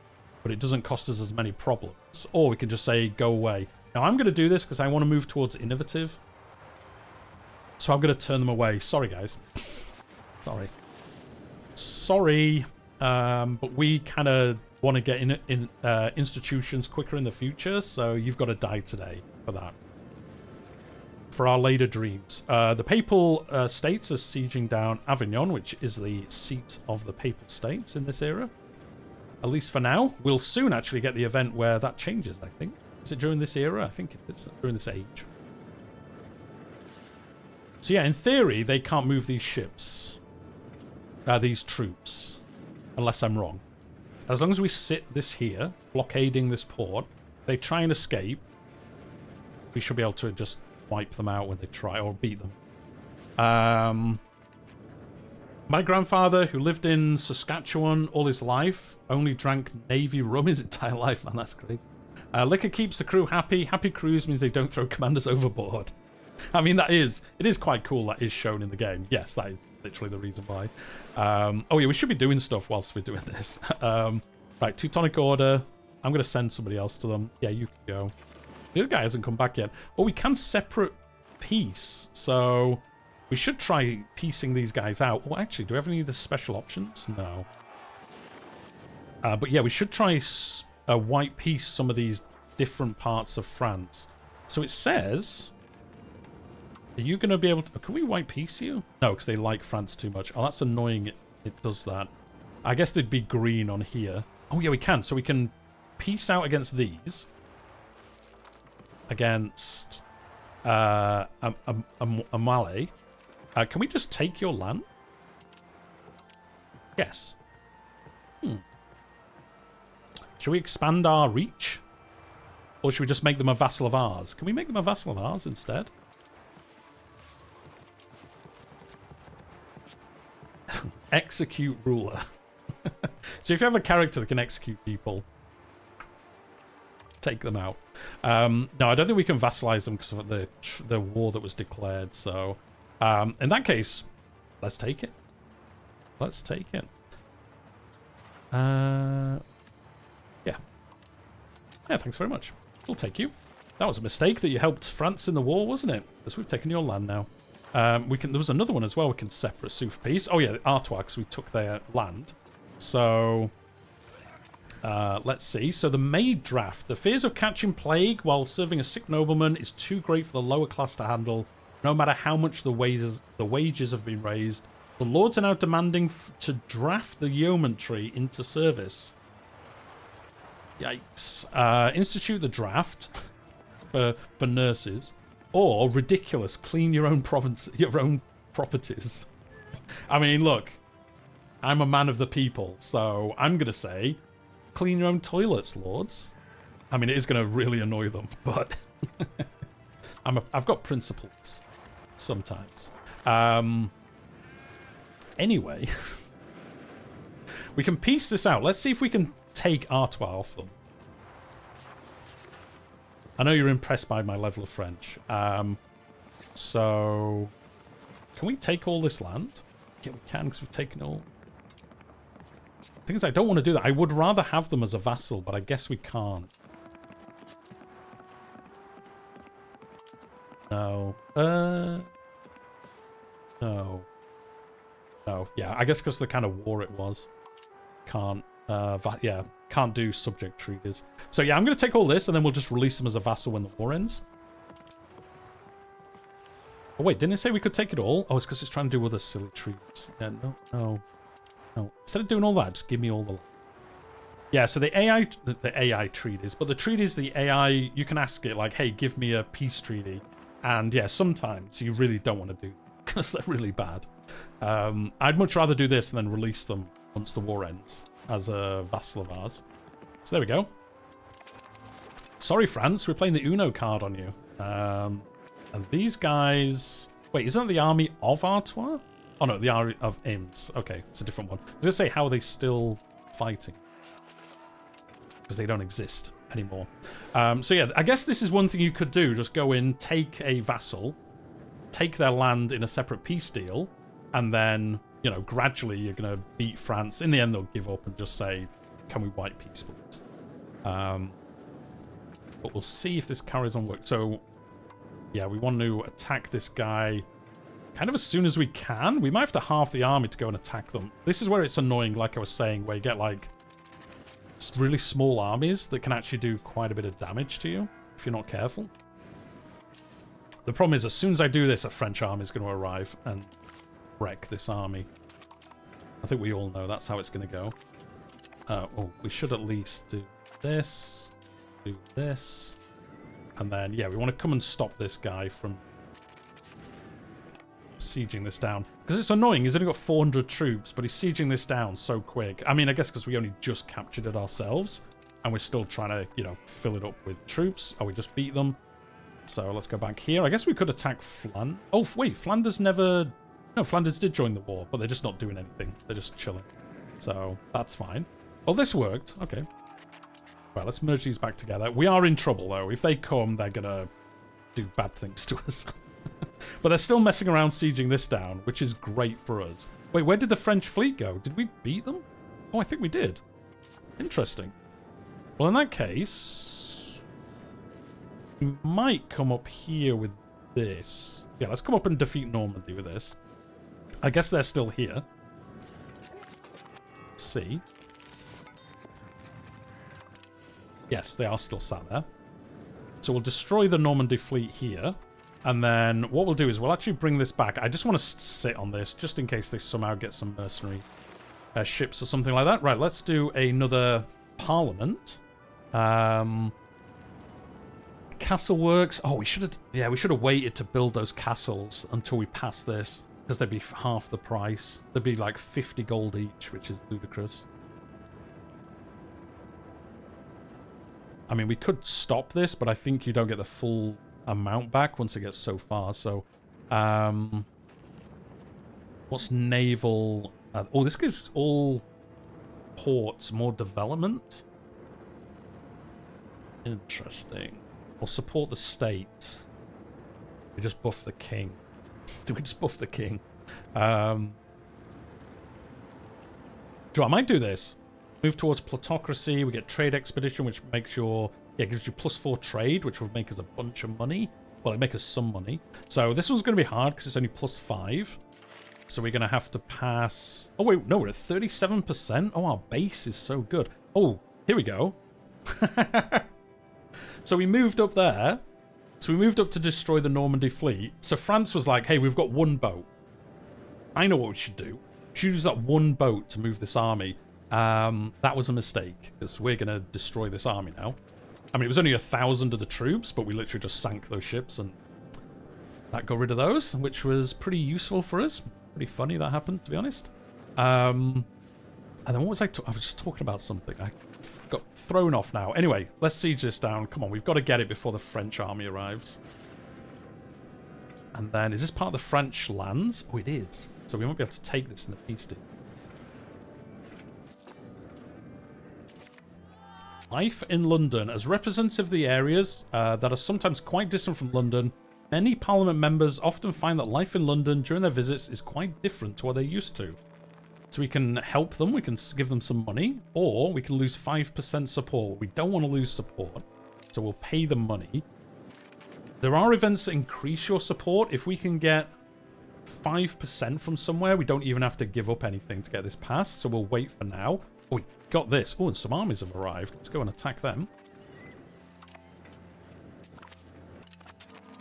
but it doesn't cost us as many problems. Or we can just say, go away. Now, I'm going to do this because I want to move towards innovative. So I'm going to turn them away. Sorry, guys. Sorry. But we kind of want to get in institutions quicker in the future, so you've got to die today for that. For our later dreams. The Papal States are sieging down Avignon, which is the seat of the Papal States in this era. At least for now. We'll soon actually get the event where that changes, I think. Is it during this era? I think it is during this age. So yeah, in theory, they can't move these ships. These troops. Unless I'm wrong. As long as we sit this here, blockading this port, they try and escape, we should be able to just wipe them out when they try, or beat them. My grandfather, who lived in Saskatchewan all his life, only drank Navy rum his entire life. Man, that's crazy. Liquor keeps the crew happy. Happy crews means they don't throw commanders overboard. I mean, it is quite cool that is shown in the game. Yes, that is literally the reason why. Oh yeah, we should be doing stuff whilst we're doing this. Right, Teutonic Order. I'm going to send somebody else to them. Yeah, you can go. The other guy hasn't come back yet. Oh, we can separate peace. So we should try piecing these guys out. Oh, actually, do we have any of the special options? No. But yeah, we should try white piece some of these different parts of France. So it says... Are you going to be able to... Can we white piece you? No, because they like France too much. Oh, that's annoying. It does that. I guess they'd be green on here. Oh, yeah, we can. So we can piece out against these. Against... a Malay. Can we just take your land? Yes. Should we expand our reach? Or should we just make them a vassal of ours? Can we make them a vassal of ours instead? Execute ruler. So if you have a character that can execute people, take them out. No, I don't think we can vassalize them because of the war that was declared. So in that case, let's take it. Let's take it. Yeah. Yeah, thanks very much. We'll take you. That was a mistake that you helped France in the war, wasn't it? Because we've taken your land now. There was another one as well we can separate sue for peace. Oh yeah, Artois, because we took their land. So let's see. So the Maid draft. The fears of catching plague while serving a sick nobleman is too great for the lower class to handle, no matter how much the wages have been raised. The lords are now demanding to draft the yeomanry into service. Yikes. Institute the draft for nurses. Or ridiculous, clean your own properties. I mean, look, I'm a man of the people, so I'm gonna say, clean your own toilets, lords. I mean, it is gonna really annoy them, but I've got principles sometimes. Anyway, we can piece this out. Let's see if we can take Artois off them. I know you're impressed by my level of French. So, can we take all this land? Yeah, we can, because we've taken all... The thing is, I don't want to do that. I would rather have them as a vassal, but I guess we can't. No. No. No. Yeah, I guess because of the kind of war it was. Can't. Yeah, can't do subject treaties. So yeah, I'm going to take all this, and then we'll just release them as a vassal when the war ends. Oh wait, didn't it say we could take it all? Oh, it's because it's trying to do other silly treaties. Yeah, no. Instead of doing all that, just give me all the... Yeah, so the AI treaties, but the treaties, the AI, you can ask it like, hey, give me a peace treaty. And yeah, sometimes you really don't want to do because they're really bad. I'd much rather do this and then release them once the war ends as a vassal of ours. So there we go. Sorry, France, we're playing the Uno card on you. And these guys... Wait, isn't that the army of Artois? Oh no, the army of Ames. Okay, it's a different one. I was going to say, how are they still fighting? Because they don't exist anymore. So yeah, I guess this is one thing you could do. Just go in, take a vassal, take their land in a separate peace deal, and then... You know, gradually you're going to beat France. In the end, they'll give up and just say, can we white peace, please? But we'll see if this carries on work. So, yeah, we want to attack this guy kind of as soon as we can. We might have to halve the army to go and attack them. This is where it's annoying, like I was saying, where you get, like, really small armies that can actually do quite a bit of damage to you if you're not careful. The problem is, as soon as I do this, a French army is going to arrive and... wreck this army. I think we all know that's how it's going to go. Oh, we should at least do this, and then, yeah, we want to come and stop this guy from sieging this down. Because it's annoying, he's only got 400 troops, but he's sieging this down so quick. I mean, I guess because we only just captured it ourselves, and we're still trying to, you know, fill it up with troops. Oh, we just beat them. So let's go back here. I guess we could attack Flanders. Oh, wait, Flanders never... No, Flanders did join the war, but they're just not doing anything. They're just chilling. So that's fine. Oh, this worked. Okay. Right, let's merge these back together. We are in trouble, though. If they come, they're going to do bad things to us. But they're still messing around sieging this down, which is great for us. Wait, where did the French fleet go? Did we beat them? Oh, I think we did. Interesting. Well, in that case, we might come up here with this. Yeah, let's come up and defeat Normandy with this. I guess they're still here. Let's see. Yes, they are still sat there. So we'll destroy the Normandy fleet here. And then what we'll do is we'll actually bring this back. I just want to sit on this just in case they somehow get some mercenary ships or something like that. Right, let's do another Parliament. Castle works. Oh, we should have... Yeah, we should have waited to build those castles until we pass this. Because they'd be half the price. They'd be like 50 gold each, which is ludicrous. I mean, we could stop this, but I think you don't get the full amount back once it gets so far. So, what's naval? Oh, this gives all ports more development. Interesting. Or support the state. We just buff the king. Do we just buff the king? I might do this. Move towards plutocracy. We get trade expedition, which makes your... Yeah, gives you +4 trade, which would make us a bunch of money. Well, it'd make us some money. So this one's going to be hard because it's only +5. So we're going to have to pass... Oh, wait, no, we're at 37%. Oh, our base is so good. Oh, here we go. So we moved up there. So we moved up to destroy the Normandy fleet. So France was like, hey, we've got one boat. I know what we should do. We should use that one boat to move this army. That was a mistake, because we're going to destroy this army now. I mean, it was only 1,000 of the troops, but we literally just sank those ships, and that got rid of those, which was pretty useful for us. Pretty funny that happened, to be honest. And then what was I was just talking about something. I got thrown off now. Anyway, let's siege this down. Come on, we've got to get it before the French army arrives. And then, is this part of the French lands? Oh, it is. So we won't be able to take this in the peace deal. Life in London. As representative of the areas that are sometimes quite distant from London, many Parliament members often find that life in London during their visits is quite different to what they're used to. So we can help them, we can give them some money, or we can lose 5% support. We don't want to lose support, so we'll pay them money. There are events that increase your support. If we can get 5% from somewhere, we don't even have to give up anything to get this passed, so we'll wait for now. Oh, we got this. Oh, and some armies have arrived. Let's go and attack them.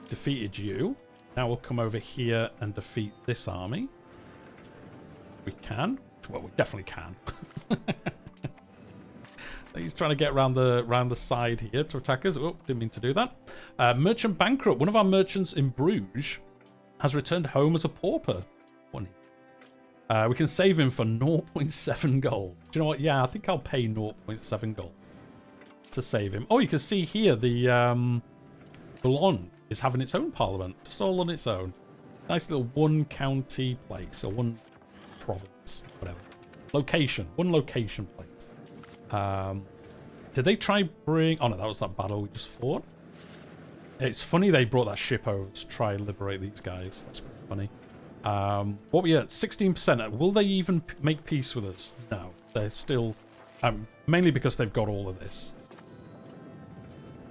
Defeated you. Now we'll come over here and defeat this army. We can. Well, we definitely can. He's trying to get around the side here to attack us. Oh, didn't mean to do that. Merchant bankrupt. One of our merchants in Bruges has returned home as a pauper. We can save him for 0.7 gold. Do you know what? Yeah, I think I'll pay 0.7 gold to save him. Oh, you can see here the Boulogne is having its own parliament, just all on its own. Nice little one county place, or one province, whatever. Location, one location place. Did they try bring... Oh no, that was that battle we just fought. It's funny they brought that ship over to try and liberate these guys. That's pretty funny. What were we at? 16%. Will they even make peace with us? No. They're still... mainly because they've got all of this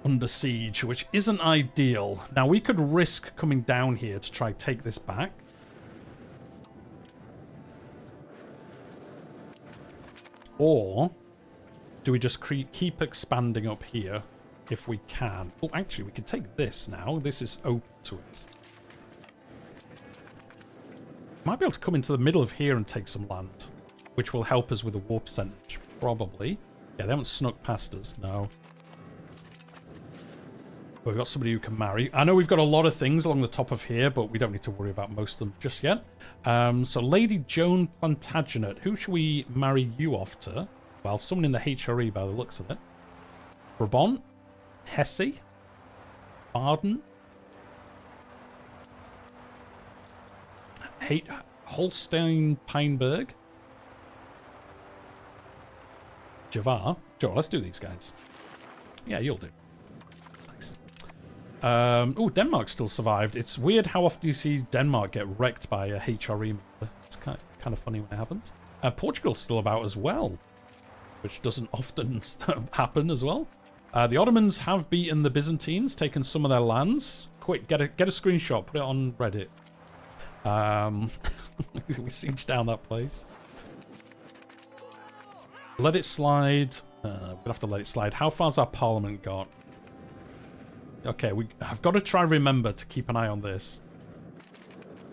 under siege, which isn't ideal. Now, we could risk coming down here to try take this back. Or do we just keep expanding up here if we can? Oh, actually, we could take this now. This is open to us. Might be able to come into the middle of here and take some land, which will help us with the war percentage. Probably. Yeah, they haven't snuck past us. No. We've got somebody who can marry. I know we've got a lot of things along the top of here, but we don't need to worry about most of them just yet. So Lady Joan Plantagenet, who should we marry you off to? Well, someone in the HRE by the looks of it. Brabant, Hesse, Baden, Holstein-Pineberg, Javar. Sure, let's do these guys. Yeah, you'll do. Oh, Denmark still survived. It's weird how often you see Denmark get wrecked by a HRE member. It's kind of funny when it happens. Portugal's still about as well, which doesn't often happen as well. The Ottomans have beaten the Byzantines, taken some of their lands. Quick, get a screenshot, put it on Reddit. We siege down that place. Let it slide. We're gonna have to let it slide. How far's our parliament got? Okay, I've got to try and remember to keep an eye on this.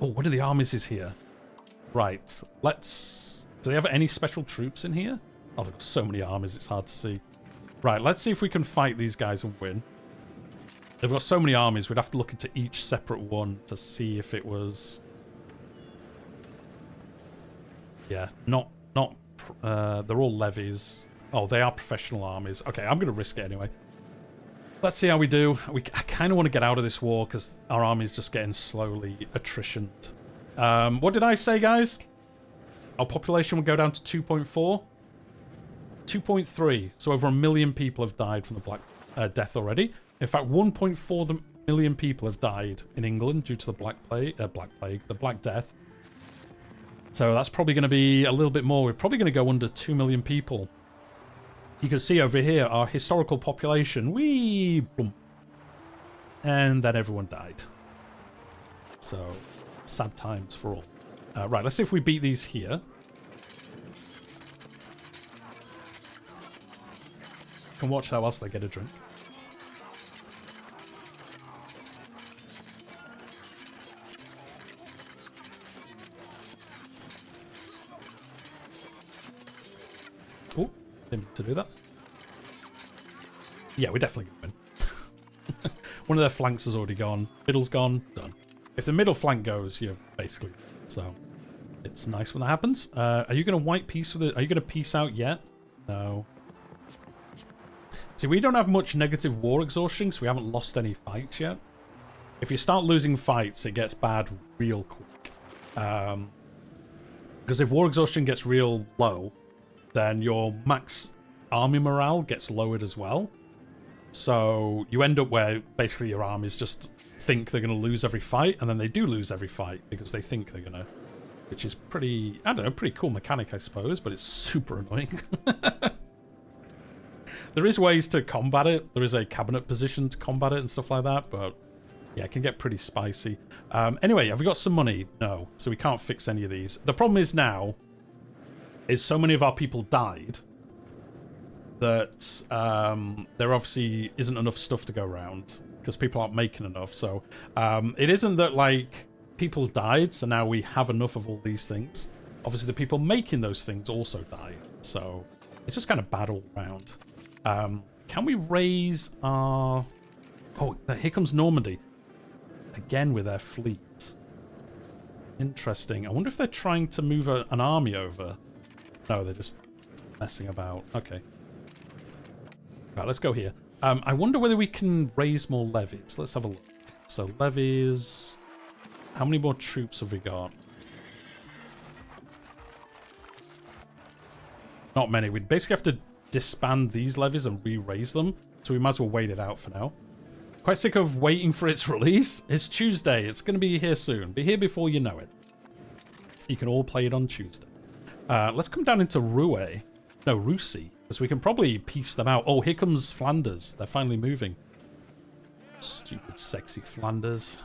Oh, one of the armies is here. Right, let's... Do they have any special troops in here? Oh, they've got so many armies, it's hard to see. Right, let's see if we can fight these guys and win. They've got so many armies, we'd have to look into each separate one to see if it was... Yeah, not they're all levies. Oh, they are professional armies. Okay, I'm going to risk it anyway. Let's see how we do. I kind of want to get out of this war because our army's just getting slowly attritioned. What did I say, guys? Our population would go down to 2.4. 2.3. So over 1 million people have died from the Black Death already. In fact, 1.4 million people have died in England due to the the Black Death. So that's probably going to be a little bit more. We're probably going to go under 2 million people. You can see over here our historical population. Boom. And then everyone died. So, sad times for all. Right, let's see if we beat these here. Can watch that whilst they get a drink. Oh, didn't mean to do that. Yeah, we're definitely going to win. One of their flanks has already gone. Middle's gone. Done. If the middle flank goes, you're basically... So, it's nice when that happens. Are you going to white peace with it? Are you going to peace out yet? No. See, we don't have much negative war exhaustion because we haven't lost any fights yet. If you start losing fights, it gets bad real quick. Because if war exhaustion gets real low, then your max army morale gets lowered as well. So you end up where basically your armies just think they're going to lose every fight, and then they do lose every fight because they think they're going to. Which is pretty, I don't know, pretty cool mechanic, I suppose, but it's super annoying. There is ways to combat it. There is a cabinet position to combat it and stuff like that, but yeah, it can get pretty spicy. Anyway, have we got some money? No, so we can't fix any of these. The problem is now, is so many of our people died that there obviously isn't enough stuff to go around because people aren't making enough. So it isn't that like people died, so now we have enough of all these things. Obviously the people making those things also died, so it's just kind of bad all around. Can we raise our... Oh, here comes Normandy. Again with their fleet. Interesting. I wonder if they're trying to move an army over. No, they're just messing about. Okay. Right, let's go here. I wonder whether we can raise more levies. Let's have a look. So, levies... How many more troops have we got? Not many. We'd basically have to disband these levies and re-raise them. So we might as well wait it out for now. Quite sick of waiting for its release. It's Tuesday. It's going to be here soon. Be here before you know it. You can all play it on Tuesday. Let's come down into Rouen. No, Russie. Because we can probably piece them out. Oh, here comes Flanders. They're finally moving. Stupid, sexy Flanders.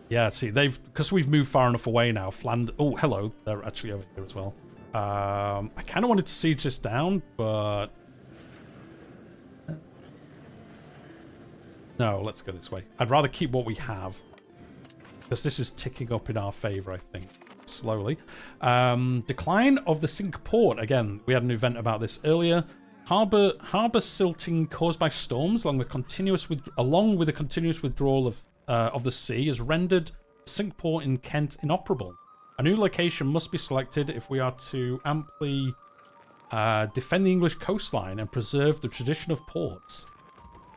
Yeah, see, because we've moved far enough away now. Oh, hello. They're actually over here as well. I kind of wanted to siege this down, but... No, let's go this way. I'd rather keep what we have. Because this is ticking up in our favour, I think. slowly. Decline of the Cinque Port. Again, we had an event about this earlier. Harbour silting caused by storms along with a continuous withdrawal of the sea has rendered Cinque Port in Kent inoperable. A new location must be selected if we are to amply defend the English coastline and preserve the tradition of ports.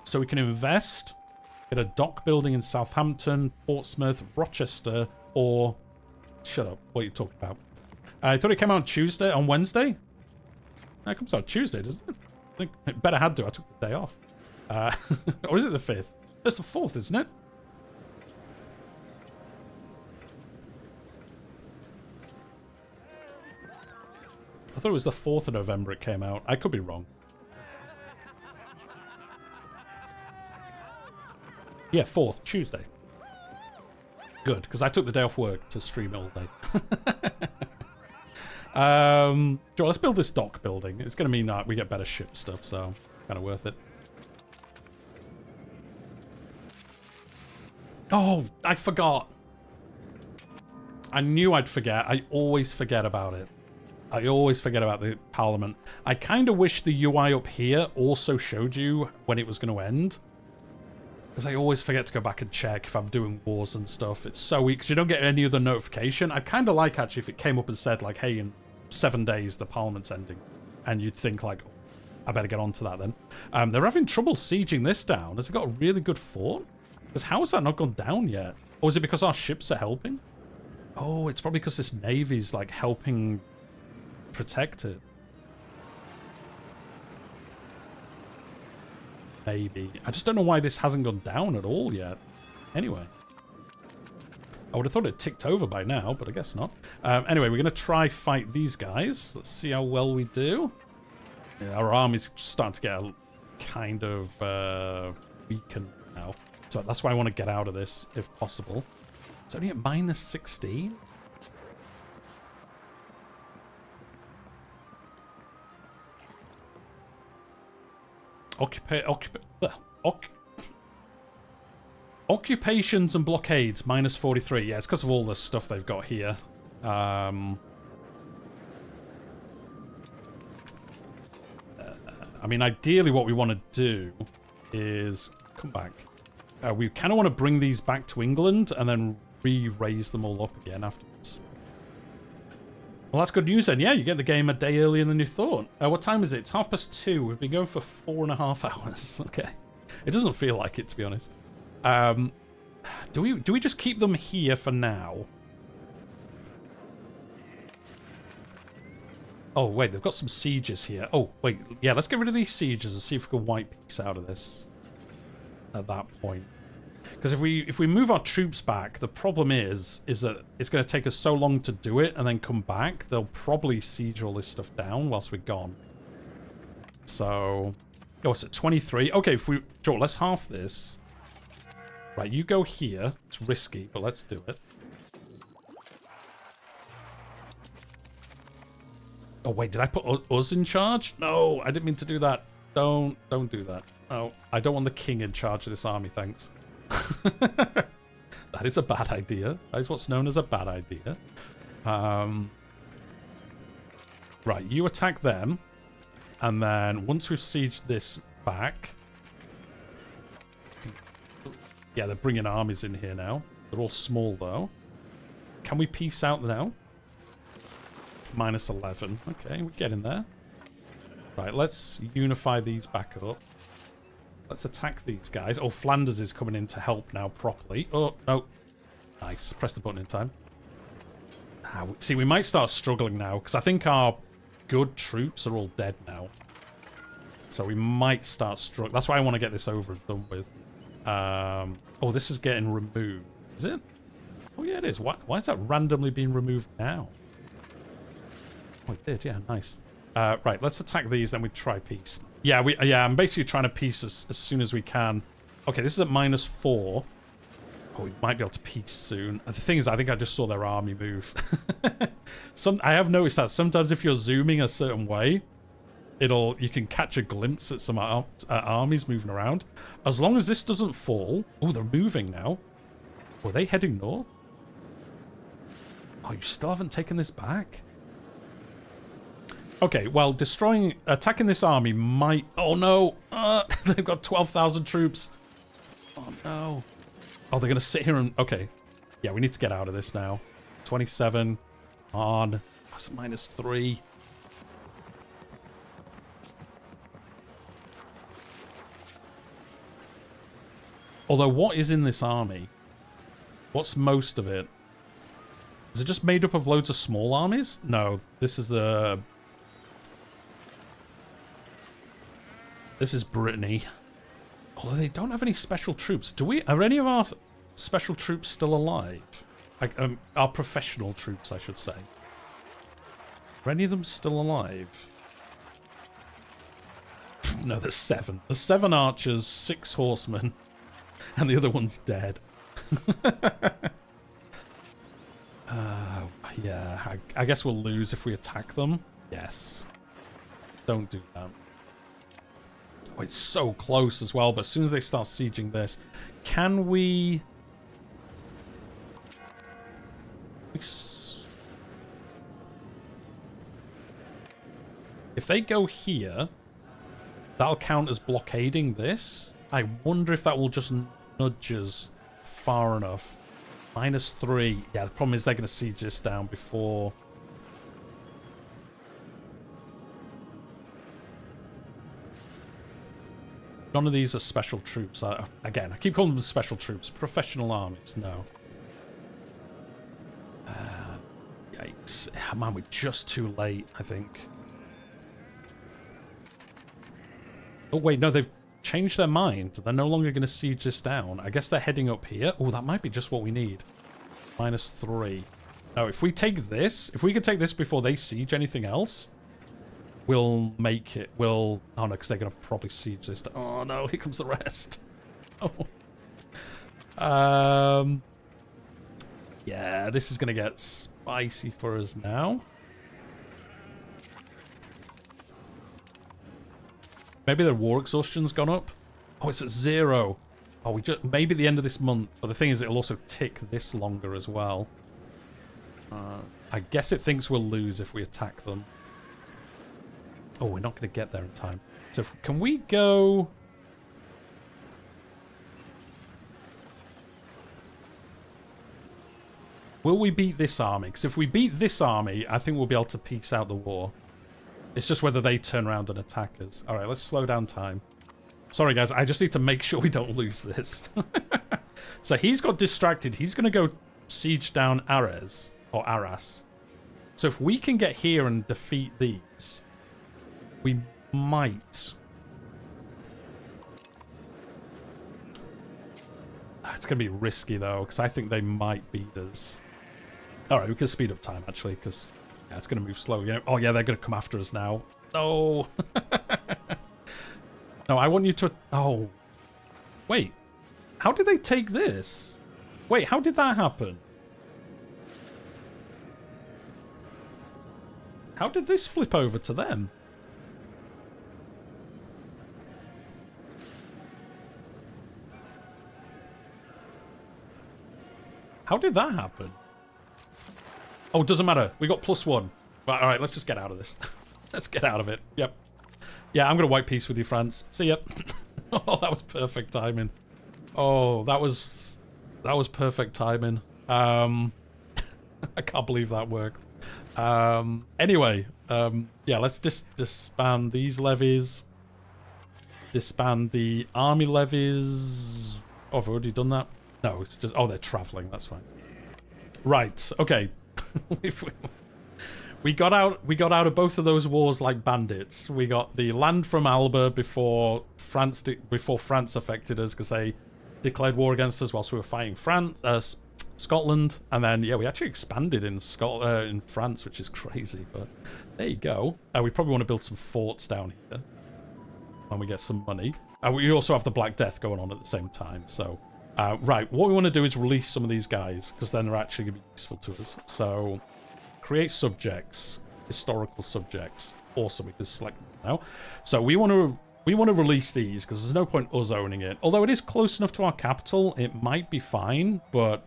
So we can invest in a dock building in Southampton, Portsmouth, Rochester, or... Shut up. What are you talking about? I thought it came out on Wednesday? It comes out Tuesday, doesn't it? I think it better had to. I took the day off. Or is it the 5th? It's the 4th, isn't it? I thought it was the 4th of November it came out. I could be wrong. Yeah, 4th, Tuesday. Good, because I took the day off work to stream it all day. Sure, let's build this dock building. It's going to mean that we get better ship stuff, so kind of worth it. Oh, I forgot. I knew I'd forget. I always forget about it. I always forget about the Parliament. I kind of wish the UI up here also showed you when it was going to end. Because I always forget to go back and check if I'm doing wars and stuff. It's so weak because you don't get any other notification. I'd kind of like, actually, if it came up and said, like, hey, in 7 days, the Parliament's ending. And you'd think, like, oh, I better get onto that then. They're having trouble sieging this down. Has it got a really good fort? Because how has that not gone down yet? Or is it because our ships are helping? Oh, it's probably because this navy's, like, helping protect it. Maybe. I just don't know why this hasn't gone down at all yet. Anyway. I would have thought it ticked over by now, but I guess not. Anyway, we're going to try fight these guys. Let's see how well we do. Yeah, our army's starting to get a kind of weakened now. So that's why I want to get out of this, if possible. It's only at minus 16. Occupations and blockades, minus 43. Yeah, it's because of all the stuff they've got here. I mean, ideally what we want to do is... Come back. We kind of want to bring these back to England and then re-raise them all up again afterwards. Well, that's good news then. Yeah, you get the game a day earlier than you thought. What time is it? It's 2:30. We've been going for 4.5 hours. Okay. It doesn't feel like it, to be honest. Do we just keep them here for now? Oh, wait. They've got some sieges here. Oh, wait. Yeah, let's get rid of these sieges and see if we can wipe peace out of this at that point. Because if we move our troops back, the problem is that it's going to take us so long to do it and then come back. They'll probably siege all this stuff down whilst we're gone. So, oh, it's at 23. Okay, sure, let's half this. Right, you go here. It's risky, but let's do it. Oh wait, did I put us in charge? No, I didn't mean to do that. Don't do that. Oh, I don't want the king in charge of this army, thanks. That is a bad idea. That is what's known as a bad idea. Right, you attack them. And then once we've sieged this back... Yeah, they're bringing armies in here now. They're all small, though. Can we peace out now? Minus 11. Okay, we're getting there. Right, let's unify these back up. Let's attack these guys. Oh, Flanders is coming in to help now properly. Oh, no. Nice. Press the button in time. See, we might start struggling now, because I think our good troops are all dead now. So we might start struggling. That's why I want to get this over and done with. Oh, this is getting removed. Is it? Oh, yeah, it is. Why is that randomly being removed now? Oh, it did. Yeah, nice. Right, let's attack these, then we try peace. Yeah, I'm basically trying to peace as soon as we can. Okay, this is at minus 4. Oh, we might be able to peace soon. The thing is, I think I just saw their army move. I have noticed that sometimes if you're zooming a certain way, you can catch a glimpse at some armies moving around. As long as this doesn't fall... Oh, they're moving now. Were they heading north? Oh, you still haven't taken this back? Okay, well, attacking this army might... Oh, no. They've got 12,000 troops. Oh, no. Oh, they're going to sit here and... Okay. Yeah, we need to get out of this now. 27 on... That's -3. Although, what is in this army? What's most of it? Is it just made up of loads of small armies? No, this is the... This is Brittany. Although they don't have any special troops. Are any of our special troops still alive? Like, our professional troops, I should say. Are any of them still alive? No, there's 7. There's 7 archers, 6 horsemen, and the other one's dead. Yeah, I guess we'll lose if we attack them. Yes. Don't do that. Oh, it's so close as well, but as soon as they start sieging this, can we... If they go here, that'll count as blockading this. I wonder if that will just nudge us far enough. -3. Yeah, the problem is they're going to siege this down before... None of these are special troops. Again, I keep calling them special troops. Professional armies, no. Yikes. Man, we're just too late, I think. Oh, wait, no, they've changed their mind. They're no longer going to siege this down. I guess they're heading up here. Oh, that might be just what we need. -3. No, if we take this, if we can take this before they siege anything else, we'll make it. Oh, no, because they're going to probably siege this. Oh, no, here comes the rest. Oh. Yeah, this is going to get spicy for us now. Maybe their war exhaustion's gone up. Oh, it's at 0. Oh, maybe the end of this month. But the thing is, it'll also tick this longer as well. I guess it thinks we'll lose if we attack them. Oh, we're not going to get there in time. So can we go... Will we beat this army? Because if we beat this army, I think we'll be able to peace out the war. It's just whether they turn around and attack us. Alright, let's slow down time. Sorry, guys. I just need to make sure we don't lose this. So he's got distracted. He's going to go siege down Ares. Or Arras. So if we can get here and defeat these, we might... It's going to be risky, though, because I think they might beat us. Alright, we can speed up time, actually, because yeah, it's going to move slow. Yeah. Oh, yeah, they're going to come after us now. No! No, I want you to... Oh. Wait. How did they take this? Wait, how did that happen? How did this flip over to them? How did that happen? Oh, it doesn't matter. We got +1. Right, alright, let's just get out of this. Let's get out of it. Yep. Yeah, I'm going to white peace with you, France. See ya. Oh, that was perfect timing. Oh, that was perfect timing. I can't believe that worked. Anyway, yeah, let's disband these levies. Disband the army levies. Oh, I've already done that. No, it's just... Oh, they're traveling. That's fine. Right. Okay. we got out of both of those wars like bandits. We got the land from Alba before France affected us because they declared war against us whilst we were fighting Scotland, and then yeah, we actually expanded in in France, which is crazy. But there you go. We probably want to build some forts down here when we get some money. We also have the Black Death going on at the same time. So right, what we want to do is release some of these guys because then they're actually going to be useful to us. So create subjects, historical subjects. Awesome, we can select them now. So we want to release these because there's no point us owning it. Although it is close enough to our capital, it might be fine, but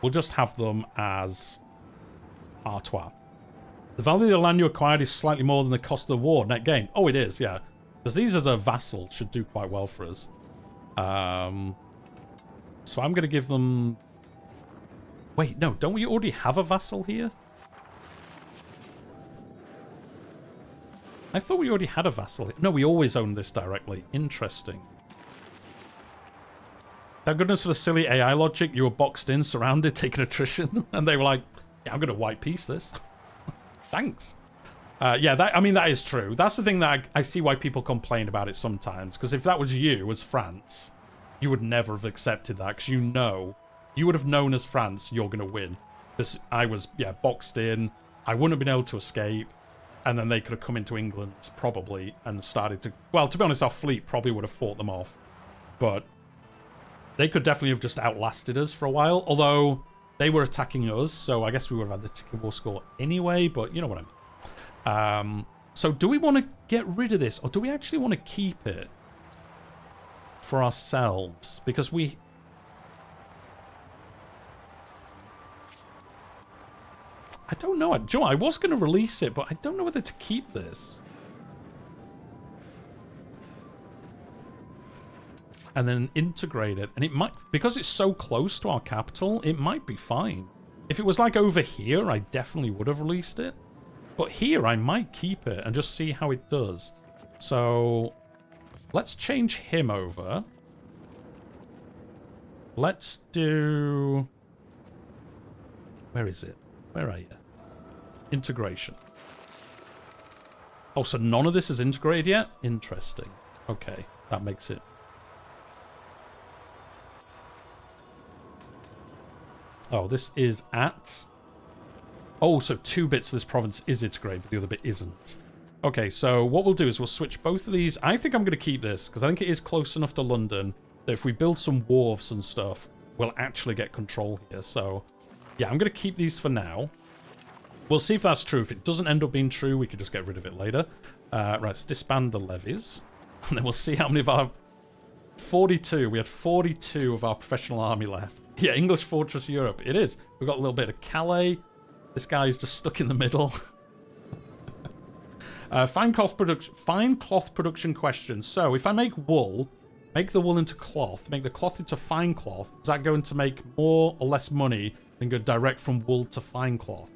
we'll just have them as Artois. The value of the land you acquired is slightly more than the cost of the war. Net gain. Oh, it is, yeah. Because these as a vassal should do quite well for us. So I'm going to give them... Wait, no, don't we already have a vassal here? I thought we already had a vassal here. No, we always own this directly. Interesting. Thank goodness for the silly AI logic. You were boxed in, surrounded, taking attrition. And they were like, yeah, I'm going to white piece this. Thanks. Yeah, that is true. That's the thing that I see why people complain about it sometimes. Because if that was you as France, you would never have accepted that. Because you would have known as France, you're going to win. Because I was, boxed in. I wouldn't have been able to escape. And then they could have come into England, probably, and started to... Well, to be honest, our fleet probably would have fought them off. But they could definitely have just outlasted us for a while. Although they were attacking us, so I guess we would have had the ticket war score anyway. But you know what I mean. So do we want to get rid of this? Or do we actually want to keep it for ourselves? Because we... I don't know. Joe, I was going to release it, but I don't know whether to keep this. And then integrate it. And it might... Because it's so close to our capital, it might be fine. If it was like over here, I definitely would have released it. But here, I might keep it and just see how it does. So, let's change him over. Let's do... Where is it? Where are you? Integration. Oh, so none of this is integrated yet? Interesting. Okay, that makes it... Oh, this is at... Oh, so 2 bits of this province is integrated, but the other bit isn't. Okay, so what we'll do is we'll switch both of these. I think I'm going to keep this, because I think it is close enough to London that if we build some wharves and stuff, we'll actually get control here. So, yeah, I'm going to keep these for now. We'll see if that's true. If it doesn't end up being true, we could just get rid of it later. Right, let's disband the levies. And then we'll see how many of our... 42. We had 42 of our professional army left. Yeah, English Fortress Europe. It is. We've got a little bit of Calais. This guy's just stuck in the middle. Fine cloth production question. So, if I make wool, make the wool into cloth, make the cloth into fine cloth, is that going to make more or less money than go direct from wool to fine cloth?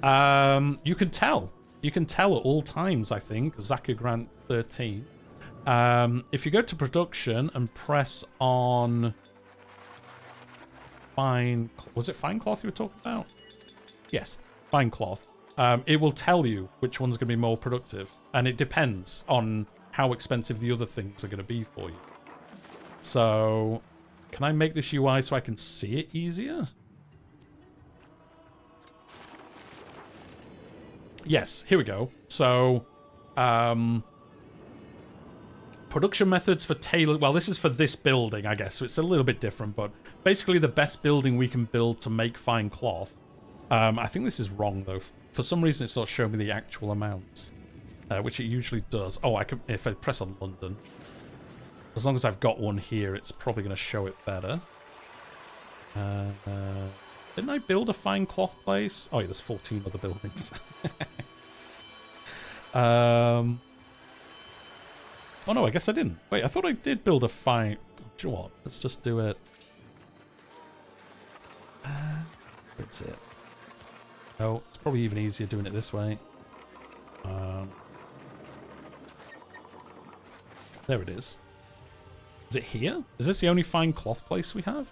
You can tell. You can tell at all times, I think. Zaka Grant 13. If you go to production and press on fine... Was it fine cloth you were talking about? Yes, fine cloth. It will tell you which one's going to be more productive. And it depends on how expensive the other things are going to be for you. So, can I make this UI so I can see it easier? Yes, here we go. So, production methods for tailor... Well, this is for this building, I guess. So it's a little bit different, but basically the best building we can build to make fine cloth. I think this is wrong, though. For some reason, it's not showing me the actual amounts, which it usually does. Oh, I can, if I press on London. As long as I've got one here, it's probably going to show it better. Didn't I build a fine cloth place? Oh, yeah, there's 14 other buildings. Oh, no, I guess I didn't. Wait, I thought I did build a fine... Do you know what? Let's just do it. That's it. Oh, it's probably even easier doing it this way. There it is. Is it here? Is this the only fine cloth place we have?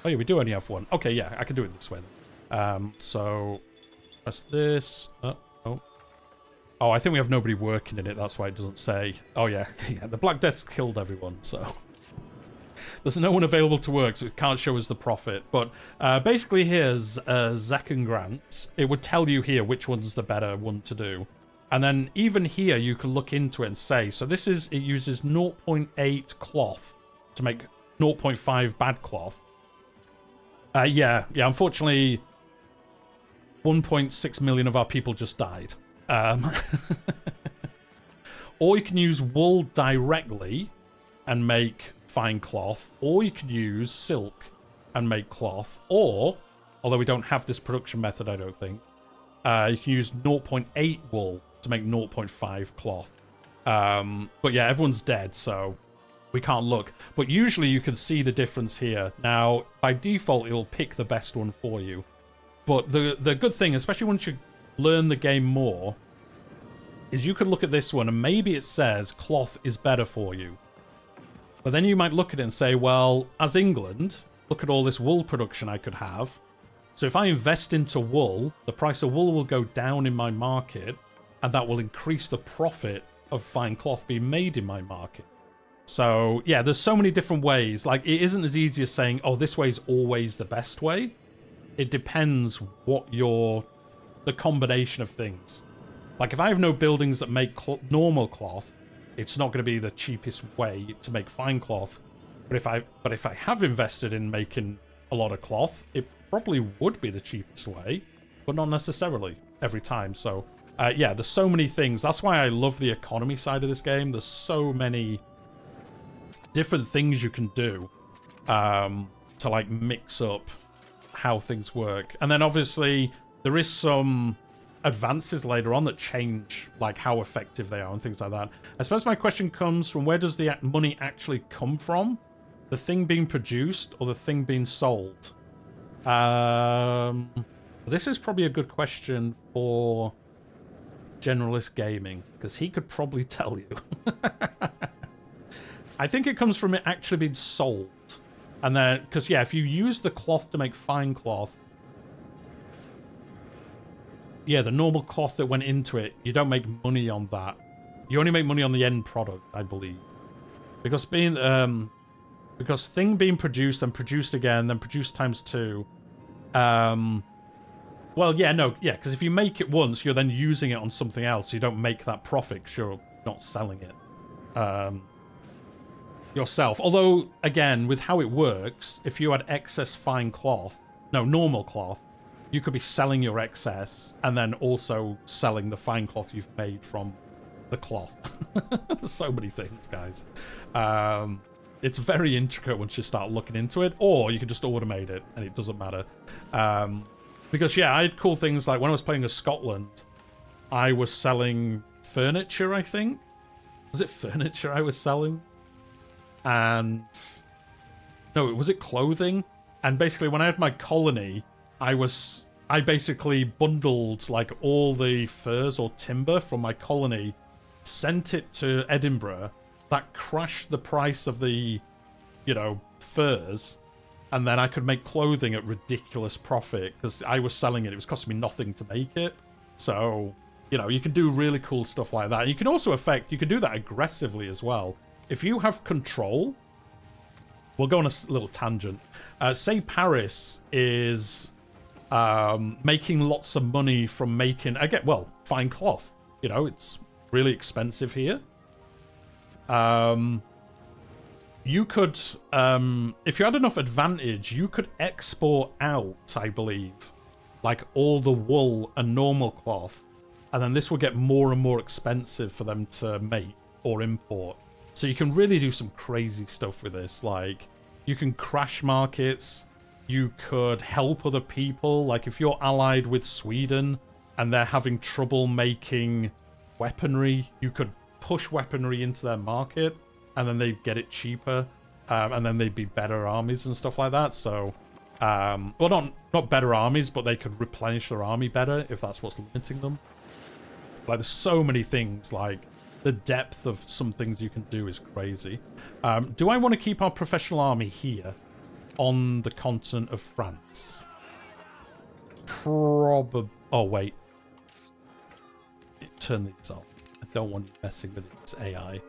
Oh yeah, we do only have one. Okay, yeah, I can do it this way then. So, press this. Oh, I think we have nobody working in it. That's why it doesn't say. Oh yeah, yeah. The Black Death's killed everyone, so there's no one available to work, so it can't show us the profit. But basically, here's Zach and Grant. It would tell you here which one's the better one to do, and then even here you can look into it and say. So this is it uses 0.8 cloth to make 0.5 bad cloth. Yeah. Unfortunately, 1.6 million of our people just died. Or you can use wool directly and make fine cloth, or you could use silk and make cloth, or, although we don't have this production method, I don't think, you can use 0.8 wool to make 0.5 cloth. But yeah, everyone's dead, so we can't look. But usually you can see the difference here. Now, by default, it'll pick the best one for you. But the good thing, especially once you learn the game more, is you could look at this one and maybe it says cloth is better for you. But then you might look at it and say, well, as England, look at all this wool production I could have. So if I invest into wool, the price of wool will go down in my market, and that will increase the profit of fine cloth being made in my market. So yeah, there's so many different ways. Like, it isn't as easy as saying, oh, this way is always the best way. It depends what the combination of things. Like, if I have no buildings that make normal cloth, it's not going to be the cheapest way to make fine cloth. But if I have invested in making a lot of cloth, it probably would be the cheapest way, but not necessarily every time. So yeah, there's so many things. That's why I love the economy side of this game. There's so many different things you can do to like mix up how things work. And then obviously there is some advances later on that change like how effective they are and things like that. I suppose my question comes from, where does the money actually come from? The thing being produced or the thing being sold? This is probably a good question for Generalist Gaming, because he could probably tell you. I think it comes from it actually being sold. And then, because yeah, if you use the cloth to make fine cloth, yeah, the normal cloth that went into it, you don't make money on that. You only make money on the end product, I believe. Because because thing being produced and produced again, then produced times 2. Well, yeah, no, yeah, because if you make it once, you're then using it on something else. So you don't make that profit because you're not selling it yourself. Although, again, with how it works, if you had excess fine cloth, no, normal cloth, you could be selling your excess and then also selling the fine cloth you've made from the cloth. There's so many things, guys. It's very intricate once you start looking into it, or you can just automate it and it doesn't matter. Because, yeah, I had cool things like when I was playing as Scotland, I was selling furniture, I think. Was it furniture I was selling? And no, was it clothing? And basically when I had my colony, I basically bundled like all the furs or timber from my colony, sent it to Edinburgh. That crashed the price of the, you know, furs, and then I could make clothing at ridiculous profit because I was selling it. It was costing me nothing to make it. So, you know, you can do really cool stuff like that. You can also you can do that aggressively as well. If you have control, we'll go on a little tangent. Say Paris is making lots of money from making, again, well, fine cloth. You know, it's really expensive here. You could, if you had enough advantage, you could export out, I believe, like all the wool and normal cloth, and then this will get more and more expensive for them to make or import. So you can really do some crazy stuff with this. Like, you can crash markets, you could help other people. Like, if you're allied with Sweden and they're having trouble making weaponry, you could push weaponry into their market, and then they get it cheaper, and then they'd be better armies and stuff like that. So, well, not better armies, but they could replenish their army better if that's what's limiting them. Like, there's so many things. Like, the depth of some things you can do is crazy. Do I want to keep our professional army here on the continent of France? Probably. Oh wait, turn these off. I don't want you messing with this AI.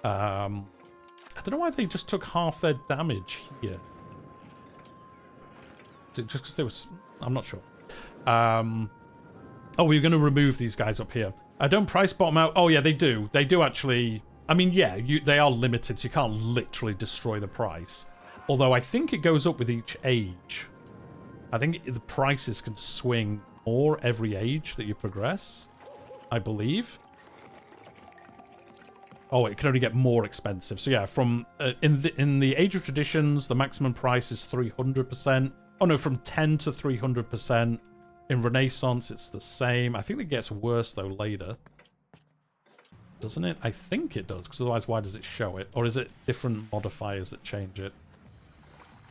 I don't know why they just took half their damage here. Is it just because they was... I'm not sure. Oh, we're going to remove these guys up here. Don't price bottom out. Oh, yeah, they do. They do actually... I mean, yeah, they are limited, so you can't literally destroy the price. Although I think it goes up with each age. I think the prices can swing more every age that you progress, I believe. Oh, it can only get more expensive. So yeah, from in the Age of Traditions, the maximum price is 300%. Oh no, from 10 to 300%. In Renaissance, it's the same. I think it gets worse though later. Doesn't it? I think it does, because otherwise why does it show it? Or is it different modifiers that change it?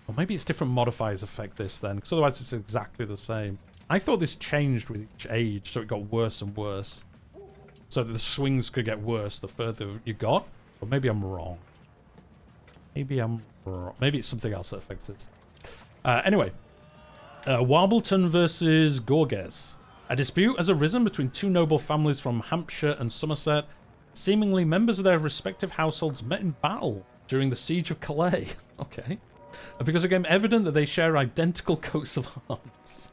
Or maybe it's different modifiers affect this then, because otherwise it's exactly the same. I thought this changed with each age, so it got worse and worse. So that the swings could get worse the further you got. Or maybe I'm wrong. Maybe I'm wrong. Maybe it's something else that affects it. Anyway. Warbleton versus Gorges. A dispute has arisen between two noble families from Hampshire and Somerset. Seemingly members of their respective households met in battle during the Siege of Calais. Okay. And because it became evident that they share identical coats of arms.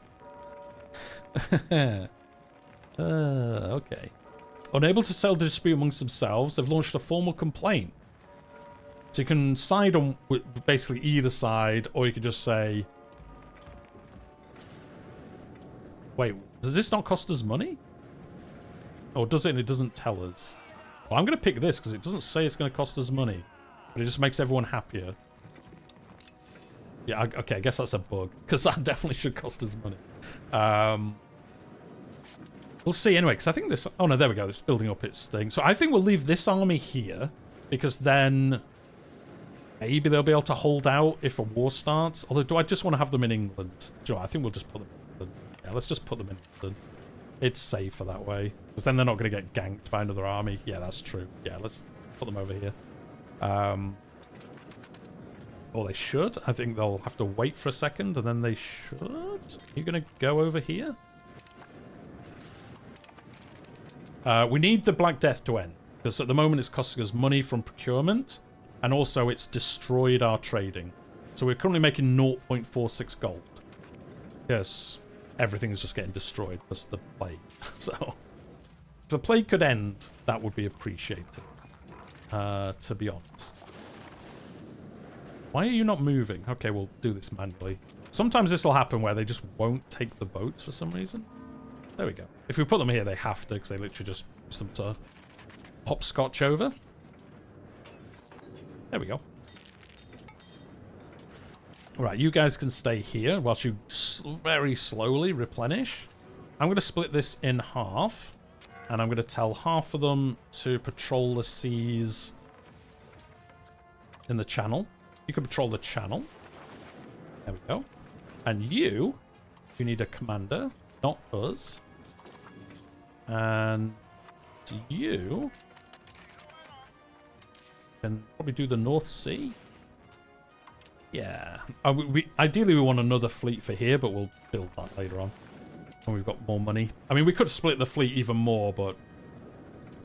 Okay. Unable to settle the dispute amongst themselves, they've launched a formal complaint. So you can side on with basically either side, or you could just say... Wait, does this not cost us money? Or does it and it doesn't tell us? Well, I'm going to pick this because it doesn't say it's going to cost us money. But it just makes everyone happier. Yeah, okay, I guess that's a bug. Because that definitely should cost us money. We'll see anyway, because I think this... Oh, no, there we go. It's building up its thing. So I think we'll leave this army here. Because then... Maybe they'll be able to hold out if a war starts. Although, do I just want to have them in England? Do you know what? I think we'll just put them in England. Yeah, let's just put them in England. It's safer that way. Because then they're not going to get ganked by another army. Yeah, that's true. Yeah, let's put them over here. Or they should. I think they'll have to wait for a second, and then they should. You're going to go over here? We need the Black Death to end. Because at the moment it's costing us money from procurement. And also it's destroyed our trading. So we're currently making 0.46 gold. Yes. Everything is just getting destroyed. That's the plague. So, if the plague could end, that would be appreciated. To be honest. Why are you not moving? Okay, we'll do this manually. Sometimes this will happen where they just won't take the boats for some reason. There we go. If we put them here, they have to, because they literally just use them to hopscotch over. There we go. Right, you guys can stay here whilst you very slowly replenish. I'm going to split this in half. And I'm going to tell half of them to patrol the seas in the channel. You can patrol the channel. There we go. And you need a commander, not us. And you can probably do the North Sea. Yeah. Ideally, we want another fleet for here, but we'll build that later on when we've got more money. I mean, we could split the fleet even more, but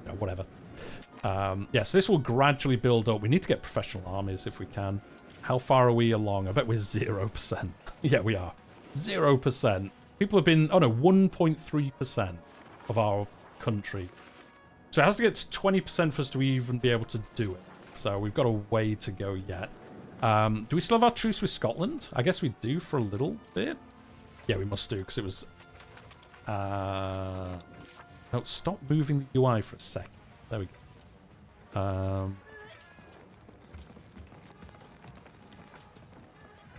you know, whatever. Yeah, so this will gradually build up. We need to get professional armies if we can. How far are we along? I bet we're 0%. Yeah, we are. 0%. People have been... Oh, no, 1.3% of our country. So it has to get to 20% for us to even be able to do it. So we've got a way to go yet. Do we still have our truce with Scotland? I guess we do for a little bit. Yeah, we must do, because it was... No, stop moving the UI for a sec. There we go.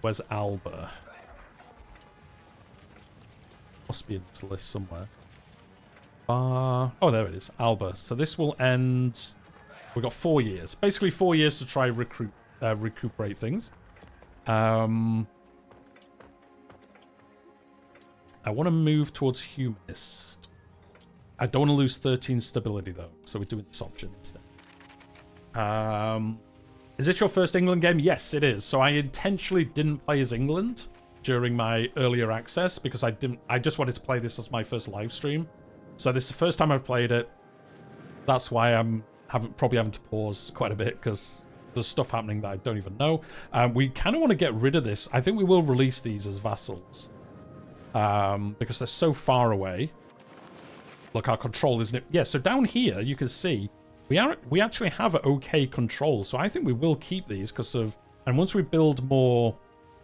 Where's Alba? Must be in this list somewhere. Oh, there it is. Alba. So this will end... We've got 4 years. Basically 4 years to try recuperate things. I want to move towards humanist. I don't want to lose 13 stability though, so we're doing this option instead. Is this your first England game? Yes, it is. So I intentionally didn't play as England during my earlier access because I just wanted to play this as my first live stream. So this is the first time I've played it. That's why I'm probably having to pause quite a bit because there's stuff happening that I don't even know. We kind of want to get rid of this. I think we will release these as vassals. Because they're so far away. Look, our control isn't... Yeah, so down here, you can see, we actually have okay control. So I think we will keep these because of... And once we build more,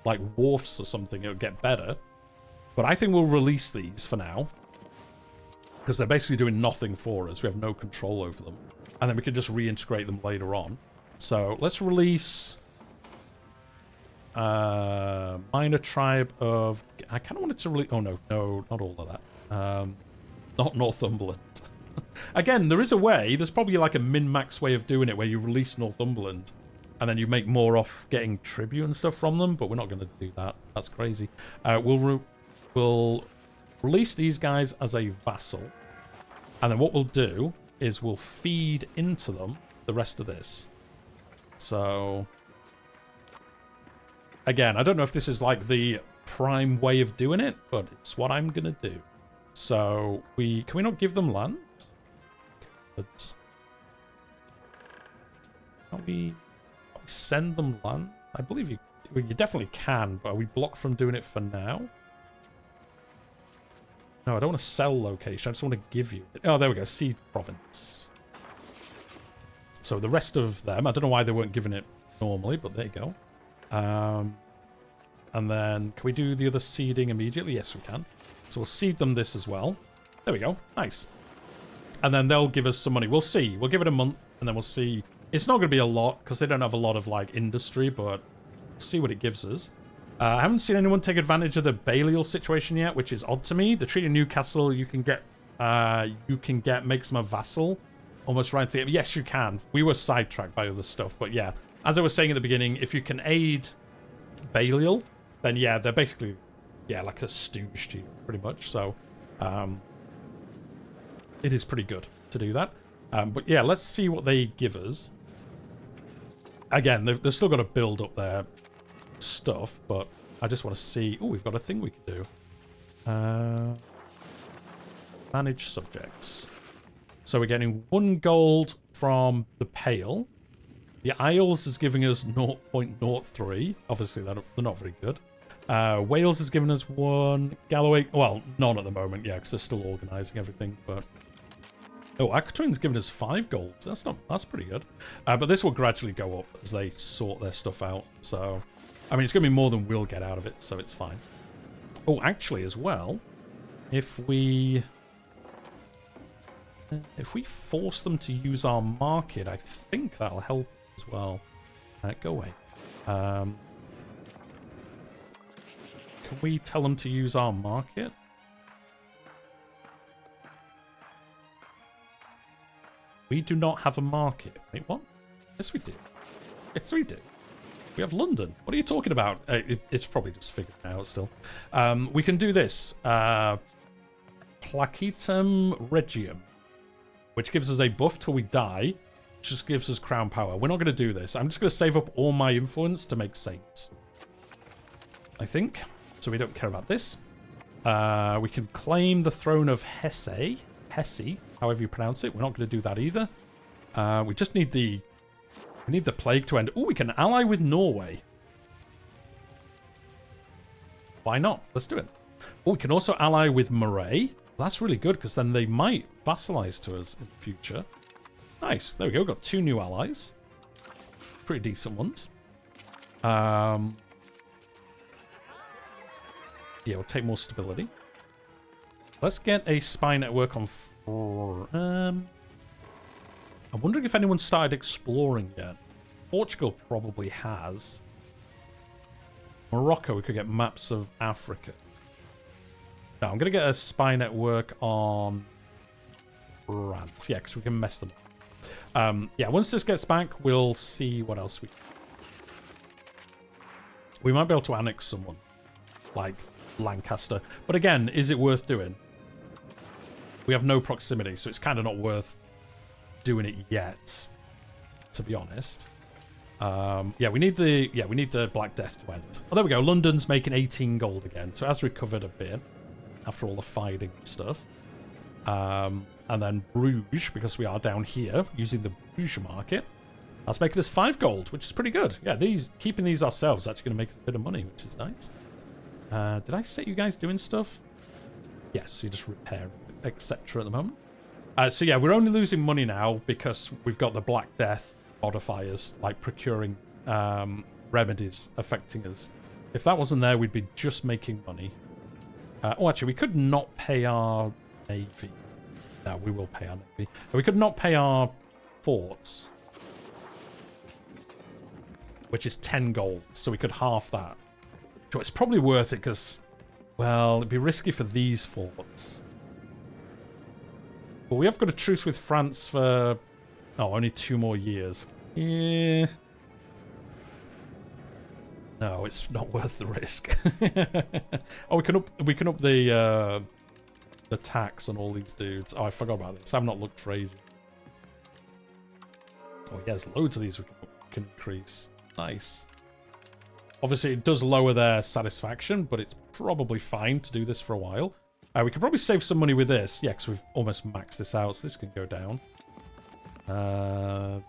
like, wharfs or something, it'll get better. But I think we'll release these for now. because they're basically doing nothing for us. We have no control over them. And then we can just reintegrate them later on. So let's release minor tribe of... I kind of wanted to release... Oh, no, not all of that. Not Northumberland. Again, there is a way. There's probably like a min-max way of doing it where you release Northumberland and then you make more off getting tribute and stuff from them, but we're not going to do that. That's crazy. We'll release these guys as a vassal, and then what we'll do is we'll feed into them the rest of this. So, again, I don't know if this is like the prime way of doing it, but it's what I'm going to do. So, can we not give them land? But can we send them land? I believe you definitely can, but are we blocked from doing it for now? No, I don't want to sell location. I just want to give you... Oh, there we go. Seed province. So the rest of them, I don't know why they weren't given it normally, but there you go. And then, can we do the other seeding immediately? Yes, we can. So we'll seed them this as well. There we go. Nice. And then they'll give us some money. We'll see. We'll give it a month, and then we'll see. It's not going to be a lot, because they don't have a lot of, like, industry, but we'll see what it gives us. I haven't seen anyone take advantage of the Balliol situation yet, which is odd to me. The Treaty of Newcastle, you can get makes them a vassal almost right to the... Yes, you can. We were sidetracked by other stuff, but yeah. As I was saying at the beginning, if you can aid Balliol, then yeah, they're basically, yeah, like a stooge to you, pretty much. So, it is pretty good to do that. But yeah, let's see what they give us. Again, they've still got to build up their stuff, but I just want to see... Oh, we've got a thing we can do. Manage subjects. So we're getting 1 gold from the Pale. The Isles is giving us 0.03. Obviously, they're not very good. Wales is giving us 1. Galloway... Well, none at the moment, yeah, because they're still organising everything, but... Oh, Aquitaine's giving us 5 gold. That's pretty good. But this will gradually go up as they sort their stuff out. So, I mean, it's going to be more than we'll get out of it, so it's fine. Oh, actually, as well, if we force them to use our market, I think that'll help as well. Go away. Can we tell them to use our market? We do not have a market. Wait, what? Yes, we do. Yes, we do. We have London. What are you talking about? It's probably just figured out still. We can do this. Placitum Regium, which gives us a buff till we die, which just gives us crown power. We're not going to do this. I'm just going to save up all my influence to make saints, I think. So we don't care about this. We can claim the throne of Hesse, however you pronounce it. We're not going to do that either. We just need the... We need the plague to end. Oh, we can ally with Norway. Why not? Let's do it. Oh, we can also ally with Moray. That's really good, because then they might vassalize to us in the future. Nice. There we go. We've got 2 new allies. Pretty decent ones. Yeah, we'll take more stability. Let's get a spy network on... I'm wondering if anyone started exploring yet. Portugal probably has. Morocco, we could get maps of Africa. No, I'm going to get a spy network on France. Yeah, because we can mess them up. Yeah, once this gets back, we'll see what else we can. We might be able to annex someone. Like Lancaster. But again, is it worth doing? We have no proximity, so it's kind of not worth doing it yet, to be honest. Yeah, we need the Black Death to end. Oh, there we go. London's making 18 gold again, so it has recovered a bit after all the fighting and stuff. And then Bruges, because we are down here using the Bruges market, that's making us 5 gold, which is pretty good. Yeah, keeping these ourselves is actually going to make us a bit of money, which is nice. Did I set you guys doing stuff? Yes, you just repair, etc. at the moment. So yeah, we're only losing money now because we've got the Black Death modifiers, like procuring remedies affecting us. If that wasn't there, we'd be just making money. Oh, actually, we could not pay our navy. No, we will pay our navy. We could not pay our forts, which is 10 gold, so we could half that. So it's probably worth it because, well, it'd be risky for these forts. But we have got a truce with France for, oh, only 2 more years. Yeah. No, it's not worth the risk. Oh, we can up the tax on all these dudes. Oh, I forgot about this. I've not looked for ages. Oh, yes, loads of these we can increase. Nice. Obviously, it does lower their satisfaction, but it's probably fine to do this for a while. We could probably save some money with this. Yeah, because we've almost maxed this out, so this can go down. I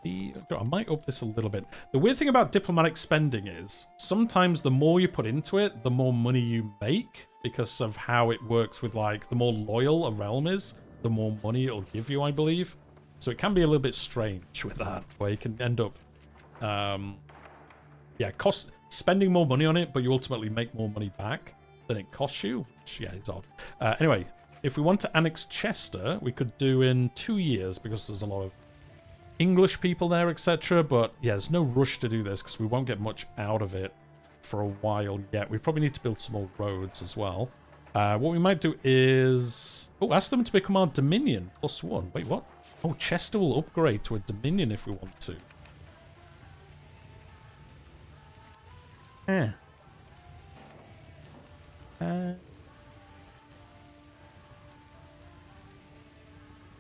might up this a little bit. The weird thing about diplomatic spending is sometimes the more you put into it, the more money you make because of how it works with, like, the more loyal a realm is, the more money it'll give you, I believe. So it can be a little bit strange with that, where you can end up, yeah, spending more money on it, but you ultimately make more money back than it costs you, which, yeah, is odd. Anyway, if we want to annex Chester, we could do in 2 years because there's a lot of English people there, etc. But yeah, there's no rush to do this because we won't get much out of it for a while yet. We probably need to build some more roads as well. What we might do is... oh, ask them to become our Dominion. +1. Wait, what? Oh, Chester will upgrade to a Dominion if we want to.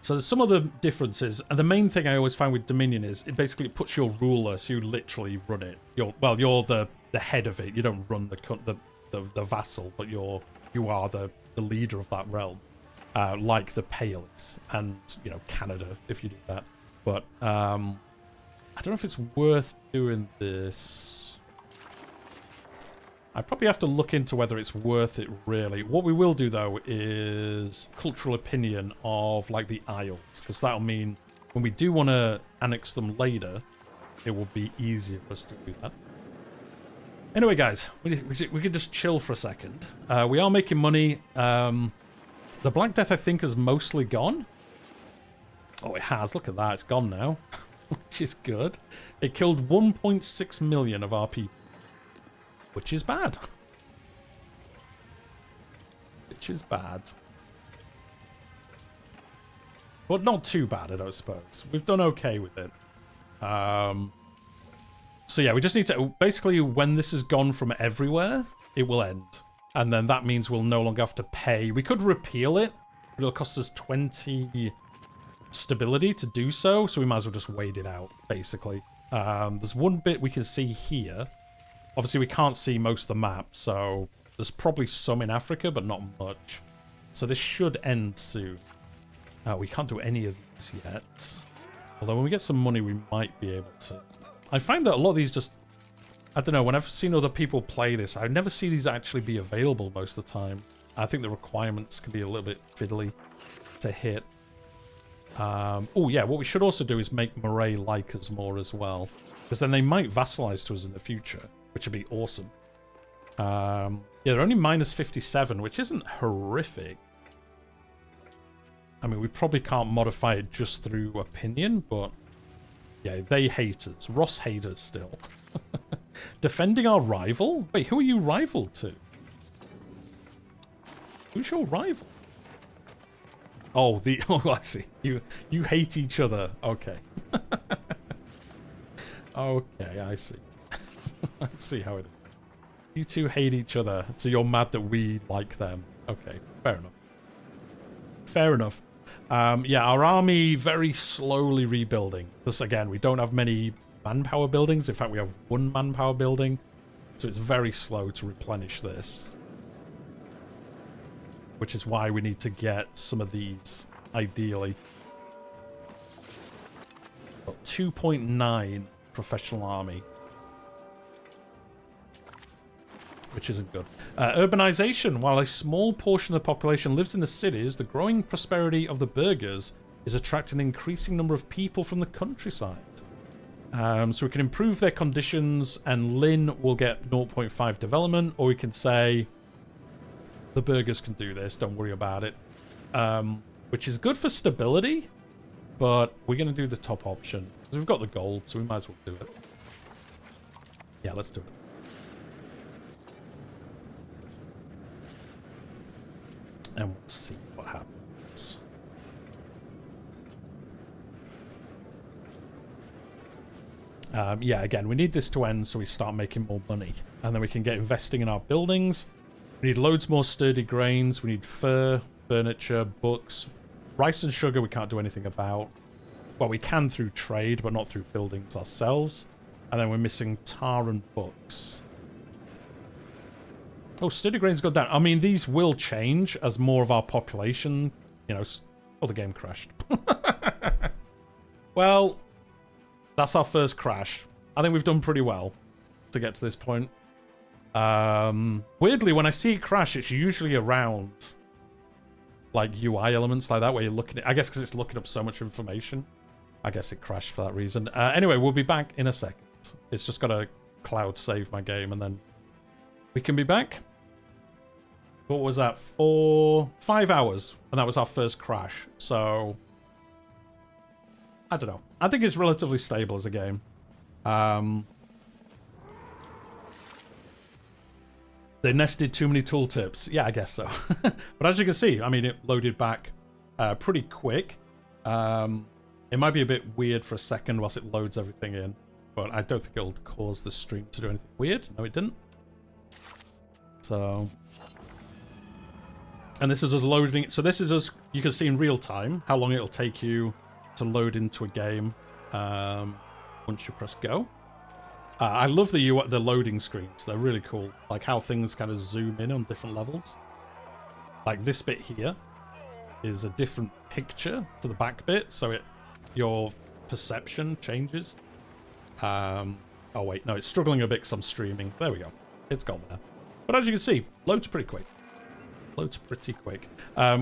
So there's some other differences, and the main thing I always find with Dominion is it basically puts your ruler, so you literally run it. You're the head of it. You don't run the vassal, but you are the leader of that realm, like the Pales and Canada if you do that. But I don't know if it's worth doing this. I probably have to look into whether it's worth it, really. What we will do, though, is cultural opinion of, like, the Isles, because that'll mean when we do want to annex them later, it will be easier for us to do that. Anyway, guys, we could just chill for a second. We are making money. The Black Death, I think, is mostly gone. Oh, it has. Look at that. It's gone now, which is good. It killed 1.6 million of our people. Which is bad. Which is bad. But not too bad, I don't suppose. We've done okay with it. So yeah, we just need to... basically, when this is gone from everywhere, it will end. And then that means we'll no longer have to pay. We could repeal it, but it'll cost us 20 stability to do so. So we might as well just wait it out, basically. There's one bit we can see here. Obviously, we can't see most of the map, so there's probably some in Africa, but not much. So this should end soon. We can't do any of these yet. Although when we get some money, we might be able to. I find that a lot of these just... I don't know, when I've seen other people play this, I never see these actually be available most of the time. I think the requirements can be a little bit fiddly to hit. Oh, yeah, what we should also do is make Moray like us more as well. Because then they might vassalize to us in the future. Which would be awesome. Yeah, they're only -57, which isn't horrific. I mean, we probably can't modify it just through opinion, but yeah, they hate us. Ross hates us still. Defending our rival? Wait, who are you rival to? Who's your rival? Oh, oh, I see. You hate each other. Okay. Okay, I see. Let's see how it is. You two hate each other, so you're mad that we like them. Okay, fair enough. Fair enough. Yeah, our army very slowly rebuilding. Because, again, we don't have many manpower buildings. In fact, we have 1 manpower building. So it's very slow to replenish this. Which is why we need to get some of these, ideally. Got 2.9 professional army. Which isn't good. Urbanization. While a small portion of the population lives in the cities, the growing prosperity of the burghers is attracting an increasing number of people from the countryside. So we can improve their conditions, and Lynn will get 0.5 development, or we can say the burghers can do this, don't worry about it. which is good for stability, but we're going to do the top option. We've got the gold, so we might as well do it. Yeah, let's do it. And we'll see what happens. Yeah, again, we need this to end so we start making more money. And then we can get investing in our buildings. We need loads more sturdy grains. We need fur, furniture, books. Rice and sugar we can't do anything about. Well, we can through trade, but not through buildings ourselves. And then we're missing tar and books. Oh, sturdy grains go down. I mean, these will change as more of our population, you know... Oh, the game crashed. Well, that's our first crash. I think we've done pretty well to get to this point. Weirdly, when I see it crash, it's usually around, like, UI elements like that, where you're looking at... I guess because it's looking up so much information. I guess it crashed for that reason. Anyway, we'll be back in a second. It's just got to cloud save my game, and then we can be back. What was that? 5 hours, and that was our first crash. So, I don't know. I think it's relatively stable as a game. They nested too many tooltips. Yeah, I guess so. But as you can see, I mean, it loaded back pretty quick. It might be a bit weird for a second whilst it loads everything in, but I don't think it'll cause the stream to do anything weird. No, it didn't. So... And this is us loading... So this is us... You can see in real time how long it'll take you to load into a game once you press go. I love the loading screens. They're really cool. Like how things kind of zoom in on different levels. Like this bit here is a different picture to the back bit, so your perception changes. Oh wait, no, it's struggling a bit because I'm streaming. There we go. It's gone there. But as you can see, loads pretty quick. Loads pretty quick.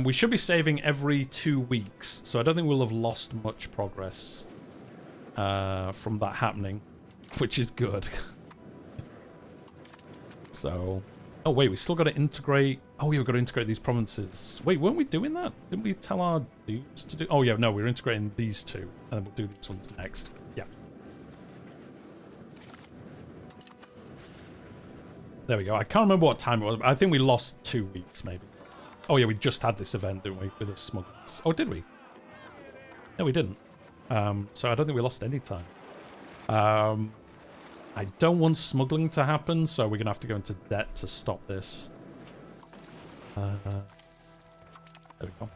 We should be saving every 2 weeks, so I don't think we'll have lost much progress from that happening, which is good. So, oh wait, we still got to integrate. Oh yeah, we've got to integrate these provinces. Wait, weren't we doing that? Didn't we tell our dudes to do? Oh yeah, no, we're integrating these two, and then we'll do these ones next. Yeah. There we go. I can't remember what time it was. I think we lost 2 weeks, maybe. Oh yeah, we just had this event, didn't we, with the smugglers? Oh, did we? No, we didn't. So I don't think we lost any time. I don't want smuggling to happen, so we're going to have to go into debt to stop this. There we go.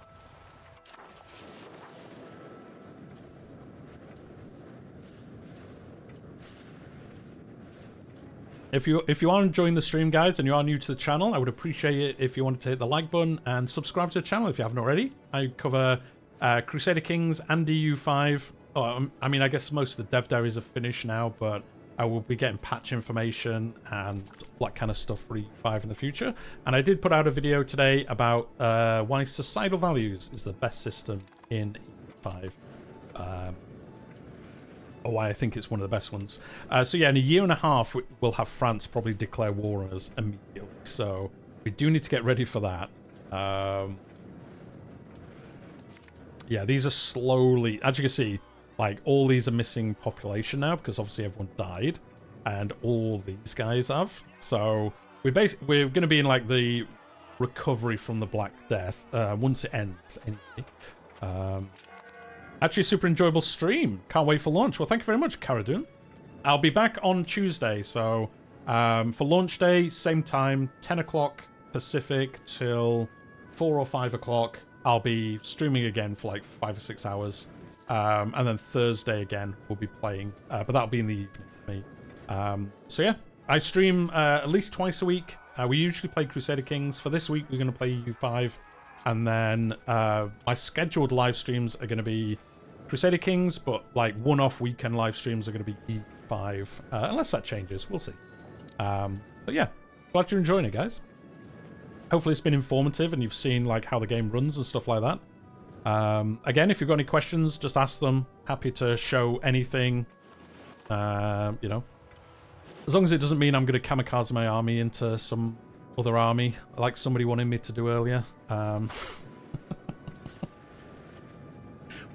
If you are enjoying the stream, guys, and you are new to the channel, I would appreciate it if you wanted to hit the like button and subscribe to the channel if you haven't already. I cover Crusader Kings and EU5. Oh, I mean, I guess most of the dev diaries are finished now, but I will be getting patch information and that kind of stuff for EU5 in the future. And I did put out a video today about why societal values is the best system in EU5. Or why I think it's one of the best ones. So yeah, in a year and a half, we'll have France probably declare war on us immediately. So we do need to get ready for that. Yeah, these are slowly, as you can see, like all these are missing population now because obviously everyone died, and all these guys have. So we're going to be in like the recovery from the Black Death once it ends anyway. Actually, super enjoyable stream. Can't wait for launch. Well, thank you very much, Caradun. I'll be back on Tuesday, so for launch day, same time, 10 o'clock Pacific till 4 or 5 o'clock. I'll be streaming again for like 5 or 6 hours. And then Thursday again, we'll be playing. But that'll be in the evening for me. So yeah, I stream at least twice a week. We usually play Crusader Kings. For this week, we're going to play EU5. And then my scheduled live streams are going to be Crusader Kings, but like one-off weekend live streams are going to be E5, unless that changes. We'll see. But yeah, glad you're enjoying it, guys. Hopefully it's been informative and you've seen like how the game runs and stuff like that. Again, if you've got any questions, just ask them. Happy to show anything, you know. As long as it doesn't mean I'm going to kamikaze my army into some other army, like somebody wanted me to do earlier.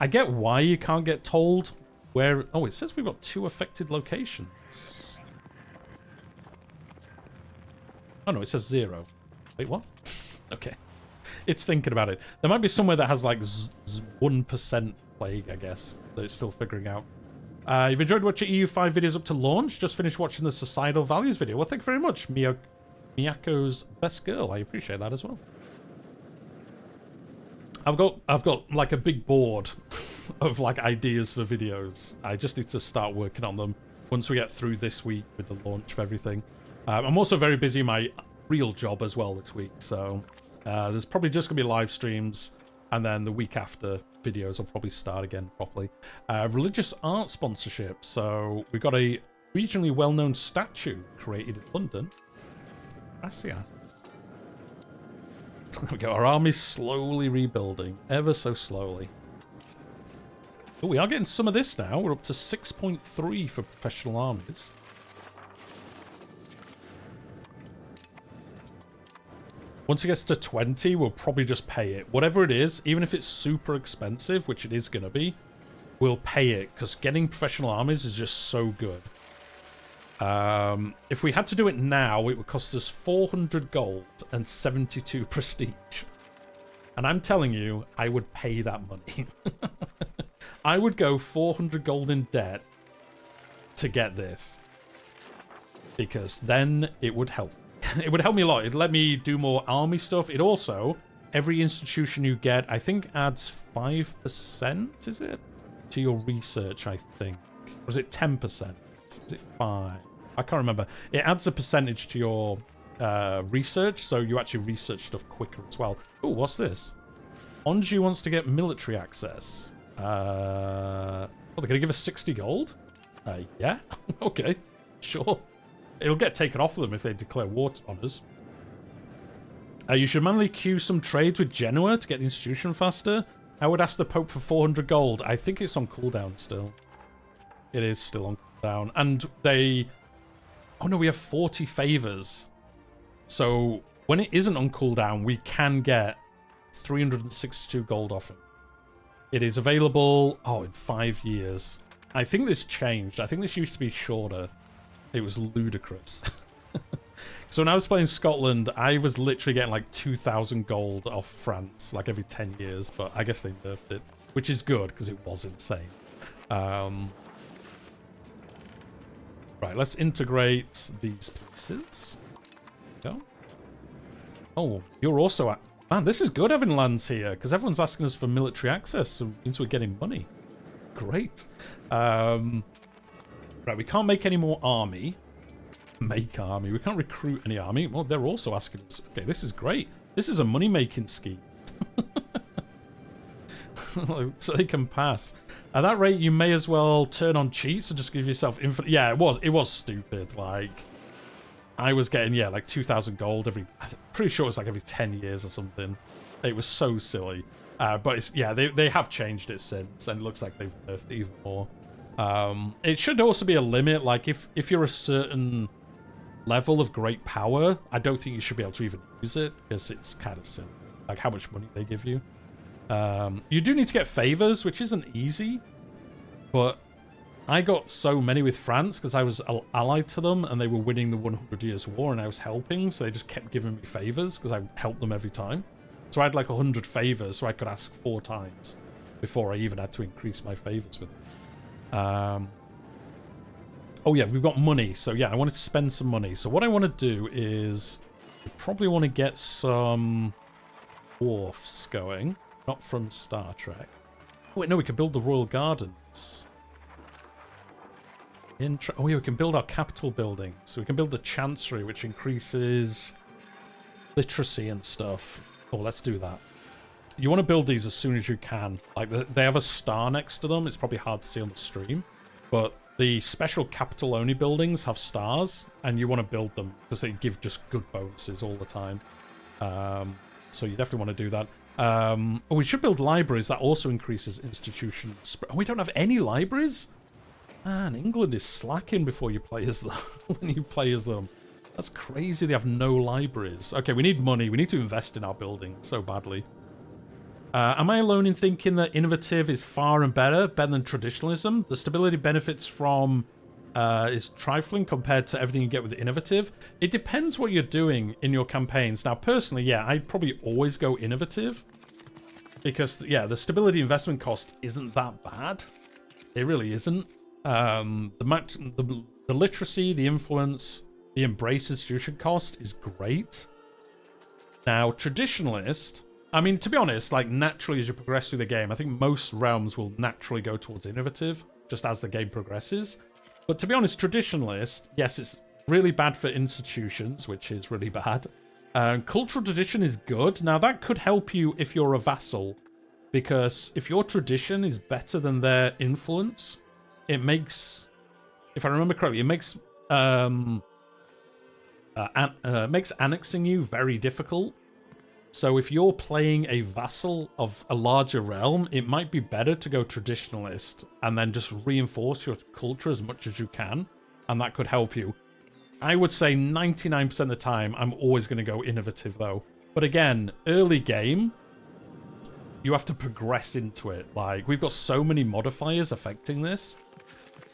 I get why you can't get told where... Oh, it says we've got 2 affected locations. Oh, no, it says 0. Wait, what? Okay. It's thinking about it. There might be somewhere that has, like, 1% plague, I guess, that it's still figuring out. You've enjoyed watching EU5 videos up to launch? Just finished watching the Societal Values video. Well, thank you very much, Miyako's best girl. I appreciate that as well. I've got like a big board of like ideas for videos. I just need to start working on them once we get through this week with the launch of everything. I'm also very busy in my real job as well this week, so there's probably just gonna be live streams, and then the week after videos will probably start again properly. Religious art sponsorship. So we've got a regionally well-known statue created in London. Gracias. There we go. Our army's slowly rebuilding, ever so slowly. Oh, we are getting some of this now. We're up to 6.3 for professional armies. Once it gets to 20, we'll probably just pay it. Whatever it is, even if it's super expensive, which it is going to be, we'll pay it, because getting professional armies is just so good. If we had to do it now, it would cost us 400 gold and 72 prestige. And I'm telling you, I would pay that money. I would go 400 gold in debt to get this. Because then it would help. It would help me a lot. It'd let me do more army stuff. It also, every institution you get, I think adds 5%, is it? To your research, I think. Or is it 10%? Is it 5? I can't remember. It adds a percentage to your research, so you actually research stuff quicker as well. Oh, what's this? Anjou wants to get military access. Oh, they're going to give us 60 gold? Yeah. Okay. Sure. It'll get taken off of them if they declare war on us. You should manually queue some trades with Genoa to get the institution faster. I would ask the Pope for 400 gold. I think it's on cooldown still. It is still on cooldown. And they... Oh no, we have 40 favors. So when it isn't on cooldown, we can get 362 gold off it. It is available, oh, in 5 years. I think this changed. I think this used to be shorter. It was ludicrous. So when I was playing Scotland, I was literally getting like 2,000 gold off France, like every 10 years. But I guess they nerfed it, which is good because it was insane. Right, let's integrate these pieces. Go. Oh, you're also... Man, this is good having lands here, because everyone's asking us for military access, so it means we're getting money. Great. Right, we can't make any more army. Make army. We can't recruit any army. Well, they're also asking us... Okay, this is great. This is a money-making scheme. So they can pass. At that rate, you may as well turn on cheats and just give yourself infinite... Yeah, it was stupid. Like, I was getting, yeah, like 2,000 gold every... I'm pretty sure it's like every 10 years or something. It was so silly. But it's, yeah, they have changed it since, and it looks like they've nerfed it even more. It should also be a limit. Like, if you're a certain level of great power, I don't think you should be able to even use it, because it's kind of silly. Like, how much money they give you. You do need to get favors, which isn't easy, but I got so many with France because I was allied to them and they were winning the 100 Years' War and I was helping, so they just kept giving me favors because I helped them every time. So I had like 100 favors, so I could ask 4 times before I even had to increase my favors with them. Oh yeah, we've got money, so yeah, I wanted to spend some money. So what I want to do is I probably want to get some wharfs going. Not from Star Trek. Oh, wait, no, we can build the Royal Gardens. Oh, yeah, we can build our capital building. So we can build the Chancery, which increases literacy and stuff. Oh, let's do that. You want to build these as soon as you can. Like, they have a star next to them. It's probably hard to see on the stream. But the special capital-only buildings have stars, and you want to build them because they give just good bonuses all the time. So you definitely want to do that. Oh, we should build libraries. That also increases institution spread. Oh, we don't have any libraries? Man, England is slacking before you play as them. When you play as them. That's crazy. They have no libraries. Okay, we need money. We need to invest in our building so badly. Am I alone in thinking that innovative is far and better than traditionalism? The stability benefits from is trifling compared to everything you get with innovative. It depends what you're doing in your campaigns. Now, personally, yeah, I'd probably always go innovative because, yeah, the stability investment cost isn't that bad. It really isn't. The literacy, the influence, the embrace institution cost is great. Now, traditionalist, I mean, to be honest, like naturally as you progress through the game, I think most realms will naturally go towards innovative just as the game progresses. But to be honest, traditionalist, yes, it's really bad for institutions, which is really bad. Cultural tradition is good. Now, that could help you if you're a vassal, because if your tradition is better than their influence, it makes, if I remember correctly, it makes annexing you very difficult. So if you're playing a vassal of a larger realm, it might be better to go traditionalist and then just reinforce your culture as much as you can, and that could help you. I would say 99% of the time, I'm always going to go innovative though. But again, early game, you have to progress into it. Like, we've got so many modifiers affecting this.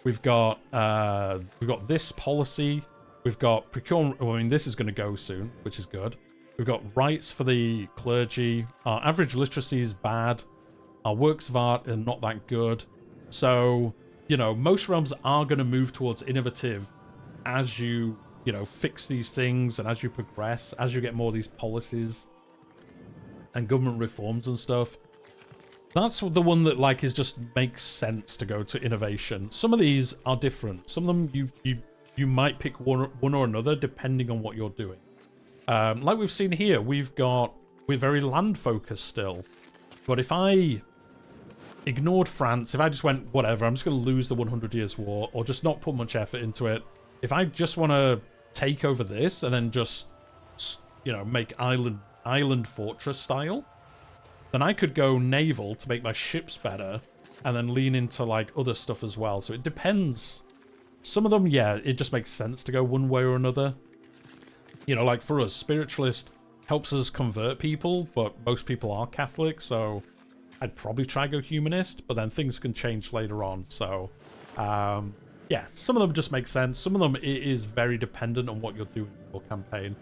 We've got this policy. We've got procurement. Well, I mean, this is going to go soon, which is good. We've got rights for the clergy. Our average literacy is bad. Our works of art are not that good. So, you know, most realms are going to move towards innovative as you, you know, fix these things and as you progress, as you get more of these policies and government reforms and stuff. That's the one that, like, is just makes sense to go to innovation. Some of these are different. Some of them you might pick one or another depending on what you're doing. Like we've seen here, we're very land focused still. But if I ignored France, if I just went, whatever, I'm just going to lose the 100 Years' War, or just not put much effort into it. If I just want to take over this and then just, you know, make island fortress style, then I could go naval to make my ships better and then lean into, like, other stuff as well. So it depends. Some of them, yeah, it just makes sense to go one way or another. You know, like for us, spiritualist helps us convert people, but most people are Catholic, so I'd probably try go humanist, but then things can change later on. So, yeah, some of them just make sense. Some of them, it is very dependent on what you're doing in your campaign.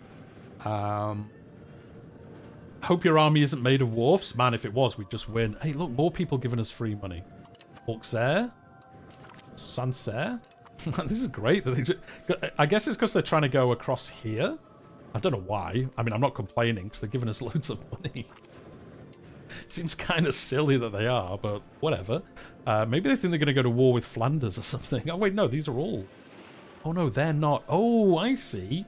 Hope your army isn't made of dwarfs. Man, if it was, we'd just win. Hey, look, more people giving us free money. Auxerre? Sancerre? This is great. I guess it's because they're trying to go across here. I don't know why. I mean, I'm not complaining because they're giving us loads of money. Seems kind of silly that they are, but whatever. Maybe they think they're going to go to war with Flanders or something. Oh, wait, no, these are all... Oh, no, they're not. Oh, I see.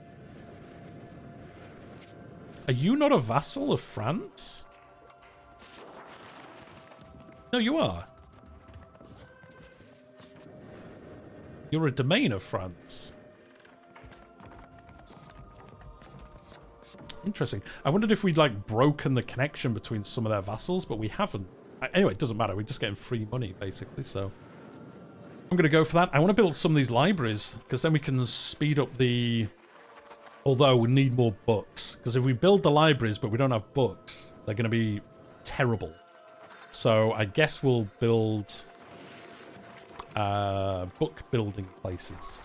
Are you not a vassal of France? No, you are. You're a domain of France. Interesting. I wondered if we'd, like, broken the connection between some of their vassals, but we haven't. Anyway, it doesn't matter. We're just getting free money, basically, so... I'm going to go for that. I want to build some of these libraries, because then we can speed up the... Although, we need more books. Because if we build the libraries, but we don't have books, they're going to be terrible. So, I guess we'll build... book building places.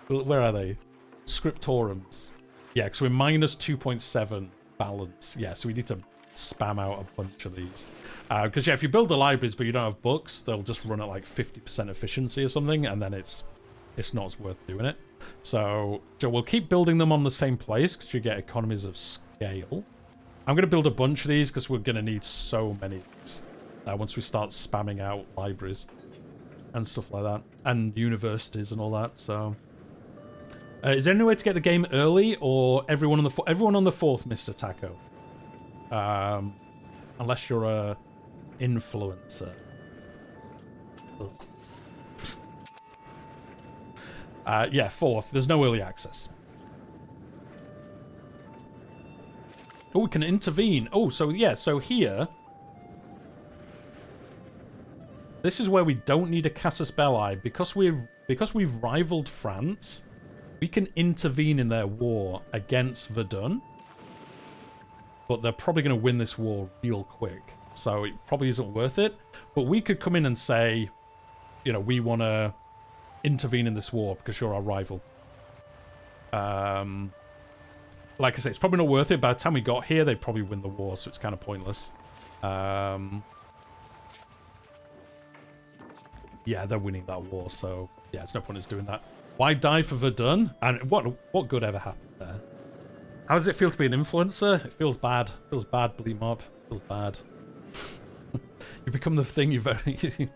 Where are they? Scriptorums. Yeah, because we're minus 2.7 balance. Yeah, so we need to spam out a bunch of these. Because, yeah, if you build the libraries but you don't have books, they'll just run at like 50% efficiency or something, and then it's not worth doing it. So we'll keep building them on the same place because you get economies of scale. I'm going to build a bunch of these because we're going to need so many of these. Once we start spamming out libraries and stuff like that, and universities and all that. So, is there any way to get the game early, or everyone on the fourth, Mr. Taco? Unless you're a influencer. Yeah, fourth. There's no early access. Oh, we can intervene. Oh, so yeah, so here. This is where we don't need a casus belli. Because we've rivaled France, we can intervene in their war against Verdun. but they're probably going to win this war real quick. So it probably isn't worth it. But we could come in and say, you know, we want to intervene in this war because you're our rival. Like I say, it's probably not worth it. By the time we got here, they'd probably win the war, so it's kind of pointless. Yeah, they're winning that war, so yeah, it's no point in us doing that. Why die for Verdun? And what good ever happened there? How does it feel to be an influencer? It feels bad. It feels bad, Bleep Mob. It feels bad. You become the thing you the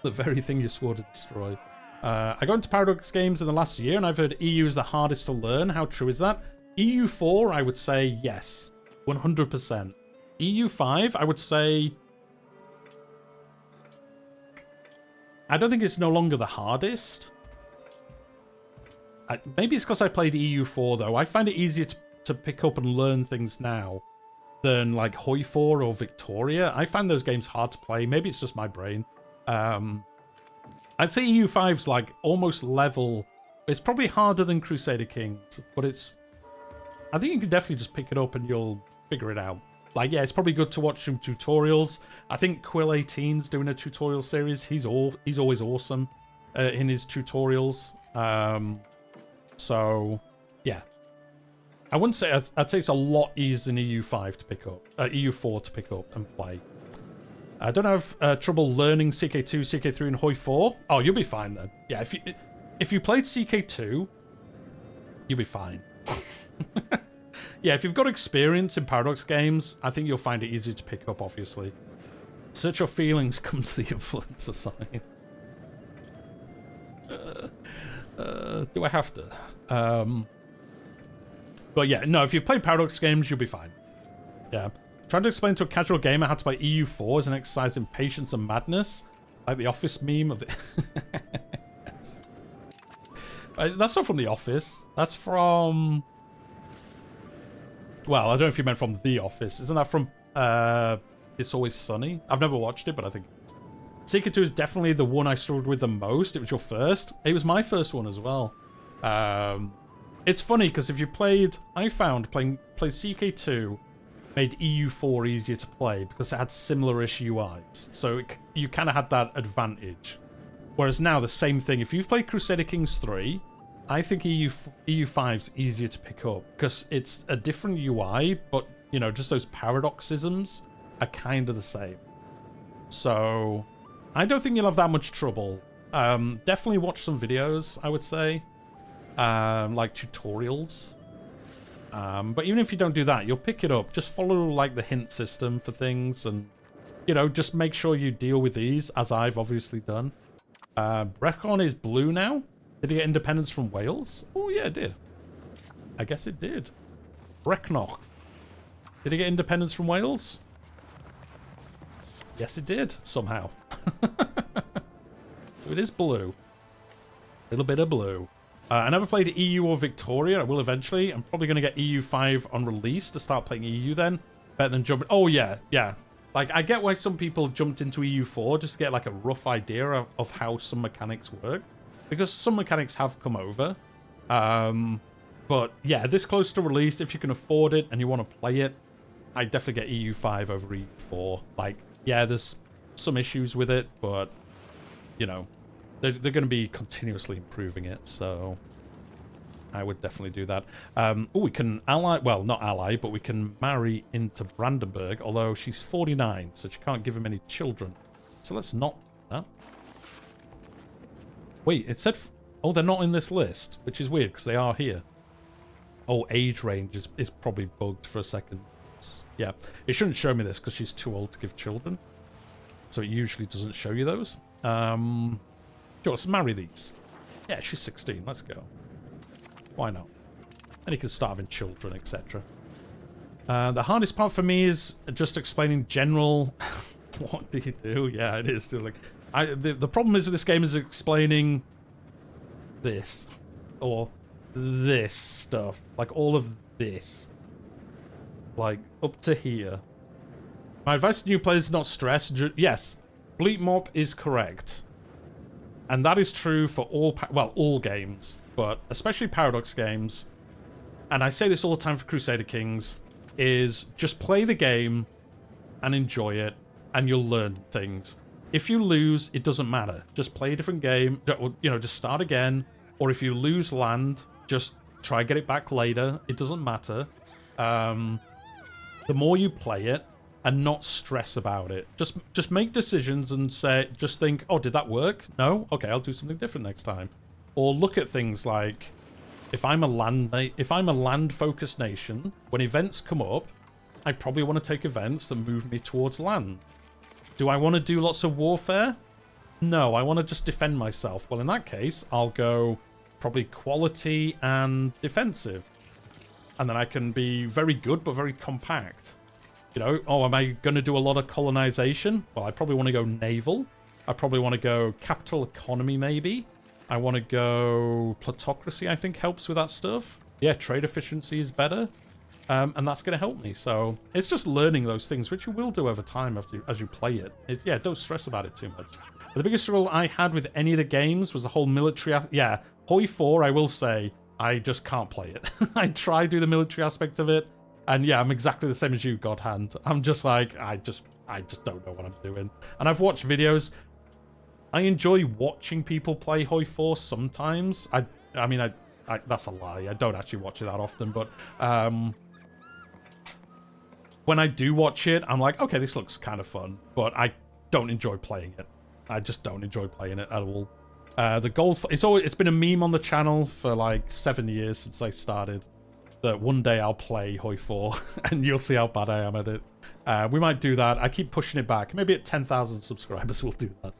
very thing you swore to destroy. I got into Paradox games in the last year, and I've heard EU is the hardest to learn. How true is that? EU4, I would say yes, 100%. EU5, I would say... I don't think it's no longer the hardest. Maybe it's because I played EU4, though. I find it easier to pick up and learn things now than, like, Hoi4 or Victoria. I find those games hard to play. Maybe it's just my brain. I'd say EU5's, like, almost level. It's probably harder than Crusader Kings, but it's... I think you can definitely just pick it up and you'll figure it out. Like, yeah, it's probably good to watch some tutorials. I think Quill18's doing a tutorial series. He's always awesome in his tutorials. So, yeah. I wouldn't say... I'd say it's a lot easier than EU5 to pick up. EU4 to pick up and play. I don't have trouble learning CK2, CK3, and Hoi4. Oh, you'll be fine then. Yeah, if you played CK2, you'll be fine. Yeah, if you've got experience in Paradox games, I think you'll find it easier to pick up, obviously. Search your feelings, come to the influencer side. Do I have to? But yeah, no, if you've played Paradox games, you'll be fine. Yeah. Trying to explain to a casual gamer how to play EU4 is an exercise in patience and madness. Like the Office meme of it. Yes. That's not from The Office. That's from... Well, I don't know if you meant from The Office. Isn't that from It's Always Sunny? I've never watched it, but I think... Seeker 2 is definitely the one I struggled with the most. It was your first. It was my first one as well. It's funny, because if you played... I found playing CK2 made EU4 easier to play, because it had similar-ish UIs. So you kind of had that advantage. Whereas now, the same thing. If you've played Crusader Kings 3... I think EU5's easier to pick up because it's a different UI, but, you know, just those paradoxisms are kind of the same. So, I don't think you'll have that much trouble. Definitely watch some videos, I would say. Like tutorials. But even if you don't do that, you'll pick it up. Just follow, like, the hint system for things and, you know, just make sure you deal with these, as I've obviously done. Brecon is blue now. Did it get independence from Wales? Oh, yeah, it did. I guess it did. Brecnoch. Did it get independence from Wales? Yes, it did, somehow. So it is blue. A little bit of blue. I never played EU or Victoria. I will eventually. I'm probably going to get EU5 on release to start playing EU then. Better than jumping... Oh, yeah, yeah. Like, I get why some people jumped into EU4 just to get, like, a rough idea of how some mechanics work. Because some mechanics have come over. But yeah, this close to release, if you can afford it and you want to play it, I definitely get EU5 over EU4. Like, yeah, there's some issues with it, but, you know, they're going to be continuously improving it, so I would definitely do that. Oh, we can ally, well, not ally, but we can marry into Brandenburg, although she's 49, so she can't give him any children. So let's not do that. Wait, it said... Oh, they're not in this list, which is weird, because they are here. Oh, age range is probably bugged for a second. Yeah, it shouldn't show me this, because she's too old to give children. So it usually doesn't show you those. Sure, let's marry these. Yeah, she's 16, let's go. Why not? And you can start having children, etc. The hardest part for me is just explaining general... What do you do? Yeah, it is still like... The problem is with this game is explaining this or this stuff, like all of this, like up to here. My advice to new players is not stress. Yes, Bleep Mob is correct, and that is true for all games, but especially Paradox games. And I say this all the time for Crusader Kings. is just play the game and enjoy it, and you'll learn things. If you lose, it doesn't matter. Just play a different game. You know, just start again. Or if you lose land, just try get it back later. It doesn't matter. The more you play it and not stress about it, just make decisions and just think, oh, did that work? No? Okay, I'll do something different next time. Or look at things like, if I'm a land-focused nation, when events come up, I probably want to take events that move me towards land. Do I want to do lots of warfare? No, I want to just defend myself. Well, in that case, I'll go probably quality and defensive. And then I can be very good, but very compact. You know, oh, am I going to do a lot of colonization? Well, I probably want to go naval. I probably want to go capital economy, maybe. I want to go plutocracy, I think helps with that stuff. Yeah, trade efficiency is better. And that's going to help me. So it's just learning those things, which you will do over time as you play it. Yeah, don't stress about it too much. But the biggest struggle I had with any of the games was the whole military. Yeah, Hoi 4, I will say, I just can't play it. I try to do the military aspect of it. And yeah, I'm exactly the same as you, God Hand. I'm just like, I just don't know what I'm doing. And I've watched videos. I enjoy watching people play Hoi 4 sometimes. I mean, that's a lie. I don't actually watch it that often, but when I do watch it, I'm like, okay, this looks kind of fun, but I don't enjoy playing it. I just don't enjoy playing it at all. The gold, it's been a meme on the channel for like 7 years since I started, that one day I'll play Hoi 4 and you'll see how bad I am at it. We might do that. I keep pushing it back. Maybe at 10,000 subscribers we'll do that.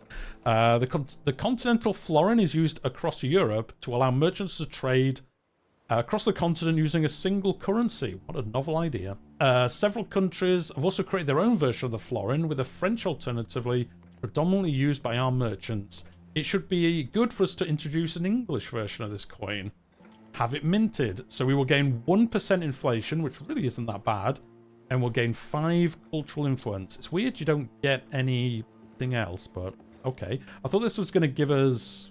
The continental florin is used across Europe to allow merchants to trade across the continent using a single currency. What a novel idea. Several countries have also created their own version of the florin, with a French alternatively predominantly used by our merchants. It should be good for us to introduce an English version of this coin. Have it minted. So we will gain 1% inflation, which really isn't that bad. And we'll gain 5 cultural influence. It's weird you don't get anything else, but okay. I thought this was going to give us,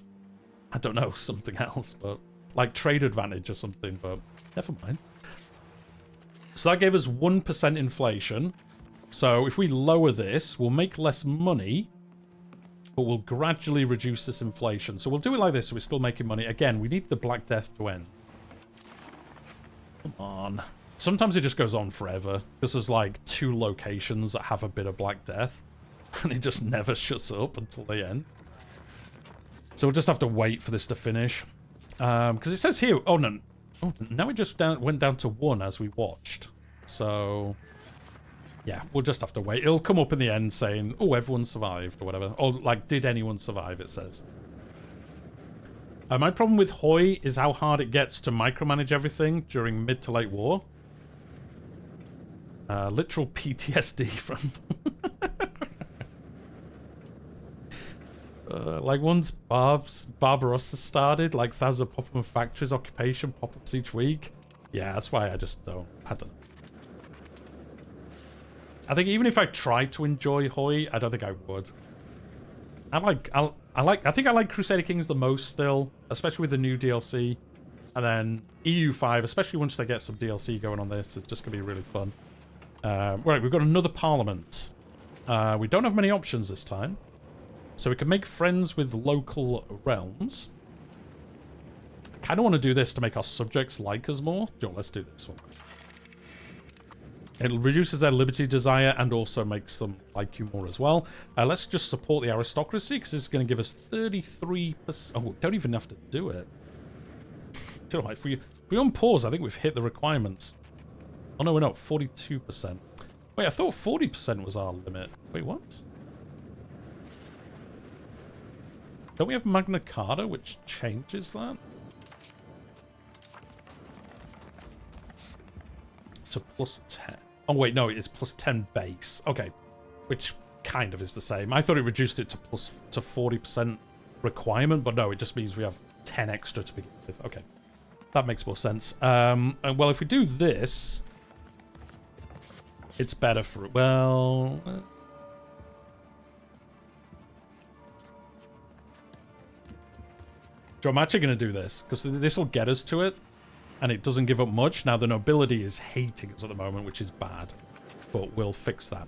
I don't know, something else, but like trade advantage or something, but never mind. So that gave us 1% inflation. So if we lower this, we'll make less money, but we'll gradually reduce this inflation. So we'll do it like this, so we're still making money. Again, we need the Black Death to end. Come on. Sometimes it just goes on forever, because there's like 2 locations that have a bit of Black Death, and it just never shuts up until the end. So we'll just have to wait for this to finish. Because it says here, oh no, oh, now it just went down to 1 as we watched. So yeah, we'll just have to wait. It'll come up in the end saying, oh, everyone survived or whatever. Or like, did anyone survive, it says. My problem with Hoi is how hard it gets to micromanage everything during mid to late war. Literal PTSD from... like once Barbarossa started, like 1,000 pop-up factories, occupation pop-ups each week. Yeah, that's why I just don't. I think even if I tried to enjoy Hoi, I don't think I would. I think I like Crusader Kings the most still, especially with the new DLC. And then EU5, especially once they get some DLC going on this, it's just gonna be really fun. Right, we've got another parliament. We don't have many options this time. So we can make friends with local realms. I kind of want to do this to make our subjects like us more. Yo, let's do this one. It reduces their liberty desire and also makes them like you more as well. Let's just support the aristocracy, because it's going to give us 33%. Oh, we don't even have to do it. If we unpause, I think we've hit the requirements. Oh, no, we're not. 42%. Wait, I thought 40% was our limit. Wait, what? Don't we have Magna Carta, which changes that? So plus 10. Oh, wait, no, it's plus 10 base. Okay, which kind of is the same. I thought it reduced it to 40% requirement, but no, it just means we have 10 extra to begin with. Okay, that makes more sense. And well, if we do this, it's better for... Well... I'm actually going to do this, because this will get us to it. and it doesn't give up much. Now, the nobility is hating us at the moment, which is bad, but we'll fix that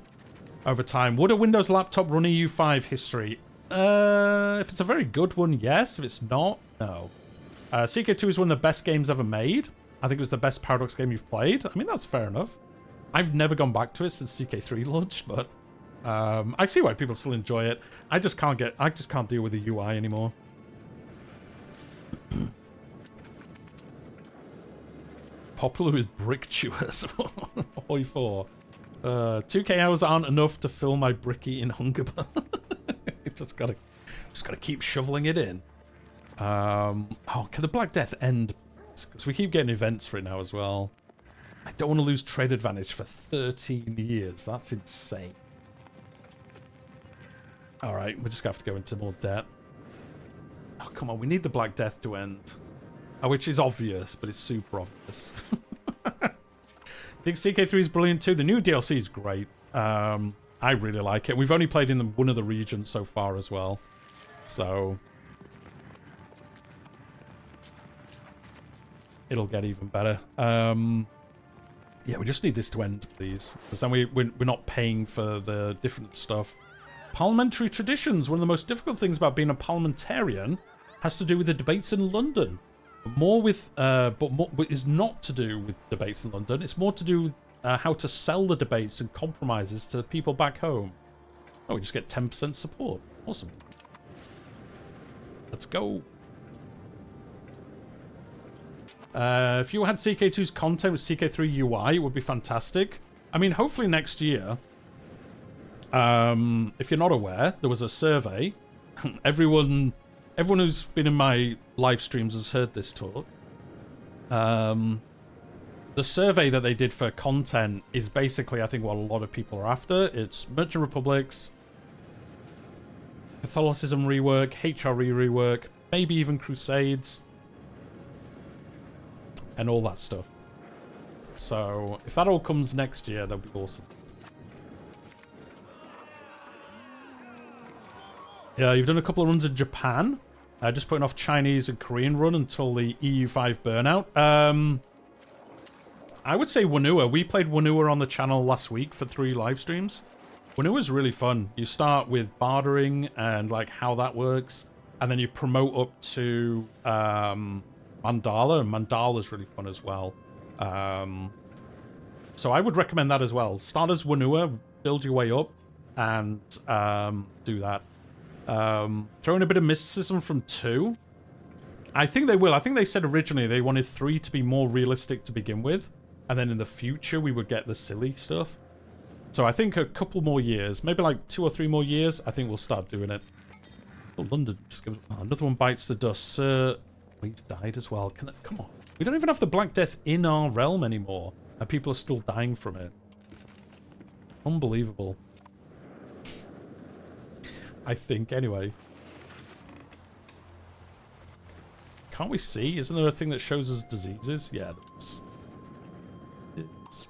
over time. Would a Windows laptop run EU5 history? If it's a very good one, yes. If it's not, no. CK2 is one of the best games ever made. I think it was the best Paradox game you've played. I mean, that's fair enough. I've never gone back to it since CK3 launched, but I see why people still enjoy it. I just can't deal with the UI anymore. Popular with brick chewers. Hoi 4. 2K hours aren't enough to fill my brick-eating hunger bar. just gotta keep shoveling it in. Oh, can the Black Death end? Because we keep getting events for it now as well. I don't want to lose trade advantage for 13 years. That's insane. Alright, we're just going to have to go into more debt. Oh, come on. We need the Black Death to end. Which is obvious, but it's super obvious. I think CK3 is brilliant too. The new DLC is great. I really like it. We've only played in one of the regions so far as well. So it'll get even better. Yeah, we just need this to end, please. Because then we're not paying for the different stuff. Parliamentary traditions. One of the most difficult things about being a parliamentarian has to do with the debates in London. But is not to do with debates in London. It's more to do with how to sell the debates and compromises to people back home. Oh, we just get 10% support. Awesome. Let's go. If you had CK2's content with CK3 UI, it would be fantastic. I mean, hopefully next year. If you're not aware, there was a survey. Everyone who's been in my live streams has heard this talk. The survey that they did for content is basically, I think, what a lot of people are after. It's Merchant Republics, Catholicism rework, HRE rework, maybe even Crusades, and all that stuff. So if that all comes next year, that'll be awesome. Yeah, you've done a couple of runs in Japan. Just putting off Chinese and Korean run until the EU5 burnout. I would say Wanua. We played Wanua on the channel last week for 3 live streams. Wanua is really fun. You start with bartering and like how that works, and then you promote up to Mandala, and Mandala is really fun as well. So I would recommend that as well. Start as Wanua, build your way up, and do that. Throw in a bit of mysticism from 2. I think they will. I think they said originally they wanted 3 to be more realistic to begin with, and then in the future we would get the silly stuff. So I think a couple more years, maybe like 2 or 3 more years, I think we'll start doing it. Oh, London just gives... Oh, another one bites the dust. Sir, he's died as well. Come on. We don't even have the Black Death in our realm anymore, and people are still dying from it. Unbelievable. I think, anyway. Can't we see? Isn't there a thing that shows us diseases? Yeah, there is. It's...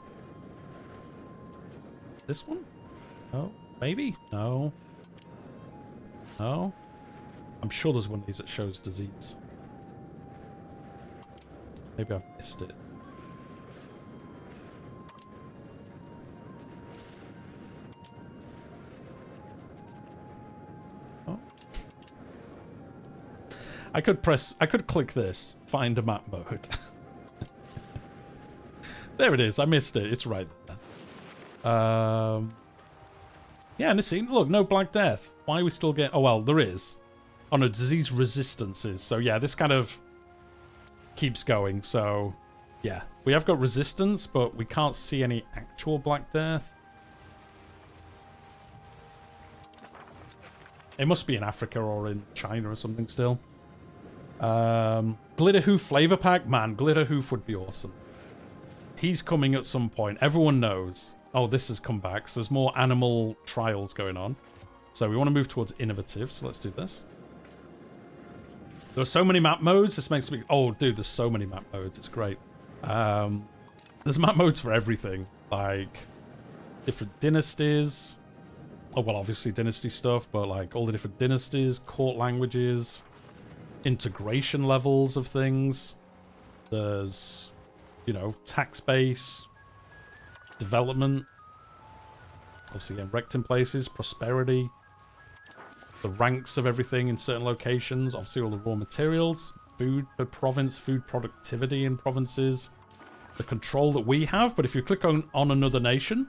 This one? No? Maybe? No. No? I'm sure there's one of these that shows disease. Maybe I've missed it. I could click this, find a map mode. There it is, I missed it, it's right there. Yeah, and it's seen, look, no Black Death. Why are we still getting, oh well, there is. Oh no, disease resistances. So yeah, this kind of keeps going, so yeah. We have got resistance, but we can't see any actual Black Death. It must be in Africa or in China or something still. Glitterhoof flavor pack? Man, Glitterhoof would be awesome. He's coming at some point. Everyone knows. Oh, this has come back. So there's more animal trials going on. So we want to move towards innovative. So let's do this. There are so many map modes. This makes me... Oh, dude, there's so many map modes. It's great. There's map modes for everything. Like, different dynasties. Oh, well, obviously dynasty stuff. But, like, all the different dynasties, court languages... integration levels of things. There's you know, tax base, development, obviously again, rectum places, prosperity, the ranks of everything in certain locations, obviously all the raw materials, food per province, food productivity in provinces, the control that we have. But if you click on another nation,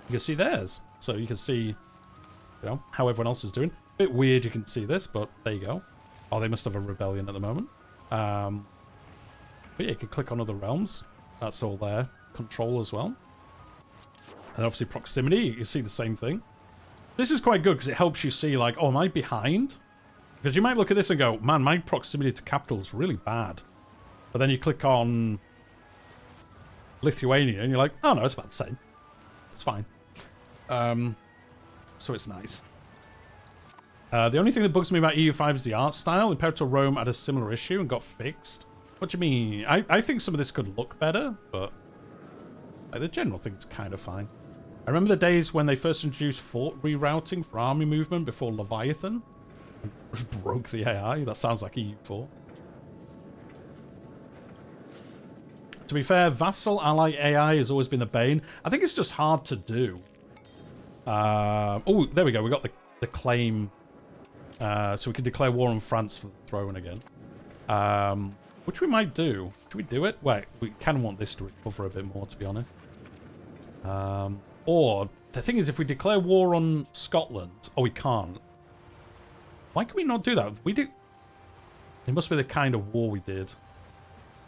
you can see theirs. So you can see, you know, how everyone else is doing. Bit weird you can see this, but there you go. Oh, they must have a rebellion at the moment. But yeah, you can click on other realms. That's all there. Control as well. And obviously proximity, you see the same thing. This is quite good because it helps you see, like, oh, am I behind? Because you might look at this and go, man, my proximity to capital is really bad. But then you click on Lithuania and you're like, oh no, it's about the same. It's fine. So it's nice. The only thing that bugs me about EU5 is the art style. Imperial Rome had a similar issue and got fixed. What do you mean? I think some of this could look better, but like, the general thing's kind of fine. I remember the days when they first introduced fort rerouting for army movement before Leviathan. And just broke the AI. That sounds like EU4. To be fair, vassal ally AI has always been the bane. I think it's just hard to do. Oh, there we go. We got the claim. So we can declare war on France for the throne again. Which we might do. Should we do it? Wait, we kind of want this to recover a bit more, to be honest. Or, the thing is, if we declare war on Scotland... Oh, we can't. Why can we not do that? We do... It must be the kind of war we did.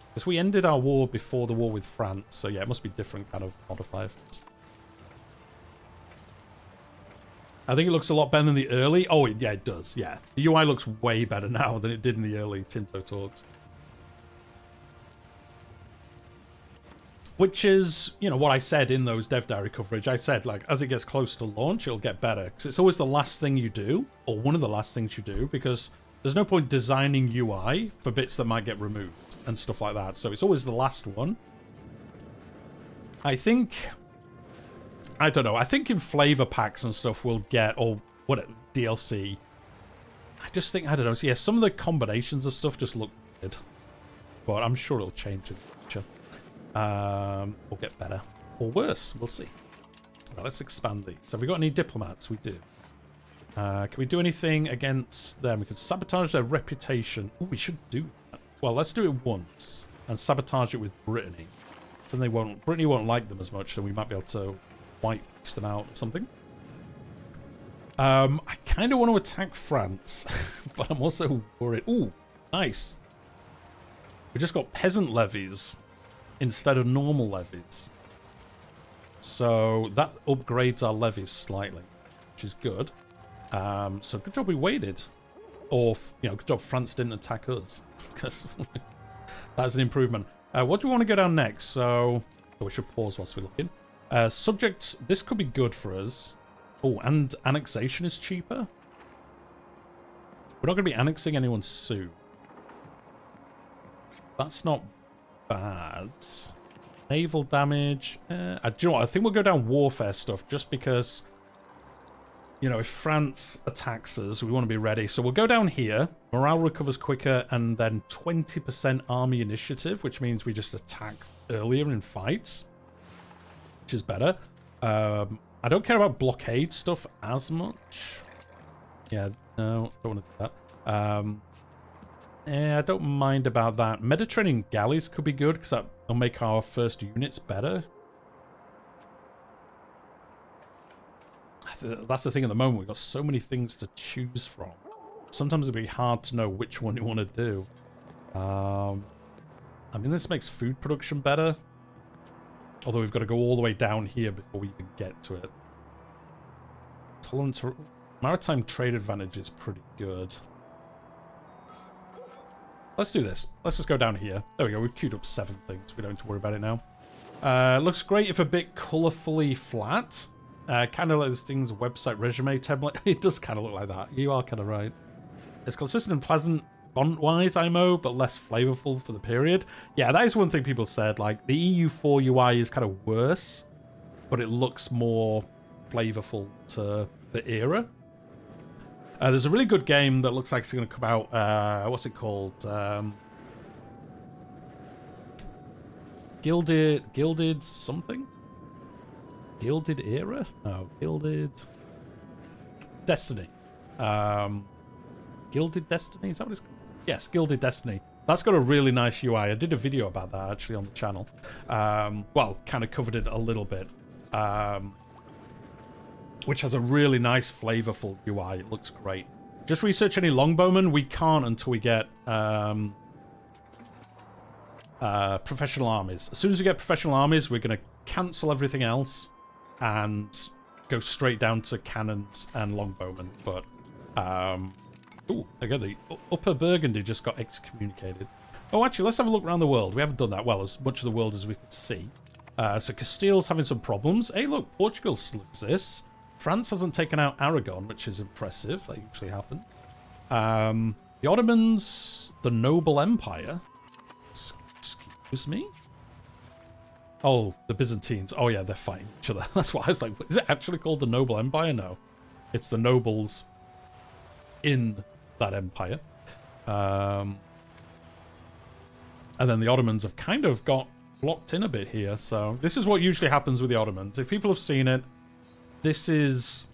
Because we ended our war before the war with France. So yeah, it must be different kind of modifiers. I think it looks a lot better than the early... Oh, yeah, it does, yeah. The UI looks way better now than it did in the early Tinto talks. Which is, you know, what I said in those dev diary coverage. I said, like, as it gets close to launch, it'll get better. Because it's always the last thing you do, or one of the last things you do, because there's no point designing UI for bits that might get removed and stuff like that. So it's always the last one. I think... I don't know. I think in flavor packs and stuff we'll get, or what, DLC. I just think, I don't know. So yeah, some of the combinations of stuff just look good. But I'm sure it'll change in the future. Or get better. Or worse. We'll see. Right, let's expand these. Have we got any diplomats? We do. Can we do anything against them? We could sabotage their reputation. Oh, we should do that. Well, let's do it once. And sabotage it with Brittany. Then they won't... Brittany won't like them as much, so we might be able to wipe them out or something. I kind of want to attack France. But I'm also worried. Ooh, nice. We just got peasant levies instead of normal levies. So that upgrades our levies slightly, which is good. So good job we waited. Or, you know, good job France didn't attack us. Because that's an improvement. What do we want to go down next? So, oh, we should pause whilst we're looking. Subject, this could be good for us. Oh, and annexation is cheaper. We're not going to be annexing anyone soon. That's not bad. Naval damage. Do you know what? I think we'll go down warfare stuff just because, you know, if France attacks us, we want to be ready. So we'll go down here. Morale recovers quicker and then 20% army initiative, which means we just attack earlier in fights, which is better. I don't care about blockade stuff as much. Yeah, no, don't want to do that. Yeah, I don't mind about that. Mediterranean galleys could be good because that'll make our first units better. That's the thing at the moment. We've got so many things to choose from. Sometimes it'd be hard to know which one you want to do. I mean, this makes food production better. Although we've got to go all the way down here before we even get to it. Tolerance to maritime trade advantage is pretty good. Let's do this. Let's just go down here. There we go. We've queued up 7 things. We don't have to worry about it now. Looks great if a bit colourfully flat. Kind of like this thing's website resume template. It does kind of look like that. You are kind of right. It's consistent and pleasant font-wise, IMO, but less flavourful for the period. Yeah, that is one thing people said. Like, the EU4 UI is kind of worse, but it looks more flavourful to the era. There's a really good game that looks like it's going to come out. What's it called? Gilded something? Gilded Era? No, Gilded Destiny. Gilded Destiny? Is that what it's called? Yes, Gilded Destiny. That's got a really nice UI. I did a video about that actually on the channel. Well, kind of covered it a little bit. Which has a really nice, flavorful UI. It looks great. Just research any longbowmen. We can't until we get professional armies. As soon as we get professional armies, we're going to cancel everything else and go straight down to cannons and longbowmen. But, ooh, again, the Upper Burgundy just got excommunicated. Oh, actually, let's have a look around the world. We haven't done that well, as much of the world as we can see. So Castile's having some problems. Hey, look, Portugal still exists. France hasn't taken out Aragon, which is impressive. That usually happens. The Ottomans, the Noble Empire. Excuse me? Oh, the Byzantines. Oh, yeah, they're fighting each other. That's why I was like, is it actually called the Noble Empire? No. It's the nobles in that empire. And then the Ottomans have kind of got blocked in a bit here. So this is what usually happens with the Ottomans. If people have seen it, this is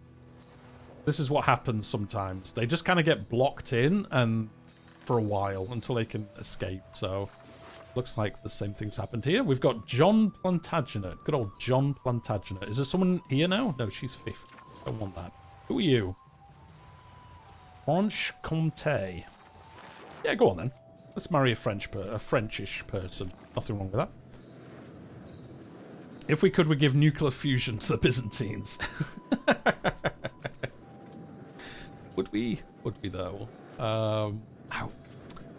what happens sometimes. They just kind of get blocked in and for a while until they can escape. So looks like the same thing's happened here. We've got John Plantagenet. Good old John Plantagenet. Is there someone here now? No, she's 50. Don't want that. Who are you? Franche-Comté. Yeah, go on then. Let's marry a Frenchish person. Nothing wrong with that. If we could, we'd give nuclear fusion to the Byzantines. Would we? Would we, though?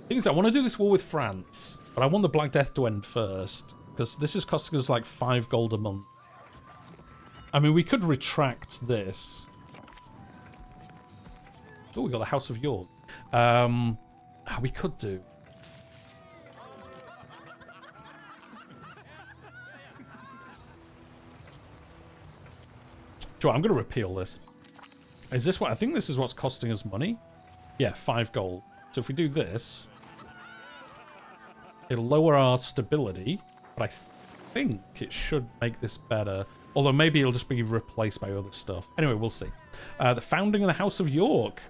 Thing is, I want to do this war with France, but I want the Black Death to end first, because this is costing us like 5 gold a month. I mean, we could retract this. Oh, we got the House of York. We could do. Sure, I'm going to repeal this. Is this what? I think this is what's costing us money. Yeah, 5 gold. So if we do this, it'll lower our stability, but I think it should make this better. Although maybe it'll just be replaced by other stuff. Anyway, we'll see. The founding of the House of York.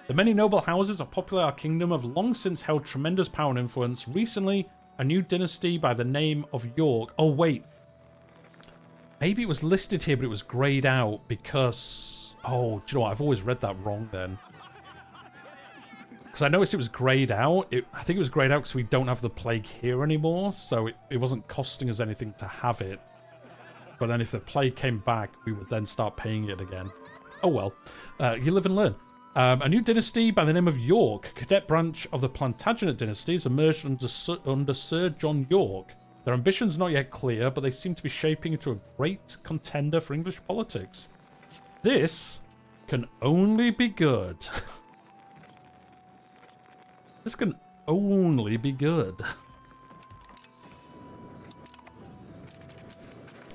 The many noble houses of popular our kingdom have long since held tremendous power and influence. Recently, a new dynasty by the name of York. Oh, wait. Maybe it was listed here, but it was greyed out because... Oh, do you know what? I've always read that wrong then. Because I noticed it was greyed out. I think it was greyed out because we don't have the plague here anymore. So it wasn't costing us anything to have it. But then if the plague came back, we would then start paying it again. Oh well. You live and learn. A new dynasty by the name of York, a cadet branch of the Plantagenet dynasty, has emerged under Sir John York. Their ambitions not yet clear, but they seem to be shaping into a great contender for English politics. This can only be good. This can only be good.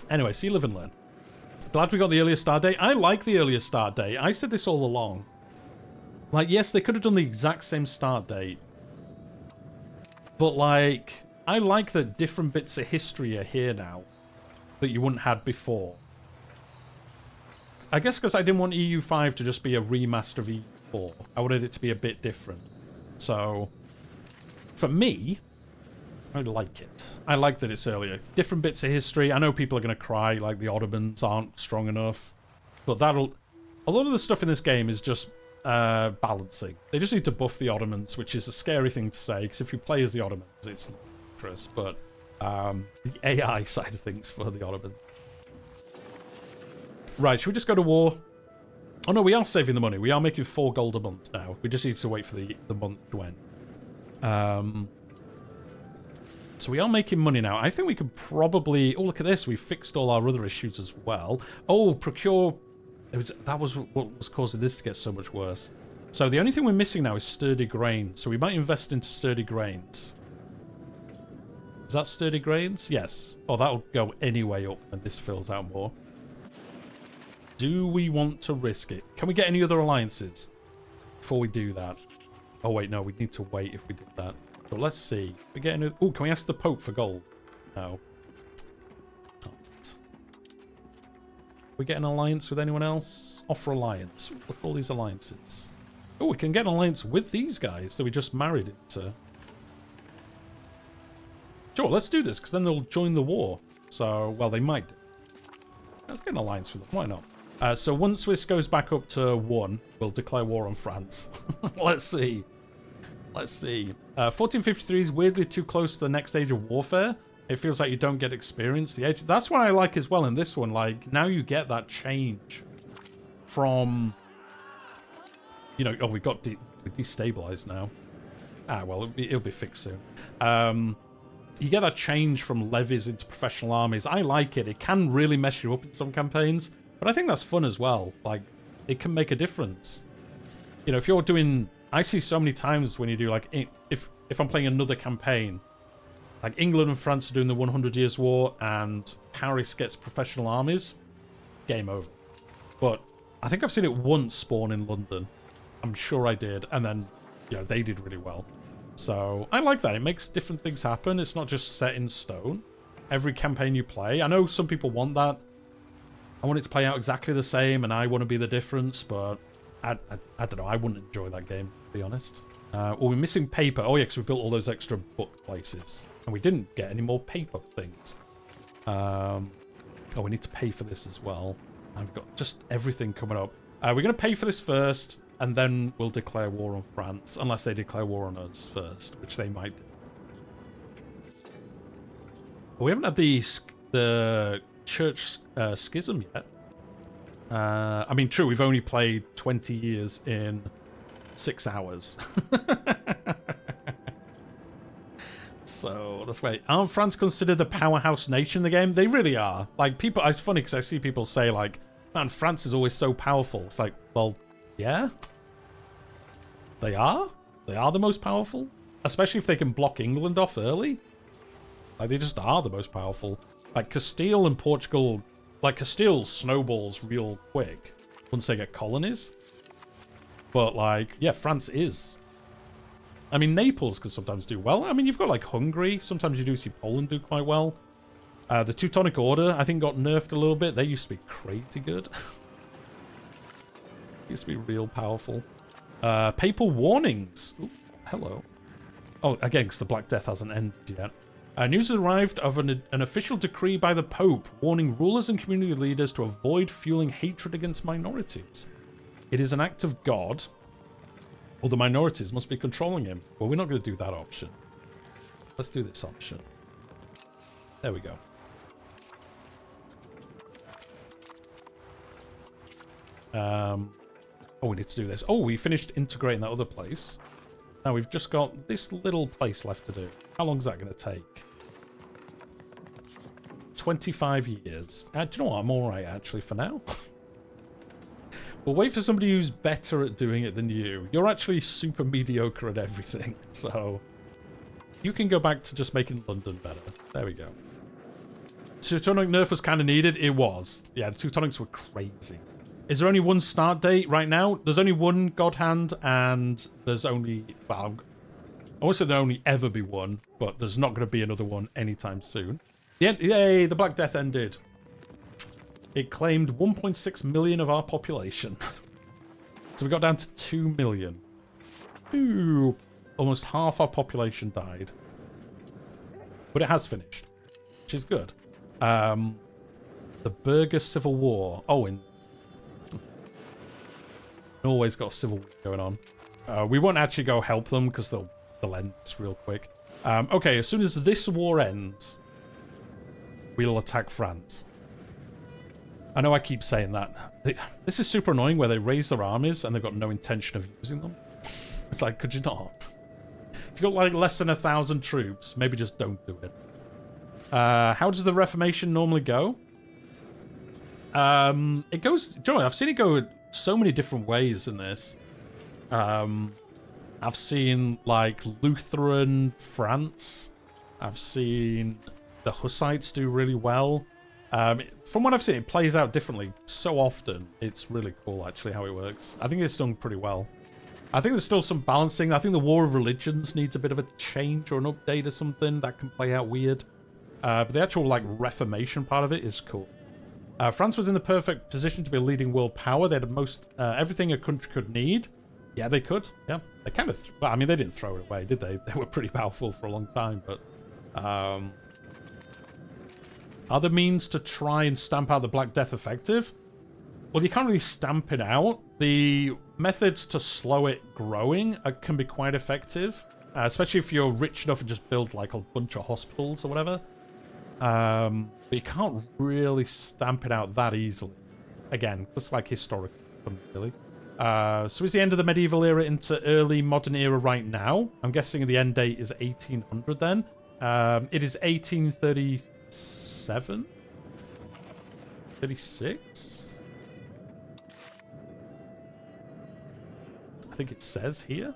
Anyway, see, live and learn. Glad we got the earlier start date. I like the earlier start date. I said this all along. Like, yes, they could have done the exact same start date. But, like, I like that different bits of history are here now that you wouldn't have before. I guess because I didn't want EU5 to just be a remaster of EU4. I wanted it to be a bit different. So, for me, I like it. I like that it's earlier. Different bits of history. I know people are going to cry, like the Ottomans aren't strong enough. But that'll... A lot of the stuff in this game is just balancing. They just need to buff the Ottomans, which is a scary thing to say, because if you play as the Ottomans, it's ludicrous. But the AI side of things for the Ottomans. Right, should we just go to war? Oh no, we are saving the money. We are making 4 gold a month now. We just need to wait for the month to end. So we are making money now. I think we could probably... Oh, look at this. We fixed all our other issues as well. Oh, procure... That was what was causing this to get so much worse. So the only thing we're missing now is sturdy grains. So we might invest into sturdy grains. Is that sturdy grains? Yes. Oh, that'll go anyway up when this fills out more. Do we want to risk it? Can we get any other alliances before we do that? Oh, wait, no. We need to wait if we did that. But let's see. We get any... Oh, can we ask the Pope for gold? No. We get an alliance with anyone else? Offer alliance. Look at all these alliances. Oh, we can get an alliance with these guys that we just married into. Sure, let's do this, because then they'll join the war. So, well, they might do. Let's get an alliance with them. Why not? So once this goes back up to 1, we'll declare war on France. Let's see. Let's see. 1453 is weirdly too close to the next age of warfare. It feels like you don't get experience. That's what I like as well in this one. Like, now you get that change from... You know, oh, we destabilized now. Ah, well, it'll be fixed soon. You get that change from levies into professional armies. I like it. It can really mess you up in some campaigns, but I think that's fun as well. Like, it can make a difference. You know, if you're doing... I see so many times when you do, like, if I'm playing another campaign, like England and France are doing the 100 Years' War and Paris gets professional armies, game over. But I think I've seen it once spawn in London. I'm sure I did. And then, yeah, they did really well. So I like that. It makes different things happen. It's not just set in stone. Every campaign you play. I know some people want that. I want it to play out exactly the same and I want to be the difference, but I don't know. I wouldn't enjoy that game, to be honest. Well, we're missing paper. Oh, yeah, because we built all those extra book places. And we didn't get any more paper things. Oh, we need to pay for this as well. I've got just everything coming up. We're going to pay for this first, and then we'll declare war on France, unless they declare war on us first, which they might do. We haven't had the church schism yet. I mean, true, we've only played 20 years in 6 hours. So, that's right. Aren't France considered the powerhouse nation in the game? They really are. Like, people... It's funny because I see people say, like, man, France is always so powerful. It's like, well, yeah. They are. They are the most powerful. Especially if they can block England off early. Like, they just are the most powerful. Like, Castile and Portugal... Like, Castile snowballs real quick once they get colonies. But, like, yeah, France is. I mean, Naples can sometimes do well. I mean, you've got, like, Hungary. Sometimes you do see Poland do quite well. The Teutonic Order, I think, got nerfed a little bit. They used to be crazy good. Used to be real powerful. Papal warnings. Ooh, hello. Oh, again, because the Black Death hasn't ended yet. News has arrived of an official decree by the Pope warning rulers and community leaders to avoid fueling hatred against minorities. It is an act of God, or the minorities must be controlling him. Well, we're not going to do that option. Let's do this option. There we go. Oh, we need to do this. Oh, we finished integrating that other place. Now we've just got this little place left to do. How long is that going to take? 25 years. Do you know what? I'm alright, actually, for now. We'll wait for somebody who's better at doing it than you. You're actually super mediocre at everything, so... You can go back to just making London better. There we go. Teutonic nerf was kind of needed. It was. Yeah, the Teutonics were crazy. Is there only one start date right now? There's only one God Hand, and there's only... Well, I won't say there'll only ever be one, but there's not going to be another one anytime soon. Yay, the Black Death ended. It claimed 1.6 million of our population. So we got down to 2 million. Ooh, almost half our population died. But it has finished, which is good. The Burger Civil War. Oh, in Norway's got a civil war going on. We won't actually go help them because they'll end this real quick. Okay, as soon as this war ends, we'll attack France. I know I keep saying that. This is super annoying where they raise their armies and they've got no intention of using them. It's like, could you not? If you've got like less than 1,000 troops, maybe just don't do it. How does the Reformation normally go? It goes... Johnny, I've seen it go so many different ways in this. I've seen like Lutheran France. I've seen the Hussites do really well. From what I've seen, it plays out differently so often. It's really cool, actually, how it works. I think it's done pretty well. I think there's still some balancing. I think the War of Religions needs a bit of a change or an update or something that can play out weird. But the actual, like, Reformation part of it is cool. France was in the perfect position to be a leading world power. They had most everything a country could need. Yeah, they could. Yeah, they kind of. Well, I mean, they didn't throw it away, did they? They were pretty powerful for a long time. But are the means to try and stamp out the Black Death effective? Well, you can't really stamp it out. The methods to slow it growing can be quite effective, especially if you're rich enough and just build like a bunch of hospitals or whatever. But you can't really stamp it out that easily. Again, just like historical, really. So is the end of the medieval era into early modern era right now? I'm guessing the end date is 1800 then. It is 1837? 36? I think it says here.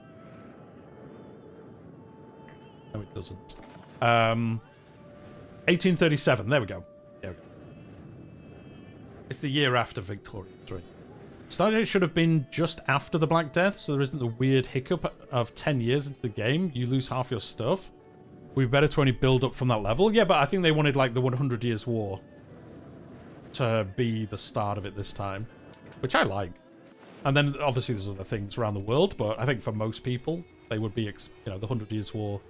No, it doesn't. 1837. There we go. There we go. It's the year after Victoria 3. Start date should have been just after the Black Death, so there isn't the weird hiccup of 10 years into the game. You lose half your stuff. We'd better to only build up from that level. Yeah, but I think they wanted like the 100 Years' War to be the start of it this time, which I like. And then obviously there's other things around the world, but I think for most people they would be, the 100 Years' War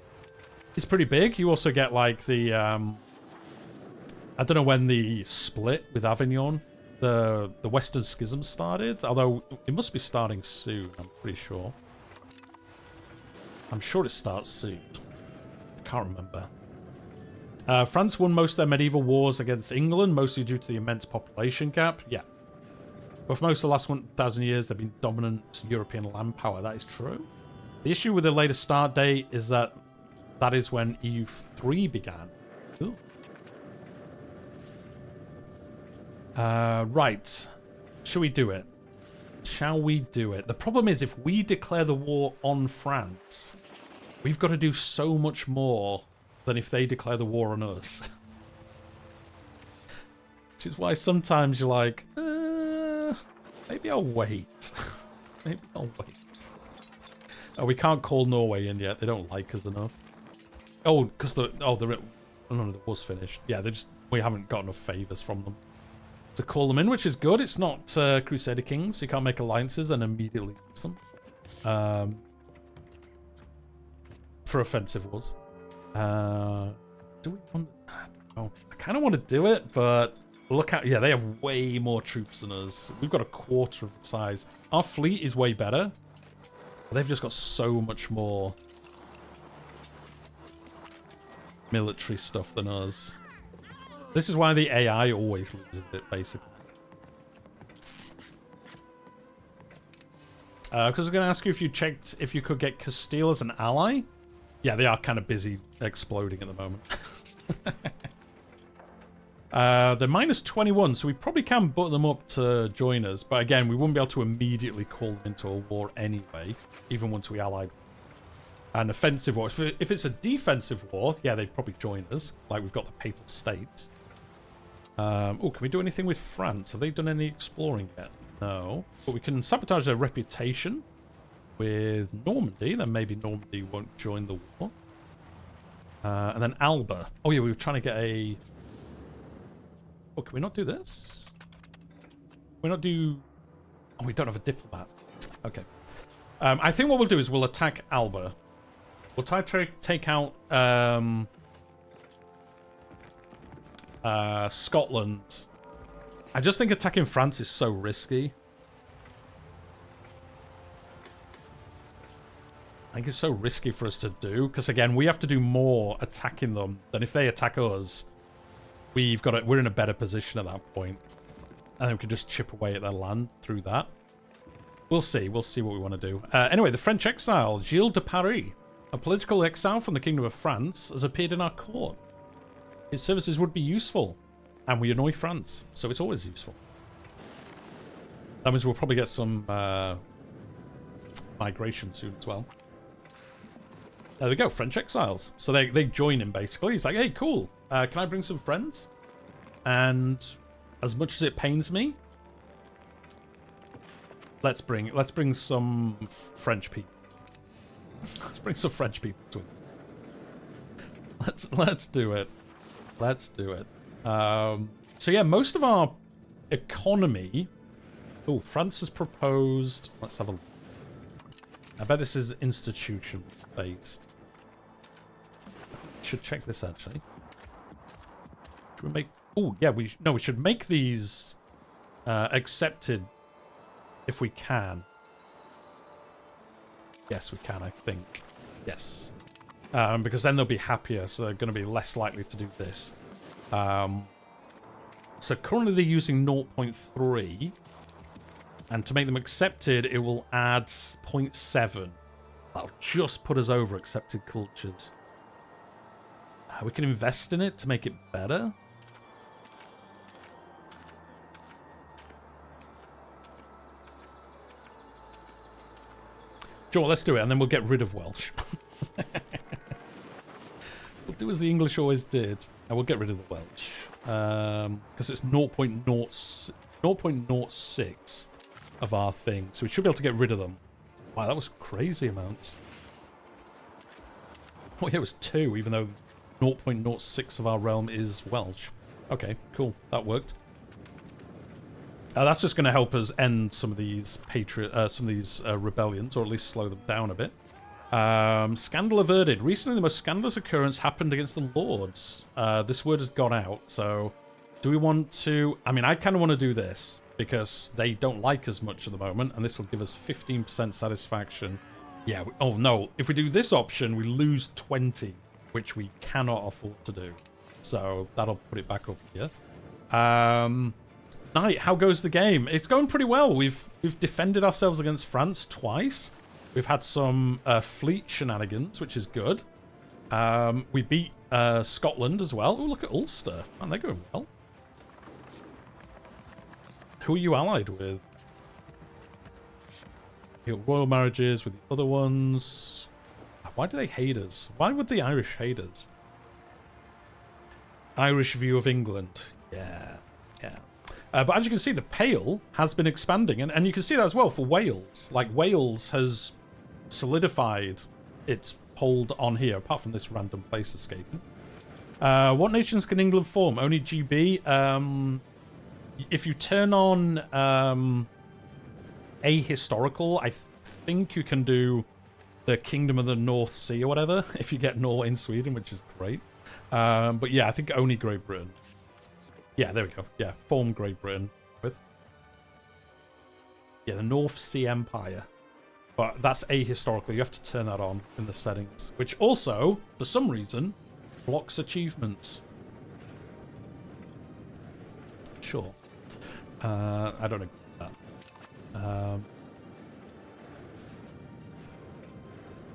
is pretty big. You also get like the I don't know when the split with Avignon, the Western Schism started, although it must be starting soon, I'm pretty sure. I'm sure it starts soon. I can't remember. France won most of their medieval wars against England, mostly due to the immense population gap. Yeah. But for most of the last 1,000 years, they've been dominant European land power. That is true. The issue with the later start date is that is when EU3 began. Ooh. Right. Shall we do it? Shall we do it? The problem is, if we declare the war on France, we've got to do so much more than if they declare the war on us. Which is why sometimes you're like, maybe I'll wait. Maybe I'll wait. Oh, we can't call Norway in yet. They don't like us enough. Oh, because the war's finished. Yeah, we haven't got enough favors from them to call them in, which is good. It's not Crusader Kings, so you can't make alliances and immediately use them for offensive wars. Do we want? Oh, I kind of want to do it, but look at, yeah, they have way more troops than us. We've got a quarter of the size. Our fleet is way better, but they've just got so much more military stuff than us. This is why the AI always loses it, basically. Because I'm going to ask you if you checked if you could get Castile as an ally. Yeah, they are kind of busy exploding at the moment. They're minus 21, so we probably can put them up to join us. But again, we wouldn't be able to immediately call them into a war anyway, even once we allied. An offensive war. If it's a defensive war, yeah, they'd probably join us. Like we've got the Papal States. Oh, can we do anything with France? Have they done any exploring yet? No. But we can sabotage their reputation with Normandy. Then maybe Normandy won't join the war. And then Alba. Oh, yeah, we were trying to get a... Oh, can we not do this? Can we not do... Oh, we don't have a diplomat. Okay. I think what we'll do is we'll attack Alba. We'll try to take out Scotland. I just think attacking France is so risky. I think it's so risky for us to do, because again, we have to do more attacking them than if they attack us. We're in a better position at that point. And then we can just chip away at their land through that. We'll see. We'll see what we want to do. Anyway, the French exile, Gilles de Paris, a political exile from the Kingdom of France, has appeared in our court. His services would be useful, and we annoy France, so it's always useful. That means we'll probably get some migration soon as well. There we go, French exiles. So they join him, basically. He's like, hey, cool. Can I bring some friends? And as much as it pains me, let's bring some French people. Let's bring some French people to it. Let's do it. Let's do it. So yeah, most of our economy... Oh, France has proposed... Let's have a look. I bet this is institution-based. Should check this, actually. Should we make... Oh, yeah, we should make these accepted if we can. Yes, we can, I think. Yes. Because then they'll be happier, so they're going to be less likely to do this. So currently they're using 0.3. And to make them accepted, it will add 0.7. That'll just put us over accepted cultures. We can invest in it to make it better. Sure, let's do it, and then we'll get rid of Welsh. We'll do as the English always did, and we'll get rid of the Welsh. Because it's 0.06 of our thing, so we should be able to get rid of them. Wow, that was crazy amounts. Oh yeah, it was 2, even though 0.06 of our realm is Welsh. Okay, cool, that worked. That's just going to help us end some of these rebellions, or at least slow them down a bit. Scandal averted. Recently, the most scandalous occurrence happened against the Lords. This word has got out, so do we want to... I mean, I kind of want to do this, because they don't like us much at the moment, and this will give us 15% satisfaction. Yeah, oh no, if we do this option, we lose 20, which we cannot afford to do. So that'll put it back up here. Knight, how goes the game? It's going pretty well. We've defended ourselves against France twice. We've had some fleet shenanigans, which is good. We beat Scotland as well. Oh, look at Ulster. Man, they're going well. Who are you allied with? You got royal marriages with the other ones. Why do they hate us? Why would the Irish hate us? Irish view of England. Yeah, yeah. But as you can see, the Pale has been expanding. And you can see that as well for Wales. Like, Wales has solidified its hold on here, apart from this random place escaping. What nations can England form? Only GB. If you turn on ahistorical, I think you can do the Kingdom of the North Sea or whatever, if you get Norway in Sweden, which is great. But yeah, I think only Great Britain. Yeah, there we go. Yeah, form Great Britain with. Yeah, the North Sea Empire. But that's ahistorical. You have to turn that on in the settings, which also, for some reason, blocks achievements. Sure. I don't agree with that.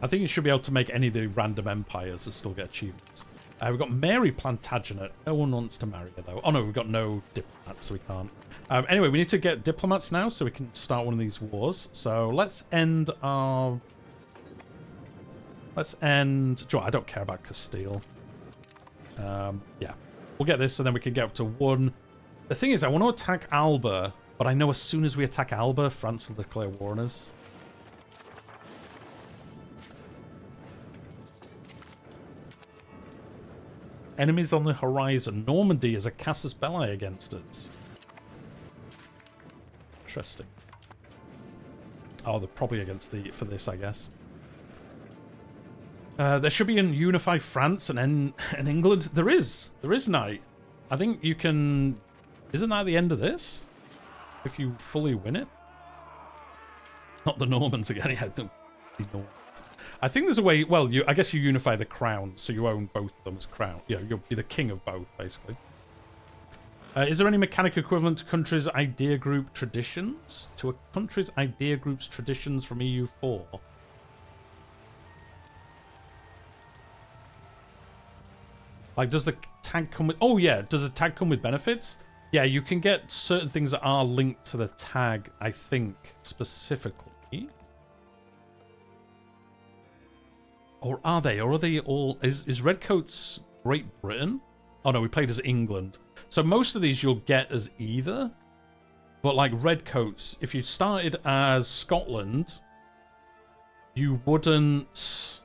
I think you should be able to make any of the random empires that still get achievements. We've got Mary Plantagenet. No one wants to marry her, though. Oh, no, we've got no diplomats, so we can't. Anyway, we need to get diplomats now so we can start one of these wars. So let's end our... Let's end... I don't care about Castile. Yeah. We'll get this, and then we can get up to 1. The thing is, I want to attack Alba, but I know as soon as we attack Alba, France will declare war on us. Enemies on the horizon. Normandy is a casus belli against us. Interesting. Oh, they're probably against for this, I guess. There should be a unified France and England. There is. There is, Knight. I think you can... Isn't that the end of this? If you fully win it? Not the Normans again. Yeah, don't be Normans. I think there's a way... Well, I guess you unify the crowns, so you own both of them as crown. Yeah, you'll be the king of both, basically. Is there any mechanic equivalent to countries' idea group traditions? To a country's idea group's traditions from EU4? Like, does the tag come with... Oh, yeah. Does the tag come with benefits? Yeah, you can get certain things that are linked to the tag, I think, specifically. Or are they? Or are they all... Is Redcoats Great Britain? Oh, no, we played as England. So most of these you'll get as either. But like Redcoats, if you started as Scotland, you wouldn't...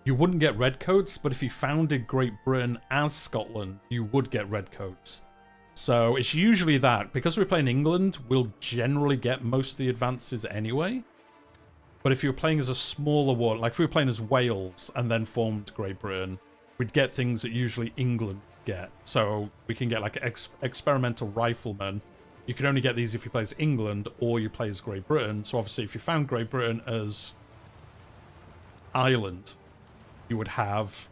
You wouldn't get Redcoats, but if you founded Great Britain as Scotland, you would get Redcoats. So it's usually that. Because we're playing England, we'll generally get most of the advances anyway. But if you're playing as a smaller war, like if we were playing as Wales and then formed Great Britain, we'd get things that usually England get. So we can get like experimental riflemen. You can only get these if you play as England or you play as Great Britain. So obviously if you found Great Britain as Ireland, you would have,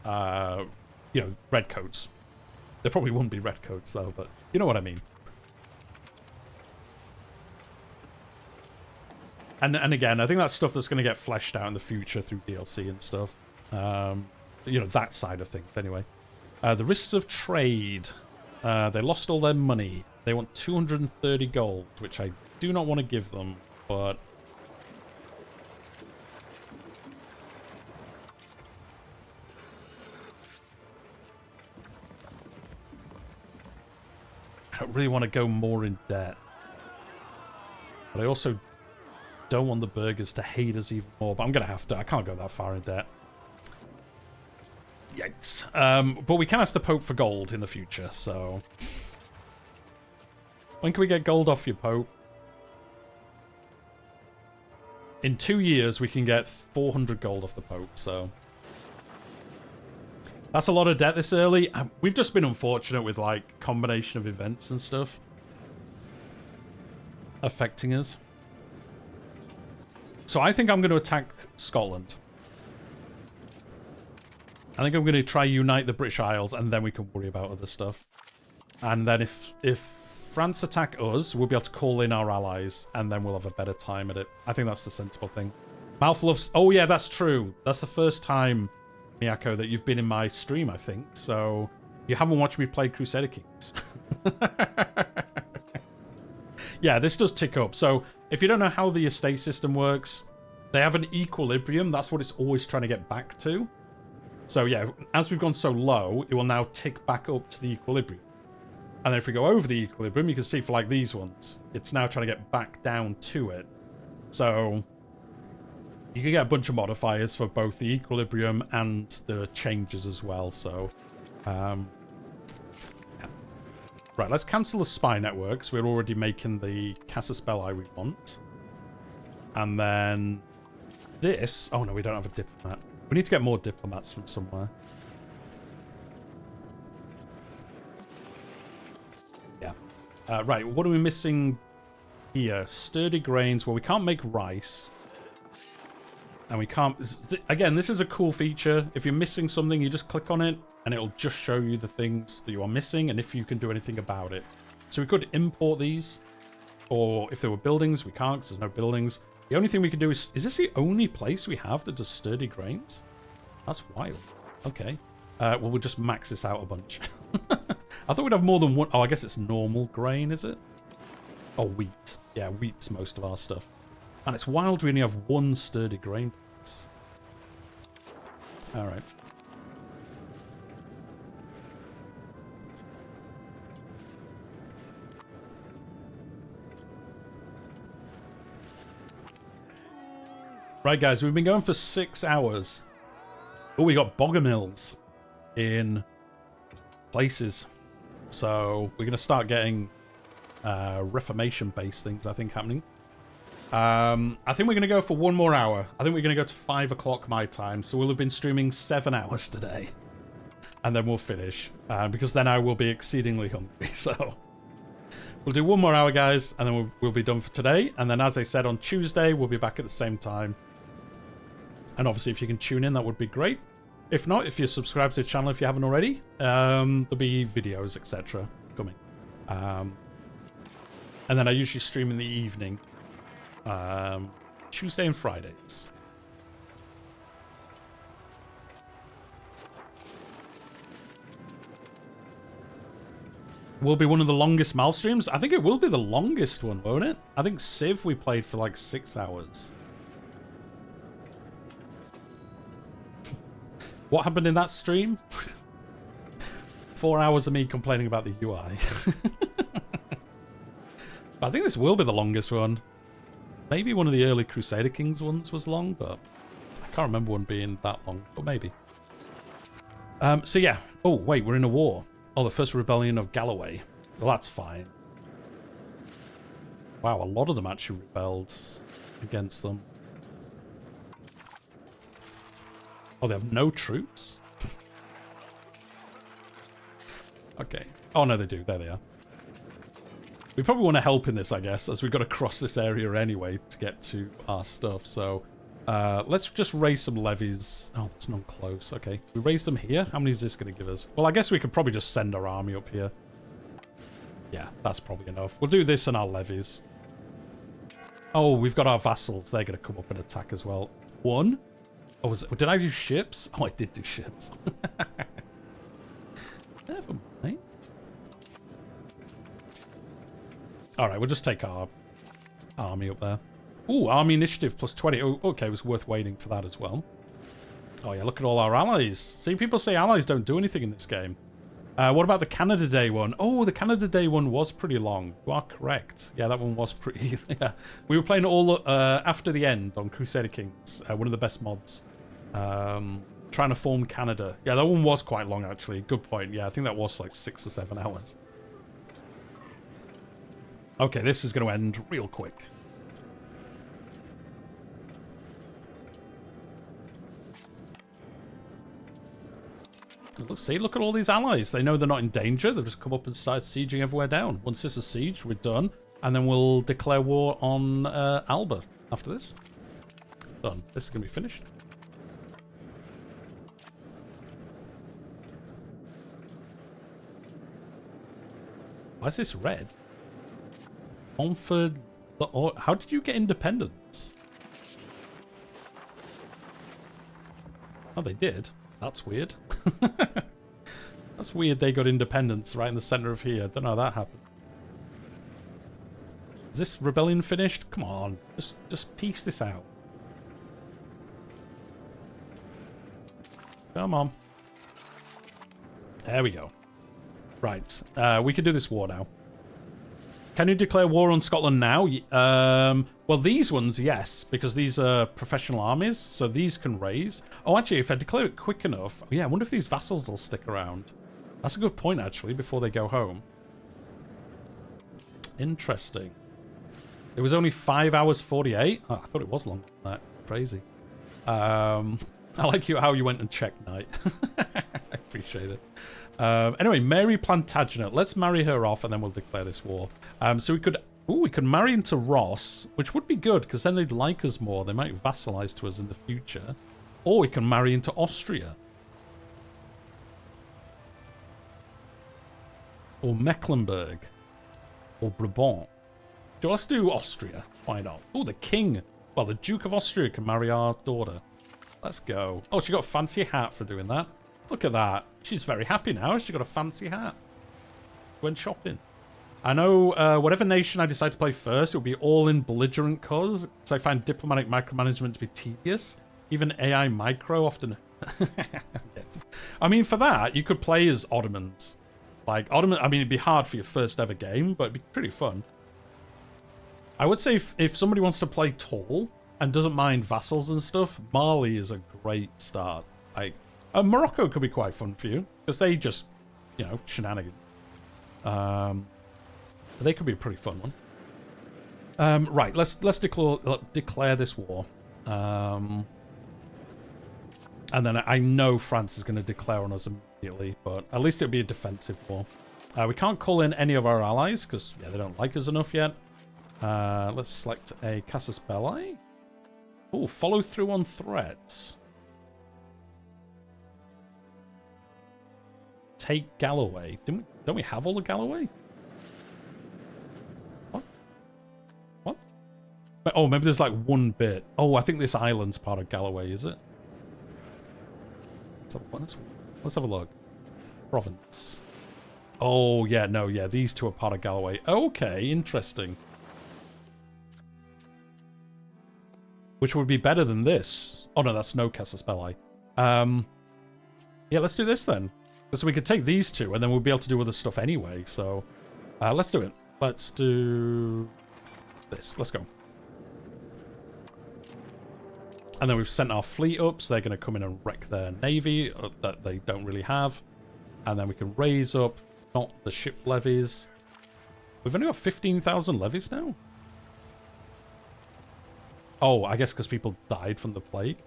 you know, redcoats. There probably wouldn't be redcoats though, but you know what I mean. And again, I think that's stuff that's going to get fleshed out in the future through DLC and stuff. You know, that side of things anyway. The risks of trade. They lost all their money. They want 230 gold, which I do not want to give them, but... I don't really want to go more in debt. But I also don't want the burghers to hate us even more, but I'm going to have to. I can't go that far in debt. Yikes. But we can ask the Pope for gold in the future, so... When can we get gold off you, Pope? In 2 years, we can get 400 gold off the Pope, so... That's a lot of debt this early. We've just been unfortunate with, like, combination of events and stuff affecting us. So I think I'm going to attack Scotland. I think I'm going to try unite the British Isles, and then we can worry about other stuff. And then if France attack us, we'll be able to call in our allies, and then we'll have a better time at it. I think that's the sensible thing. Malforian. Oh yeah, that's true. That's the first time, Miyako, that you've been in my stream, I think. So you haven't watched me play Crusader Kings. Yeah, this does tick up. So if you don't know how the estate system works, they have an equilibrium. That's what it's always trying to get back to. So yeah, as we've gone so low, it will now tick back up to the equilibrium. And then if we go over the equilibrium, you can see for like these ones, it's now trying to get back down to it. So you can get a bunch of modifiers for both the equilibrium and the changes as well. So, yeah. Right, let's cancel the spy networks. We're already making the Casus Belli we want. And then this... Oh no, we don't have a diplomat. We need to get more diplomats from somewhere. Yeah. Right, what are we missing here? Sturdy grains. Well, we can't make rice. And we can't... Again, this is a cool feature. If you're missing something, you just click on it, and it'll just show you the things that you are missing, and if you can do anything about it. So we could import these. Or if there were buildings, we can't, because there's no buildings. The only thing we can do is... Is this the only place we have that does sturdy grains? That's wild. Okay. Well, we'll just max this out a bunch. I thought we'd have more than one... Oh, I guess it's normal grain, is it? Oh, wheat. Yeah, wheat's most of our stuff. And it's wild we only have one sturdy grain. Alright. Right, guys, we've been going for 6 hours. Oh, we got bogomils in places. So we're going to start getting Reformation-based things, I think, happening. I think we're going to go for 1 more hour. I think we're going to go to 5 o'clock my time. So we'll have been streaming 7 hours today. And then we'll finish. Because then I will be exceedingly hungry. So we'll do 1 more hour, guys. And then we'll be done for today. And then, as I said, on Tuesday, we'll be back at the same time. And obviously, if you can tune in, that would be great. If not, if you're subscribed to the channel, if you haven't already, there'll be videos, etc. coming. And then I usually stream in the evening. Tuesday and Fridays. Will be one of the longest Mal streams. I think it will be the longest one, won't it? I think Civ we played for like 6 hours. What happened in that stream? 4 hours of me complaining about the UI. I think this will be the longest one. Maybe one of the early Crusader Kings ones was long, but I can't remember one being that long, but maybe. So yeah. Oh, wait, we're in a war. Oh, the first rebellion of Galloway. Well, that's fine. Wow, a lot of them actually rebelled against them. Oh, they have no troops? Okay. Oh, no, they do. There they are. We probably want to help in this, I guess, as we've got to cross this area anyway to get to our stuff. So let's just raise some levies. Oh, there's none close. Okay. We raise them here. How many is this going to give us? Well, I guess we could probably just send our army up here. Yeah, that's probably enough. We'll do this and our levies. Oh, we've got our vassals. They're going to come up and attack as well. One. Oh, did I do ships? Oh, I did do ships. Never mind. Alright, we'll just take our army up there. Ooh, army initiative plus 20. Oh, okay, it was worth waiting for that as well. Oh yeah, look at all our allies. See, people say allies don't do anything in this game. What about the Canada Day one? Oh, the Canada Day one was pretty long. You are correct. Yeah, that one was pretty... yeah. We were playing it all after the end on Crusader Kings. One of the best mods. Trying to form Canada. Yeah, that one was quite long, actually. Good point. Yeah, I think that was like 6 or 7 hours. Okay, this is going to end real quick. Let's see, look at all these allies. They know they're not in danger. They've just come up and started sieging everywhere down. Once this is sieged, we're done. And then we'll declare war on Alba after this. Done. This is going to be finished. Why is this red? Montfort... How did you get independence? Oh, they did. That's weird. That's weird they got independence right in the center of here. Don't know how that happened. Is this rebellion finished? Come on. Just piece this out. Come on. There we go. Right. We can do this war now. Can you declare war on Scotland now? Well, these ones, yes, because these are professional armies, so these can raise. Oh, actually, if I declare it quick enough... Yeah, I wonder if these vassals will stick around. That's a good point, actually, before they go home. Interesting. It was only 5 hours 48? Oh, I thought it was longer than that. Crazy. I like how you went and checked night. I appreciate it. Anyway, Mary Plantagenet. Let's marry her off and then we'll declare this war. So we could... Ooh, we could marry into Ross, which would be good because then they'd like us more. They might vassalize to us in the future. Or we can marry into Austria. Or Mecklenburg. Or Brabant. So let's do Austria. Why not? Oh, the king. Well, the Duke of Austria can marry our daughter. Let's go. Oh, she got a fancy hat for doing that. Look at that. She's very happy now. She got a fancy hat. Went shopping. I know whatever nation I decide to play first, it will be all in belligerent cause. So I find diplomatic micromanagement to be tedious. Even AI micro often... I mean, for that, you could play as Ottomans. Like, Ottoman... I mean, it'd be hard for your first ever game, but it'd be pretty fun. I would say if somebody wants to play tall and doesn't mind vassals and stuff, Mali is a great start. Like... Morocco could be quite fun for you, because they just, you know, shenanigans. They could be a pretty fun one. Right, let's declare this war. And then I know France is going to declare on us immediately, but at least it'll be a defensive war. We can't call in any of our allies, because, yeah, they don't like us enough yet. Let's select a Casus Belli. Oh, follow through on threats. Take Galloway. Don't we have all the Galloway? What? What? Oh, maybe there's like one bit. Oh, I think this island's part of Galloway, is it? Let's have a look. Province. Oh, yeah, no, yeah, these two are part of Galloway. Okay, interesting. Which would be better than this. Oh, no, that's no Casus Belli. Yeah, let's do this then. So we could take these two, and then we'll be able to do other stuff anyway. So, let's do it. Let's do this. Let's go. And then we've sent our fleet up, so they're going to come in and wreck their navy that they don't really have. And then we can raise up not the ship levies. We've only got 15,000 levies now? Oh, I guess because people died from the plague.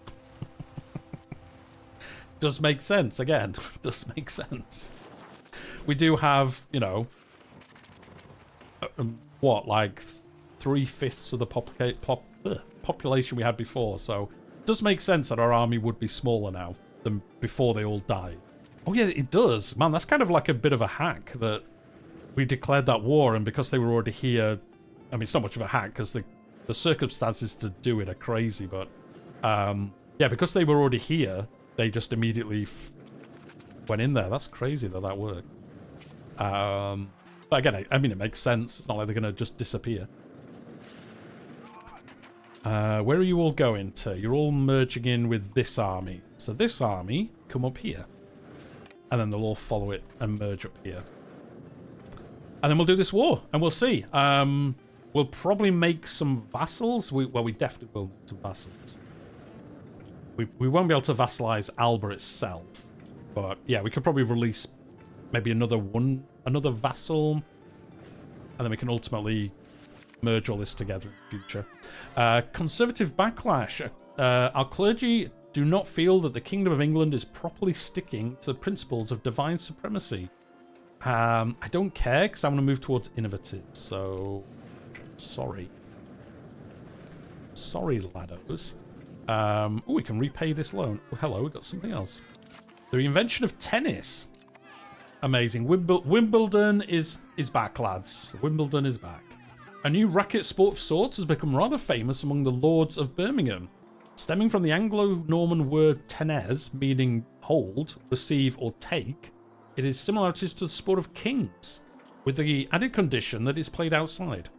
Does make sense, again. Does make sense. We do have, you know, what, like 3/5 of the population we had before, so it does make sense that our army would be smaller now than before they all died. Oh yeah, it does. Man, that's kind of like a bit of a hack that we declared that war, and because they were already here, I mean, it's not much of a hack because the circumstances to do it are crazy, but yeah, because they were already here, they just immediately went in there. That's crazy that that worked. But again, I mean, it makes sense. It's not like they're going to just disappear. Where are you all going to? You're all merging in with this army. So this army, come up here. And then they'll all follow it and merge up here. And then we'll do this war, and we'll see. We'll probably make some vassals. Well, we definitely will make some vassals. We won't be able to vassalize Alba itself. But yeah, we could probably release maybe another vassal. And then we can ultimately merge all this together in the future. Conservative backlash. Our clergy do not feel that the Kingdom of England is properly sticking to the principles of divine supremacy. I don't care because I want to move towards innovative. So, sorry. Sorry, laddos. Oh, we can repay this loan. Oh, hello, we got something else. The invention of tennis. Amazing. Wimbledon is back, lads. Wimbledon is back. A new racket sport of sorts has become rather famous among the lords of Birmingham. Stemming from the Anglo-Norman word tenes, meaning hold, receive, or take, it is similarities to the sport of kings, with the added condition that it's played outside.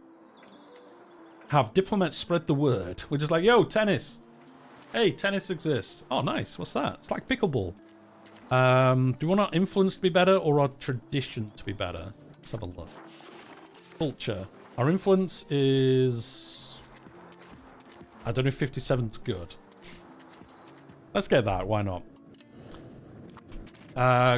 Have diplomats spread the word? We're just like, yo, tennis. Hey, tennis exists. Oh, nice. What's that? It's like pickleball. Do we want our influence to be better or our tradition to be better? Let's have a look. Culture. Our influence is... I don't know if 57's good. Let's get that. Why not?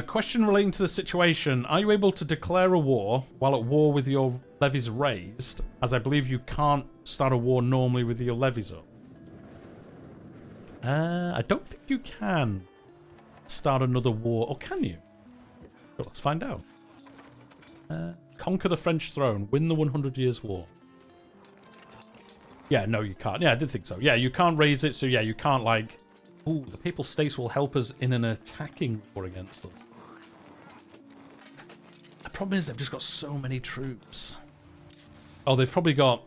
Question relating to the situation. Are you able to declare a war while at war with your levies raised? As I believe you can't start a war normally with your levies up. I don't think you can start another war. Or can you? Well, let's find out. Conquer the French throne. Win the 100 Years' War. Yeah, no, you can't. Yeah, I did think so. Yeah, you can't raise it, so yeah, you can't, like... Ooh, the Papal States will help us in an attacking war against them. The problem is they've just got so many troops. Oh, they've probably got...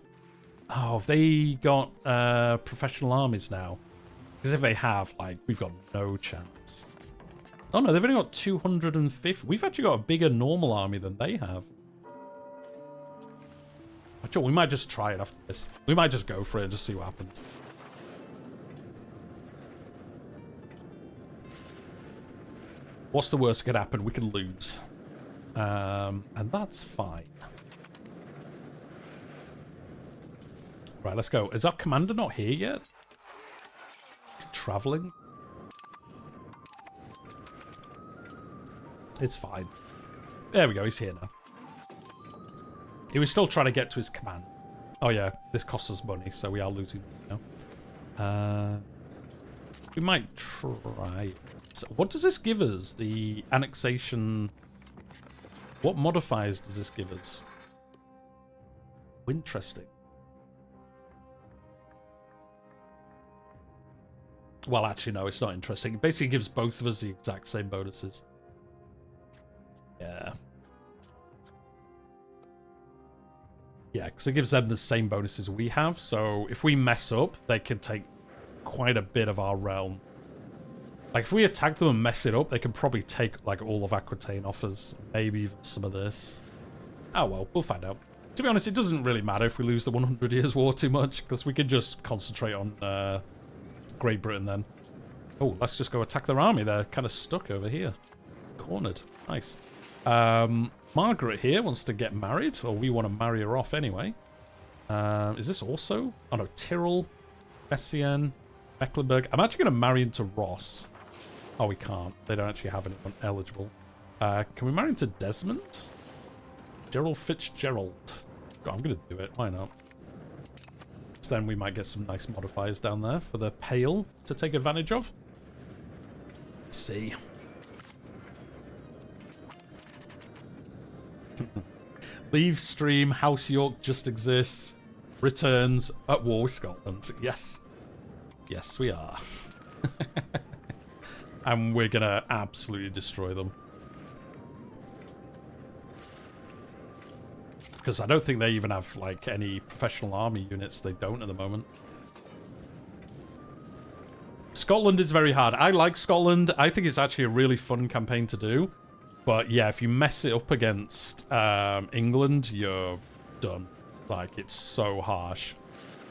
Oh, have they got professional armies now? Because if they have, like, we've got no chance. Oh no, they've only got 250. We've actually got a bigger normal army than they have. Actually, we might just try it after this. We might just go for it and just see what happens. What's the worst that could happen? We can lose. And that's fine. Right, let's go. Is our commander not here yet? He's traveling? It's fine. There we go, he's here now. He was still trying to get to his command. Oh yeah, this costs us money, so we are losing now. We might try. So what does this give us? The annexation. What modifiers does this give us? Interesting. Well, actually, no, it's not interesting. It basically gives both of us the exact same bonuses. Yeah. Yeah, because it gives them the same bonuses we have. So if we mess up, they can take quite a bit of our realm. Like, if we attack them and mess it up, they can probably take, like, all of Aquitaine off us. Maybe even some of this. Oh, well, we'll find out. To be honest, it doesn't really matter if we lose the 100 Years' War too much, because we can just concentrate on Great Britain then. Oh, let's just go attack their army. They're kind of stuck over here. Cornered. Nice. Margaret here wants to get married, or we want to marry her off anyway. Is this also? Oh no, Tyrol, Messian, Mecklenburg. I'm actually going to marry into Ross. Oh, we can't. They don't actually have anyone eligible. Can we marry into Desmond? Gerald Fitzgerald. Oh, I'm going to do it. Why not? So then we might get some nice modifiers down there for the Pale to take advantage of. Let's see. Leave stream. House York just exists. Returns at war with Scotland. Yes. Yes, we are. And we're going to absolutely destroy them. Because I don't think they even have, like, any professional army units. They don't at the moment. Scotland is very hard. I like Scotland. I think it's actually a really fun campaign to do. But, yeah, if you mess it up against England, you're done. Like, it's so harsh.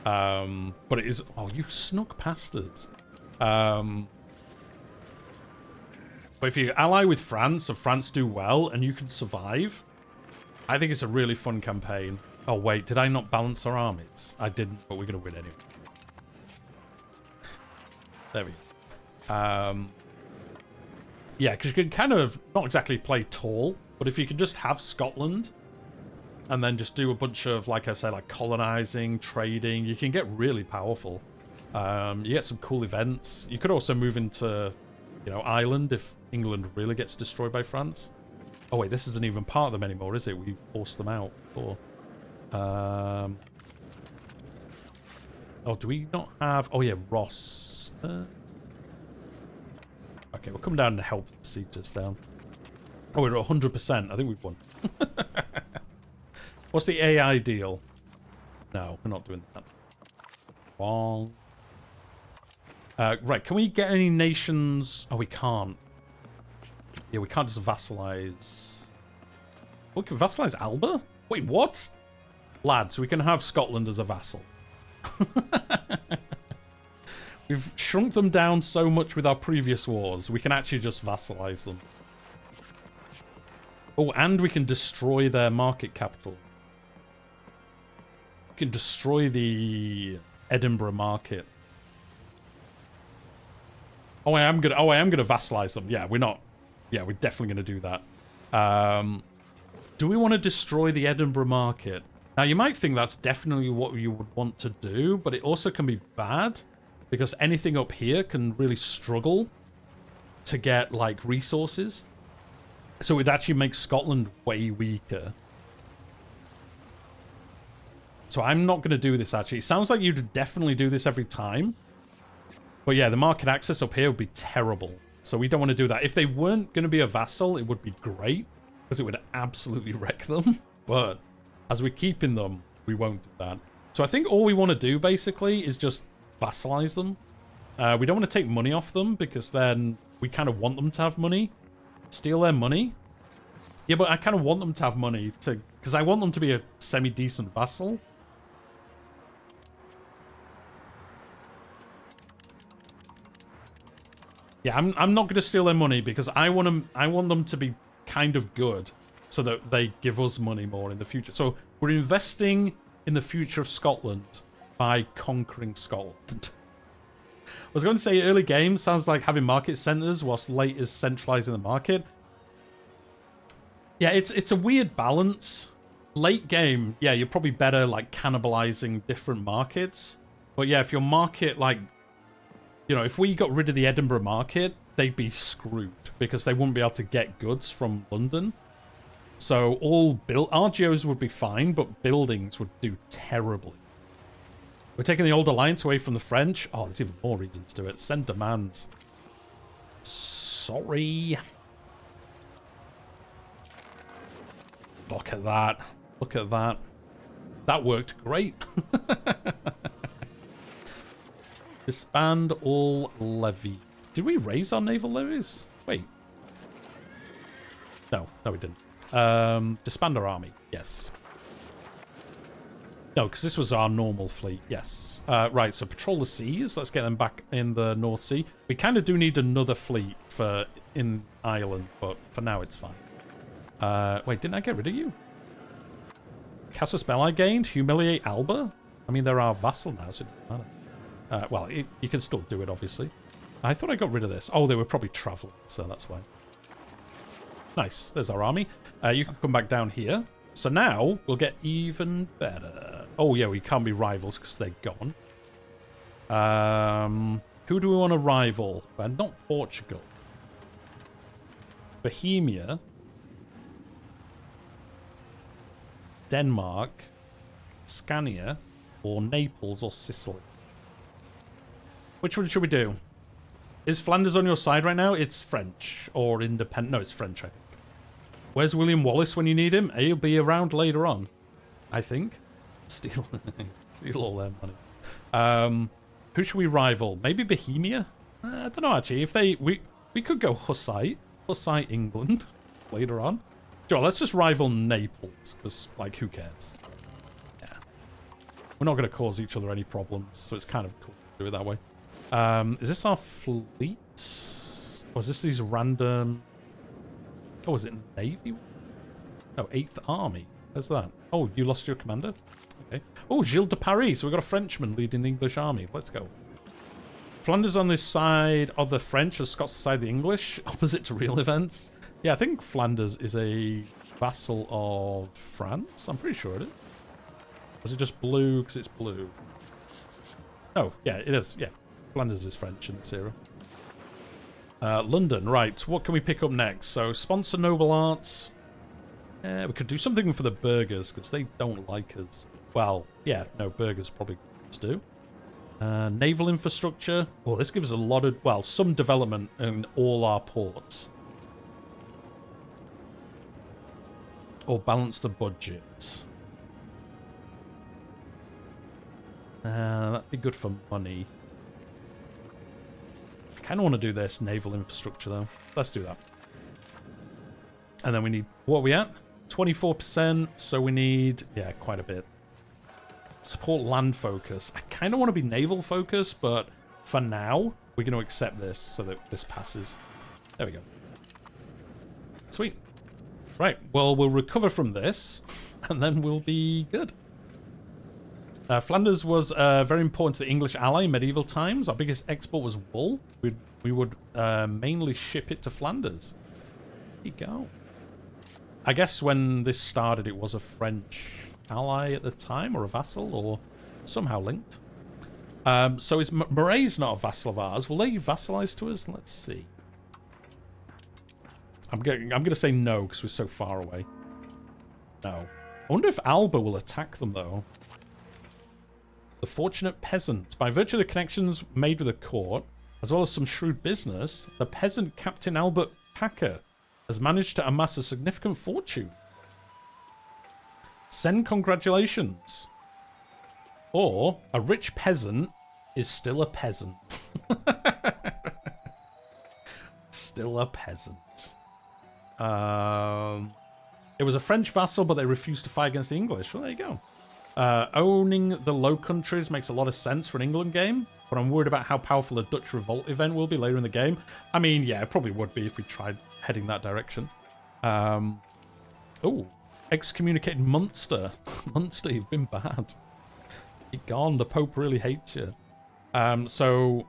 But it is... Oh, you snuck past us. But if you ally with France, and France do well, and you can survive... I think it's a really fun campaign. Oh, wait. Did I not balance our armies? I didn't, but we're going to win anyway. There we go. Yeah, because you can kind of not exactly play tall, but if you can just have Scotland and then just do a bunch of, like I say, like colonizing, trading, you can get really powerful. You get some cool events. You could also move into, you know, Ireland if England really gets destroyed by France. Oh, wait, this isn't even part of them anymore, is it? We forced them out before. Oh, do we not have... Oh, yeah, Ross. Okay, we'll come down and help siege us down. Oh, we're at 100%. I think we've won. What's the AI deal? No, we're not doing that. Wrong. Right, can we get any nations... Oh, we can't. Yeah, we can't just vassalize... We can vassalize Alba? Wait, what? Lads, we can have Scotland as a vassal. We've shrunk them down so much with our previous wars, we can actually just vassalize them. Oh, and we can destroy their market capital. We can destroy the Edinburgh market. Oh, I am gonna vassalize them. Yeah, we're not. Yeah, we're definitely gonna do that. Do we want to destroy the Edinburgh market? Now, you might think that's definitely what you would want to do, but it also can be bad because anything up here can really struggle to get, like, resources. So it would actually make Scotland way weaker. So I'm not going to do this, actually. It sounds like you'd definitely do this every time. But yeah, the market access up here would be terrible. So we don't want to do that. If they weren't going to be a vassal, it would be great. Because it would absolutely wreck them. But as we're keeping them, we won't do that. So I think all we want to do, basically, is just vassalize them. We don't want to take money off them, because then we kind of want them to have money. Steal their money. Yeah, but I kind of want them to have money, because I want them to be a semi-decent vassal. Yeah, I'm not going to steal their money, because I want them to be kind of good so that they give us money more in the future. So we're investing in the future of Scotland by conquering Scotland. I was going to say early game sounds like having market centers, whilst late is centralizing the market. Yeah, it's a weird balance. Late game, yeah, you're probably better like cannibalizing different markets. But yeah, if your market, like, you know, if we got rid of the Edinburgh market, they'd be screwed because they wouldn't be able to get goods from London. So all RGOs would be fine, but buildings would do terribly. We're taking the old alliance away from the French. Oh, there's even more reasons to it. Send demands. Sorry. Look at that. Look at that. That worked great. Disband all levy. Did we raise our naval levies? Wait. No, we didn't. Disband our army. Yes. No, because this was our normal fleet. Yes. Right, so patrol the seas. Let's get them back in the North Sea. We kind of do need another fleet in Ireland, but for now it's fine. Wait, didn't I get rid of you? Cast a spell I gained? Humiliate Alba? I mean, they're our vassal now, so it doesn't matter. Well, you can still do it, obviously. I thought I got rid of this. Oh, they were probably traveling, so that's why. Nice. There's our army. You can come back down here. So now we'll get even better. Oh, yeah, we can't be rivals because they're gone. Who do we want to rival? Well, not Portugal. Bohemia. Denmark. Scania. Or Naples or Sicily. Which one should we do? Is Flanders on your side right now? It's French. Or independent. No, it's French, I think. Where's William Wallace when you need him? He'll be around later on, I think. Steal all their money. Who should we rival? Maybe Bohemia? I don't know, actually. If we could go Hussite England later on. Sure, let's just rival Naples, because, like, who cares? Yeah. We're not going to cause each other any problems, so it's kind of cool to do it that way. Is this our fleet? Or is this these random... Oh, is it Navy? No, 8th Army. Where's that? Oh, you lost your commander? Okay. Oh, Gilles de Paris. So we've got a Frenchman leading the English army. Let's go. Flanders on this side of the French, as Scots side of the English, opposite to real events. Yeah, I think Flanders is a vassal of France. I'm pretty sure it is. Was it just blue because it's blue? Oh, yeah, it is. Yeah, Flanders is French in this era. London, right. What can we pick up next? So, sponsor noble arts. We could do something for the burghers, because they don't like us. Well, yeah, no, burghers probably to do. Naval infrastructure. Oh, this gives us a lot of, well, some development in all our ports. Or balance the budget. That'd be good for money. I kind of want to do this naval infrastructure, though. Let's do that. And then we need... What are we at? 24%. So we need... Yeah, quite a bit. Support land focus. I kind of want to be naval focus, but for now, we're going to accept this so that this passes. There we go. Sweet. Right. Well, we'll recover from this, and then we'll be good. Flanders was very important to the English ally in medieval times. Our biggest export was wool. We would mainly ship it to Flanders. There you go. I guess when this started, it was a French ally at the time, or a vassal, or somehow linked. So is Moray's not a vassal of ours? Will they vassalize to us? Let's see. I'm going to say no because we're so far away. No. I wonder if Alba will attack them though. The fortunate peasant. By virtue of the connections made with the court, as well as some shrewd business, the peasant Captain Albert Packer has managed to amass a significant fortune. Send congratulations. Or, a rich peasant is still a peasant. Still a peasant. It was a French vassal, but they refused to fight against the English. Well, there you go. Owning the Low Countries makes a lot of sense for an England game, but I'm worried about how powerful the Dutch Revolt event will be later in the game. I mean, yeah, it probably would be if we tried heading that direction. Oh, excommunicated Munster. Munster, you've been bad. You're gone. The Pope really hates you. So,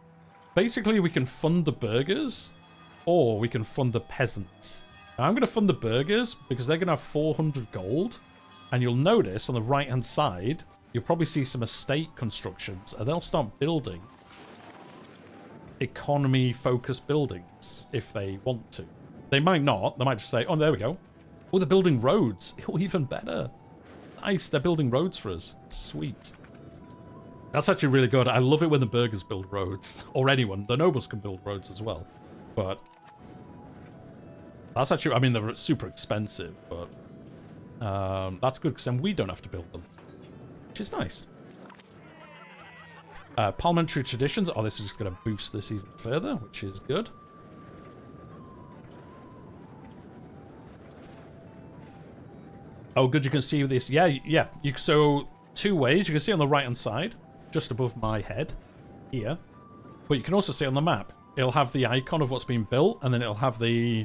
basically, we can fund the burghers, or we can fund the peasants. Now, I'm going to fund the burghers, because they're going to have 400 gold. And you'll notice on the right-hand side, you'll probably see some estate constructions, and they'll start building economy-focused buildings if they want to. They might not. They might just say, oh, there we go. Oh, they're building roads. Oh, even better. Nice, they're building roads for us. Sweet. That's actually really good. I love it when the burghers build roads. Or anyone. The nobles can build roads as well. But that's actually, I mean, they're super expensive, but that's good because then we don't have to build them, which is nice. Parliamentary traditions. Oh, this is just going to boost this even further, which is good. Oh, good. You can see this. Yeah. So two ways. You can see on the right-hand side, just above my head here. But you can also see on the map. It'll have the icon of what's being built, and then it'll have the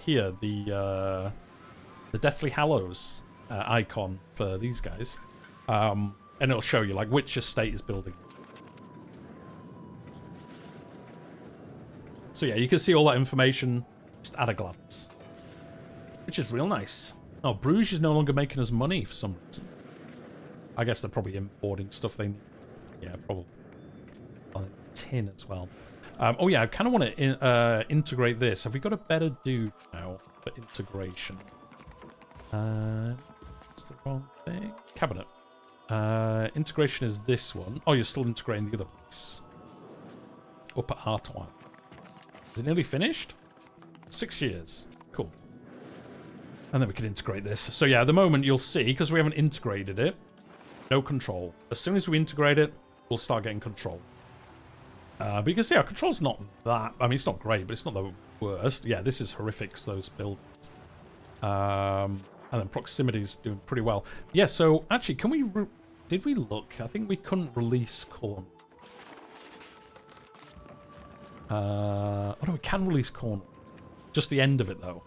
here the Deathly Hallows icon for these guys, and it'll show you like which estate is building. So yeah, you can see all that information just at a glance, which is real nice. Oh, Bruges is no longer making us money for some reason. I guess they're probably importing stuff they need. Yeah, probably. Oh, tin as well. Oh yeah, I kind of want to integrate this. Have we got a better dude now for integration? That's the wrong thing. Cabinet. Integration is this one. Oh, you're still integrating the other piece. Up at Artois. Is it nearly finished? 6 years. Cool. And then we can integrate this. So yeah, at the moment you'll see, because we haven't integrated it, no control. As soon as we integrate it, we'll start getting control. But you can see our control's not that... I mean, it's not great, but it's not the worst. Yeah, this is horrific, those buildings. And then proximity's doing pretty well. Yeah, so actually, can we... Did we look? I think we couldn't release corn. Oh no, we can release corn. Just the end of it, though.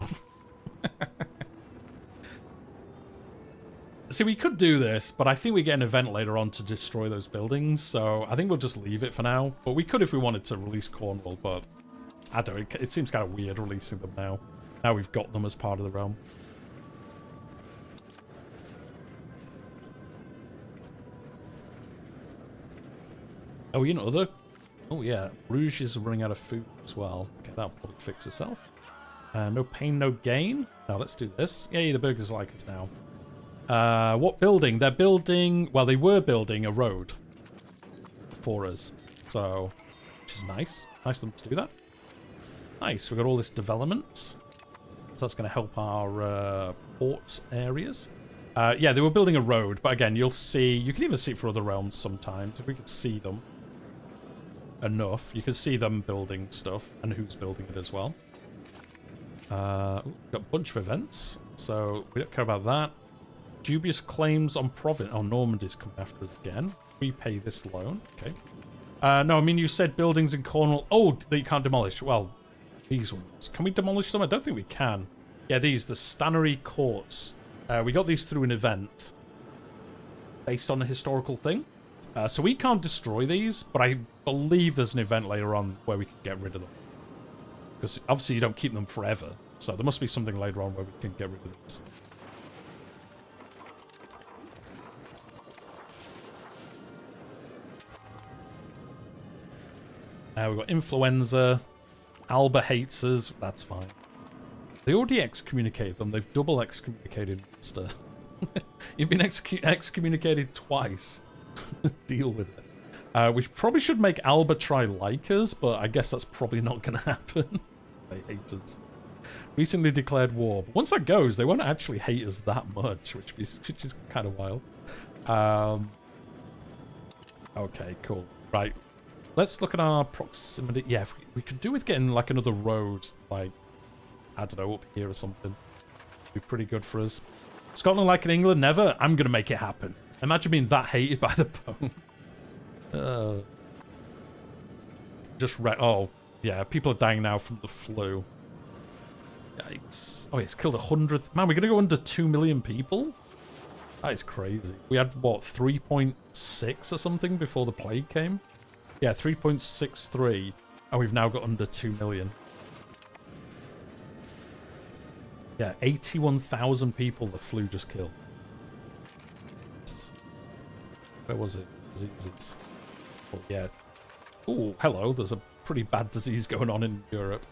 See, we could do this, but I think we get an event later on to destroy those buildings, so I think we'll just leave it for now. But we could if we wanted to release Cornwall, but I don't know, it seems kind of weird releasing them now. Now we've got them as part of the realm. Oh, you know, oh yeah, Bruges is running out of food as well. Okay, that'll probably fix itself. No pain, no gain. Now let's do this. Yay, the burgers like it now. What building? They're building... Well, they were building a road for us. So, which is nice. Nice of them to do that. Nice. We've got all this development. So that's going to help our port areas. Yeah, they were building a road. But again, you'll see... You can even see it for other realms sometimes. If we could see them enough, you can see them building stuff. And who's building it as well. We've got a bunch of events. So, we don't care about that. Dubious claims on province. Oh, Normandy's coming after us again. Repay this loan. Okay. No, I mean, you said buildings in Cornwall. Oh, that you can't demolish. Well, these ones. Can we demolish them? I don't think we can. Yeah, these. The Stannery Courts. We got these through an event based on a historical thing. So we can't destroy these, but I believe there's an event later on where we can get rid of them. Because obviously you don't keep them forever. So there must be something later on where we can get rid of these. We've got influenza. Alba hates us. That's fine. They already excommunicated them. They've double excommunicated Munster. You've been excommunicated twice. Deal with it. We probably should make Alba try like us, but I guess that's probably not going to happen. They hate us. Recently declared war. But once that goes, they won't actually hate us that much, which is kind of wild. Okay, cool. Right. Let's look at our proximity. Yeah, if we could do with getting like another road, like, I don't know, up here or something. Be pretty good for us. Scotland like in England? Never. I'm going to make it happen. Imagine being that hated by the Pope. Oh, yeah, people are dying now from the flu. Yikes. Oh, it's killed 100. Man, we're going to go under 2 million people? That is crazy. We had, what, 3.6 or something before the plague came? Yeah, 3.63, and we've now got under 2 million. Yeah, 81,000 people the flu just killed. Where was it? Diseases. Oh, yeah. Oh, hello. There's a pretty bad disease going on in Europe.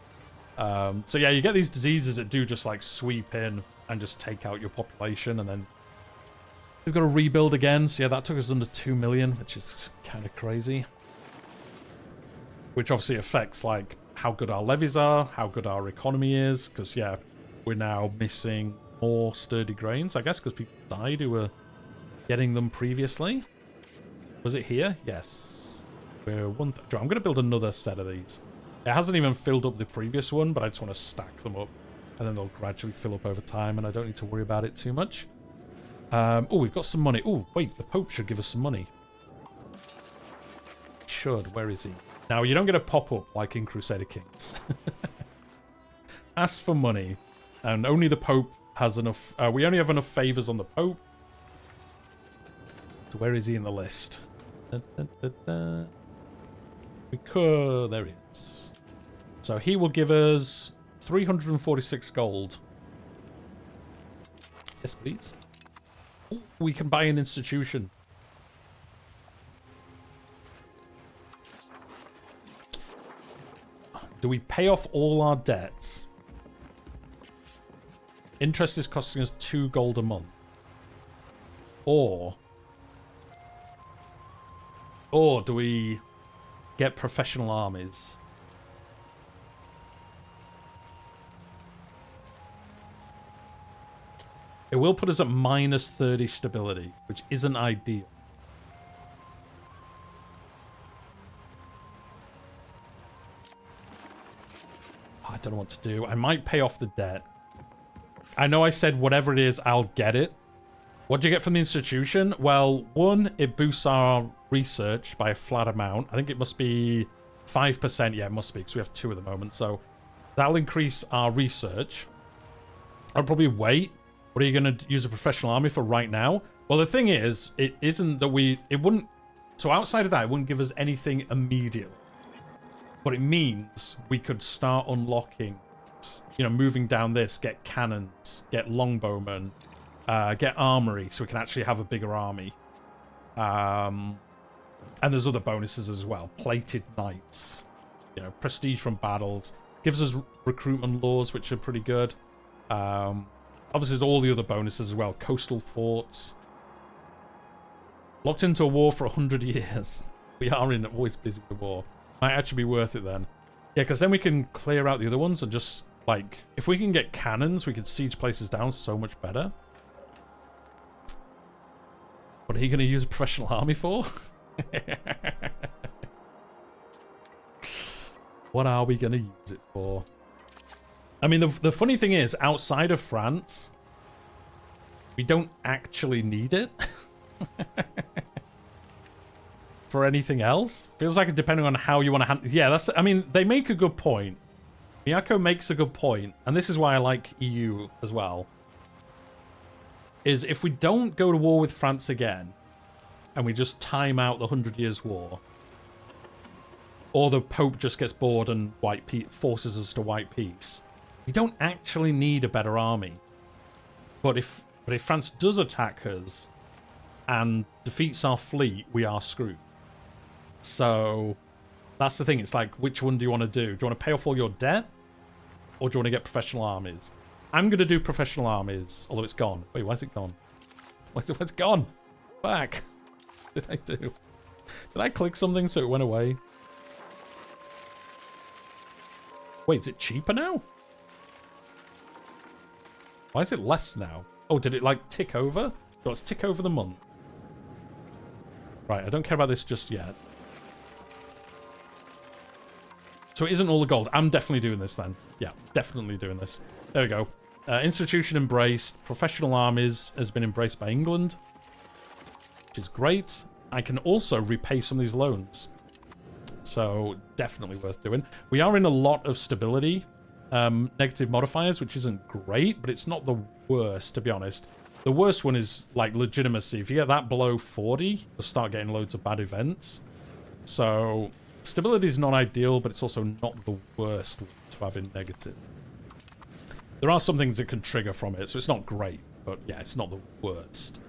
So yeah, you get these diseases that do just like sweep in and just take out your population, and then we've got to rebuild again. So yeah, that took us under 2 million, which is kind of crazy. Which obviously affects, like, how good our levies are, how good our economy is, because, yeah, we're now missing more sturdy grains, I guess, because people died who were getting them previously. Was it here? Yes. We're I'm going to build another set of these. It hasn't even filled up the previous one, but I just want to stack them up, and then they'll gradually fill up over time, and I don't need to worry about it too much. Oh, we've got some money. Oh, wait, the Pope should give us some money. Should. Where is he? Now, you don't get a pop-up like in Crusader Kings. Ask for money. And only the Pope has enough... we only have enough favours on the Pope. So where is he in the list? We could... There he is. So he will give us 346 gold. Yes, please. Ooh, we can buy an institution. Do we pay off all our debts? Interest is costing us 2 gold a month. Or do we get professional armies? It will put us at minus 30 stability, which isn't ideal. I don't know what to do. I might pay off the debt. I know I said whatever it is, I'll get it. What do you get from the institution? Well, one, it boosts our research by a flat amount. I think it must be 5%. Yeah, it must be, because we have 2 at the moment. So that'll increase our research. I'll probably wait. What are you going to use a professional army for right now? Well, the thing is, it isn't that it wouldn't... So outside of that, it wouldn't give us anything immediately. But it means we could start unlocking, you know, moving down this, get cannons, get longbowmen, get armory, so we can actually have a bigger army. And there's other bonuses as well. Plated knights, you know, prestige from battles. Gives us recruitment laws, which are pretty good. Obviously, there's all the other bonuses as well. Coastal forts. Locked into a war for 100 years. We are always busy with war. Might actually be worth it then. Yeah, because then we can clear out the other ones and just, like, if we can get cannons, we can siege places down so much better. What are you going to use a professional army for? What are we going to use it for? I mean, the funny thing is, outside of France, we don't actually need it. For anything else. Feels like it depending on how you want to handle... Yeah, that's... I mean, they make a good point. Miyako makes a good point, and this is why I like EU as well. Is if we don't go to war with France again, and we just time out the 100 Years' War, or the Pope just gets bored and forces us to white peace, we don't actually need a better army. But if France does attack us and defeats our fleet, we are screwed. So that's the thing. It's like, which one do you want to do? Do you want to pay off all your debt? Or do you want to get professional armies? I'm going to do professional armies, although it's gone. Wait, why is it gone? Why's it gone? Back. What did I do? Did I click something so it went away? Wait, is it cheaper now? Why is it less now? Oh, did it like tick over? So let's tick over the month. Right, I don't care about this just yet. So it isn't all the gold. I'm definitely doing this then. Yeah, definitely doing this. There we go. Institution embraced. Professional armies has been embraced by England, which is great. I can also repay some of these loans. So definitely worth doing. We are in a lot of stability negative modifiers, which isn't great, but it's not the worst, to be honest. The worst one is like legitimacy. If you get that below 40, you'll start getting loads of bad events. So stability is not ideal, but it's also not the worst to have in negative. There are some things that can trigger from it, so it's not great, but yeah, it's not the worst.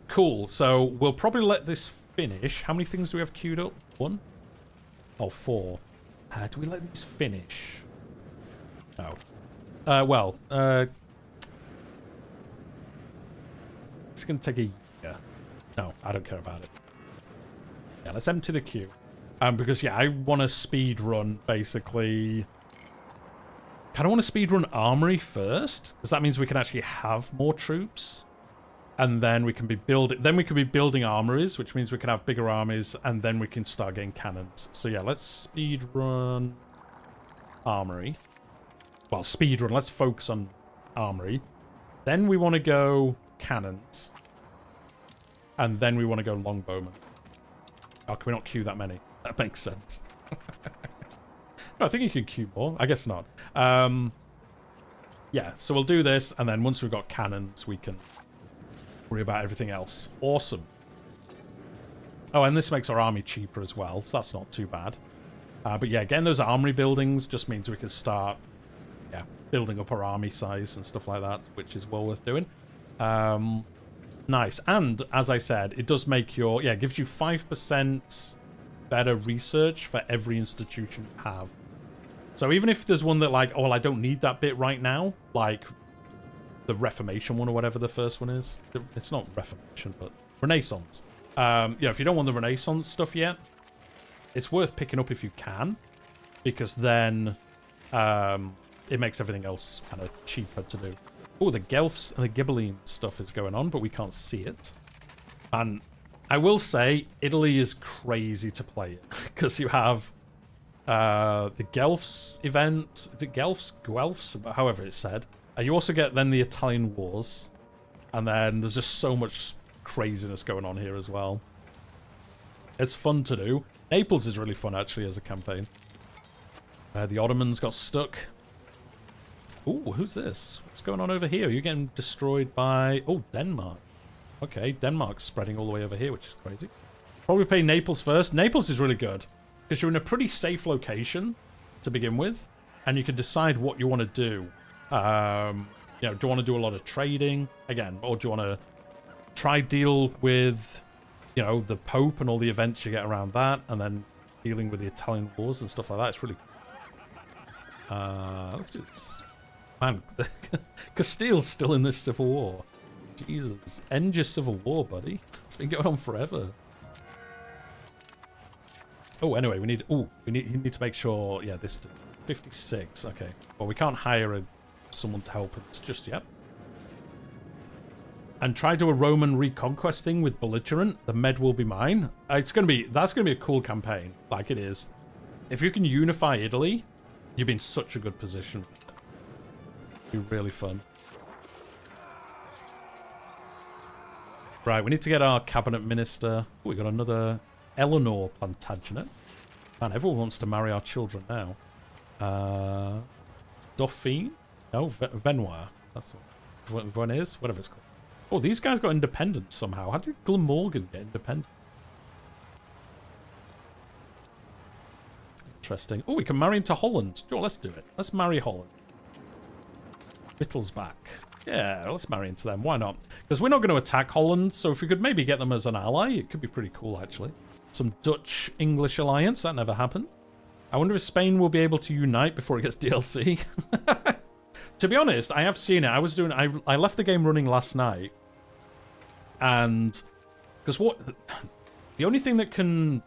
Cool. So we'll probably let this finish. How many things do we have queued up? 1? Oh, 4. Do we let these finish? No. It's going to take a year. No, I don't care about it. Yeah, let's empty the queue. Because, yeah, I want to speed run, basically. Kind of want to speed run armory first, because that means we can actually have more troops. And then we can be building armories, which means we can have bigger armies, and then we can start getting cannons. So yeah, let's speed run armory. Well, speed run. Let's focus on armory. Then we want to go cannons, and then we want to go longbowmen. Oh, can we not queue that many? That makes sense. No, I think you can queue more. I guess not. Yeah, so we'll do this, and then once we've got cannons, we can worry about everything else. Awesome. Oh, and this makes our army cheaper as well, so that's not too bad. But yeah, getting those armory buildings just means we can start, yeah, building up our army size and stuff like that, which is well worth doing. Nice. And as I said, it does make your, yeah, it gives you 5% better research for every institution you have. So even if there's one that like, oh, well, I don't need that bit right now, like the Reformation one or whatever the first one is. It's not Reformation, but Renaissance. If you don't want the Renaissance stuff yet, it's worth picking up if you can, because then it makes everything else kind of cheaper to do. Oh, the Guelphs and the Ghibelline stuff is going on, but we can't see it. And I will say, Italy is crazy to play it, because you have the Guelphs event. Is it Guelphs? However it's said. You also get then the Italian Wars. And then there's just so much craziness going on here as well. It's fun to do. Naples is really fun, actually, as a campaign. The Ottomans got stuck. Ooh, who's this? What's going on over here? You're getting destroyed by... Oh, Denmark. Okay, Denmark's spreading all the way over here, which is crazy. Probably play Naples first. Naples is really good, because you're in a pretty safe location to begin with, and you can decide what you want to do. Do you want to do a lot of trading, again, or do you want to try deal with, the Pope and all the events you get around that, and then dealing with the Italian Wars and stuff like that? It's really let's do this. Man, Castile's still in this civil war. Jesus. End your civil war, buddy. It's been going on forever. Oh, anyway, we need to make sure, yeah, this 56, okay. Well, we can't hire someone to help us just yet. And try to do a Roman reconquest thing with belligerent. The Med will be mine. That's gonna be a cool campaign, like it is. If you can unify Italy, you'll be in such a good position. It'll be really fun. Right, we need to get our cabinet minister. Oh, we got another Eleanor Plantagenet. Man, everyone wants to marry our children now. Dauphine? No, Venoir. That's what one is. Whatever it's called. Oh, these guys got independence somehow. How did Glamorgan get independent? Interesting. Oh, we can marry into Holland. Oh, let's do it. Let's marry Holland. Wittelsbach. Yeah, let's marry into them. Why not? Because we're not going to attack Holland, so if we could maybe get them as an ally, it could be pretty cool, actually. Some Dutch-English alliance. That never happened. I wonder if Spain will be able to unite before it gets DLC. To be honest, I have seen it. I left the game running last night. And... because the only thing that can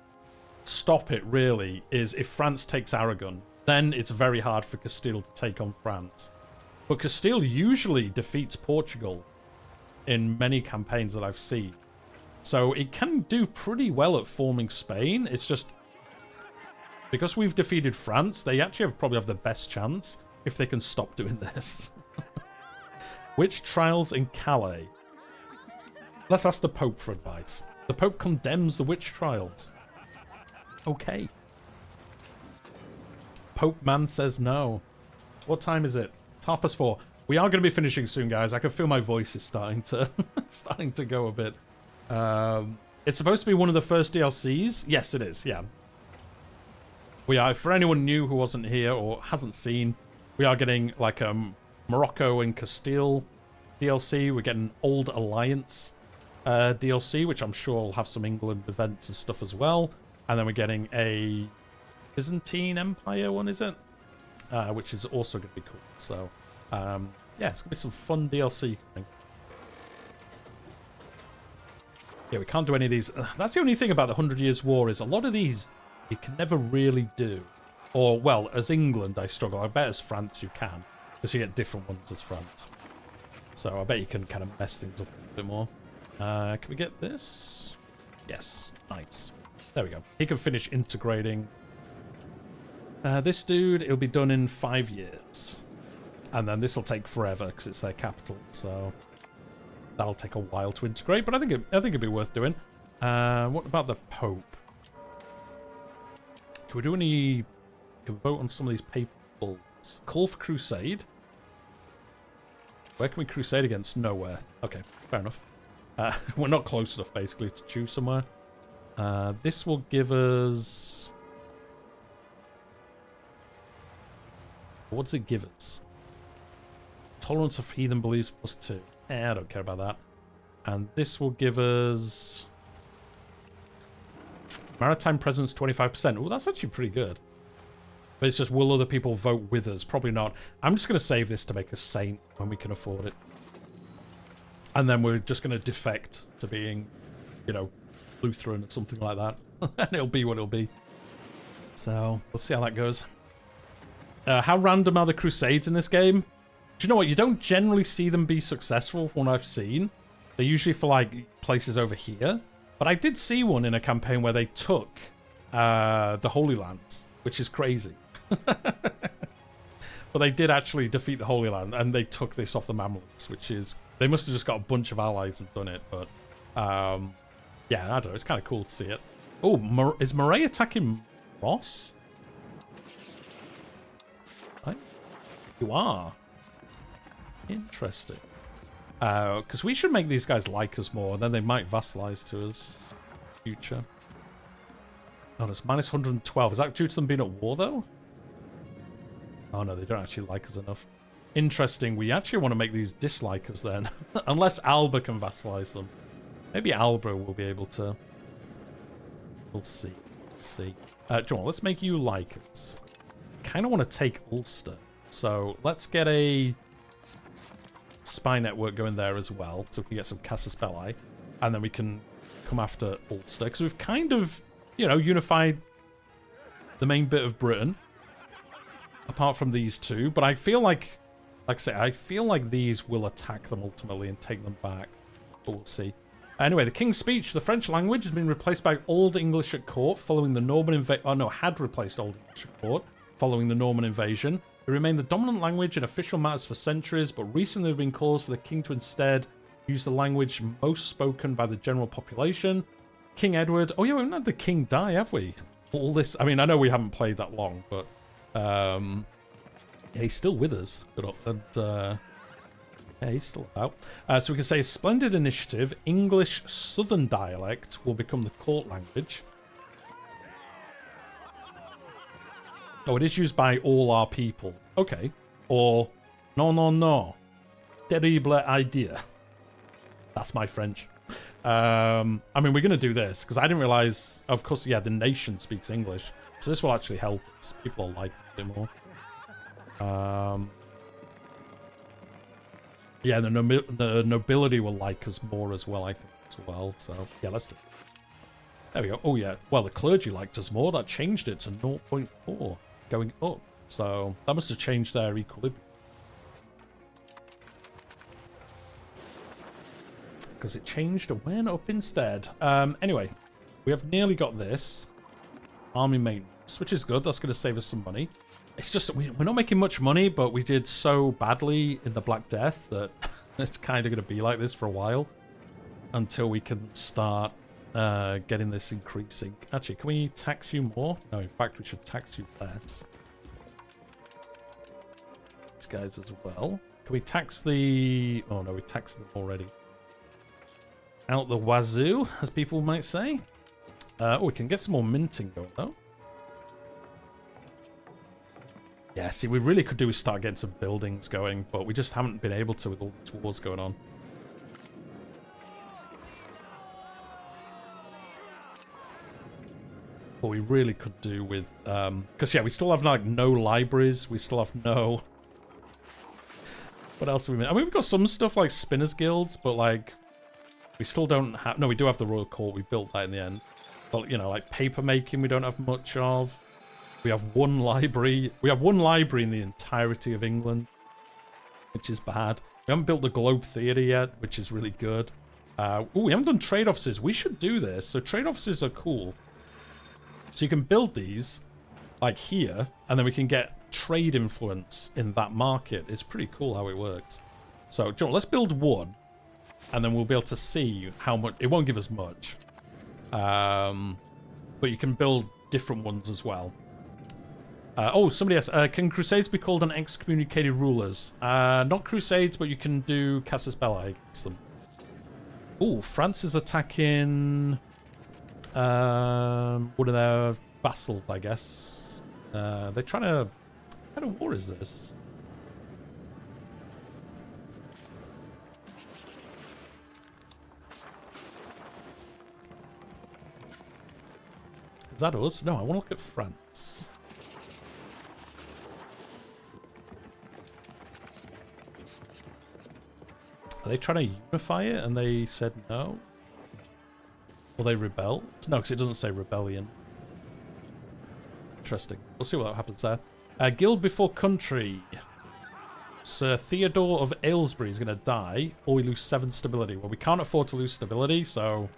stop it, really, is if France takes Aragon. Then it's very hard for Castile to take on France. But Castile usually defeats Portugal in many campaigns that I've seen. So it can do pretty well at forming Spain. It's just... because we've defeated France, they actually probably have the best chance if they can stop doing this. Witch trials in Calais. Let's ask the Pope for advice. The Pope condemns the witch trials. Okay. Pope man says no. What time is it? It's 4:30. We are going to be finishing soon, guys. I can feel my voice is starting to go a bit. It's supposed to be one of the first DLCs. Yes, it is. Yeah. We are, for anyone new who wasn't here or hasn't seen, we are getting like Morocco and Castile DLC. We're getting Old Alliance DLC, which I'm sure will have some England events and stuff as well. And then we're getting a Byzantine Empire one, is it? Which is also going to be cool. So, yeah, it's going to be some fun DLC. Yeah, we can't do any of these. That's the only thing about the 100 Years' War is a lot of these you can never really do. Or, well, as England, I struggle. I bet as France you can. Because you get different ones as France. So I bet you can kind of mess things up a bit more. Can we get this? Yes. Nice. There we go. He can finish integrating. This dude, it'll be done in 5 years. And then this will take forever because it's their capital. So that'll take a while to integrate. But I think it'd be worth doing. What about the Pope? Can we do any... can we vote on some of these papal bulls? Call for crusade. Where can we crusade against? Nowhere. Okay, fair enough. We're not close enough, basically, to choose somewhere. This will give us... what does it give us? Tolerance of heathen beliefs +2. I don't care about that. And this will give us maritime presence 25%. Oh, that's actually pretty good. But it's just, will other people vote with us? Probably not. I'm just going to save this to make a saint when we can afford it. And then we're just going to defect to being, you know, Lutheran or something like that. And it'll be what it'll be. So, we'll see how that goes. How random are the Crusades in this game? Do you know what? You don't generally see them be successful from what I've seen. They're usually for, like, places over here. But I did see one in a campaign where they took the Holy Lands, which is crazy. But they did actually defeat the Holy Land, and they took this off the Mamluks, which is... They must have just got a bunch of allies and done it, but... yeah, I don't know. It's kind of cool to see it. Oh, is Moray attacking Ross? You are. Interesting. Because we should make these guys like us more, and then they might vassalize to us in the future. Oh, it's minus 112. Is that due to them being at war, though? Oh, no, they don't actually like us enough. Interesting. We actually want to make these dislike us, then. Unless Alba can vassalize them. Maybe Alba will be able to. We'll see. Let's see. John, let's make you like us. Kind of want to take Ulster. So, let's get a spy network going there as well, so we can get some Casus Belli, and then we can come after Ulster, because we've kind of, you know, unified the main bit of Britain, apart from these two, but I feel like I say, I feel like these will attack them ultimately and take them back, but we'll see. Anyway, the King's Speech, the French language, has been replaced by Old English at court following the Norman invasion. Oh no, had replaced Old English at court following the Norman invasion. It remained the dominant language in official matters for centuries, but recently there have been calls for the king to instead use the language most spoken by the general population. King Edward... Oh yeah, we haven't had the king die, have we? All this... I mean, I know we haven't played that long, but... yeah, he's still with us. And, yeah, he's still about. So we can say, splendid initiative. English Southern dialect will become the court language. Oh, it is used by all our people. Okay. Or, no. Terrible idea. That's my French. I mean, we're going to do this, because I didn't realize, of course, yeah, the nation speaks English. So this will actually help us. People will like it more. Yeah, the nobility will like us more as well, I think, as well. So, yeah, let's do it. There we go. Oh, yeah. Well, the clergy liked us more. That changed it to 0.4. Going up, so that must have changed their equilibrium, because it changed and went up instead. Anyway, we have nearly got this army maintenance, which is good. That's going to save us some money. It's just that we're not making much money, but we did so badly in the Black Death that it's kind of going to be like this for a while until we can start getting this increasing. Actually, can we tax you more? No, in fact, we should tax you less. These guys as well. Can we tax the... Oh, no, we taxed them already. Out the wazoo, as people might say. Oh, we can get some more minting going, though. Yeah, see, we really could do is start getting some buildings going, but we just haven't been able to with all these wars going on. What we really could do with, because yeah, we still have like no libraries, we still have no, what else have we made? I mean, we've got some stuff like spinners guilds, but like, we still don't have, no, we do have the royal court, we built that in the end, but you know, like paper making we don't have much of. We have one library in the entirety of England, which is bad. We haven't built the Globe Theatre yet, which is really good. Oh, we haven't done trade offices. We should do this. So trade offices are cool. So you can build these, like here, and then we can get trade influence in that market. It's pretty cool how it works. So, John, let's build one, and then we'll be able to see how much... It won't give us much. But you can build different ones as well. Oh, somebody else. Can Crusades be called on excommunicated rulers? Not Crusades, but you can do Casus Belli against them. Oh, France is attacking... one of their vassals, I guess. They're trying to... What kind of war is this? Is that us? No, I want to look at France. Are they trying to unify it and they said no? Or they rebelled? No, because it doesn't say rebellion. Interesting. We'll see what happens there. Guild before country. Sir Theodore of Aylesbury is going to die, or we lose 7 stability. Well, we can't afford to lose stability, so...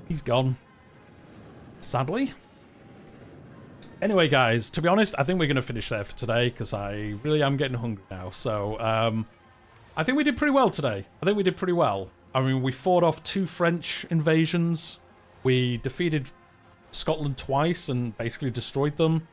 he's gone. Sadly. Anyway, guys, to be honest, I think we're going to finish there for today, because I really am getting hungry now. So, I think we did pretty well today. I think we did pretty well. I mean, we fought off 2 French invasions. We defeated Scotland twice and basically destroyed them.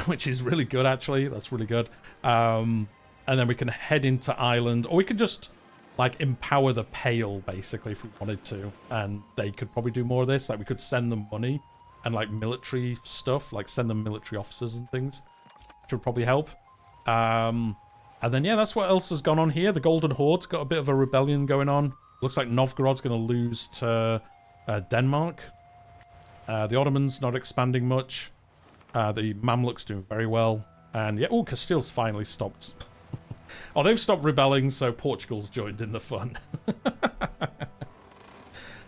Which is really good, actually. That's really good. And then we can head into Ireland, or we could just like empower the Pale, basically, if we wanted to, and they could probably do more of this. Like, we could send them money and like military stuff, like send them military officers and things, which would probably help. And then yeah, that's what else has gone on here. The Golden Horde's got a bit of a rebellion going on. Looks like Novgorod's going to lose to Denmark. The Ottomans not expanding much. The Mamluks doing very well. And yeah, oh, Castile's finally stopped. Oh, they've stopped rebelling, so Portugal's joined in the fun.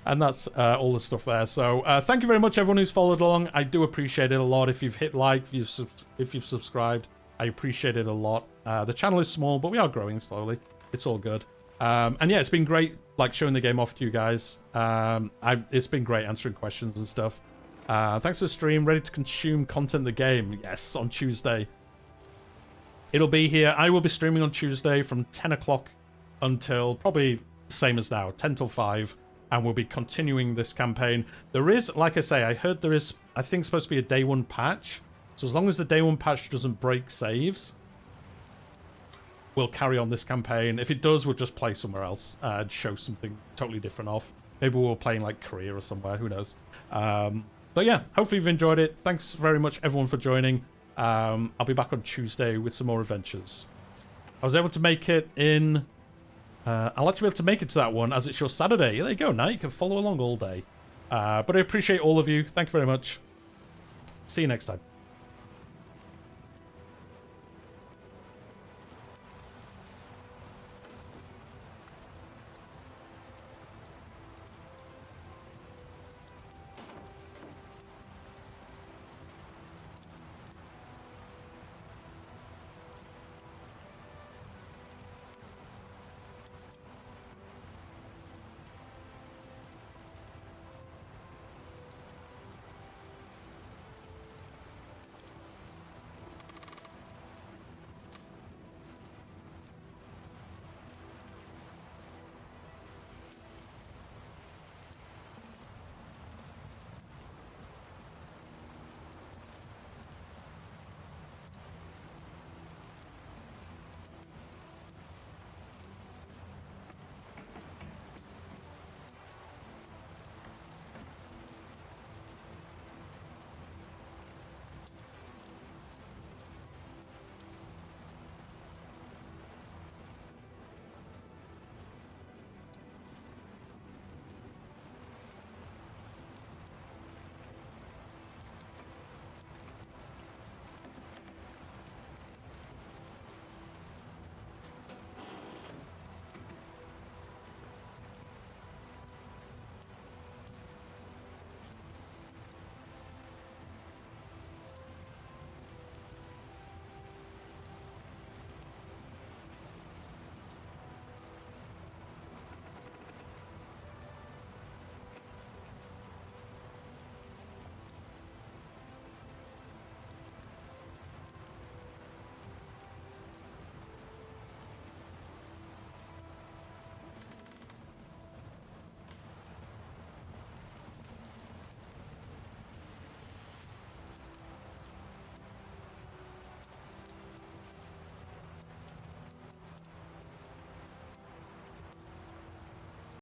And that's all the stuff there. So thank you very much, everyone who's followed along. I do appreciate it a lot. If you've hit like, if you've subscribed, I appreciate it a lot. The channel is small, but we are growing slowly. It's all good. And yeah, it's been great, like, showing the game off to you guys. It's been great answering questions and stuff. Thanks for the stream. Ready to consume content in the game. Yes, on Tuesday. It'll be here. I will be streaming on Tuesday from 10 o'clock until probably the same as now, 10 till 5. And we'll be continuing this campaign. There is, like I say, I heard there is, I think, supposed to be a day 1 patch. So as long as the day 1 patch doesn't break saves, we'll carry on this campaign. If it does, we'll just play somewhere else and show something totally different off. Maybe we'll play in like Korea or somewhere, who knows. But yeah, hopefully you've enjoyed it. Thanks very much, everyone, for joining. I'll be back on Tuesday with some more adventures. I was able to make it in... I'll actually be able to make it to that one as it's your Saturday. There you go, now you can follow along all day. But I appreciate all of you. Thank you very much. See you next time.